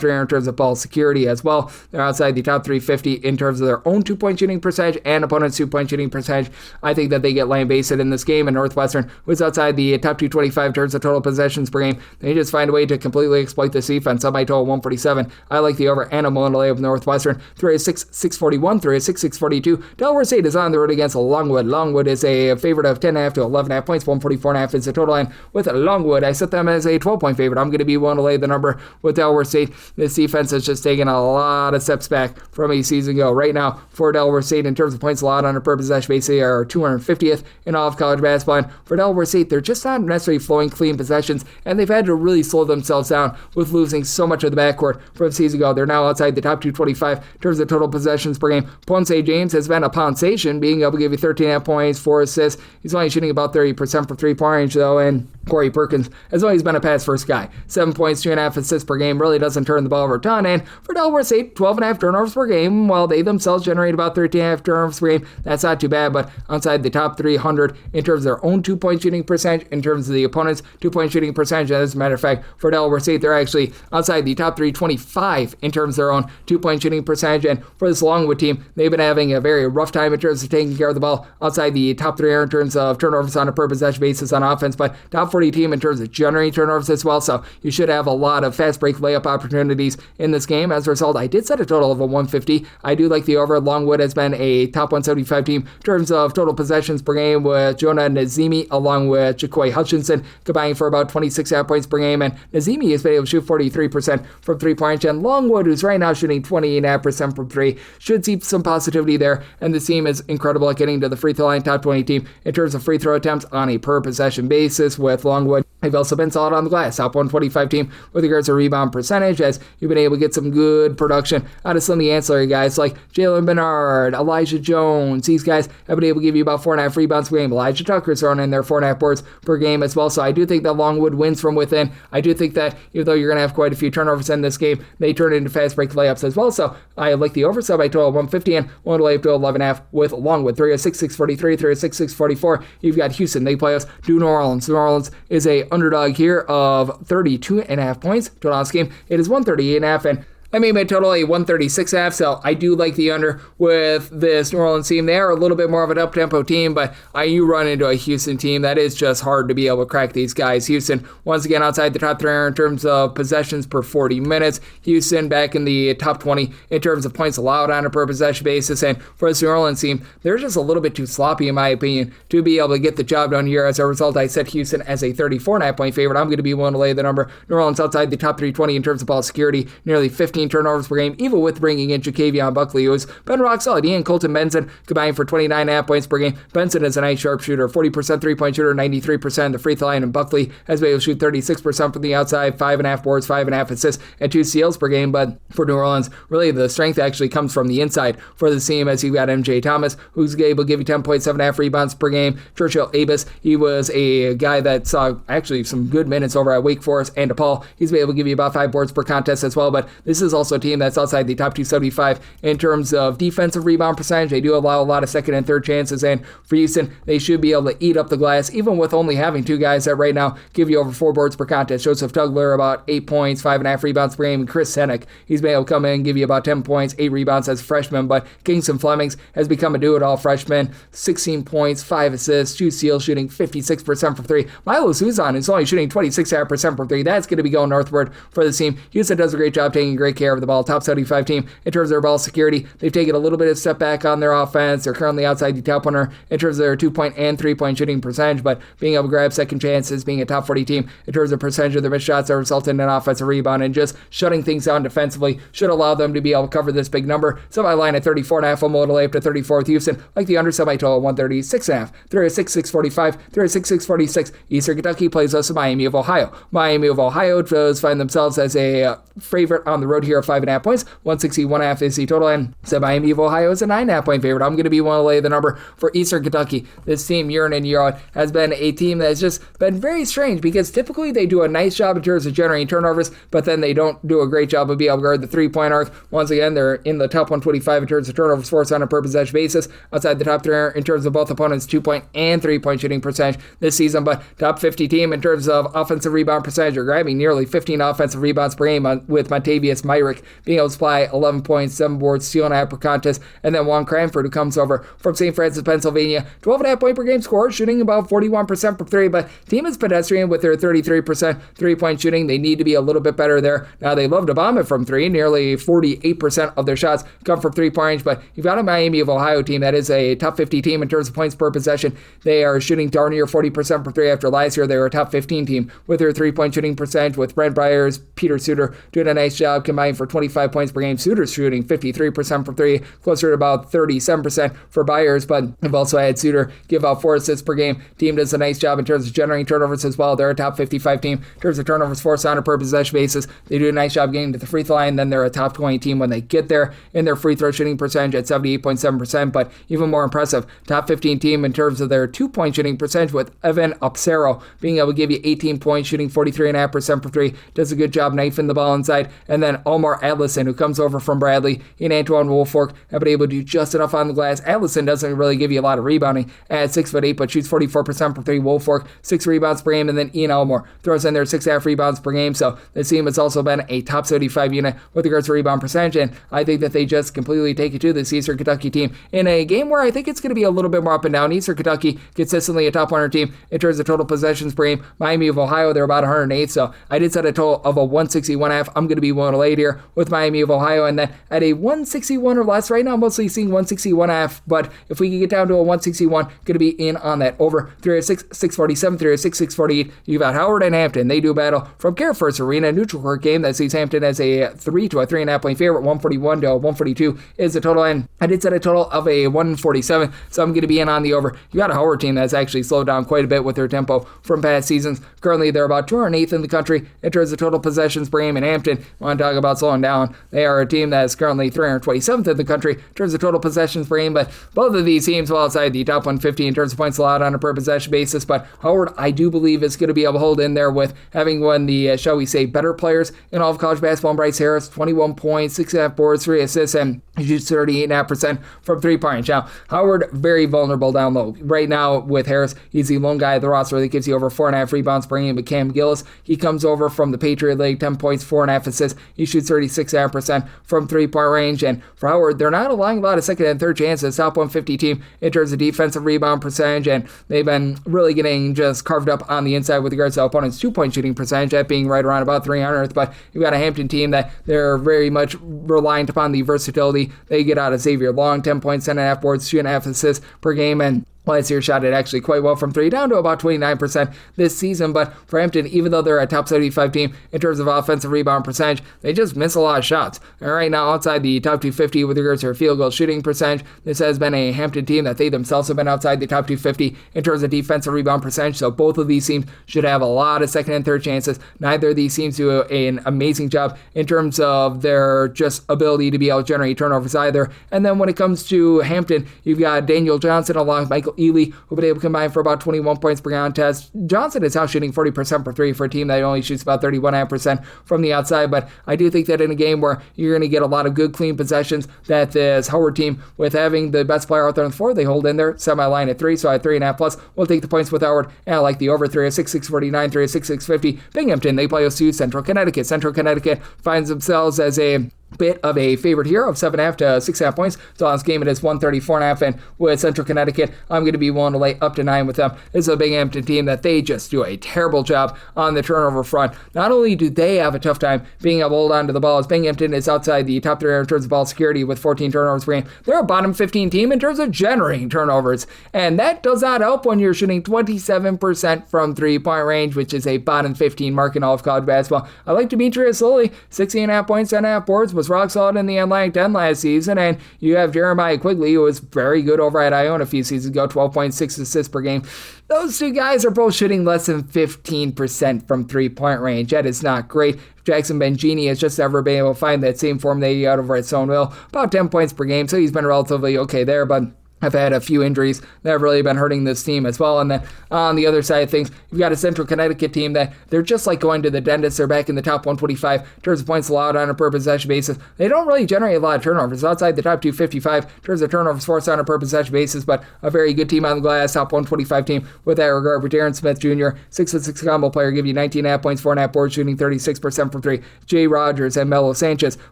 300 in terms of ball security as well. They're outside the top 350 in terms of their own 2-point shooting percentage and opponents' 2-point shooting percentage. I think that they get lambasted in this game, and Northwestern, who's outside the top 225 in terms of total possessions per game, they just find a way to completely exploit this defense. Semi-total 147. I like the over, and I'm willing to lay with Northwestern. 306-641, 306-642. Delaware State is on the road against Longwood. Longwood is a favorite of 10.5 to 11.5 points, 144.5 is the total, and with Longwood, I set them as a 12-point favorite. I'm going to be willing to lay the number with Delaware State. This defense has just taken a lot of steps back from a season ago. Right now, for Delaware State, in terms of points allowed on a per possession basis, they are 250th in all of college basketball. And for Delaware State, they're just not necessarily flowing clean possessions, and they've had to really slow themselves down with losing so much of the backcourt from season ago. They're now outside the top 225 in terms of total possessions per game. Ponce James has been a sensation, being able to give you 13.5 points, 4 assists. He's only shooting about 30% from three-point range, though, and Corey Perkins has always been a pass-first guy. 7 points, 2.5 assists per game, really doesn't turn the ball over a ton. And for Delaware State, 12.5 turnovers per game, while they themselves generate about 13.5 turnovers per game. That's not too bad, but outside the top 300 in terms of their own two-point shooting percentage, in terms of the opponent's two-point shooting percentage. As a matter of fact, for Delaware State, they're actually outside the top 325 in terms of their own two-point shooting percentage. And for this Longwood team, they've been having a very rough time in terms of taking care of the ball outside the top 300 in terms of turnovers on a per possession basis on offense, but top 40 team in terms of generating turnovers as well. So you should have a lot of fast break layup opportunities in this game. As a result, I did set a total of a 150. I do like the over. Longwood has been a top 175 team in terms of total possessions per game, with Jonah Nazemi along with Jaquay Hutchinson combining for about 26.5 points per game. And Nazemi has been able to shoot 43% from three-point range. And Longwood, who's right now shooting 20.5% from three, should see some positivity there. And the team is incredible at getting to the free throw line, top 20 team in terms of free throw attempts on a per possession basis with Longwood. They've also been solid on the glass, top 125 team with regards to rebound percentage, as you've been able to get some good production out of some of the ancillary guys like Jalen Bernard, Elijah Jones. These guys have been able to give you about 4.5 rebounds per game. Elijah Tucker's throwing in their 4.5 boards per game as well. So I do think that Longwood wins from within. I do think that even though you're going to have quite a few turnovers in this game, they turn into fast break layups as well. So I like the over, so by total 150 and one to lay up to 11.5 with Longwood. 306-643, 306-644. You've got Houston. They play us to New Orleans. New Orleans is a underdog here of 32.5 points. Total on this game, it is 138.5, and I made my total a 136.5, so I do like the under with this New Orleans team. They are a little bit more of an up-tempo team, but you run into a Houston team that is just hard to be able to crack these guys. Houston, once again, outside the top 300 in terms of possessions per 40 minutes. Houston back in the top 20 in terms of points allowed on a per possession basis. And for this New Orleans team, they're just a little bit too sloppy, in my opinion, to be able to get the job done here. As a result, I set Houston as a 34.5 point favorite. I'm going to be willing to lay the number. New Orleans outside the top 320 in terms of ball security, nearly 15 turnovers per game, even with bringing in Jakevion Buckley, who's been rock solid. He and Colton Benson combining for 29.5 points per game. Benson is a nice sharpshooter, 40% three-point shooter, 93% the free throw line, and Buckley has been able to shoot 36% from the outside, 5.5 boards, 5.5 assists, and 2 steals per game. But for New Orleans, really the strength actually comes from the inside for the team, as you've got MJ Thomas, who's able to give you 10.7.5 rebounds per game. Churchill Abus, he was a guy that saw actually some good minutes over at Wake Forest, and DePaul, he's been able to give you about 5 boards per contest as well. But this is also a team that's outside the top 275 in terms of defensive rebound percentage. They do allow a lot of second and third chances, and for Houston, they should be able to eat up the glass, even with only having 2 guys that right now give you over 4 boards per contest. Joseph Tugler about 8 points, 5.5 rebounds per game, and Chris Senek, he's been able to come in and give you about 10 points, 8 rebounds as a freshman. But Kingston Flemings has become a do-it-all freshman, 16 points, 5 assists, 2 steals, shooting 56% from 3. Milo Suzan is only shooting 26% from 3. That's going to be going northward for the team. Houston does a great job taking great care of the ball. Top 75 team in terms of their ball security. They've taken a little bit of step back on their offense. They're currently outside the top 100 in terms of their 2-point and 3-point shooting percentage, but being able to grab second chances, being a top 40 team in terms of percentage of their missed shots that result in an offensive rebound, and just shutting things down defensively should allow them to be able to cover this big number. So my line at 34.5, I'm going to lay up to 34 with Houston. Like the under, semi-total 136.5. 306-645, 306-646. Eastern Kentucky plays us in Miami of Ohio. Miami of Ohio does find themselves as a favorite on the road here of 5.5 points. 161.5 is the total, and so Miami of Ohio is a 9.5 point favorite. I'm going to be willing to lay the number for Eastern Kentucky. This team, year in and year out, has been a team that's just been very strange, because typically they do a nice job in terms of generating turnovers, but then they don't do a great job of being able to guard the 3-point arc. Once again, they're in the top 125 in terms of turnovers forced on a per possession basis, outside the top 300 in terms of both opponents' 2-point and 3-point shooting percentage this season, but top 50 team in terms of offensive rebound percentage. Are grabbing nearly 15 offensive rebounds per game with Montavious Myrick being able to supply 11 points, 7 boards, steal and a half per contest, and then Juan Cranford, who comes over from St. Francis, Pennsylvania, 12.5 point per game score, shooting about 41% from three, but team is pedestrian with their 33% three-point shooting. They need to be a little bit better there. Now, they love to bomb it from three. Nearly 48% of their shots come from three-point range, but you've got a Miami of Ohio team that is a top 50 team in terms of points per possession. They are shooting darn near 40% from three. After last year, they were a top 15 team with their three-point shooting percentage, with Brent Byers, Peter Suter doing a nice job combined for 25 points per game. Suter's shooting 53% from three, closer to about 37% for Byers, but they've also had Suter give out 4 assists per game. Team does a nice job in terms of generating turnovers as well. They're a top 55 team in terms of turnovers forced on a per possession basis. They do a nice job getting to the free throw line. Then they're a top 20 team when they get there in their free throw shooting percentage at 78.7%, but even more impressive, top 15 team in terms of their two-point shooting percentage, with Evan Upsero being able to give you 18 points, shooting 43.5% for three. Does a good job knifing the ball inside. And then Omar Adlison, who comes over from Bradley, and Antoine Woolfolk have been able to do just enough on the glass. Adlison doesn't really give you a lot of rebounding at 6'8", but shoots 44% from three. Woolfolk, 6 rebounds per game, and then Ian Elmore throws in there 6.5 rebounds per game. So this team has also been a top 75 unit with regards to rebound percentage, and I think that they just completely take it to this Eastern Kentucky team in a game where I think it's going to be a little bit more up and down. Eastern Kentucky consistently a top 100 team in terms of total possessions per game. Miami of Ohio, they're about 108, so I did set a total of a 161.5. I'm going to be willing to lay it here with Miami of Ohio, and then at a 161 or less, right now I'm mostly seeing 161.5, but if we can get down to a 161, going to be in on that over. 306, 647, 306, 648. You've got Howard and Hampton. They do battle from Care First Arena, neutral court game that sees Hampton as a 3 to a 3.5 point favorite. 141 to a 142 is the total, and I did set a total of a 147, so I'm going to be in on the over. You got a Howard team that's actually slowed down quite a bit with their tempo from past seasons. Currently, they're about 208th in the country in terms of total possessions per game. In Hampton, want to talk about slowing down, they are a team that is currently 327th in the country in terms of total possessions per game, but both of these teams well outside the top 150 in terms of points allowed on a per possession basis. But Howard, I do believe, is going to be able to hold in there with having one of the, shall we say, better players in all of college basketball. Bryce Harris, 21 points, 6.5 boards, 3 assists, and he shoots 38.5% from three-point range. Now, Howard, very vulnerable down low. Right now, with Harris, he's the lone guy at the roster that gives you over 4.5 rebounds per game. But Cam Gillis, he comes over from the Patriot League, 10 points, 4.5 assists. He shoots 36.5% from three-point range. And for Howard, they're not allowing a lot of second and third chances. Top 150 team in terms of defensive rebound percentage, and they've been really getting just carved up on the inside with regards to opponents' two-point shooting percentage, that being right around about 300th. But you've got a Hampton team that they're very much reliant upon the versatility they get out of Xavier Long, 10 points, 10.5 boards, 2.5 assists per game, and last year shot it actually quite well from three, down to about 29% this season. But for Hampton, even though they're a top 75 team in terms of offensive rebound percentage, they just miss a lot of shots. And right now, outside the top 250 with regards to their field goal shooting percentage, this has been a Hampton team that they themselves have been outside the top 250 in terms of defensive rebound percentage. So both of these teams should have a lot of second and third chances. Neither of these teams do an amazing job in terms of their just ability to be able to generate turnovers either. And then when it comes to Hampton, you've got Daniel Johnson along with Michael Ely, who've been able to combine for about 21 points per contest. Johnson is now shooting 40% per three for a team that only shoots about 31.5% from the outside, but I do think that in a game where you're going to get a lot of good, clean possessions, that this Howard team, with having the best player out there on the floor, they hold in there, semi-line at 3, so at 3.5 plus, we'll take the points with Howard, and I like the over. 306, 649, 306, 650. Binghamton, they play OSU, Central Connecticut. Central Connecticut finds themselves as a bit of a favorite here of 7.5 to 6.5 points. So on this game, it is 134.5, and with Central Connecticut, I'm going to be willing to lay up to 9 with them. This is a Binghamton team that they just do a terrible job on the turnover front. Not only do they have a tough time being able to hold on to the ball, as Binghamton is outside the top 300 in terms of ball security with 14 turnovers per game, they're a bottom 15 team in terms of generating turnovers, and that does not help when you're shooting 27% from three-point range, which is a bottom 15 mark in all of college basketball. I like Demetrius Lilly, 16.5 points, 10.5 boards, was rock solid in the Atlantic 10 last season, and you have Jeremiah Quigley, who was very good over at Iona a few seasons ago, 12.6 assists per game. Those two guys are both shooting less than 15% from three-point range. That is not great. Jackson Bengini has just never been able to find that same form that he had over at Stoneville, about 10 points per game, so he's been relatively okay there, but have had a few injuries that have really been hurting this team as well. And then on the other side of things, you've got a Central Connecticut team that they're just like going to the dentist. They're back in the top 125 in terms of points allowed on a per possession basis. They don't really generate a lot of turnovers. Outside the top 255 in terms of turnovers forced on a per possession basis, but a very good team on the glass, top 125 team with that regard. With Darren Smith Jr., 6'6" combo player, give you 19.5 points, 4.5 boards, shooting 36% from three. Jay Rogers and Melo Sanchez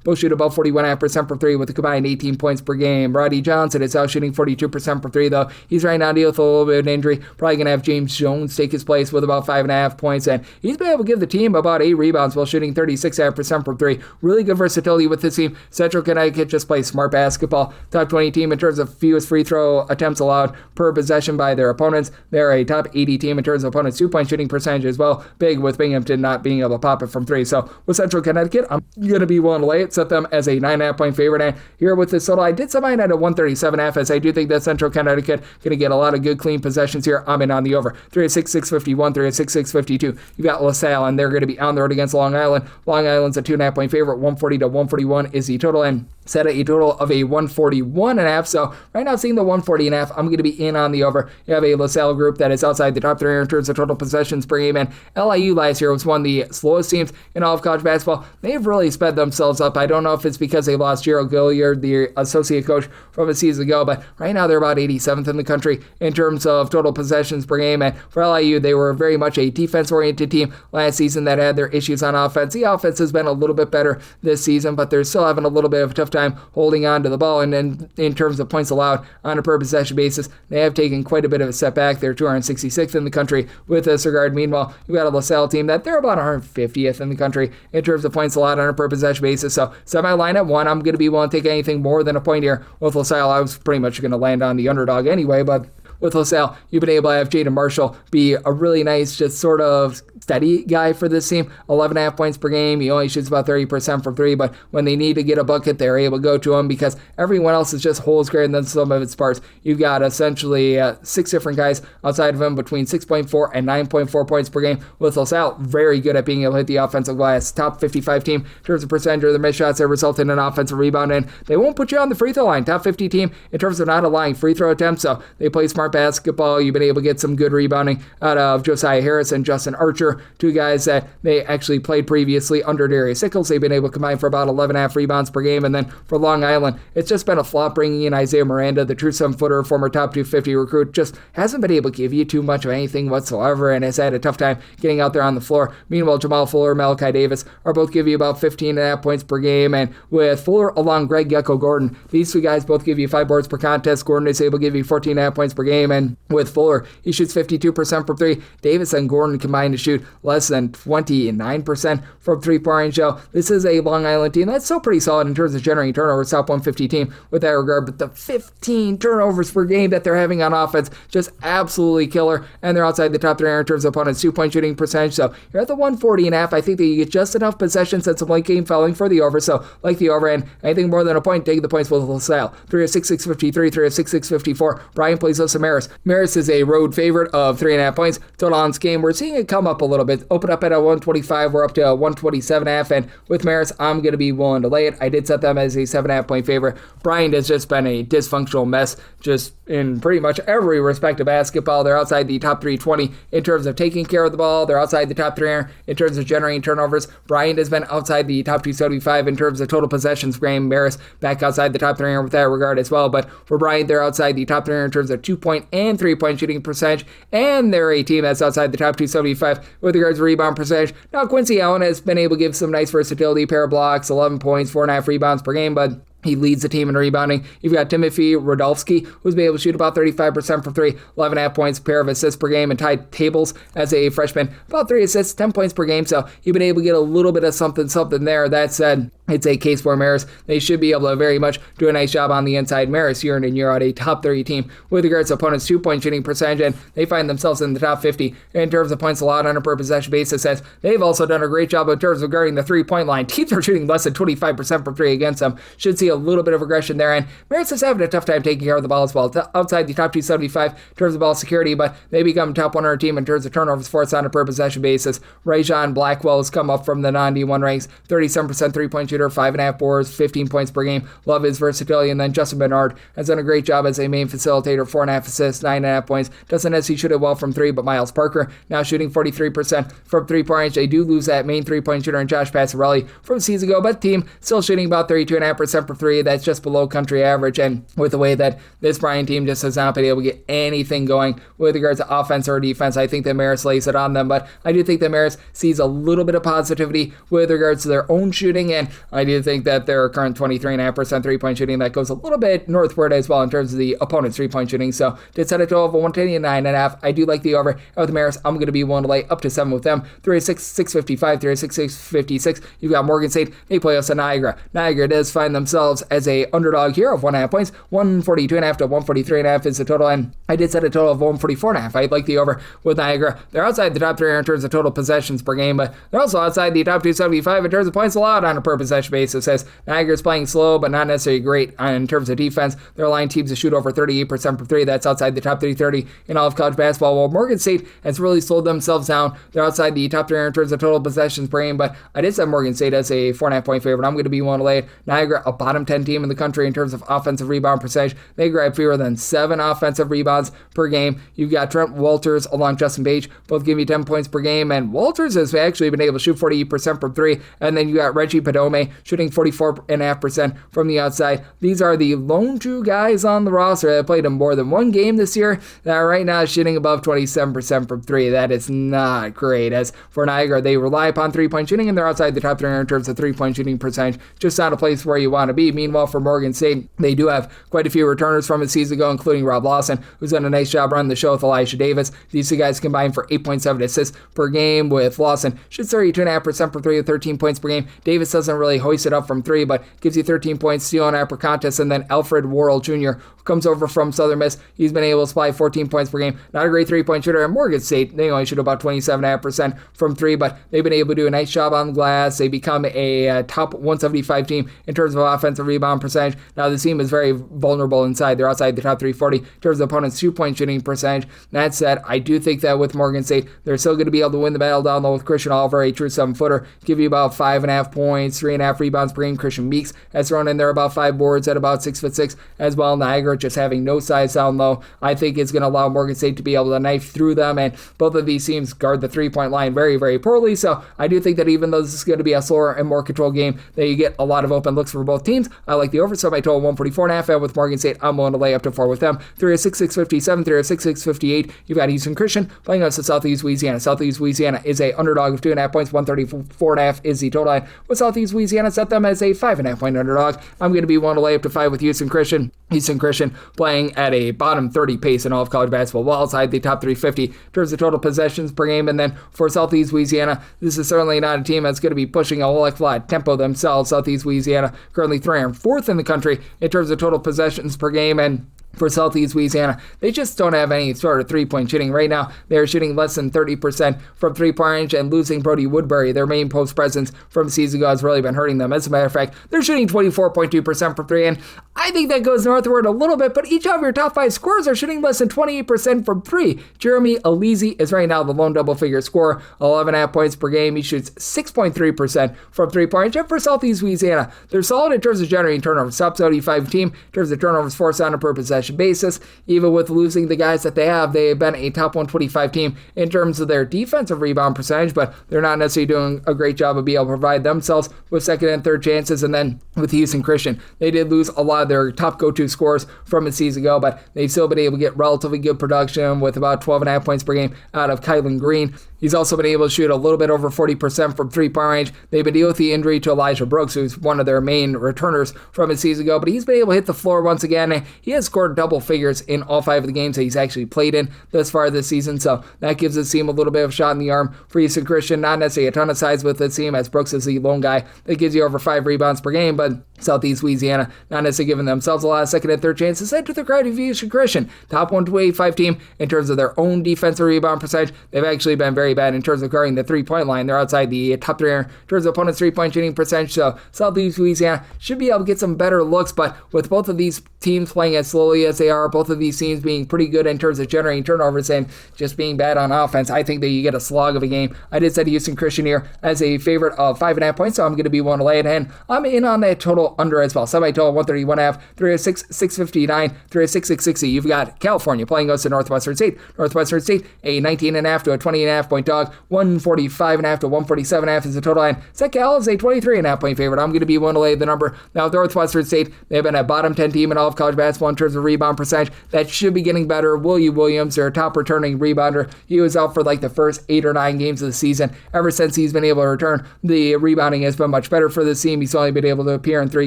both shoot above 41.5% from three with a combined 18 points per game. Roddy Johnson is out shooting 42% from three, though. He's right now dealing with a little bit of an injury. Probably going to have James Jones take his place with about 5.5 points, and he's been able to give the team about 8 rebounds while shooting 36.5% from three. Really good versatility with this team. Central Connecticut just plays smart basketball. Top 20 team in terms of fewest free throw attempts allowed per possession by their opponents. They're a top 80 team in terms of opponents' 2-point shooting percentage as well. Big with Binghamton not being able to pop it from three. So with Central Connecticut, I'm going to be willing to lay it, set them as a 9.5 point favorite. And here with this total, I did set mine at a 137.5, as I do think that Central Connecticut going to get a lot of good clean possessions here. I'm in on the over. 3-6-6-51, 3-6-6-52. You've got LaSalle, and they're going to be on the road against Long Island. Long Island's a 2.5 point favorite. 140 to 141 is the total, and set at a total of a 141.5. So right now, seeing the 140.5, I'm going to be in on the over. You have a LaSalle group that is outside the top 3 in terms of total possessions per game, and LIU last year was one of the slowest teams in all of college basketball. They've really sped themselves up. I don't know if it's because they lost Gerald Gilliard, the associate coach from a season ago, but right now they're about 87th in the country in terms of total possessions per game. And for LIU, they were very much a defense-oriented team last season that had their issues on offense. The offense has been a little bit better this season, but they're still having a little bit of a tough time holding on to the ball. And then in terms of points allowed on a per possession basis, they have taken quite a bit of a step back. They're 266th in the country with this regard. Meanwhile, you've got a LaSalle team that they're about 150th in the country in terms of points allowed on a per possession basis. So semi-line at 1, I'm going to be willing to take anything more than a point here with LaSalle. I was pretty much going to land on the underdog anyway, but with LaSalle, you've been able to have Jaden Marshall be a really nice, just sort of steady guy for this team. 11.5 points per game. He only shoots about 30% from three, but when they need to get a bucket, they're able to go to him because everyone else is just holes greater than some of its parts. You've got essentially 6 different guys outside of him between 6.4 and 9.4 points per game. With LaSalle, very good at being able to hit the offensive glass. Top 55 team in terms of percentage of their missed shots that result in an offensive rebound, and they won't put you on the free throw line. Top 50 team in terms of not allowing free throw attempts, so they play smart basketball. You've been able to get some good rebounding out of Josiah Harris and Justin Archer, 2 guys that they actually played previously under Darius Sickles. They've been able to combine for about 11.5 rebounds per game. And then for Long Island, it's just been a flop bringing in Isaiah Miranda, the true 7-footer, former top 250 recruit. Just hasn't been able to give you too much of anything whatsoever and has had a tough time getting out there on the floor. Meanwhile, Jamal Fuller, Malachi Davis are both give you about 15.5 points per game. And with Fuller along Greg Gecko Gordon, these 2 guys both give you 5 boards per contest. Gordon is able to give you 14.5 points per game. And with Fuller, he shoots 52% from 3. Davis and Gordon combined to shoot less than 29% from 3-point range. So this is a Long Island team that's still pretty solid in terms of generating turnovers, top 150 team with that regard, but the 15 turnovers per game that they're having on offense, just absolutely killer, and they're outside the top 3 in terms of opponents' 2-point shooting percentage. So you're at the 140.5. I think that you get just enough possessions and some late game fouling for the over, so like the over, and anything more than a point, take the points with LaSalle. 3-6-6-53, 3-6-6-54. Brian plays Osa Maris. Maris is a road favorite of 3.5 points. Total on this game, we're seeing it come up a little bit. Open up at a 125, we're up to a 127.5, and with Maris, I'm going to be willing to lay it. I did set them as a 7.5 point favorite. Bryant has just been a dysfunctional mess, just in pretty much every respect of basketball. They're outside the top 320 in terms of taking care of the ball. They're outside the top 3 in terms of generating turnovers. Bryant has been outside the top 275 in terms of total possessions per game. Maris back outside the top 3 with that regard as well. But for Bryant, they're outside the top 3 in terms of 2-point and 3-point shooting percentage, and they're a team that's outside the top 275 with regards to rebound percentage. Now, Quincy Allen has been able to give some nice versatility, pair of blocks, 11 points, 4.5 rebounds per game, but he leads the team in rebounding. You've got Timothy Rodolfsky, who's been able to shoot about 35% from 3, 11.5 points, pair of assists per game, and tied tables as a freshman. About 3 assists, 10 points per game, so you've been able to get a little bit of something there. That said, it's a case for Maris. They should be able to very much do a nice job on the inside. Maris, year in and year out, a top 30 team with regards to opponents' 2-point shooting percentage, and they find themselves in the top 50 in terms of points allowed on a per possession basis, as they've also done a great job in terms of guarding the 3-point line. Teams are shooting less than 25% from 3 against them. Should see a a little bit of aggression there, and Marist is having a tough time taking care of the ball as well. Outside the top 275 in terms of ball security, but they become top 100 team in terms of turnovers forced on a per possession basis. Rajon Blackwell has come up from the non-D1 ranks, 37% three-point shooter, 5.5 boards, 15 points per game. Love his versatility. And then Justin Bernard has done a great job as a main facilitator, 4.5 assists, 9.5 points. Doesn't necessarily shoot it well from three, but Miles Parker now shooting 43% from three-point range. They do lose that main three-point shooter in Josh Passarelli from a season ago, but the team still shooting about 32.5% from three. That's just below country average. And with the way that this Bryant team just has not been able to get anything going with regards to offense or defense, I think that Marist lays it on them. But I do think that Marist sees a little bit of positivity with regards to their own shooting, and I do think that their current 23.5% three-point shooting, that goes a little bit northward as well in terms of the opponent's three-point shooting. So did set a total of 129.5. I do like the over. With Marist, I'm going to be willing to lay up to 7 with them. 306-655, 306-656. You've got Morgan State. They play us at Niagara. Niagara does find themselves as a underdog here of 1.5 points. 142.5 to 143.5 is the total, and I did set a total of 144.5. I'd like the over with Niagara. They're outside the top 3 in terms of total possessions per game, but they're also outside the top 275 in terms of points allowed on a per possession basis, as Niagara's playing slow, but not necessarily great in terms of defense. They're allowing teams to shoot over 38% from three. That's outside the top 330 in all of college basketball. While Morgan State has really slowed themselves down. They're outside the top 3 in terms of total possessions per game, but I did set Morgan State as a 4.5 point favorite. I'm going to be willing to lay it. Niagara, a bottom 10 team in the country in terms of offensive rebound percentage. They grab fewer than 7 offensive rebounds per game. You've got Trent Walters along Justin Page, both give you 10 points per game, and Walters has actually been able to shoot 48% from three, and then you got Reggie Padome shooting 44.5% from the outside. These are the lone two guys on the roster that played in more than one game this year that are right now shooting above 27% from three. That is not great. As for Niagara, they rely upon three-point shooting, and they're outside the top 3 in terms of three-point shooting percentage. Just not a place where you want to be. Meanwhile, for Morgan State, they do have quite a few returners from a season ago, including Rob Lawson, who's done a nice job running the show with Elijah Davis. These two guys combined for 8.7 assists per game, with Lawson shoots 32.5% from three with 13 points per game. Davis doesn't really hoist it up from three, but gives you 13 points, steal and upper contest, and then Alfred Worrell Jr., who comes over from Southern Miss. He's been able to supply 14 points per game. Not a great three-point shooter. At Morgan State, they only shoot about 27.5% from three, but they've been able to do a nice job on the glass. They become a top 175 team in terms of offensive rebound percentage. Now, the team is very vulnerable inside. They're outside the top 340 in terms of opponent's two-point shooting percentage. That said, I do think that with Morgan State, they're still going to be able to win the battle down low with Christian Oliver, a true 7-footer, give you about 5.5 points, 3.5 rebounds per game. Christian Meeks has thrown in there about 5 boards at about 6'6" as well. Niagara just having no size down low. I think it's going to allow Morgan State to be able to knife through them, and both of these teams guard the three-point line very, very poorly. So I do think that even though this is going to be a slower and more controlled game, that you get a lot of open looks for both teams. I like the over, so my total 144.5, and with Morgan State, I'm willing to lay up to 4 with them. 306-657, 306-658. You've got Houston Christian playing us at Southeast Louisiana. Southeast Louisiana is a underdog of 2.5 points. 134.5 is the total line. With Southeast Louisiana, set them as a 5.5 point underdog. I'm going to be willing to lay up to 5 with Houston Christian. Houston Christian playing at a bottom 30 pace in all of college basketball, well outside the top 350 in terms of total possessions per game. And then for Southeast Louisiana, this is certainly not a team that's going to be pushing a whole heck of a lot of tempo themselves. Southeast Louisiana currently 304th in the country in terms of total possessions per game, and for Southeast Louisiana, they just don't have any sort of three-point shooting. Right now, they're shooting less than 30% from three-point range, and losing Brody Woodbury, their main post presence from a season ago, has really been hurting them. As a matter of fact, they're shooting 24.2% from three, and I think that goes northward a little bit, but each of your top 5 scorers are shooting less than 28% from three. Jeremy Alizi is right now the lone double-figure scorer, 11.5 points per game. He shoots 6.3% from three-point range. And for Southeast Louisiana, they're solid in terms of generating turnovers. Top 75 team in terms of turnovers forced on a per possession basis. Even with losing the guys that they have been a top 125 team in terms of their defensive rebound percentage, but they're not necessarily doing a great job of being able to provide themselves with second and third chances. And then with Houston Christian, they did lose a lot of their top go-to scorers from a season ago, but they've still been able to get relatively good production with about 12.5 points per game out of Kylan Green. He's also been able to shoot a little bit over 40% from three-point range. They've been dealing with the injury to Elijah Brooks, who's one of their main returners from a season ago, but he's been able to hit the floor once again, and he has scored double figures in all 5 of the games that he's actually played in thus far this season, so that gives this team a little bit of a shot in the arm. For Houston Christian, not necessarily a ton of size with this team, as Brooks is the lone guy that gives you over 5 rebounds per game, but Southeast Louisiana, not necessarily giving themselves a lot of second and third chances. And to the credit of Houston Christian, top 185 team in terms of their own defensive rebound percentage. They've actually been very bad in terms of guarding the three-point line. They're outside the top 3 in terms of opponents' three-point shooting percentage. So Southeast Louisiana should be able to get some better looks, but with both of these teams playing as slowly as they are, both of these teams being pretty good in terms of generating turnovers and just being bad on offense, I think that you get a slog of a game. I did set Houston Christian here as a favorite of 5.5 points, so I'm going to be willing to lay it in. I'm in on that total under as well. Semi-total 131.5, 306, 659, 306, 660. You've got California playing us to Northwestern State. Northwestern State, a 19.5 to a 20.5 point dog. 145.5 to 147.5 is the total line. Set Cal is a 23.5 point favorite. I'm going to be willing to lay the number. Now, Northwestern State, they've been a bottom 10 team in all of college basketball in terms of rebound percentage. That should be getting better. Willie Williams, their top returning rebounder, he was out for like the first 8 or 9 games of the season. Ever since he's been able to return, the rebounding has been much better for this team. He's only been able to appear in 3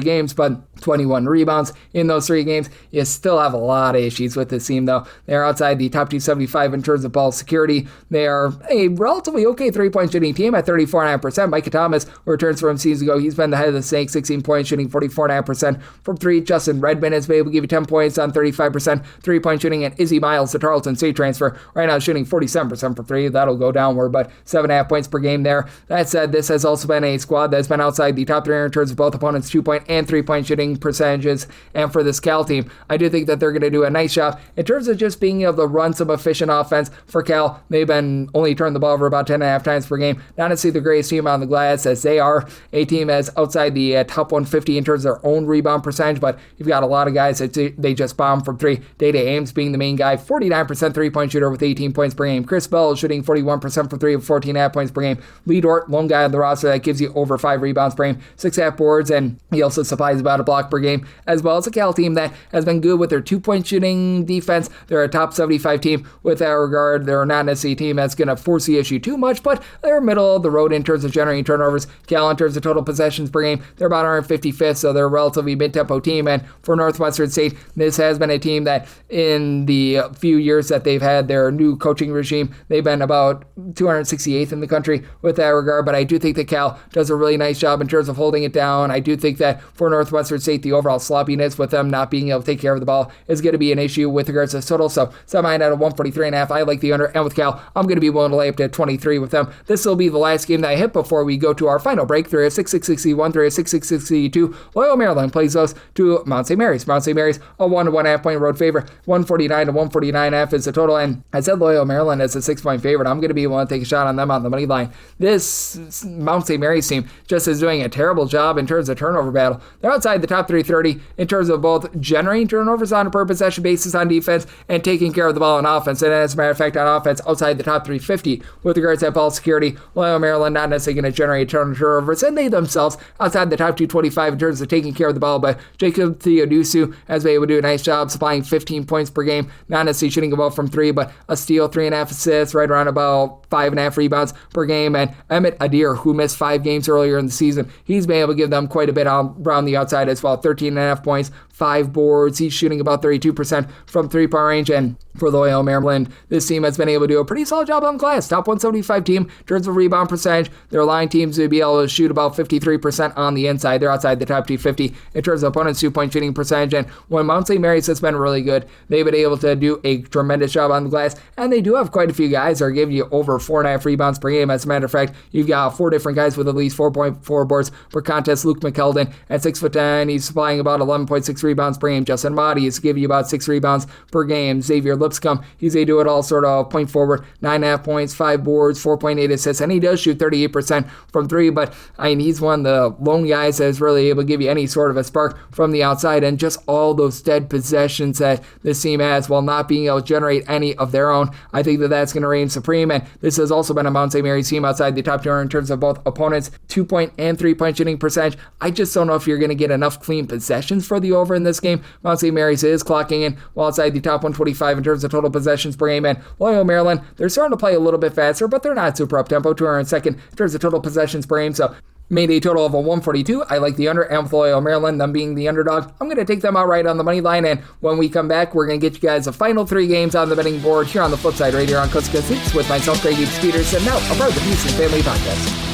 games, but 21 rebounds in those 3 games. You still have a lot of issues with this team, though. They're outside the top 275 in terms of ball security. They are a relatively okay three-point shooting team at 34.5%. Micah Thomas, who returns from seasons ago, he's been the head of the snake, 16 points, shooting 44.5% from 3. Justin Redmond has been able to give you 10 points on 35% three-point shooting, and Izzy Miles, the Tarleton State transfer, right now shooting 47% from 3. That'll go downward, but 7.5 points per game there. That said, this has also been a squad that's been outside the top 3 in terms of both opponents' 2-point and 3-point shooting percentages. And for this Cal team, I do think that they're going to do a nice job in terms of just being able to run some efficient offense. For Cal, they've been only turned the ball over about 10.5 times per game. Not necessarily the greatest team on the glass, as they are a team that's outside the top 150 in terms of their own rebound percentage, but you've got a lot of guys that they just bomb from 3. Day-Day Ames being the main guy, 49% three-point shooter with 18 points per game. Chris Bell shooting 41% from 3 with 14.5 points per game. Lee Dort, lone guy on the roster that gives you over 5 rebounds per game, 6.5 boards, and he also supplies about a block per game, as well as a Cal team that has been good with their 2-point shooting defense. They're a top 75 team with that regard. They're not necessarily a team that's going to force the issue too much, but they're middle of the road in terms of generating turnovers. Cal, in terms of total possessions per game, they're about 155th, so they're a relatively mid-tempo team. And for Northwestern State, this has been a team that in the few years that they've had their new coaching regime, they've been about 268th in the country with that regard. But I do think that Cal does a really nice job in terms of holding it down. I do think that for Northwestern State, the overall sloppiness with them not being able to take care of the ball is going to be an issue with regards to total. So semi at a 143.5. I like the under, and with Cal, I'm going to be willing to lay up to 23 with them. This will be the last game that I hit before we go to our final break. 306-661, 306-662. Loyola Maryland plays us to Mount St. Mary's. Mount St. Mary's, a 1 to 1.5 point road favorite. 149 to 149.5 is the total. And I said Loyola Maryland as a 6-point favorite. I'm going to be willing to take a shot on them on the money line. This Mount St. Mary's team just is doing a terrible job in terms of turnover battle. They're outside the top 330 in terms of both generating turnovers on a per possession basis on defense and taking care of the ball on offense. And as a matter of fact, on offense, outside the top 350 with regards to that ball security. Loyola Maryland not necessarily going to generate turnovers, and they themselves outside the top 225 in terms of taking care of the ball. But Jacob Theodusu has been able to do a nice job supplying 15 points per game, not necessarily shooting the ball from 3, but a steal, 3.5 assists, right around about 5.5 rebounds per game. And Emmett Adair, who missed 5 games earlier in the season, he's been able to give them quite a bit around the outside as well. 13.5 points, 5 boards. He's shooting about 32% from 3-point range. And for Loyola Maryland, this team has been able to do a pretty solid job on the glass. Top 175 team in terms of rebound percentage. Their line teams would be able to shoot about 53% on the inside. They're outside the top 250 in terms of opponents' 2-point shooting percentage. And when Mount St. Mary's has been really good, they've been able to do a tremendous job on the glass. And they do have quite a few guys that are giving you over 4.5 rebounds per game. As a matter of fact, you've got 4 different guys with at least 4.4 boards per contest. Luke McKeldin at 6'10", he's supplying about 11.6 rebounds per game. Justin Motti is giving you about 6 rebounds per game. Xavier Lipscomb, he's a do-it-all sort of point forward, 9.5 points, 5 boards, 4.8 assists, and he does shoot 38% from 3, but I mean, he's one of the lone guys that is really able to give you any sort of a spark from the outside, and just all those dead possessions that this team has while not being able to generate any of their own. I think that that's going to reign supreme, and this has also been a Mount St. Mary's team outside the top 200 in terms of both opponents' 2-point and 3-point shooting percentage. I just don't know if you're going to get enough clean possessions for the over in this game. Mount St. Mary's is clocking in well outside the top 125 in terms of total possessions per game, and Loyola Maryland, they're starting to play a little bit faster, but they're not super up-tempo, 202nd in terms of total possessions per game, so made a total of a 142. I like the under, and with Loyola Maryland, them being the underdog, I'm going to take them outright on the money line, and when we come back, we're going to get you guys the final 3 games on the betting board here on the flip side right here on Coast to Coast Hoops with myself, Greg Peters, and now a part of the Houston Family Podcast.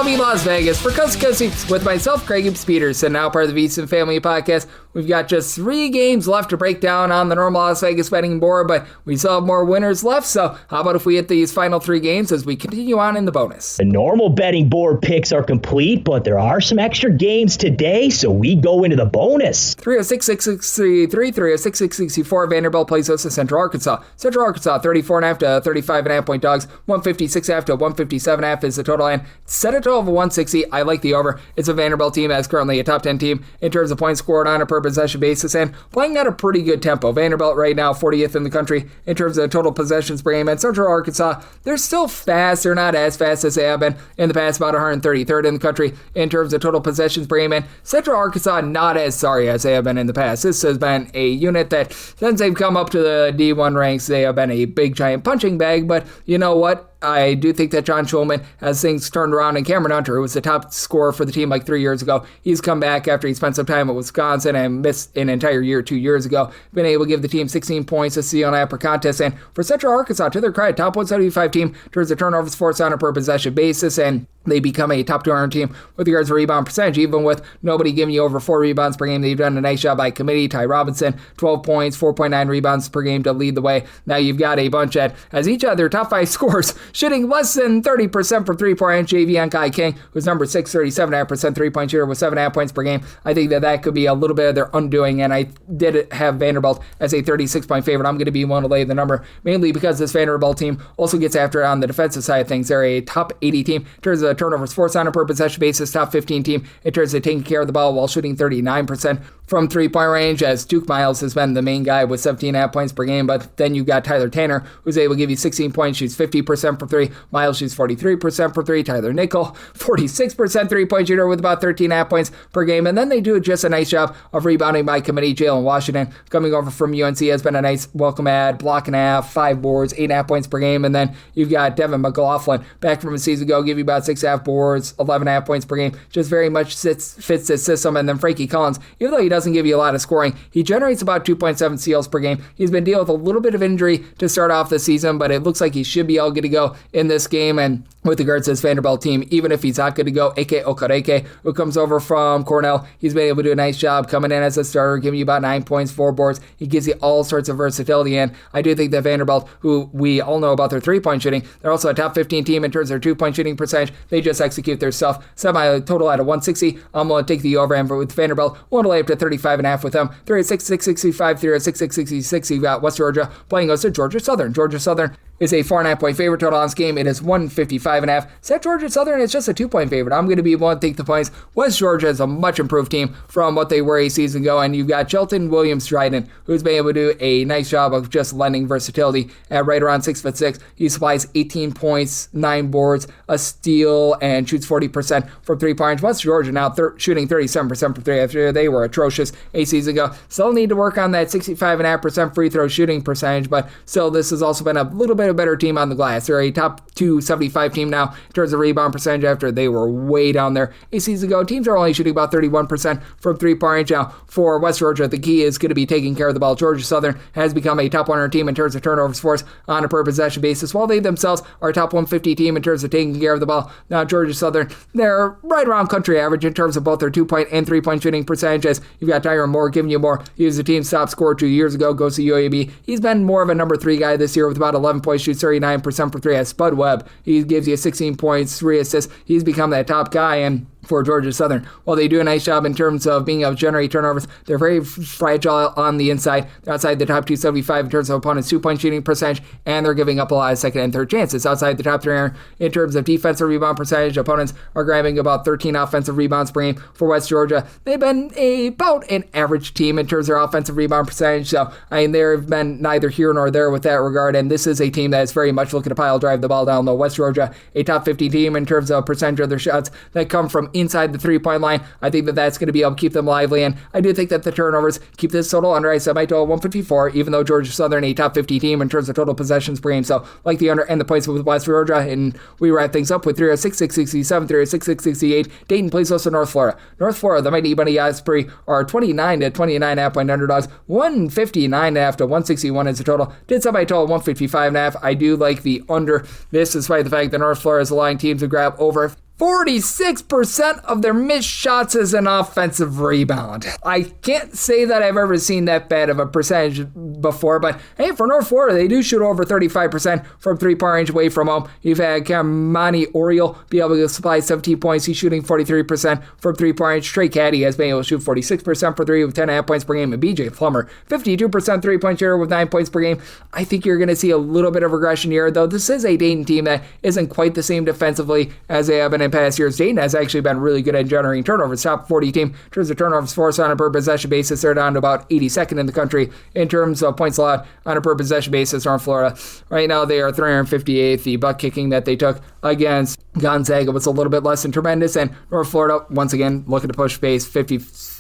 lovely Las Vegas for Coast to Coast Hoops with myself, Greg Hoops Peterson, now part of the VSiN Family Podcast. We've got just 3 games left to break down on the normal Las Vegas betting board, but we still have more winners left, so how about if we hit these final 3 games as we continue on in the bonus? The normal betting board picks are complete, but there are some extra games today, so we go into the bonus. 306-663, 306-664, Vanderbilt plays host to Central Arkansas. Central Arkansas, 34.5 to 35.5 point dogs, 156.5 to 157.5 is the total, and set a total of 160. I like the over. It's a Vanderbilt team that's currently a top 10 team in terms of points scored on a per possession basis and playing at a pretty good tempo. Vanderbilt right now 40th in the country in terms of total possessions per game, and Central Arkansas, they're still fast. They're not as fast as they have been in the past, about 133rd in the country in terms of total possessions per game, and Central Arkansas not as sorry as they have been in the past. This has been a unit that since they've come up to the D1 ranks, they have been a big giant punching bag, but you know what? I do think that John Schulman has things turned around, and Cameron Hunter, who was the top scorer for the team like 3 years ago, he's come back after he spent some time at Wisconsin and missed an entire year 2 years ago, been able to give the team 16 points to see on that per contest, and for Central Arkansas, to their credit, top 175 team turns the turnovers forced on a per possession basis, and they become a top 200 team with regards to rebound percentage, even with nobody giving you over 4 rebounds per game. They've done a nice job by committee. Ty Robinson, 12 points, 4.9 rebounds per game to lead the way. Now you've got a bunch that has each of their top 5 scores shooting less than 30% from 3-point. JV Kai King, who's number 6, 37.5% 3-point shooter with 7.5 points per game. I think that could be a little bit of their undoing, and I did have Vanderbilt as a 36-point favorite. I'm going to be one to lay the number, mainly because this Vanderbilt team also gets after it on the defensive side of things. They're a top 80 team in terms of turnovers forced on a per possession basis, top 15 team in terms of taking care of the ball while shooting 39% from 3-point range, as Duke Miles has been the main guy with 17.5 points per game, but then you've got Tyler Tanner, who's able to give you 16 points, shoots 50% from 3, Miles shoots 43% from 3, Tyler Nickel, 46% 3-point shooter with about 13.5 points per game, and then they do just a nice job of rebounding by committee. Jalen Washington, coming over from UNC, has been a nice welcome add, block and a half, 5 boards, 8.5 points per game, and then you've got Devin McLaughlin, back from a season ago, give you about 6.5 boards, 11.5 points per game, just very much fits this system, and then Frankie Collins, even though he doesn't give you a lot of scoring, he generates about 2.7 steals per game. He's been dealing with a little bit of injury to start off the season, but it looks like he should be all good to go in this game, and with regards to this Vanderbilt team, even if he's not good to go, Ike Okereke, who comes over from Cornell, he's been able to do a nice job coming in as a starter, giving you about 9 points, 4 boards. He gives you all sorts of versatility, and I do think that Vanderbilt, who we all know about their 3-point shooting, they're also a top 15 team in terms of their 2-point shooting percentage. They just execute their stuff. Semi-total at a 160. I'm going to take the over, and with Vanderbilt, we'll lay up to 35.5 with them. 306-665, 306-666. You've got West Georgia playing us to Georgia Southern. Georgia Southern is a 4.5-point favorite. Total on this game, it is 155.5. Set Georgia Southern is just a 2-point favorite. I'm going to be one to take the points. West Georgia is a much improved team from what they were a season ago, and you've got Shelton Williams-Dryden, who's been able to do a nice job of just lending versatility at right around 6'6". He supplies 18 points, 9 boards, a steal, and shoots 40% from 3-point. West Georgia now shooting 37% from 3 after they were atrocious a season ago. Still need to work on that 65.5% free throw shooting percentage, but still this has also been a little bit a better team on the glass. They're a top 275 team now in terms of rebound percentage after they were way down there a season ago. Teams are only shooting about 31% from 3-point range now. For West Georgia, the key is going to be taking care of the ball. Georgia Southern has become a top 100 team in terms of turnovers forced on a per possession basis, while they themselves are a top 150 team in terms of taking care of the ball. Now Georgia Southern, they're right around country average in terms of both their 2-point and 3-point shooting percentages. You've got Tyron Moore giving you more. He was the team's top scorer 2 years ago, goes to UAB. He's been more of a number 3 guy this year with about 11 points, shoots 39% for 3. As Spud Webb, he gives you 16 points, 3 assists. He's become that top guy, and for Georgia Southern, while they do a nice job in terms of being able to generate turnovers, they're very fragile on the inside. They're outside the top 275 in terms of opponents' 2-point shooting percentage, and they're giving up a lot of second and third chances. Outside the top 3 in terms of defensive rebound percentage, opponents are grabbing about 13 offensive rebounds per game. For West Georgia, they've been about an average team in terms of their offensive rebound percentage, so they've been neither here nor there with that regard, and this is a team that is very much looking to pile drive the ball down low. West Georgia, a top 50 team in terms of percentage of their shots that come from inside the 3-point line. I think that's going to be able to keep them lively, and I do think that the turnovers keep this total under. I said my total 154, even though Georgia Southern a top 50 team in terms of total possessions per game. So like the under and the points with West Georgia, and we wrap things up with 306-667, 306-668. Dayton plays us to North Florida. North Florida, the Mighty Bunny Osprey are 29 to 29.5 point underdogs. 159.5 to 161 is the total. Did set my total 155.5. I do like the under. This, despite the fact that North Florida is allowing teams to grab over 46% of their missed shots is an offensive rebound. I can't say that I've ever seen that bad of a percentage before, but hey, for North Florida, they do shoot over 35% from three-point range away from home. You've had Kamani Oriole be able to supply 17 points. He's shooting 43% from three-point range. Trey Caddy has been able to shoot 46% for three with 10.5 points per game. And BJ Plummer, 52% three-point shooter with 9 points per game. I think you're going to see a little bit of regression here, though this is a Dayton team that isn't quite the same defensively as they have been in past years. Dayton has actually been really good at generating turnovers. Top 40 team in terms of turnovers forced on a per possession basis. They're down to about 82nd in the country in terms of points allowed on a per possession basis. North Florida, right now they are 358th. The butt kicking that they took against Gonzaga was a little bit less than tremendous. And North Florida, once again, looking to push base 55th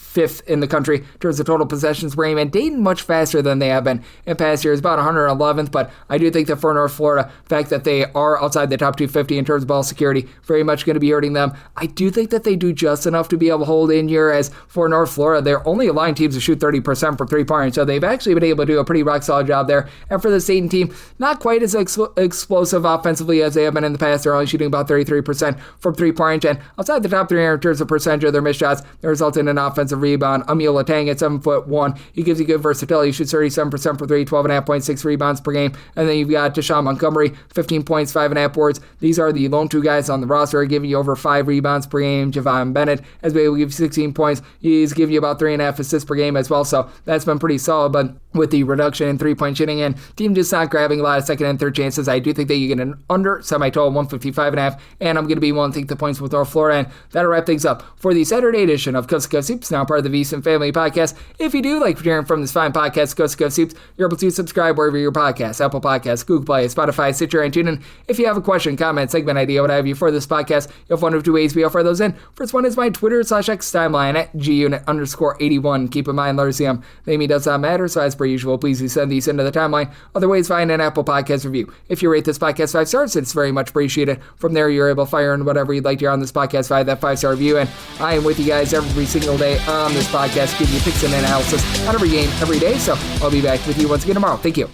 in the country in terms of total possessions per game, and Dayton much faster than they have been in past years, about 111th, but I do think that for North Florida, the fact that they are outside the top 250 in terms of ball security, very much going to be hurting them. I do think that they do just enough to be able to hold in here, as for North Florida, they're only allowing teams to shoot 30% from three-point, so they've actually been able to do a pretty rock-solid job there. And for the Dayton team, not quite as explosive offensively as they have been in the past. They're only shooting about 33% from three-point, and outside the top 300 in terms of percentage of their missed shots, they result in an offensive rebound. Emil Latang at 7'1", he gives you good versatility. He shoots 37% for three, 12.5 points, 6 rebounds per game. And then you've got Deshaun Montgomery, 15 points, 5.5 boards. These are the lone two guys on the roster giving you over 5 rebounds per game. Javon Bennett has been able to give you 16 points. He's giving you about 3.5 assists per game as well. So that's been pretty solid. But with the reduction in three-point shooting and team just not grabbing a lot of second and third chances, I do think that you get an under semi-total 155.5, and I'm going to be willing to take the points with North Florida. And that'll wrap things up for the Saturday edition of Coast to Coast Hoops, now part of the VSiN Family Podcast. If you do like hearing from this fine podcast, Coast to Coast Hoops, you're able to subscribe wherever your podcasts, Apple Podcasts, Google Play, Spotify, Stitcher, and TuneIn. If you have a question, comment, segment idea, what have you for this podcast, you have one of two ways we offer those in. First one is my Twitter/X timeline at gunit_81. Keep in mind, Larsium, the name does not matter, so as per usual, please do send these into the timeline. Other ways, find an Apple Podcast review. If you rate this podcast 5 stars, it's very much appreciated. From there, you're able to fire in whatever you'd like to hear on this podcast via that 5-star review. And I am with you guys every single day on this podcast, giving you picks and analysis on every game, every day. So I'll be back with you once again tomorrow. Thank you.